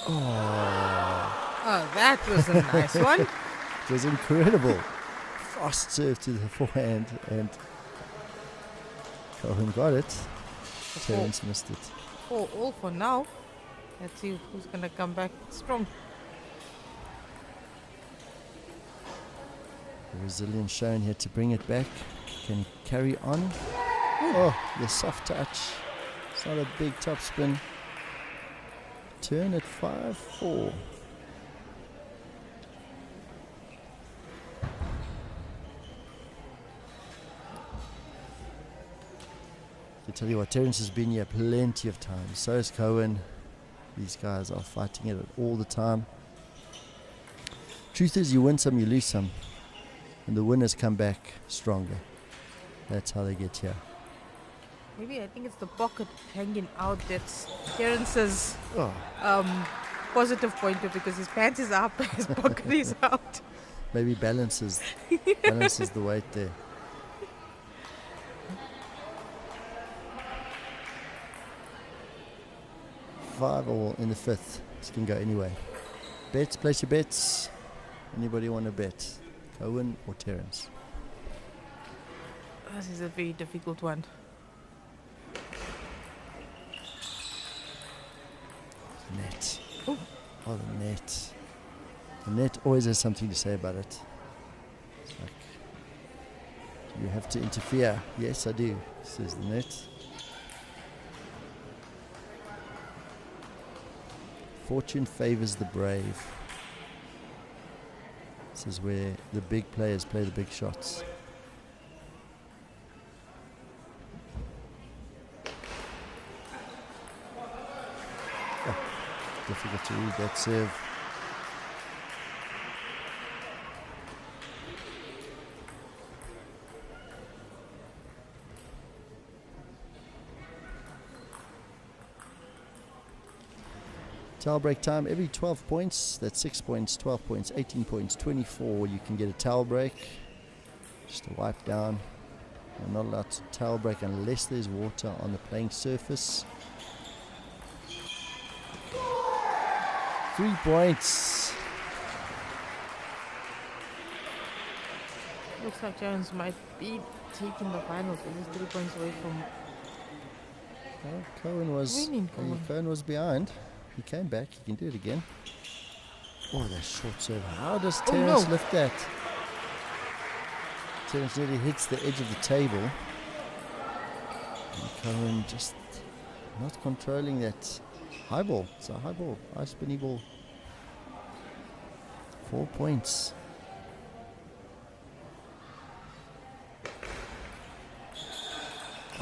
Oh, that was a nice one. It was incredible. Fast serve to the forehand, and Cohen got it. Terence missed it. 4-all for now. Let's see who's going to come back strong. The resilience shown here to bring it back. Can he carry on? Oh, the soft touch. It's not a big top spin. Turn at 5-4. I tell you what, Terence has been here plenty of times. So is Cohen. These guys are fighting it all the time. Truth is, you win some, you lose some. And the winners come back stronger. That's how they get here. Maybe I think it's the pocket hanging out that's Terence's Oh, positive pointer, because his pants is up and his pocket is out. maybe balances the weight there. Five all in the fifth. This can go anyway. Bets, place your bets. Anybody want to bet? Cohen or Terence? This is a very difficult one. Net. Ooh. Oh, the net. The net always has something to say about it. It's like, do you have to interfere? Yes, I do, says the net. Fortune favors the brave. This is where the big players play the big shots. Oh, difficult to read that serve. Towel break time every 12 points. That's 6 points, 12 points, 18 points, 24. You can get a towel break. Just a wipe down. You're not allowed to towel break unless there's water on the playing surface. 3 points. Looks like Terence might be taking the finals, but he's 3 points away from Well, Cohen was behind. He came back. He can do it again. Oh, that short serve. How does Terence lift that? Terence nearly hits the edge of the table. And Cohen just not controlling that high ball. It's a high ball. High spinny ball. 4 points.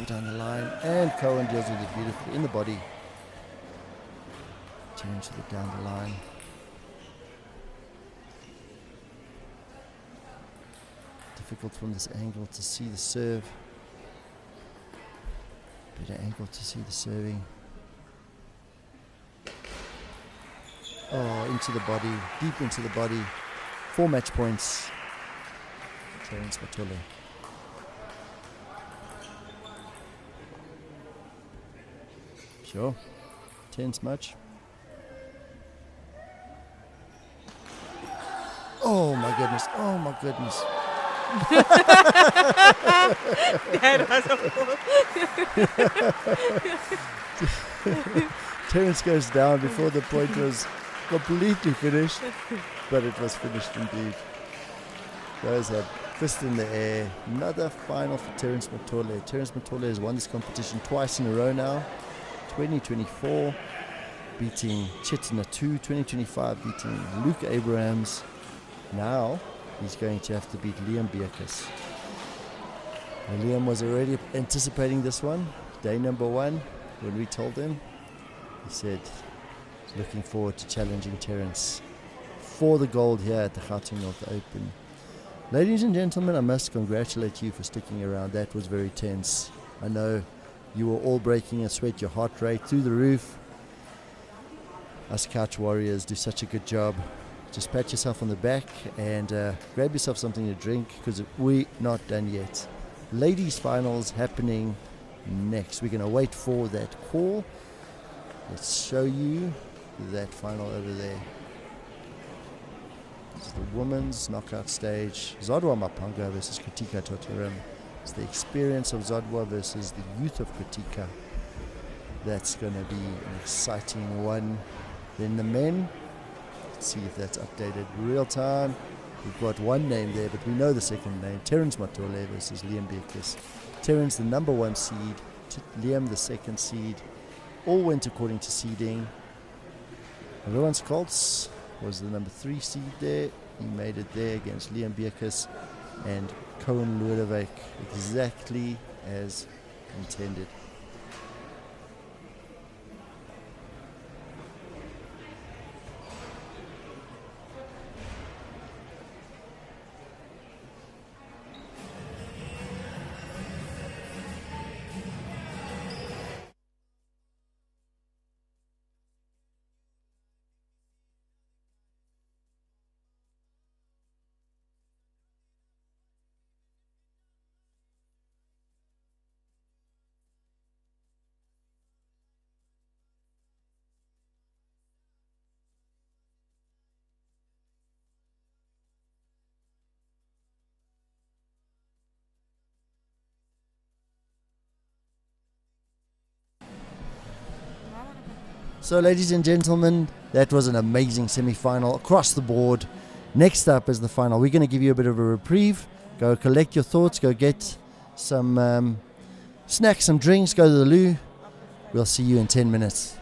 Down the line. And Cohen deals with it beautifully in the body. Terence with it down the line. Difficult from this angle to see the serve. Better angle to see the serving. Oh, into the body, deep into the body. 4 match points. Terence Matole. Sure. Tense much. Oh my goodness. Oh my goodness. that was a Terence goes down before the point was completely finished, but it was finished indeed. Goes up, fist in the air. Another final for Terence Matole. Terence Matole has won this competition twice in a row now. 2024 beating Chitinatu, 2025 beating Luke Abrahams. Now he's going to have to beat Liam Bierkes. Liam was already anticipating this one, day number 1, when we told him. He said he's looking forward to challenging Terence for the gold here at the Gauteng North Open. Ladies and gentlemen, I must congratulate you for sticking around. That was very tense. I know you were all breaking a sweat, your heart rate through the roof. Us couch warriors do such a good job. Just pat yourself on the back and grab yourself something to drink, because we're not done yet. Ladies finals happening next. We're going to wait for that call. Let's show you that final over there. This is the women's knockout stage. Zodwa Mapanga versus Kritika Totarim. It's the experience of Zodwa versus the youth of Kritika. That's going to be an exciting one. Then the men. Let's see if that's updated real time. We've got one name there, but we know the second name. Terence Matole versus Liam Bekus. Terence, the number 1 seed. Liam, the 2nd seed. All went according to seeding. Rowan Skoltz was the number 3 seed there. He made it there against Liam Bekus and Cohen Ludwig, exactly as intended. So, ladies and gentlemen, that was an amazing semi-final across the board. Next up is the final. We're going to give you a bit of a reprieve. Go collect your thoughts. Go get some snacks, some drinks. Go to the loo. We'll see you in 10 minutes.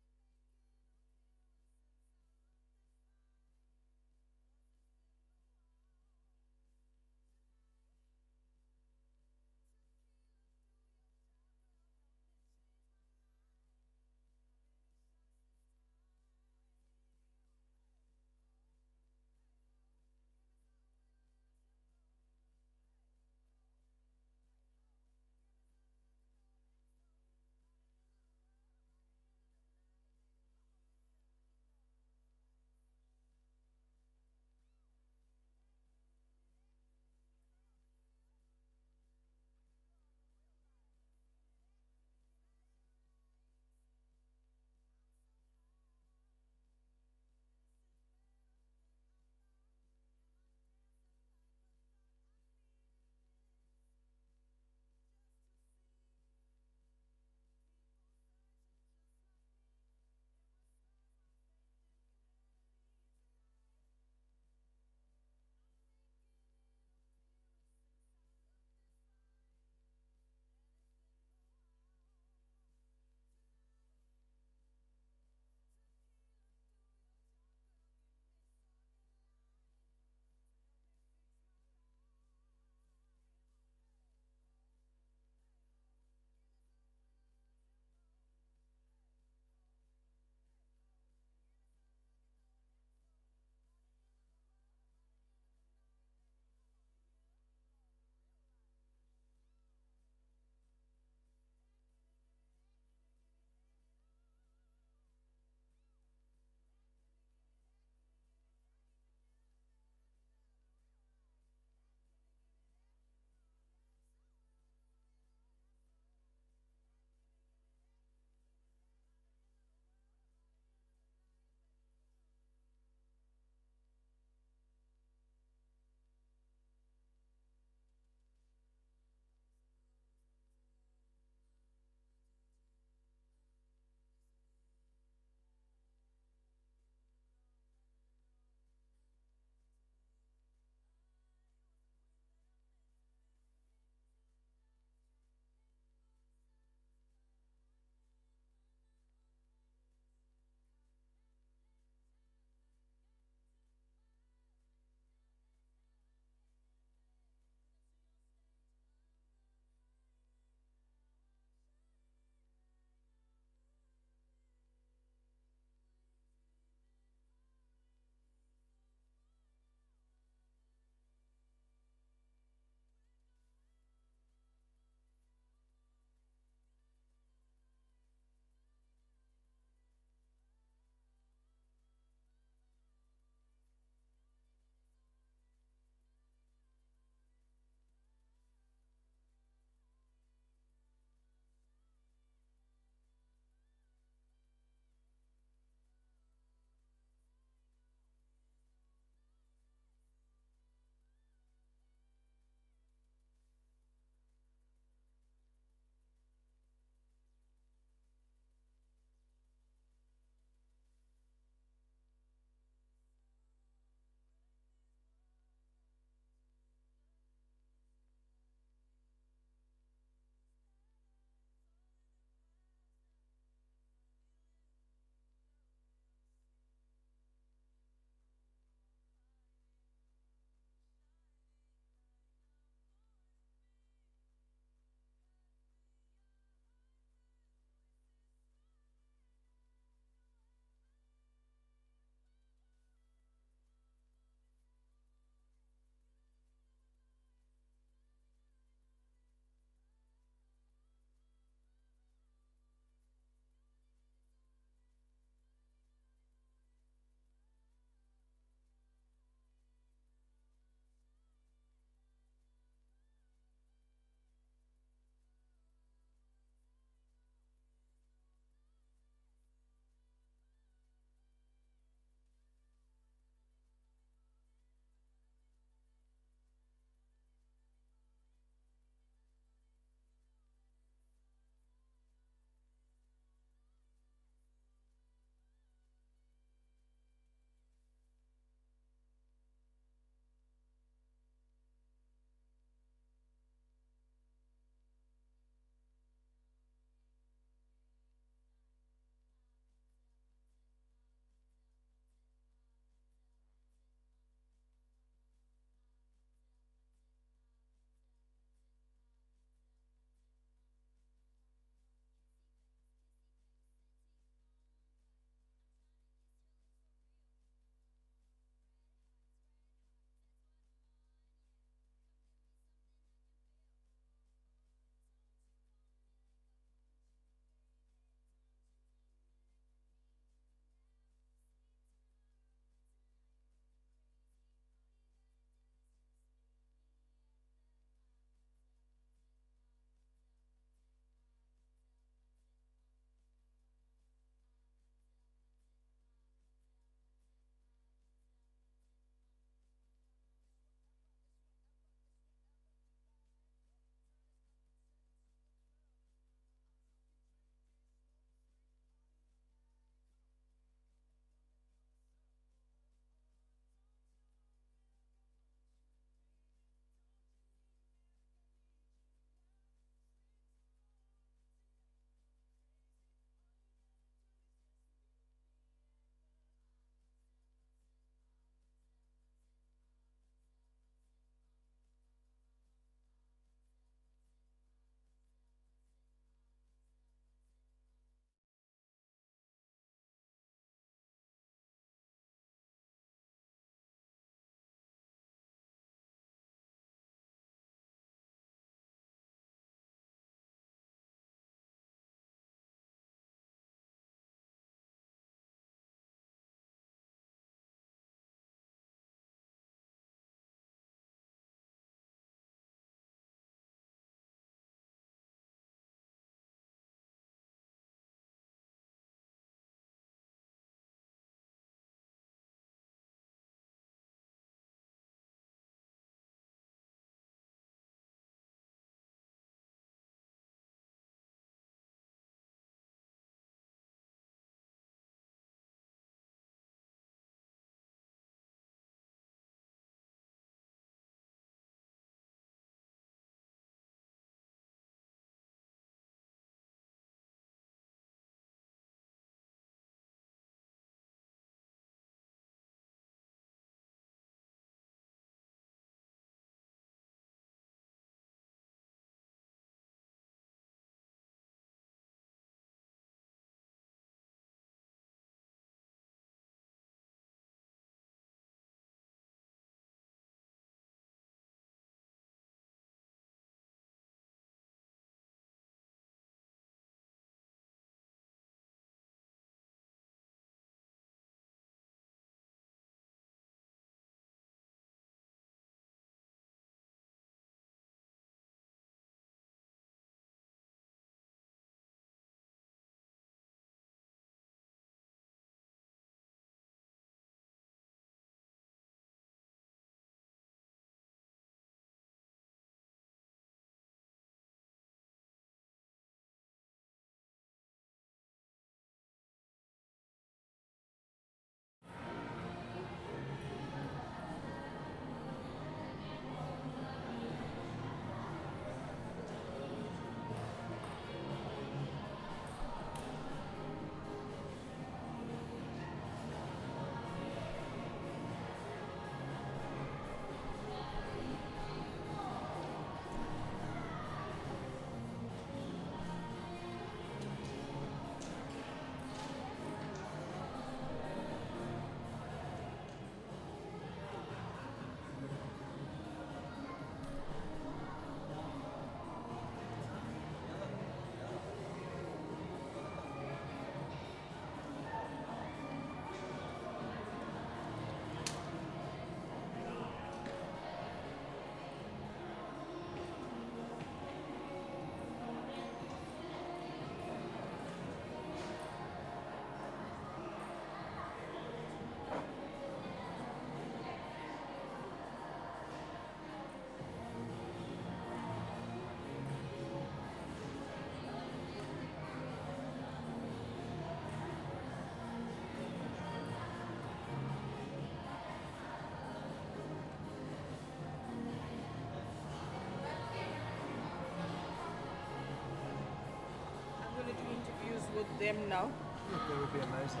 them now? Look, that would be amazing.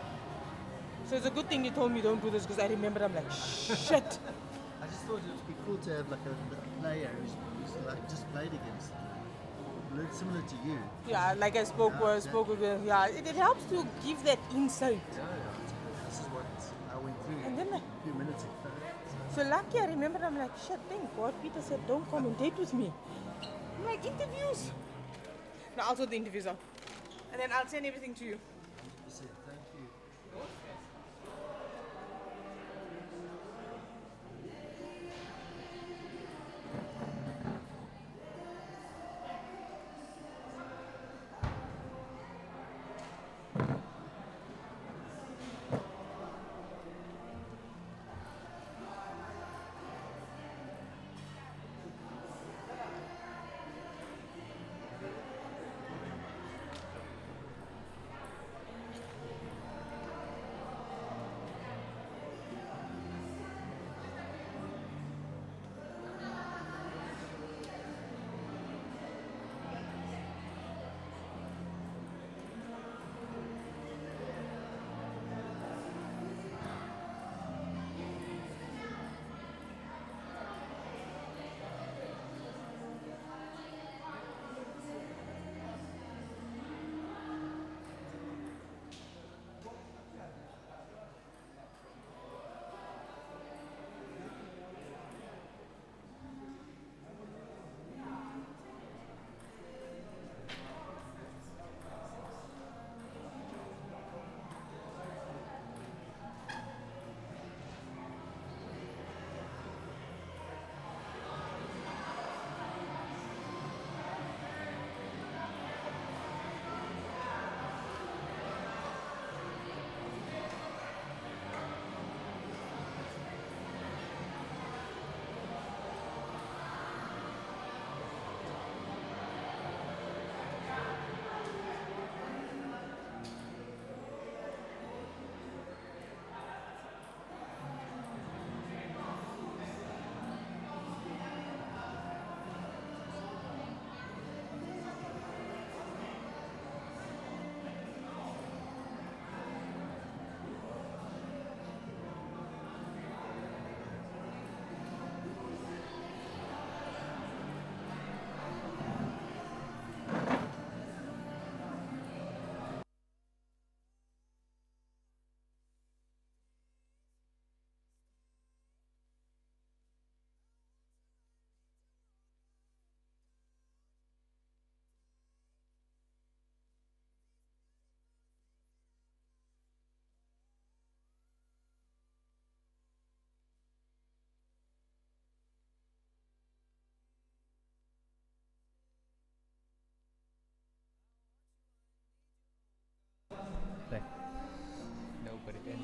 So it's a good thing you told me don't do this because I remember I'm like, shit. I just thought it would be cool to have like a player who's like just played against, similar to you. Yeah, like I spoke with them. Yeah, it helps to give that insight. Yeah. This is what I went through And then a few minutes ago. so lucky I remember I'm like, shit, thank God Peter said don't commentate with me. I'm like, interviews. No, I'll sort the interviews out. And then I'll send everything to you. Thank you.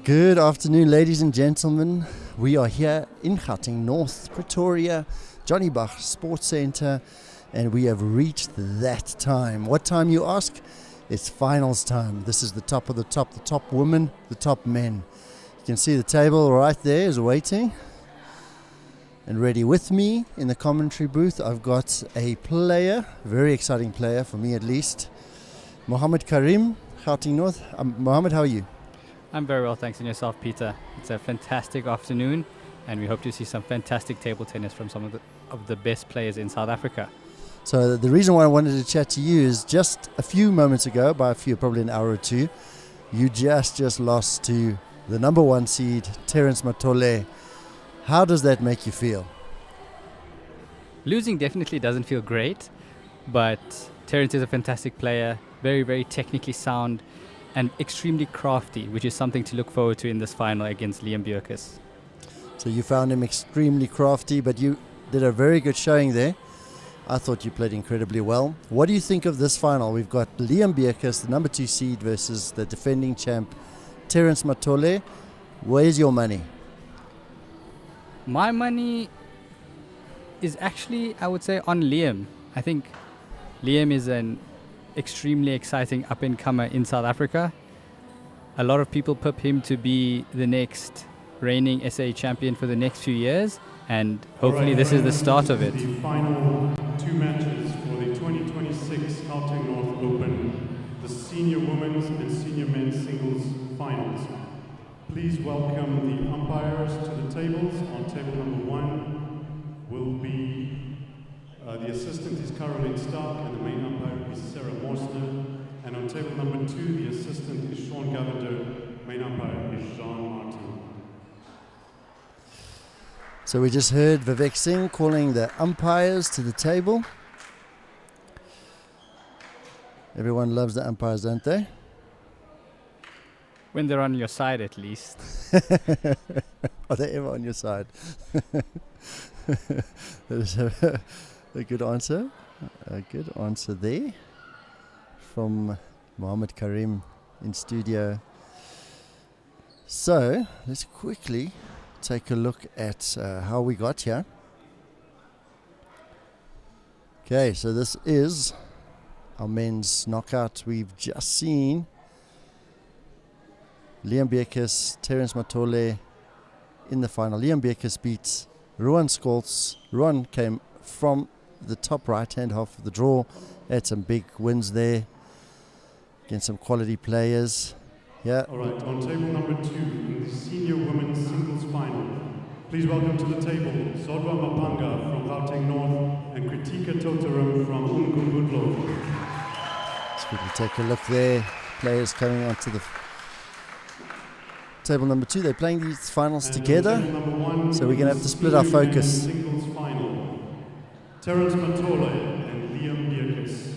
Good afternoon, ladies and gentlemen. We are here in Gauteng, North Pretoria, Johnny Bach Sports Centre, and we have reached that time. What time, you ask? It's finals time. This is the top of the top women, the top men. You can see the table right there is waiting. And ready with me in the commentary booth, I've got a player, very exciting player for me at least, Mohammed Karim, Gauteng North. Mohammed, how are you? I'm very well, thanks. And yourself, Peter? It's a fantastic afternoon, and we hope to see some fantastic table tennis from some of the best players in South Africa. So the reason why I wanted to chat to you is just a few moments ago, by a few, probably an hour or two, you just lost to the number one seed, Terence Matole. How does that make you feel? Losing definitely doesn't feel great, but Terence is a fantastic player, very, very technically sound, and extremely crafty, which is something to look forward to in this final against Liam Bierkus. So you found him extremely crafty, but you did a very good showing there. I thought you played incredibly well. What do you think of this final? We've got Liam Bierkus, the number 2 seed, versus the defending champ, Terence Matole. Where's your money? My money is actually, I would say, on Liam. I think Liam is an extremely exciting up-and-comer in South Africa. A lot of people pip him to be the next reigning SA champion for the next few years, and hopefully this is the start of it. The final 2 matches for the 2026 Gauteng North Open, the senior women's and singles finals. Please welcome the umpires to the tables. On table number 1 will be the assistant is Caroline Stark and the main umpire is Sarah Morsner. And on table number 2, the assistant is Sean Gavender, main umpire is Jean Martin. So we just heard Vivek Singh calling the umpires to the table. Everyone loves the umpires, don't they? When they're on your side, at least. Are they ever on your side? That is a good answer. A good answer there from Mohammed Karim in studio. So let's quickly take a look at how we got here. Okay, so this is our men's knockout. We've just seen Liam Bekus, Terence Matole in the final. Liam Bekus beat Ruan Scholz. Ruan came from the top right-hand half of the draw. Had some big wins there against some quality players. Yeah. All right, on table number 2, in the senior women's singles final, please welcome to the table Zodwa Mapanga from Gauteng North and Kritika Totaram from Umgumbudlo. Let's quickly take a look there. Players coming onto the table number 2. They're playing these finals And together. table number 1, So we're going to have to split our senior focus. women's singles final, Terence Matole and Liam Bekus.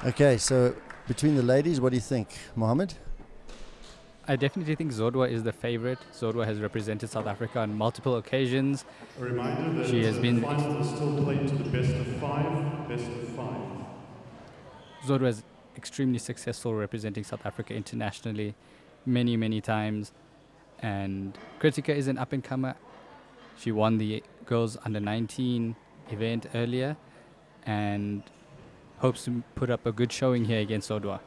Okay, so between the ladies, what do you think, Mohammed? I definitely think Zodwa is the favorite. Zodwa has represented South Africa on multiple occasions. A reminder that She has the been- finals are still played to the best of 5, best of 5. Zodwa is extremely successful representing South Africa internationally many, many times. And Kritika is an up-and-comer. She won the girls under 19 event earlier and hopes to put up a good showing here against Zodwa.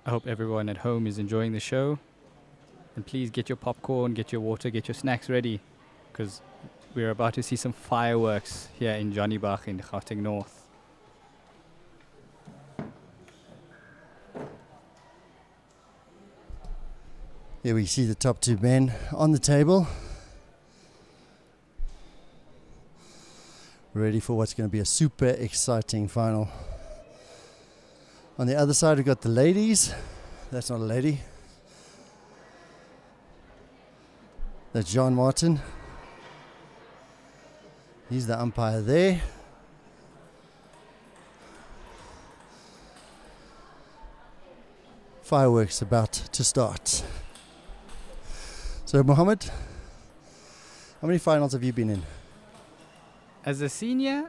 I hope everyone at home is enjoying the show. And please get your popcorn, get your water, get your snacks ready, because we're about to see some fireworks here in Johnnyburg in Gauteng North. Here we see the top 2 men on the table. Ready for what's going to be a super exciting final. On the other side, we've got the ladies. That's not a lady. That's John Martin. He's the umpire there. Fireworks about to start. So, Mohammed, how many finals have you been in? As a senior,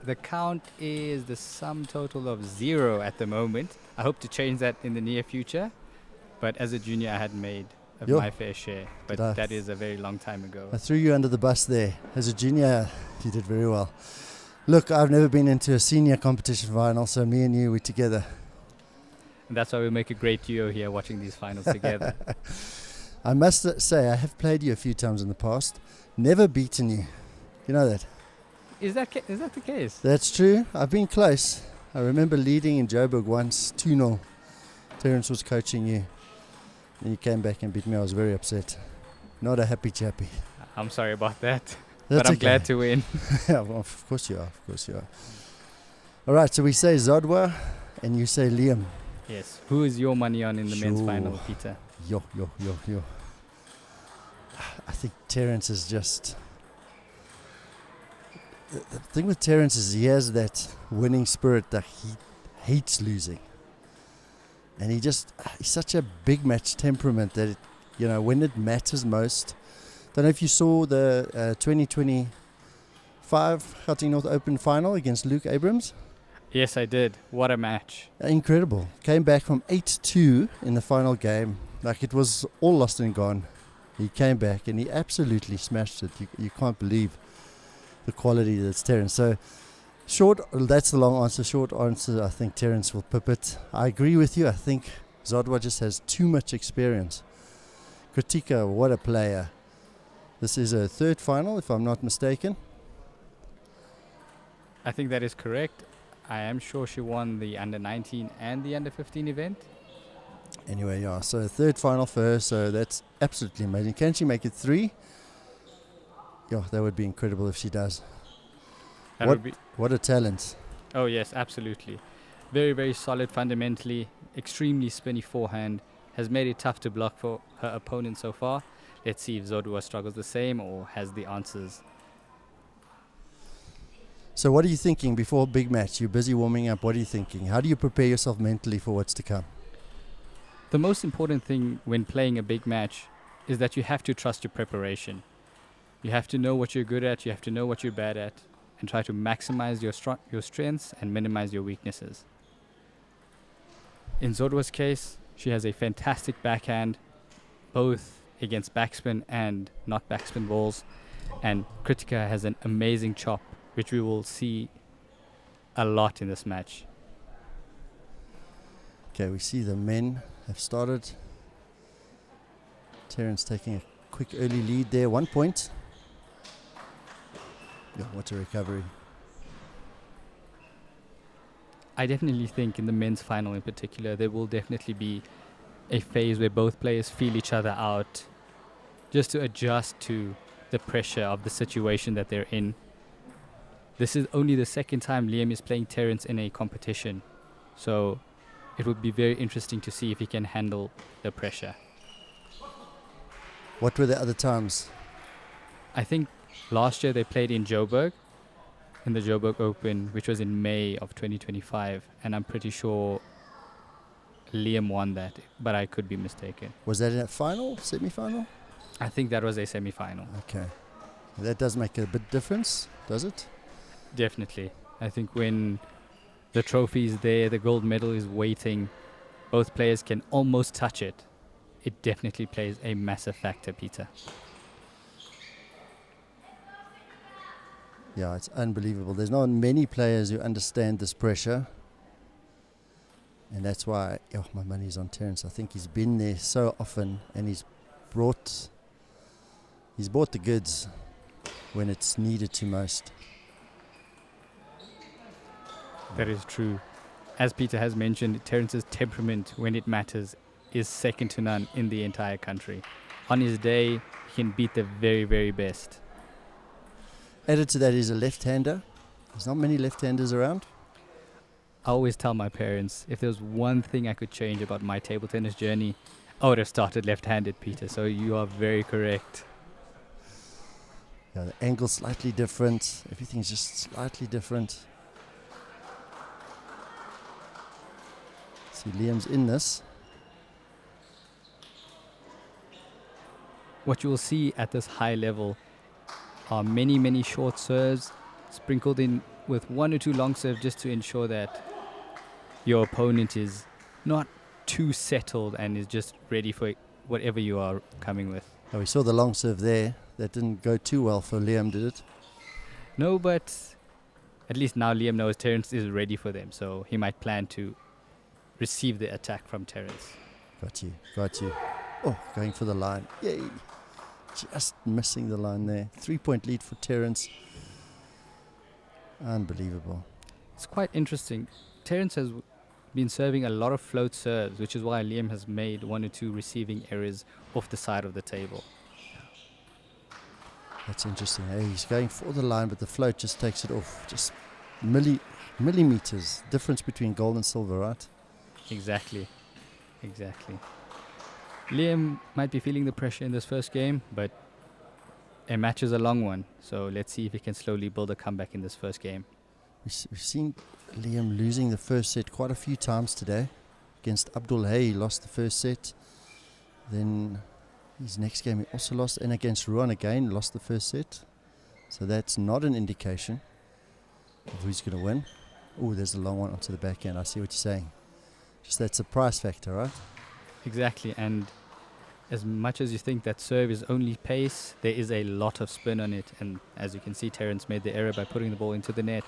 the count is the sum total of 0 at the moment. I hope to change that in the near future. But as a junior, I had made of Yo. my fair share. But Did I- that is a very long time ago. I threw you under the bus there. As a junior, you did very well. Look, I've never been into a senior competition final, so me and you, we're together. And that's why we make a great duo here watching these finals together. I must say, I have played you a few times in the past. Never beaten you. You know that? Is that the case? That's true. I've been close. I remember leading in Joburg once, 2-0. Terence was coaching you. And you came back and beat me. I was very upset. Not a happy chappy. I'm sorry about that. That's but I'm okay. glad to win. Yeah, well, of course you are. Of course you are. All right, so we say Zodwa and you say Liam. Yes. Who is your money on in the men's Sure. final, Peter? Yo. I think Terence is just... The thing with Terence is he has that winning spirit that he hates losing. And he's such a big match temperament that, when it matters most. Don't know if you saw the 2025 Gauteng North Open final against Luke Abrams. Yes, I did. What a match. Incredible. Came back from 8-2 in the final game. Like, it was all lost and gone. He came back and he absolutely smashed it. You can't believe the quality that's Terence. So, that's the long answer. Short answer, I think Terence will pip it. I agree with you. I think Zodwa just has too much experience. Kritika, what a player. This is a third final, if I'm not mistaken. I think that is correct. I am sure she won the under 19 and the under 15 event. Anyway, yeah, so third final for her, so that's absolutely amazing. Can she make it 3? Yeah, that would be incredible if she does. That would be. What a talent. Oh, yes, absolutely. Very, very solid fundamentally. Extremely spinny forehand. Has made it tough to block for her opponent so far. Let's see if Zodwa struggles the same or has the answers. So what are you thinking before a big match? You're busy warming up. What are you thinking? How do you prepare yourself mentally for what's to come? The most important thing when playing a big match is that you have to trust your preparation. You have to know what you're good at, you have to know what you're bad at, and try to maximize your strengths and minimize your weaknesses. In Zodwa's case, she has a fantastic backhand, both against backspin and not backspin balls, and Kritika has an amazing chop, which we will see a lot in this match. Okay, we see the men have started. Terence taking a quick early lead there, 1 point. Yeah, what a recovery. I definitely think in the men's final in particular, there will definitely be a phase where both players feel each other out just to adjust to the pressure of the situation that they're in. This is only the second time Liam is playing Terence in a competition, so it would be very interesting to see if he can handle the pressure. What were the other times? I think last year they played in Joburg, in the Joburg Open, which was in May of 2025, and I'm pretty sure Liam won that, but I could be mistaken. Was that in a final, semi-final? I think that was a semi-final. Okay. That does make a bit difference, does it? Definitely. I think when the trophy is there, the gold medal is waiting, both players can almost touch it. It definitely plays a massive factor, Peter. Yeah, it's unbelievable. There's not many players who understand this pressure. And that's why my money's on Terence. I think he's been there so often and he's brought the goods when it's needed to most. That is true. As Peter has mentioned, Terence's temperament when it matters is second to none in the entire country. On his day, he can beat the very, very best. Added to that, he's a left-hander. There's not many left-handers around. I always tell my parents, if there was one thing I could change about my table tennis journey, I would have started left-handed, Peter. So you are very correct. Yeah, the angle's slightly different. Everything's just slightly different. See, Liam's in this. What you will see at this high level are many, many short serves sprinkled in with 1 or 2 long serves just to ensure that your opponent is not too settled and is just ready for whatever you are coming with. Oh, we saw the long serve there. That didn't go too well for Liam, did it? No, but at least now Liam knows Terence is ready for them, so he might plan to receive the attack from Terence. Got you. Oh, going for the line. Yay. Just missing the line there. 3-point lead for Terence. Unbelievable. It's quite interesting. Terence has been serving a lot of float serves, which is why Liam has made 1 or 2 receiving errors off the side of the table. That's interesting. Hey, he's going for the line, but the float just takes it off. Just millimeters. Difference between gold and silver, right? Exactly. Liam might be feeling the pressure in this first game, but a match is a long one. So let's see if he can slowly build a comeback in this first game. We've seen Liam losing the first set quite a few times today. Against Abdul Hay, he lost the first set. Then his next game he also lost. And against Ruan again, lost the first set. So that's not an indication of who's going to win. Oh, there's a long one onto the backhand. I see what you're saying. Just that surprise factor, right? Exactly, and as much as you think that serve is only pace, there is a lot of spin on it. And as you can see, Terence made the error by putting the ball into the net.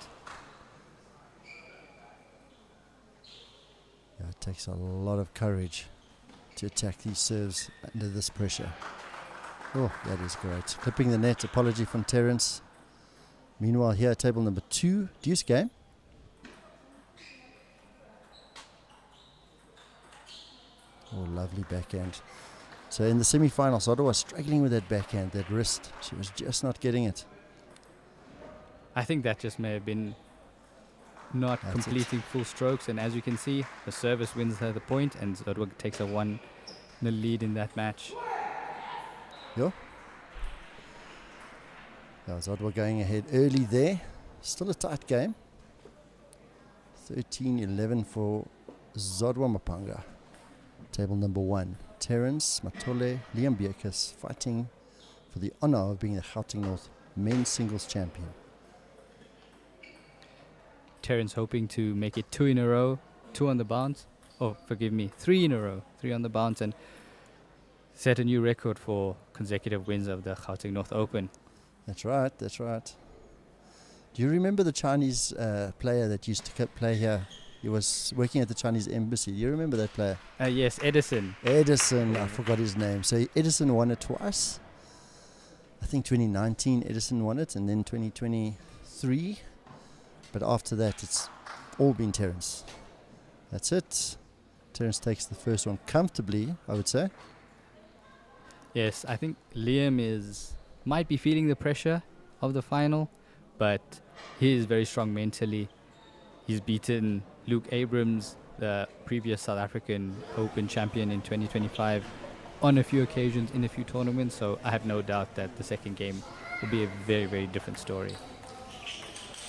Yeah, it takes a lot of courage to attack these serves under this pressure. Oh, that is great. Clipping the net, apology from Terence. Meanwhile, here, table number 2, deuce game. Oh, lovely backhand. So in the semi-final, Zodwa was struggling with that backhand, that wrist. She was just not getting it. I think that just may have been not That's completing full strokes. And as you can see, the service wins her the point, and Zodwa takes a 1-0 lead in that match. Yeah, Zodwa going ahead early there. Still a tight game. 13-11 for Zodwa Mapanga. Table number 1. Terence, Matole, Liam Bierkes fighting for the honor of being the Gauteng North men's singles champion. Terence hoping to make it 2 in a row, 2 on the bounce. Oh, forgive me, 3 in a row, 3 on the bounce, and set a new record for consecutive wins of the Gauteng North Open. That's right, that's right. Do you remember the Chinese player that used to play here? He was working at the Chinese embassy. Do you remember that player? Yes, Edison. Edison, I forgot his name. So Edison won it twice. I think 2019 Edison won it, and then 2023. But after that, it's all been Terence. That's it. Terence takes the first one comfortably, I would say. Yes, I think Liam might be feeling the pressure of the final, but he is very strong mentally. He's beaten Luke Abrams, the previous South African Open champion in 2025, on a few occasions in a few tournaments, so I have no doubt that the second game will be a very, very different story.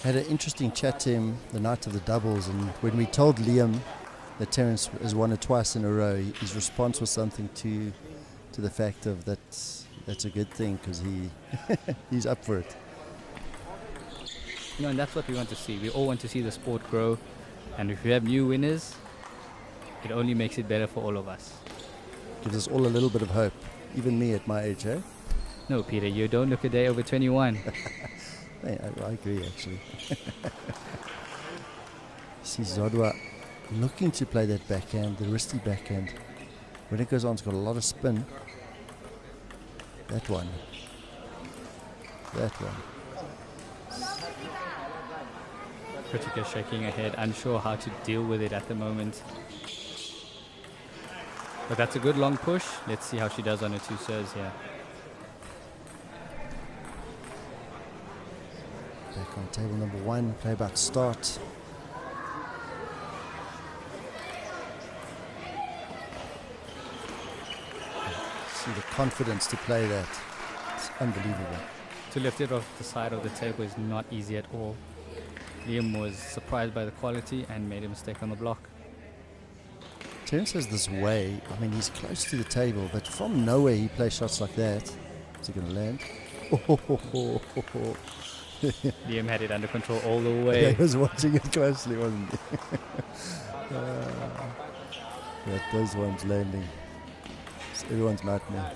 Had an interesting chat to him the night of the doubles, and when we told Liam that Terence has won it twice in a row, his response was something to the fact of that's a good thing, because he's up for it. And that's what we want to see. We all want to see the sport grow, and if we have new winners, it only makes it better for all of us. Gives us all a little bit of hope, even me at my age, eh? No, Peter, you don't look a day over 21. Hey, I agree, actually. See Zodwa looking to play that backhand, the wristy backhand. When it goes on, it's got a lot of spin. That one. Kritika shaking her head, unsure how to deal with it at the moment. But that's a good long push. Let's see how she does on her 2 serves here. Back on table number 1, play about start. See the confidence to play that. It's unbelievable. To lift it off the side of the table is not easy at all. Liam was surprised by the quality and made a mistake on the block. Terence has this way, I mean, he's close to the table, but from nowhere he plays shots like that. Is he going to land? Liam had it under control all the way. Yeah, he was watching it closely, wasn't he? Yeah, those ones landing. It's everyone's nightmare.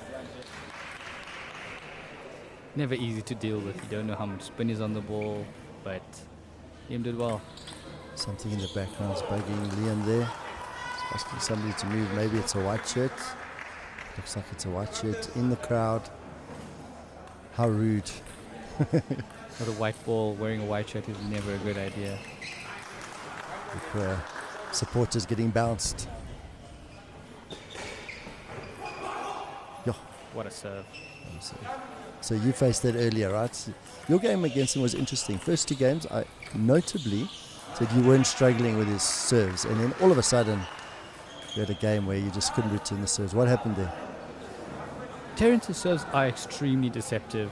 Never easy to deal with. You don't know how much spin is on the ball, but Liam did well. Something in the background's bugging Liam there. He's asking somebody to move. Maybe it's a white shirt. Looks like it's a white shirt in the crowd. How rude. With a white ball, wearing a white shirt is never a good idea. With, supporters getting bounced. Yo. What a serve. So you faced that earlier, right? Your game against him was interesting. First 2 games, I notably said you weren't struggling with his serves, and then all of a sudden you had a game where you just couldn't return the serves. What happened there? Terence's serves are extremely deceptive.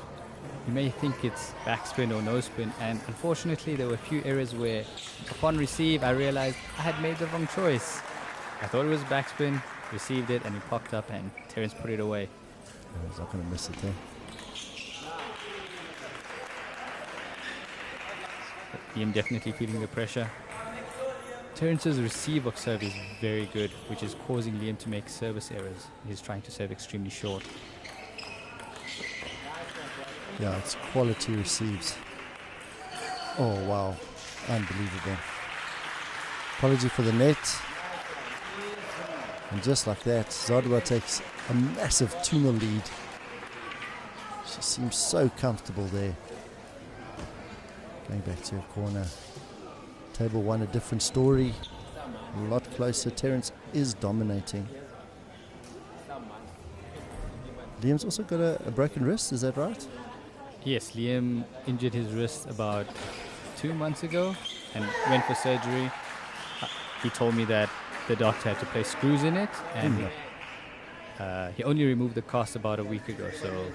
You may think it's backspin or no spin, and unfortunately there were a few areas where upon receive I realized I had made the wrong choice. I thought it was backspin, received it, and it popped up and Terence put it away. He's not going to miss it there. Liam definitely feeling the pressure. Terence's receive of serve is very good, which is causing Liam to make service errors. He's trying to serve extremely short. Yeah, it's quality receives. Oh, wow. Unbelievable. Apology for the net. And just like that, Zodwa takes a massive 2-0 lead. She seems so comfortable there. Going back to her corner. Table 1, a different story. A lot closer. Terence is dominating. Liam's also got a broken wrist, is that right? Yes, Liam injured his wrist about 2 months ago and went for surgery. He told me that the doctor had to place screws in it, and he only removed the cast about a week ago. So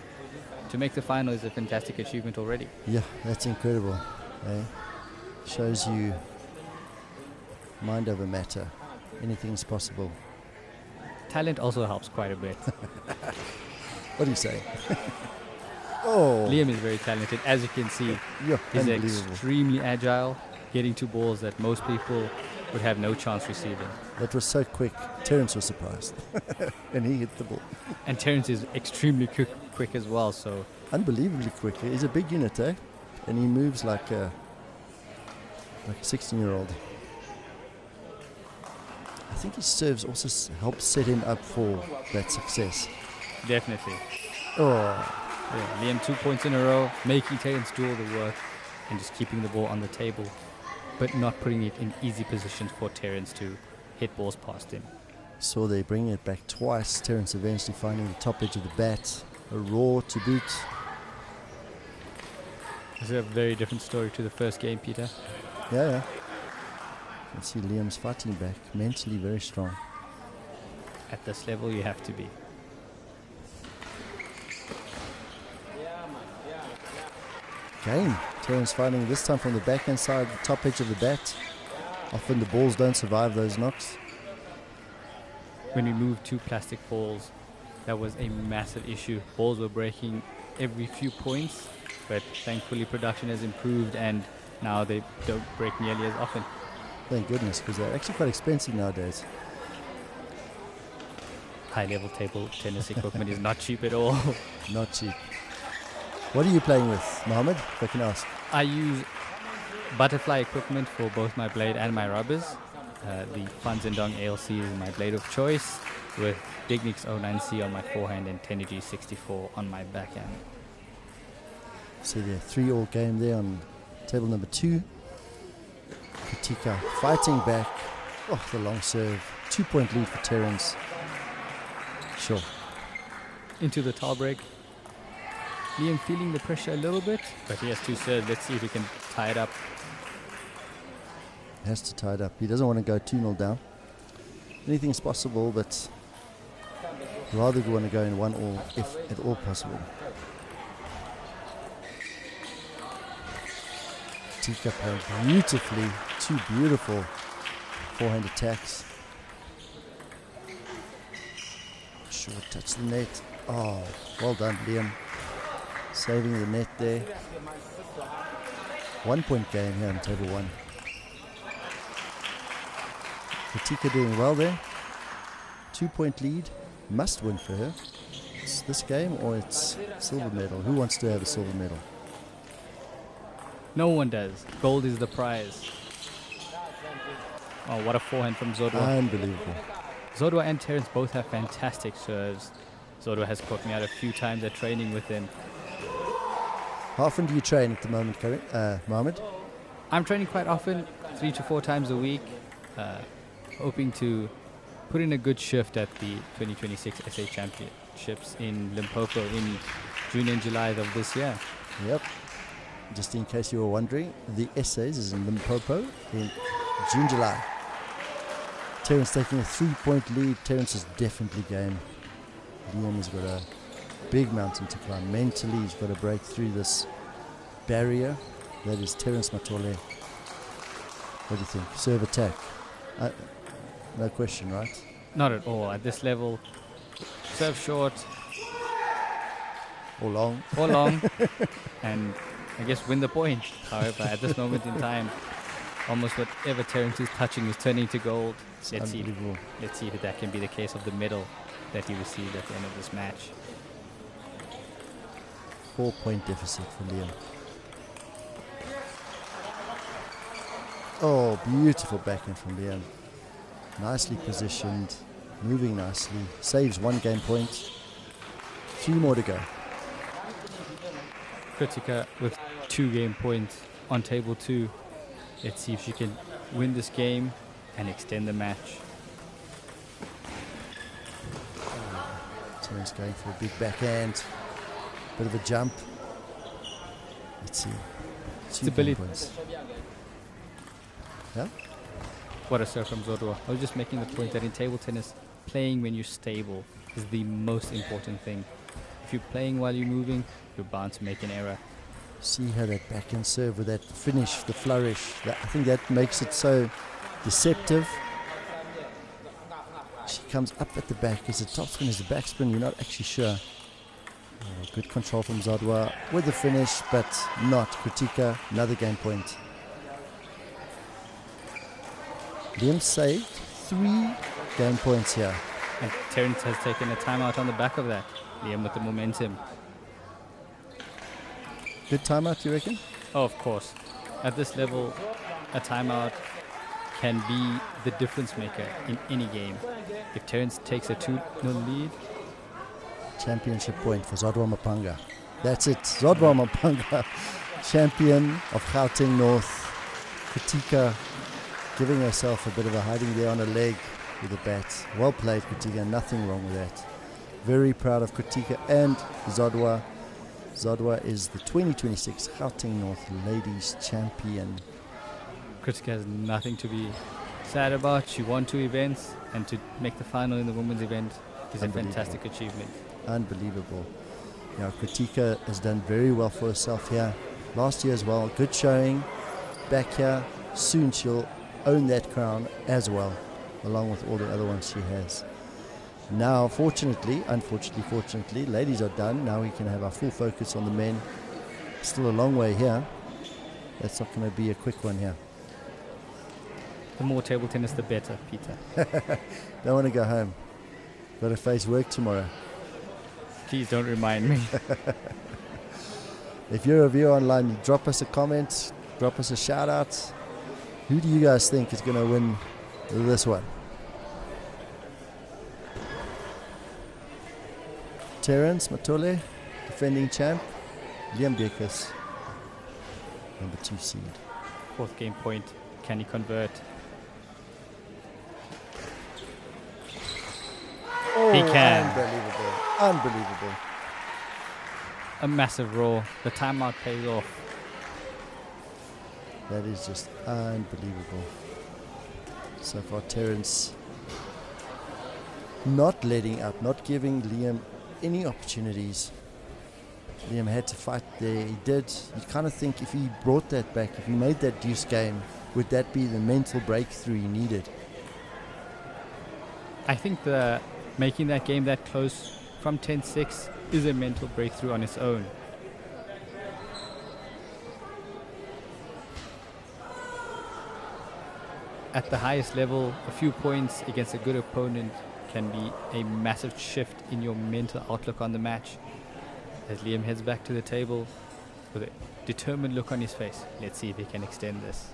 to make the final is a fantastic achievement already. Yeah, that's incredible. Shows you mind over matter. Anything's possible. Talent also helps quite a bit. What do you say? Oh, Liam is very talented, as you can see. yeah, He's unbelievable. extremely agile, getting to balls that most people would have no chance receiving. That was so quick. Terence was surprised. And he hit the ball. And Terence is extremely quick as well, so Unbelievably quick. He's a big unit, eh? And he moves like a 16-year-old. I think his serves also help set him up for that success. definitely. Oh, Yeah, Liam 2 points in a row, making Terence do all the work and just keeping the ball on the table, but not putting it in easy positions for Terence to hit balls past him. so they bring it back twice. Terence eventually finding the top edge of the bat. A raw to boot. It's a very different story to the first game, Peter. Yeah. You can see Liam's fighting back. Mentally very strong. At this level, you have to be. Game. Terence fighting this time from the backhand side, the top edge of the bat. Often the balls don't survive those knocks. When we moved 2 plastic balls, that was a massive issue. Balls were breaking every few points, but thankfully production has improved and now they don't break nearly as often. Thank goodness, because they're actually quite expensive nowadays. High-level table tennis equipment is not cheap at all. Not cheap. What are you playing with, Mohammed, if I can ask? I use butterfly equipment for both my blade and my rubbers. The Fan Zendong ALC is my blade of choice, with Dignix 09C on my forehand and Tenergy 64 on my backhand. See there, 3-all game there on table number 2. Katika fighting back. Oh, the long serve. 2-point lead for Terence. Sure. Into the towel break. Liam feeling the pressure a little bit, but he has 2 serves. Let's see if he can tie it up. Has to tie it up. He doesn't want to go 2-0 down. Anything's possible, but rather want to go in 1-all if at all possible. Tika playing beautifully. 2 beautiful forehand attacks. Short touch the net. Oh, well done, Liam. Saving the net there. 1-point game here on table 1. Katika doing well there. 2-point lead. Must win for her. It's this game or it's silver medal. Who wants to have a silver medal? No one does. Gold is the prize. Oh, what a forehand from Zodwa. Unbelievable. Zodwa and Terence both have fantastic serves. Zodwa has caught me out a few times at training with him. How often do you train at the moment, Mohammed? I'm training quite often, 3 to 4 times a week, hoping to put in a good shift at the 2026 SA Championships in Limpopo in June and July of this year. Yep. Just in case you were wondering, the essays is in Limpopo in June, July. Terence taking a 3-point lead. Terence is definitely game. Liam has got a big mountain to climb. Mentally, he's got to break through this barrier. That is Terence Matole. What do you think? Serve attack? No question, right? Not at all. At this level, serve short Or long? or long, and I guess win the point. However, at this moment in time, Almost whatever Terence is touching is turning to gold. It's Let's see, unbelievable. let's see if that can be the case of the medal that he received at the end of this match. 4-point deficit for Liam. Oh, beautiful backhand from Liam. Nicely positioned, moving nicely. Saves 1 game point. 3 more to go. Kritika with 2 game points on table 2. Let's see if she can win this game and extend the match. Terence going for a big backhand. Bit of a jump. Let's see. 2 game Stability. points. Yeah? What a serve from Zodwa. I was just making the point that in table tennis, playing when you're stable is the most important thing. If you're playing while you're moving, you're bound to make an error. See how that backhand serve with that finish, the flourish. I think that makes it so deceptive. She comes up at the back. Is it topspin? Is it backspin? You're not actually sure. Oh, good control from Zodwa with the finish, but not. Kritika, another game point. Liam saved 3 game points here. And Terence has taken a timeout on the back of that. Liam with the momentum. Good timeout, you reckon? Oh, of course. At this level, a timeout can be the difference maker in any game. If Terence takes a 2-0 lead, Championship point for Zodwa Mapanga. That's it. Zodwa Mapanga, champion of Gauteng North. Kritika giving herself a bit of a hiding there on her leg with a bat. Well played, Kritika. Nothing wrong with that. Very proud of Kritika and Zodwa. Zodwa is the 2026 Gauteng North Ladies Champion. Kritika has nothing to be sad about. She won 2 events, and to make the final in the women's event is a fantastic achievement. Unbelievable. You know, Kritika has done very well for herself here. Last year as well, good showing. Back here, soon she'll own that crown as well, along with all the other ones she has. Now, fortunately, ladies are done. Now we can have our full focus on the men. Still a long way here. That's not going to be a quick one here. The more table tennis, the better, Peter. Don't want to go home. Got to face work tomorrow. Please don't remind me. If you're a viewer online, drop us a comment, drop us a shout out. Who do you guys think is going to win this one? Terence Matole, defending champ. Liam Bekes, number 2 seed. 4th game point. Can he convert? Oh, He can. Unbelievable. A massive roar. The timeout pays off. That is just unbelievable. So far, Terence not letting up, not giving Liam any opportunities. Liam had to fight there. He did. You kind of think if he brought that back, if he made that deuce game, would that be the mental breakthrough he needed? I think making that game that close from 10-6 is a mental breakthrough on its own. At the highest level, a few points against a good opponent can be a massive shift in your mental outlook on the match. As Liam heads back to the table with a determined look on his face, let's see if he can extend this.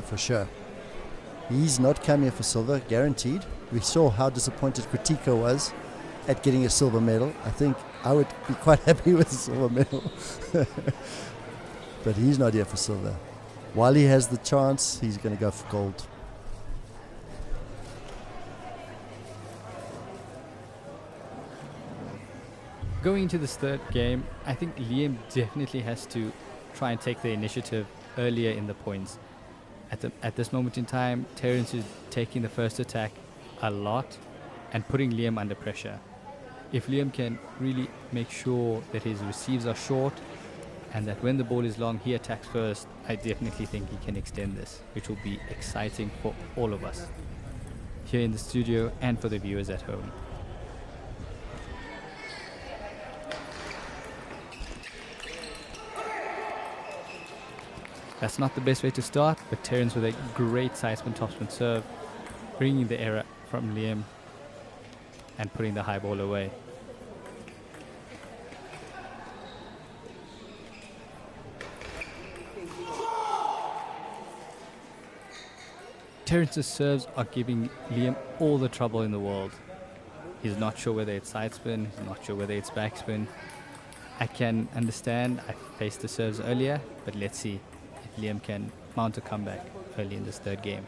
For sure. He's not come here for silver, guaranteed. We saw how disappointed Kritika was at getting a silver medal. I think I would be quite happy with a silver medal. But he's not here for silver. While he has the chance, he's going to go for gold. Going into this 3rd game, I think Liam definitely has to try and take the initiative earlier in the points. At this moment in time, Terence is taking the first attack a lot and putting Liam under pressure. If Liam can really make sure that his receives are short and that when the ball is long, he attacks first, I definitely think he can extend this, which will be exciting for all of us here in the studio and for the viewers at home. That's not the best way to start, but Terence with a great sidespin topspin serve, bringing the error from Liam and putting the high ball away. Terence's serves are giving Liam all the trouble in the world. He's not sure whether it's side spin, he's not sure whether it's backspin. I can understand, I faced the serves earlier, but let's see if Liam can mount a comeback early in this third game.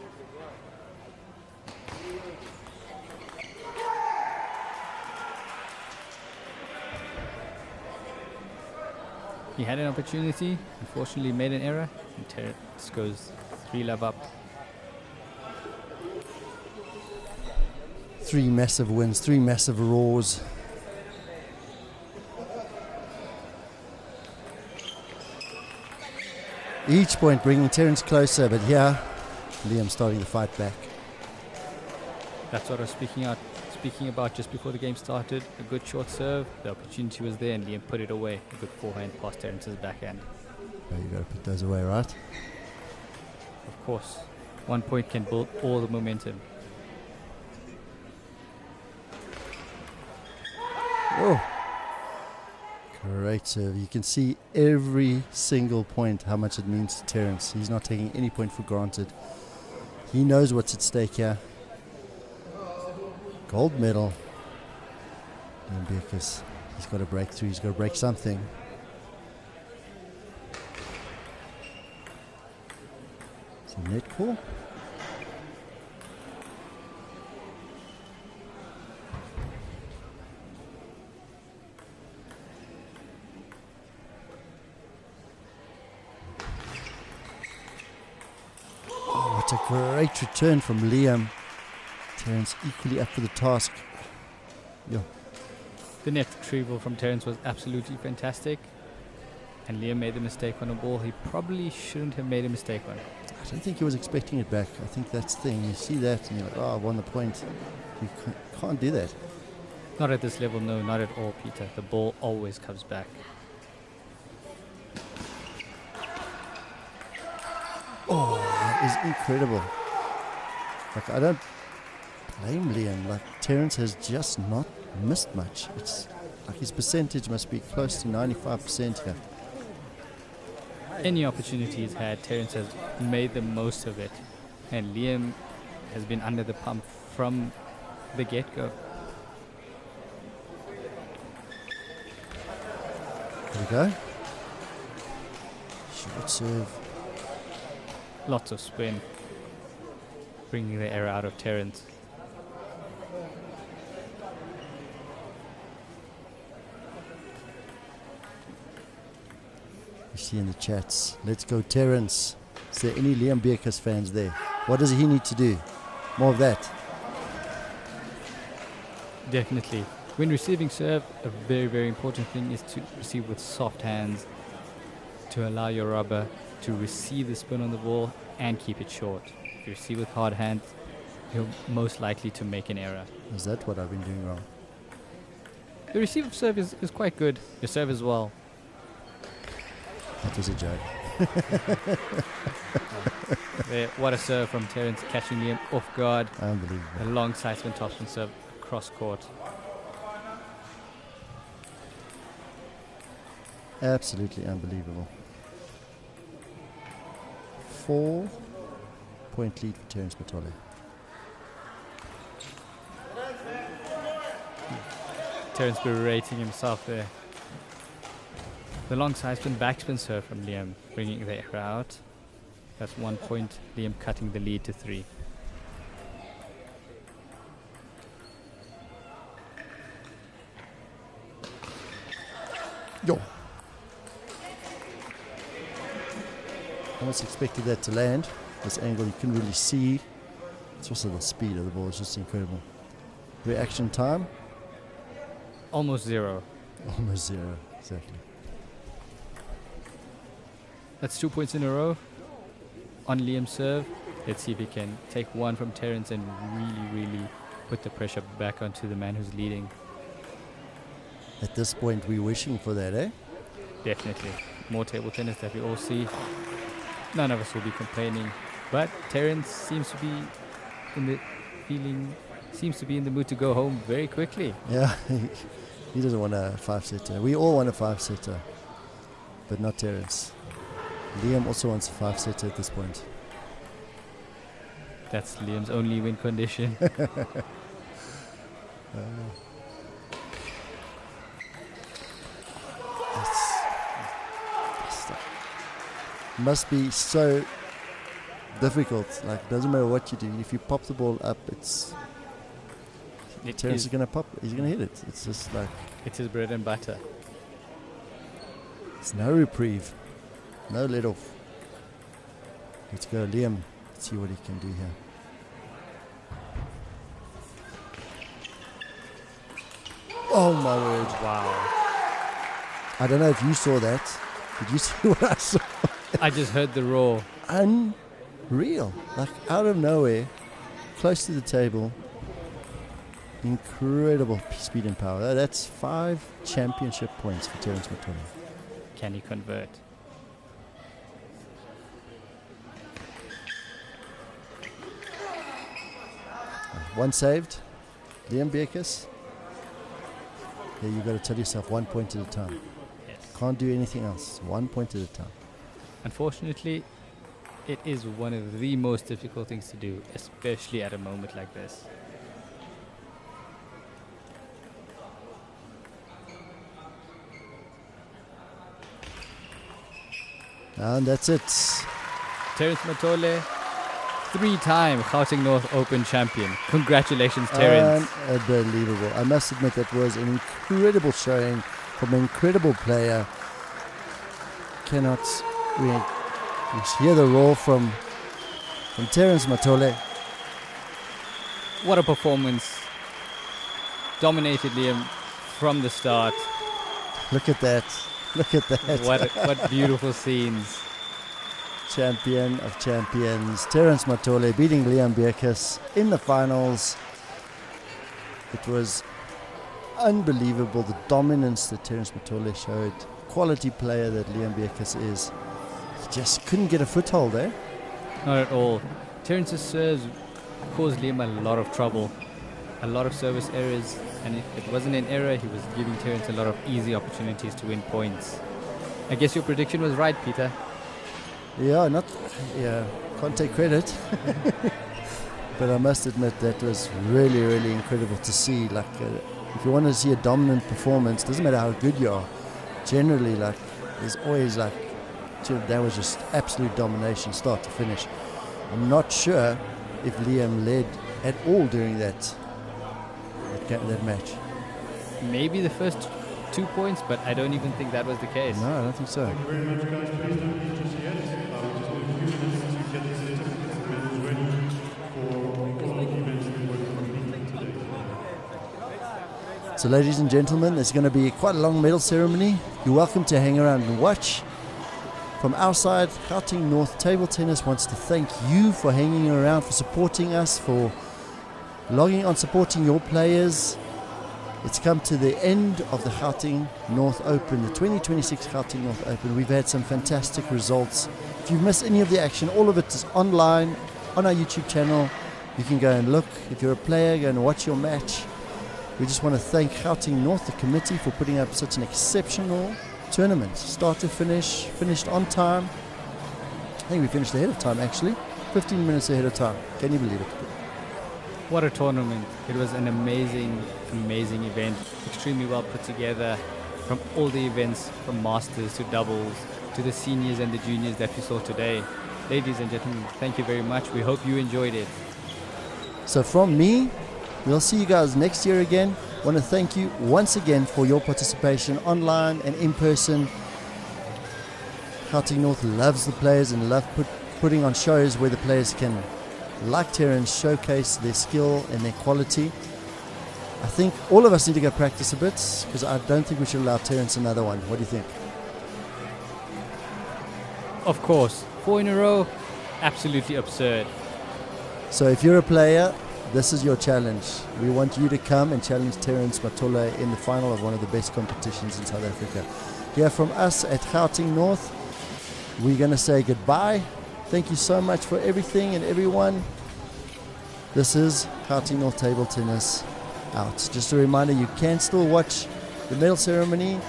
He had an opportunity, unfortunately made an error, and Terence goes 3-love up. 3 massive wins, 3 massive roars. Each point bringing Terence closer, but here, Liam starting to fight back. That's what I was speaking about just before the game started. A good short serve, the opportunity was there, and Liam put it away. A good forehand past Terence's backhand. Oh, you got to put those away, right? Of course, 1 point can build all the momentum. Oh, great serve. You can see every single point how much it means to Terence. He's not taking any point for granted. He knows what's at stake here. Gold medal. Liam Beekes, he's got to break through. He's got to break something. Is it net call? What a great return from Liam. Terence equally up for the task. Yeah. The net retrieval from Terence was absolutely fantastic, and Liam made the mistake on a ball he probably shouldn't have made a mistake on. I don't think he was expecting it back. I think that's the thing. You see that and you're like, oh, I won the point. You can't do that. Not at this level, no, not at all, Peter. The ball always comes back. Oh, that is incredible. Like, I don't blame Liam. Like, Terence has just not missed much. It's like his percentage must be close to 95% here. Any opportunity he's had, Terence has made the most of it. And Liam has been under the pump from the get-go. There we go. Short serve. Lots of spin, bringing the error out of Terence. You see in the chats, let's go Terence. Is there any Liam Beekes fans there? What does he need to do? More of that. Definitely. When receiving serve, a very, very important thing is to receive with soft hands, to allow your rubber to receive the spin on the ball and keep it short. If you receive with hard hands, you're most likely to make an error. Is that what I've been doing wrong? The receive of serve is quite good. Your serve as well. That was a joke. There, what a serve from Terence, catching Liam off guard. A Unbelievable. long sidespin topspin serve across court. Absolutely unbelievable. 4-point lead for Terence Matole. Terence berating himself there. The long sidespin backspin serve from Liam, bringing the error out. That's 1 point, Liam cutting the lead to 3. Yo. Almost expected that to land. This angle you can really see. It's also the speed of the ball. It's just incredible. Reaction time? Almost 0. Almost 0. Exactly. That's 2 points in a row on Liam's serve. Let's see if he can take one from Terence and really put the pressure back onto the man who's leading. At this point, we're wishing for that, eh? Definitely. More table tennis that we all see. none of us will be complaining. But Terence seems to be in the mood to go home very quickly. Yeah, he doesn't want a 5-setter. We all want a 5-setter, but not Terence. Liam also wants a 5-setter at this point. That's Liam's only win condition. Must be so difficult. Like, doesn't matter what you do. If you pop the ball up, Terence is gonna pop. He's gonna hit it. It's just like it's his bread and butter. it's no reprieve, no let off. Let's go, Liam. Let's see what he can do here. Oh my word! Wow. I don't know if you saw that. Did you see what I saw? I just heard the roar. Unreal. Like out of nowhere, close to the table. Incredible speed and power. That's 5 championship points for Terence Matole. Can he convert? One saved. Liam Beerkus. Yeah, you've got to tell yourself 1 point at a time. Yes. Can't do anything else. 1 point at a time. Unfortunately, it is one of the most difficult things to do, especially at a moment like this. And that's it. Terence Matole, 3-time Gauteng North Open champion. Congratulations, Terence. Unbelievable. I must admit that was an incredible showing from an incredible player. Cannot we hear the roar from Terence Matole. What a performance. Dominated Liam from the start. Look at that. Look at that. What beautiful scenes. Champion of champions, Terence Matole beating Liam Beerkus in the finals. It was unbelievable, the dominance that Terence Matole showed. Quality player that Liam Beerkus is. He just couldn't get a foothold there. Not at all. Terence's serves caused Liam a lot of trouble. A lot of service errors, and if it wasn't an error, he was giving Terence a lot of easy opportunities to win points. I guess your prediction was right, Peter. Can't take credit. But I must admit that was really, really incredible to see. Like, if you want to see a dominant performance, doesn't matter how good you are. Generally, like, there's always like, that was just absolute domination, start to finish. I'm not sure if Liam led at all during that match. Maybe the first 2 points, but I don't even think that was the case. No, I don't think so. Thank you very much, guys. Please don't leave just yet. We just need a few minutes to get the certificates and medals ready for all the events that were completed today. So, ladies and gentlemen, there's going to be quite a long medal ceremony. You're welcome to hang around and watch. From our side, Gauteng North Table Tennis wants to thank you for hanging around, for supporting us, for logging on, supporting your players. It's come to the end of the Gauteng North Open, the 2026 Gauteng North Open. We've had some fantastic results. If you've missed any of the action, all of it is online on our YouTube channel. You can go and look. If you're a player, go and watch your match. We just want to thank Gauteng North, the committee, for putting up such an exceptional tournament. Start to finish, finished on time. I think we finished ahead of time, actually. 15 minutes ahead of time. Can you believe it? What a tournament. It was an amazing event. Extremely well put together from all the events, from masters to doubles, to the seniors and the juniors that we saw today. Ladies and gentlemen, thank you very much. We hope you enjoyed it. So from me, we'll see you guys next year again. I want to thank you once again for your participation online and in person. Gauteng North loves the players and love putting on shows where the players can, like Terence, showcase their skill and their quality. I think all of us need to go practice a bit, because I don't think we should allow Terence another one. What do you think? Of course, 4 in a row, absolutely absurd. So if you're a player, this is your challenge. We want you to come and challenge Terence Matole in the final of one of the best competitions in South Africa. Here from us at Gauteng North, we're going to say goodbye. Thank you so much for everything and everyone. This is Gauteng Table Tennis out. Just a reminder, you can still watch the medal ceremony.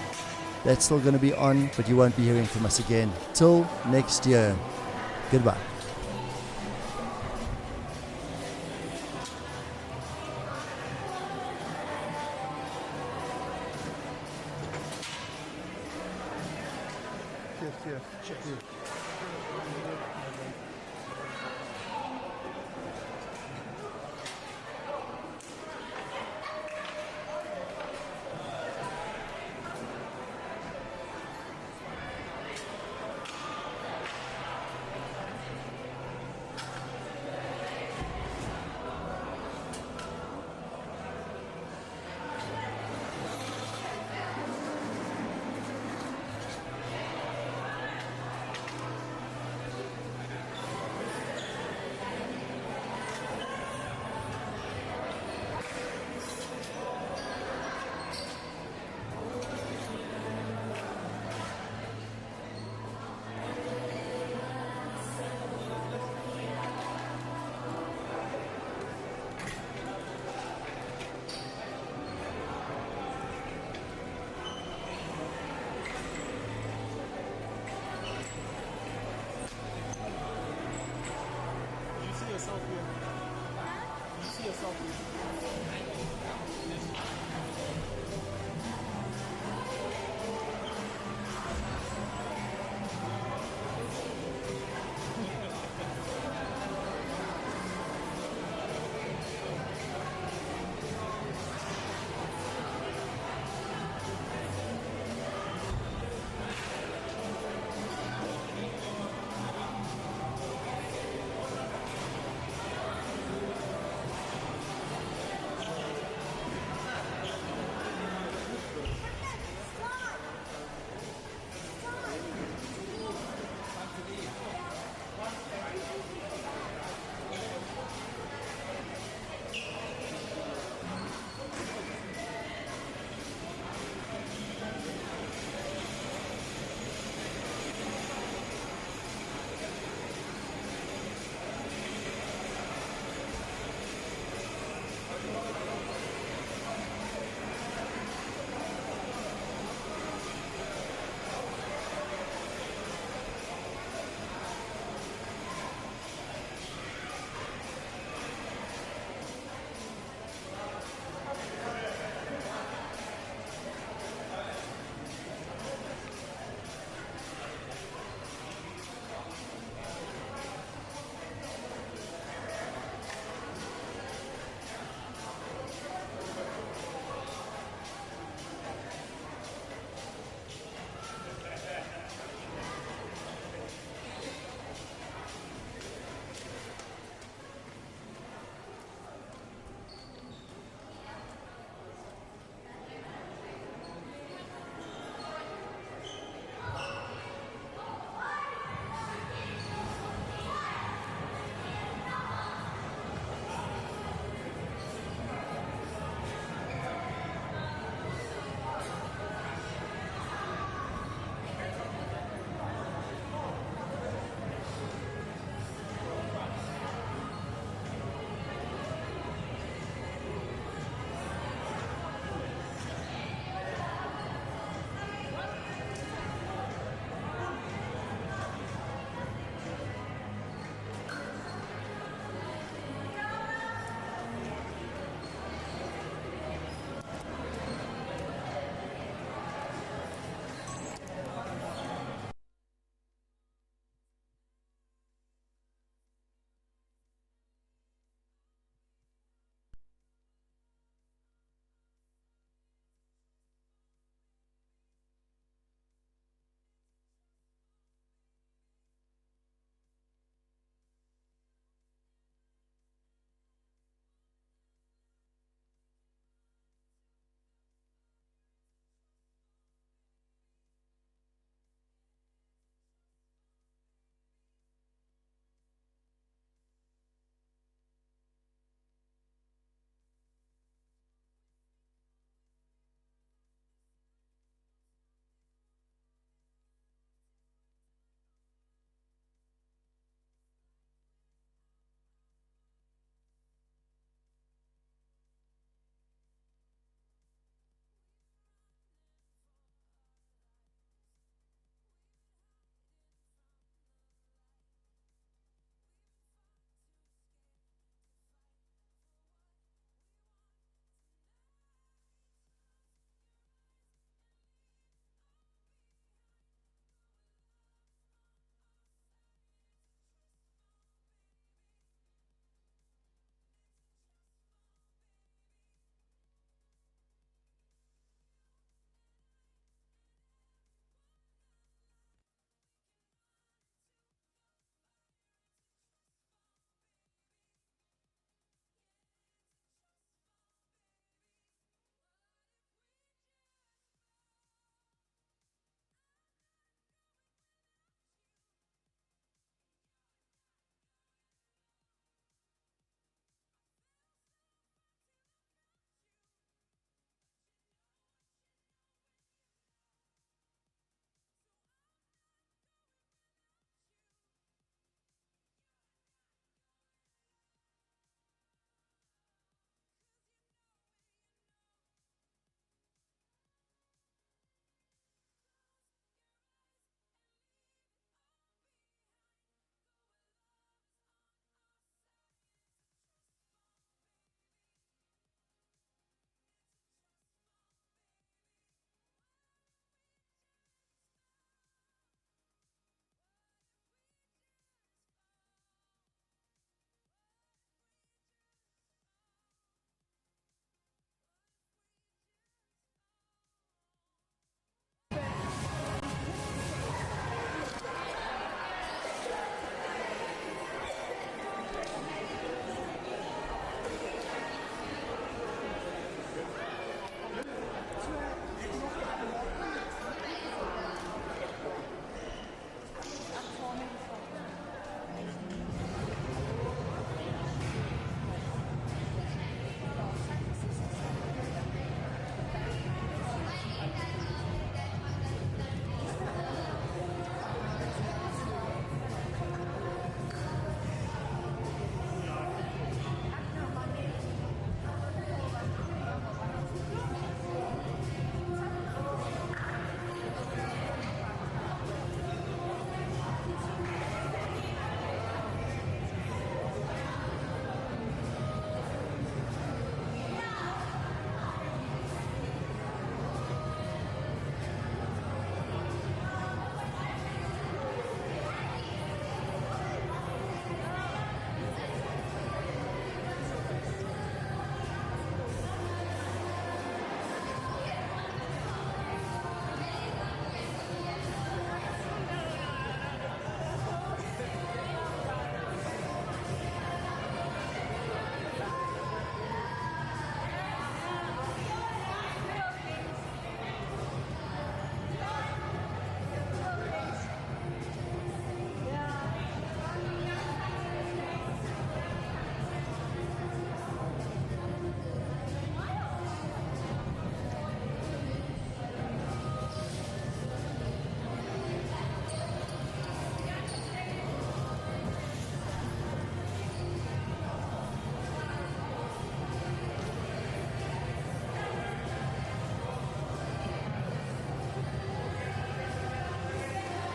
That's still going to be on, but you won't be hearing from us again. Till next year. Goodbye.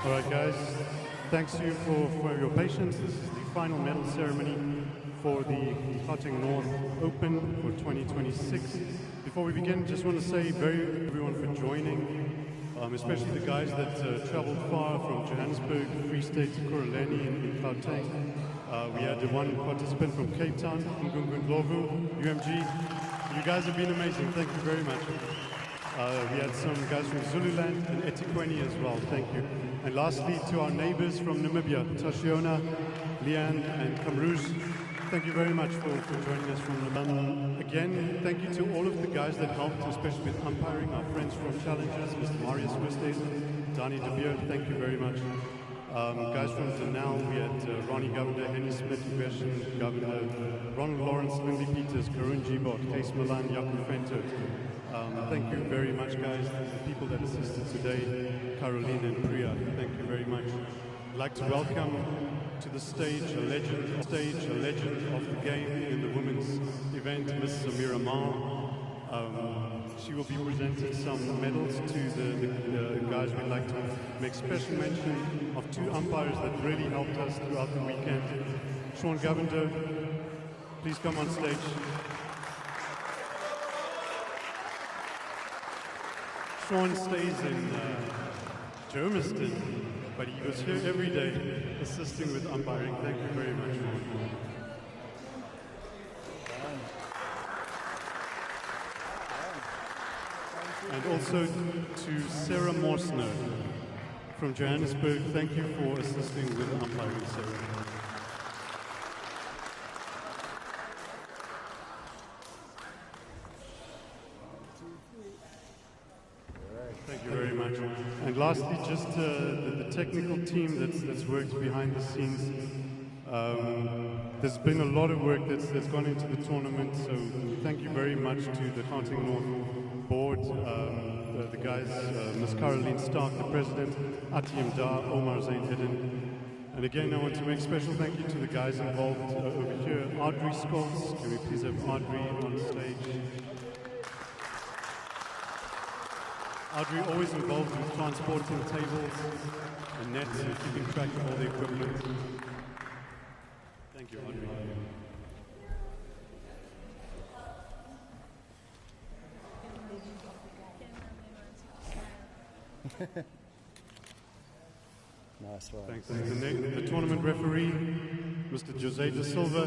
All right, guys. Thanks to you for your patience. This is the final medal ceremony for the Gauteng North Open for 2026. Before we begin, just want to say everyone for joining, especially the guys that traveled far from Johannesburg, Free State to Kuruleni in Gauteng. We had one participant from Cape Town, Ngungundlovu, UMG. You guys have been amazing. Thank you very much. We had some guys from Zululand and eThekwini as well. Thank you. And lastly, to our neighbors from Namibia, Tashiona, Leanne, and Kamruz. Thank you very much for joining us from Namibia. Again, thank you to all of the guys that helped, especially with umpiring, our friends from Challengers, Mr. Marius Westhuizen, Danny De Beer, thank you very much. Guys from Denel, we had Ronnie Governor, Henny Smith, Gershon Governor, Ronald Lawrence, Lindy Peters, Karun Jibot, Case Milan, Yaku Fento. Thank you very much, guys. The people that assisted today, Caroline and Priya, thank you very much. I'd like to welcome to the stage a legend of the game in the women's event, Miss Samira Mal. She will be presenting some medals to the guys. We'd like to make special mention of two umpires that really helped us throughout the weekend. Sean Govender, please come on stage. Sean stays in Germiston, but he was here every day assisting with umpiring. Thank you very much, Sean. And also to Sarah Morsner from Johannesburg. Thank you for assisting with umpiring, Sarah. Thank you very much. And lastly, just the technical team that's worked behind the scenes. There's been a lot of work that's gone into the tournament, so thank you very much to the Gauteng North board, the guys, Ms. Caroline Stark, the president, Atiem Da, Omar Zain Eden. And again, I want to make special thank you to the guys involved over here. Audrey Scholes, can we please have Audrey on stage? Audrey always involved with transporting tables and nets and keeping track of all the equipment. Thank you, Audrey. Nice one. Thanks. The tournament referee, Mr. Jose da Silva,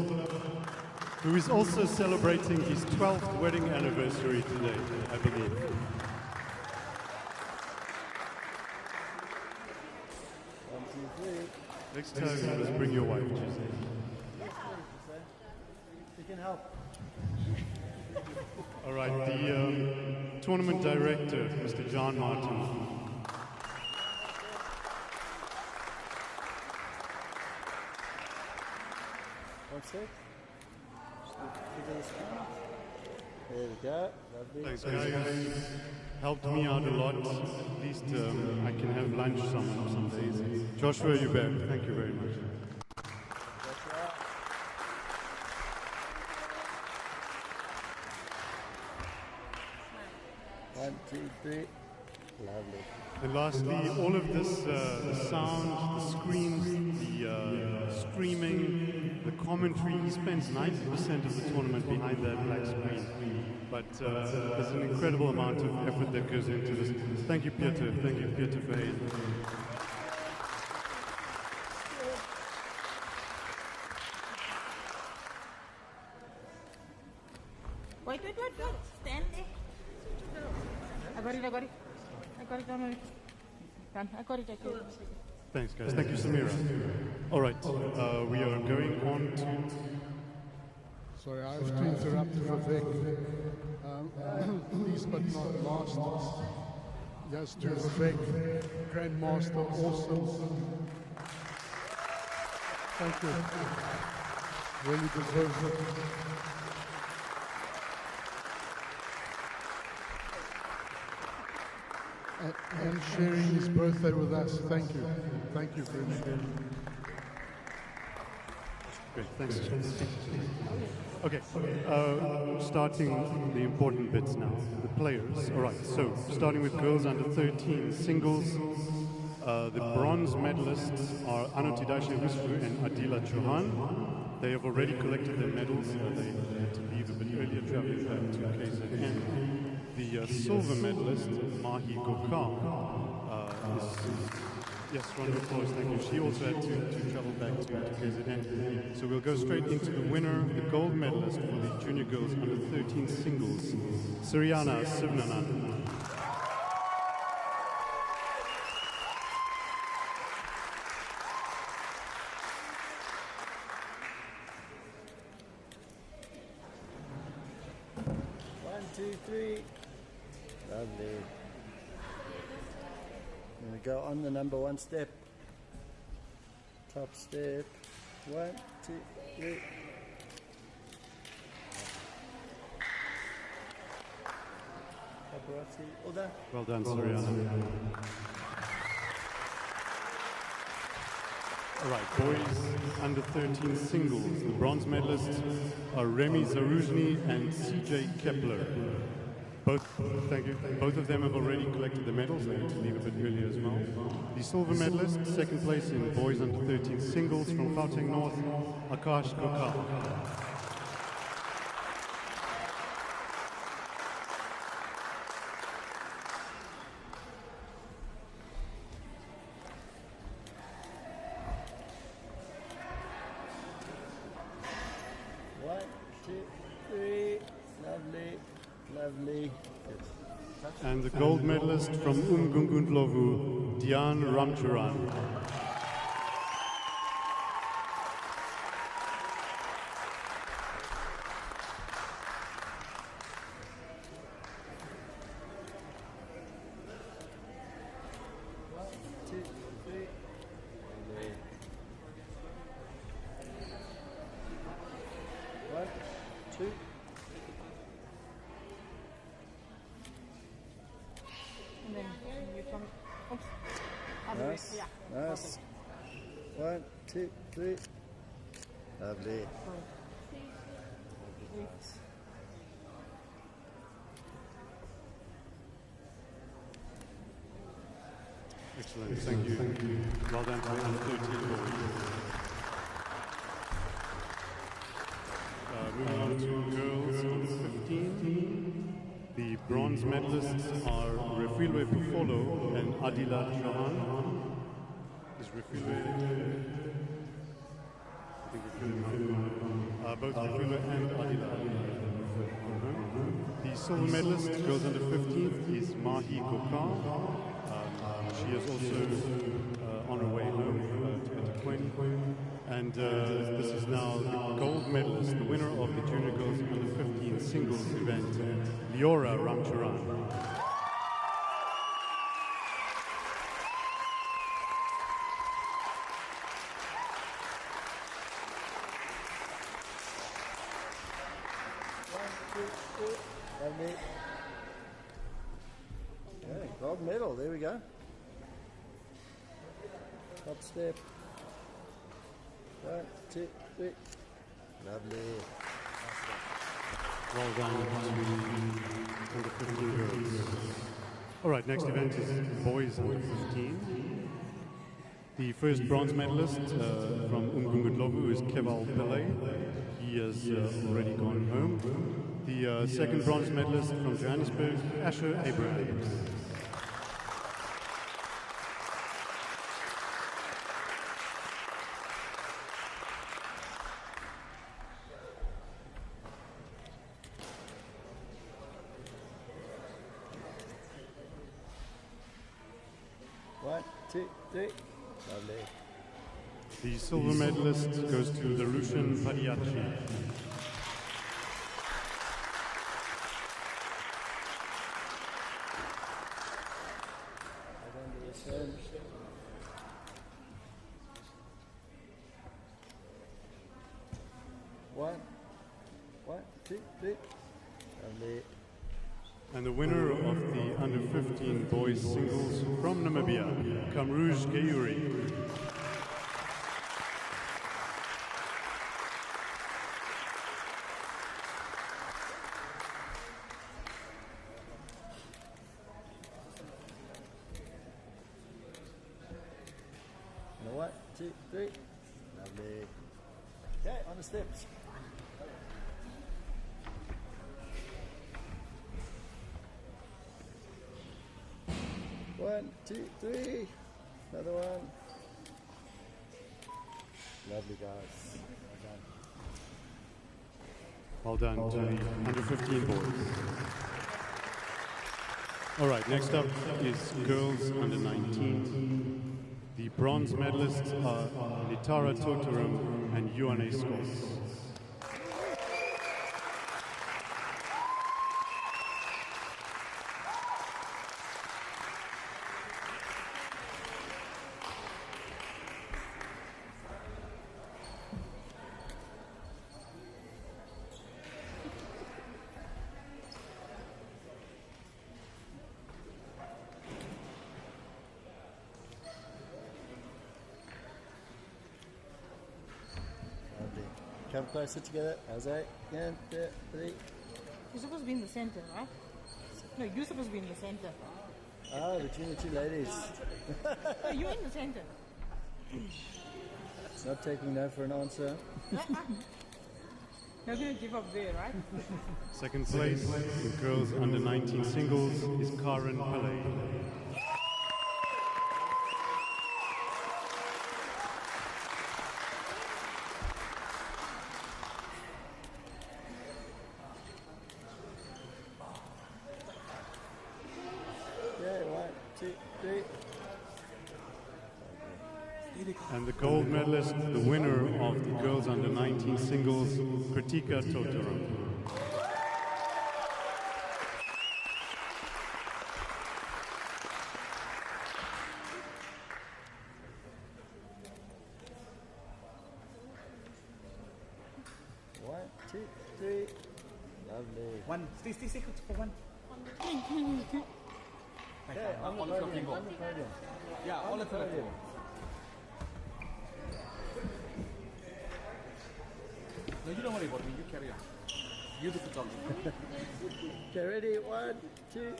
who is also celebrating his 12th wedding anniversary today, I believe. Next time, you must bring your wife, Jose. You can help. All right, the tournament director, Mr. John Martin. What's it? There we go. Lovely. Thanks, guys. Helped me out a lot. At least I can have lunch some days. Joshua Hubert, thank you very much. One, two, three. Lovely. And lastly, all of this, the sound, the screens, the streaming, the commentary, he spends 90% of the tournament behind that black screen. But there's an incredible amount of effort that goes into this. Thank you, Pieter. Thank you, Pieter Verheyen. Wait. Stand there. I got it. Don't worry. Done. I got it. Thanks, guys. Thank you, Samira. All right, we are going on to... Sorry, I have to interrupt Vivek. Least but not last, yes, to Vivek, Grandmaster, awesome. Thank you. Really deserves it. And sharing his birthday with us. Thank you. Thank you very much. Great, thanks. Okay, starting the important bits now, the players. All right, so starting with girls under 13 singles. The bronze medalists are Anotidashe Husfu and Adila Chauhan. They have already collected their medals. They had to leave a bit earlier, traveling back to KZN. The silver medalist, Mahi Gokar, yes, round of applause, thank you. She also had to travel back to KZN. So we'll go straight into the winner, the gold medalist for the junior girls under 13 singles, Suriana Sivnanan. One, two, three. Lovely. I'm going to go on the number one step. Top step. 1, 2, 3. Paparazzi. All done. Well done, Suriana. All right, boys under 13 singles. The bronze medalists are Remy Zaruzhny and CJ Kepler. Thank you. Both of them have already collected the medals. They had to leave a bit earlier as well. The silver medalist, second place in boys under 13 singles from Gauteng North, Akash Gokar. One, two, three. Lovely. Lovely. And the gold medalist from Umgungundlovu, Dian Ramcharan. One, two, three. Lovely. One, two. And then you come. Oops. Other way. Nice. Yeah. Nice. 1, 2, 3. Lovely. Excellent, thank you. Well done to the under 13 boys. Moving on to girls under 15. The bronze medalists are Refilwe Pufolo and Adila Chauhan. Is Refilwe? I think Refilwe. Both Refilwe and Adila. The silver medalist, girls under 15, is Mahi Gokar. She is also on her way home to Gauteng. And this is now the gold medalist, the winner of the Junior Girls Under 15 singles event, Leora Ramcharan. Lovely. Yeah, gold medal. There we go. Top step. 1, 2, 3. Lovely. Well done to under 15 girls. All right, next event is boys under 15. The first bronze medalist from Umgungundlovu is Keval Pillay. He has already gone home. The second bronze medalist from Johannesburg, Asher Abrahams. One, two, three. Lovely. The silver medalist goes to Larushan Padiachi. One, two, three. Lovely. And the winner of the under 15 boys singles from Namibia, Kamruj Geuri. 1, 2, 3. Lovely. Okay, on the steps. 1, 2, 3. Another one. Lovely, guys. Well done to the under 15 boys. All right, next up is girls under 19. The bronze medalists are Litara Totarum and Ioane Scholz. Lovely. Come closer together. Jose. 1, 2, 3. You're supposed to be in the center, right? No, you're supposed to be in the center. Ah, between the two ladies. No, you're in the center. Not taking no for an answer. You're going to give up there, right? Second place in girls under 19 singles is Karen Pillay. Okay, 1, 2, 3. And the gold medalist, the winner of the girls under 19 singles, Kritika Totaram. One, two, three. Lovely. One, stay for one. Okay, on the podium. On the podium. Yeah, all of them. No, you don't worry about me. You carry on. You do the talking. Okay, ready? 1, 2.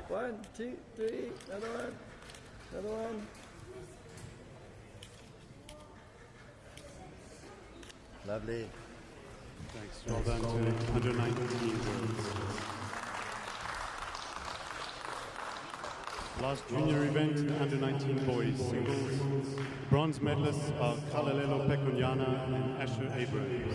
One, two, three. Another one. Another one. Lovely. Thanks. Well done to under 19 girls. Last junior event, the under 19 boys singles. Bronze medalists are Kalalelo Pekunyana and Asher Abrams.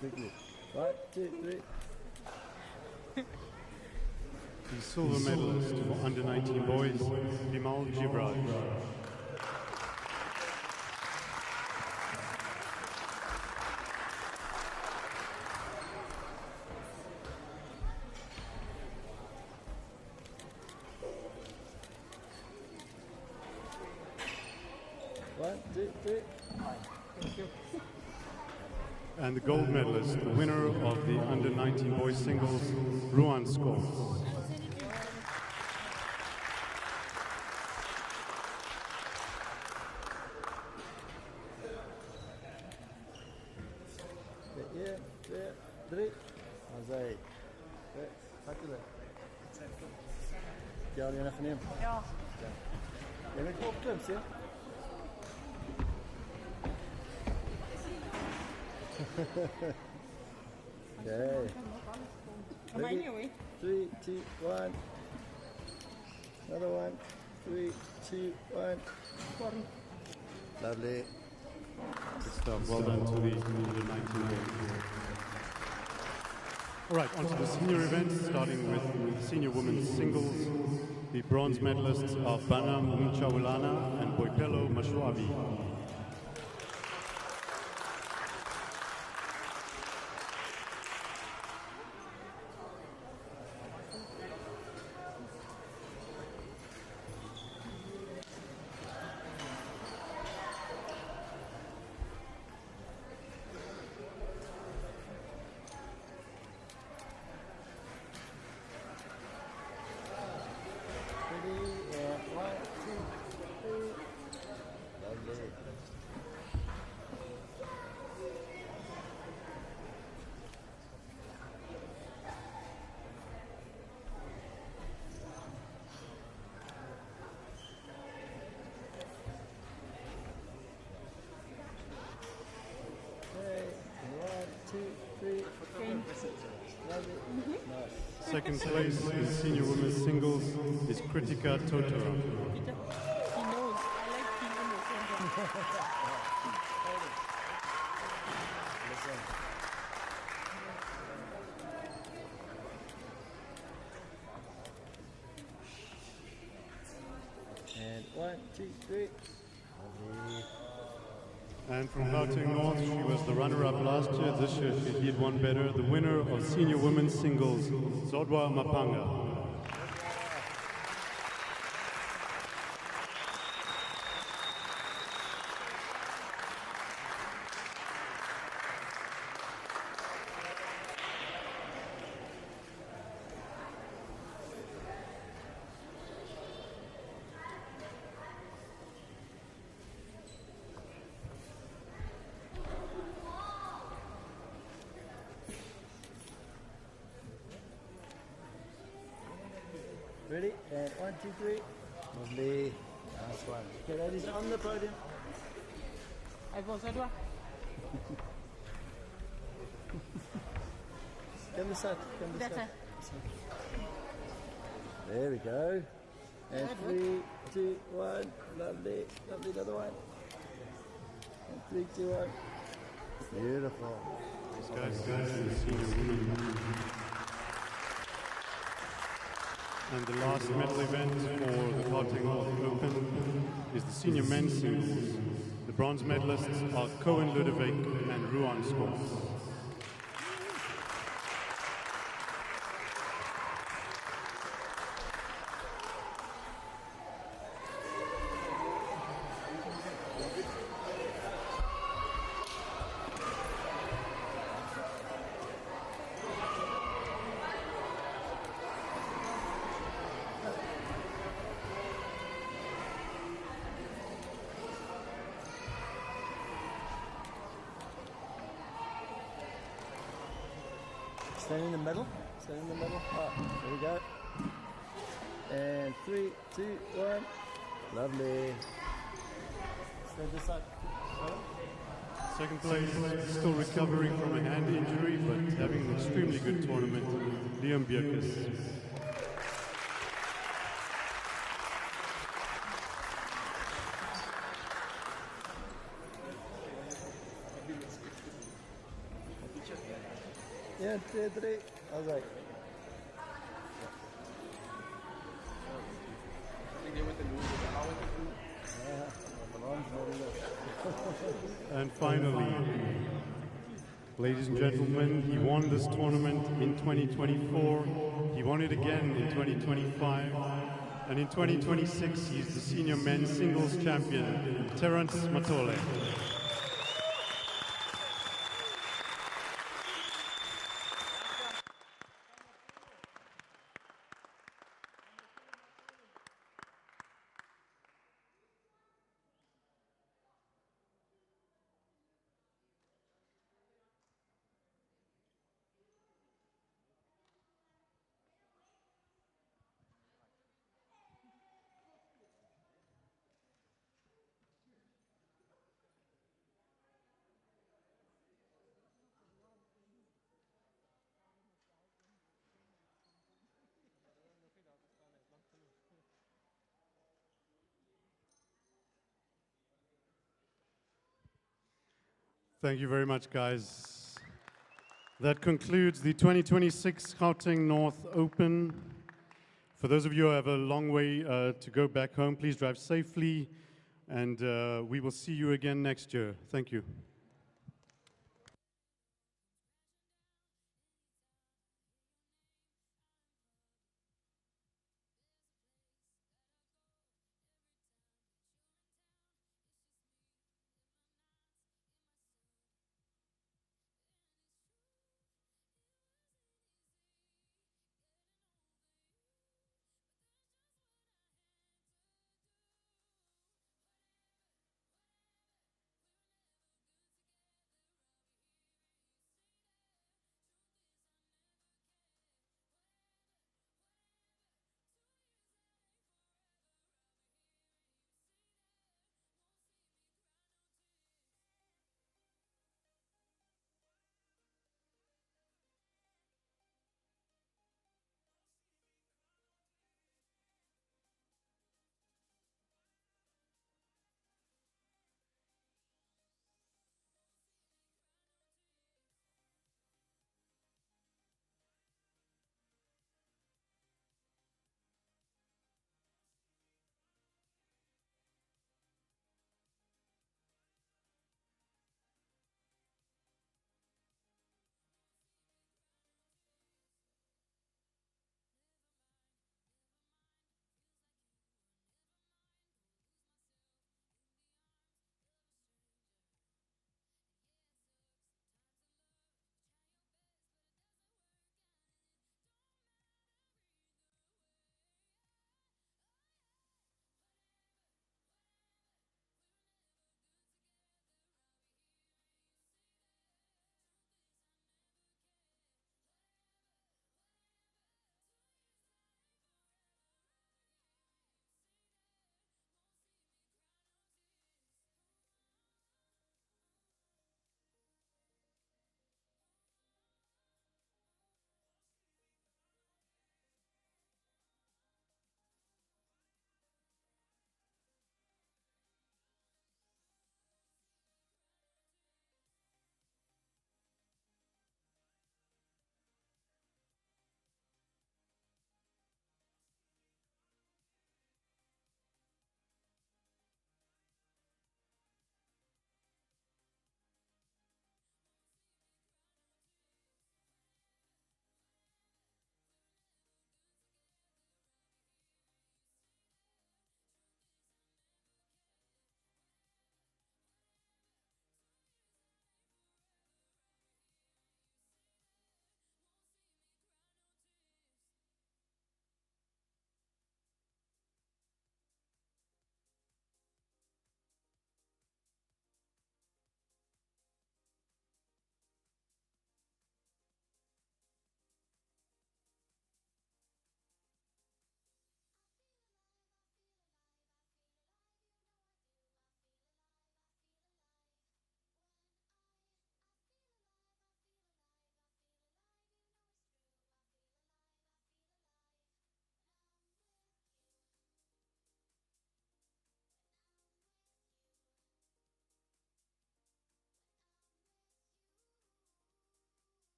Quickly. 1, 2, 3. The silver medalist for under 19 boys, Bimal Jibraj. 1, 2, 3. And the gold medalist, the winner of the under 19 boys singles, Ruan Scholz. Here, there, 3. Azai. Vat julle. Ja, die nog geneem. Ja. Jy moet opklim, sien? Okay. Am I anyway? 3, 2, 1. Another one. 3, 2, 1. Lovely. Good stuff. Well done to the under 19 boys. All right, on to the senior event, starting with senior women's singles. The bronze medalists are Banam Mchawulana and Boipelo Mashwabi. Second place in senior women's singles is Kritika Totora. He knows. I like being in the center. And 1, 2, 3. Lovely. And from Gauteng North, she was the runner-up last year. This year she did one better. The winner of senior women's singles, Zodwa Mapanga. Ready? And 1, 2, 3. Lovely. Nice one. Okay, ladies, on the podium. I go Sadwa. Come this side. Come this That's side. it. There we go. And 3, 2, 1. Lovely. Lovely. Another one. And 3, 2, 1. Beautiful. Guys, the senior women. And the last medal event for the Gauteng North Open is the senior men's singles. The bronze medalists are Cohen Ludovic and Ruan Scores. Stand in the middle. Stand in the middle. Oh, there we go. And 3, 2, 1. Lovely. Stand this side. Second place, still recovering from a hand injury, but having an extremely good tournament, Liam Bierkes. Yeah, 2, 3. I was like, And finally, ladies and gentlemen, he won this tournament in 2024. He won it again in 2025. And in 2026, he's the senior men's singles champion, Terence Matole. Thank you very much, guys. That concludes the 2026 Gauteng North Open. For those of you who have a long way to go back home, please drive safely, and we will see you again next year. Thank you.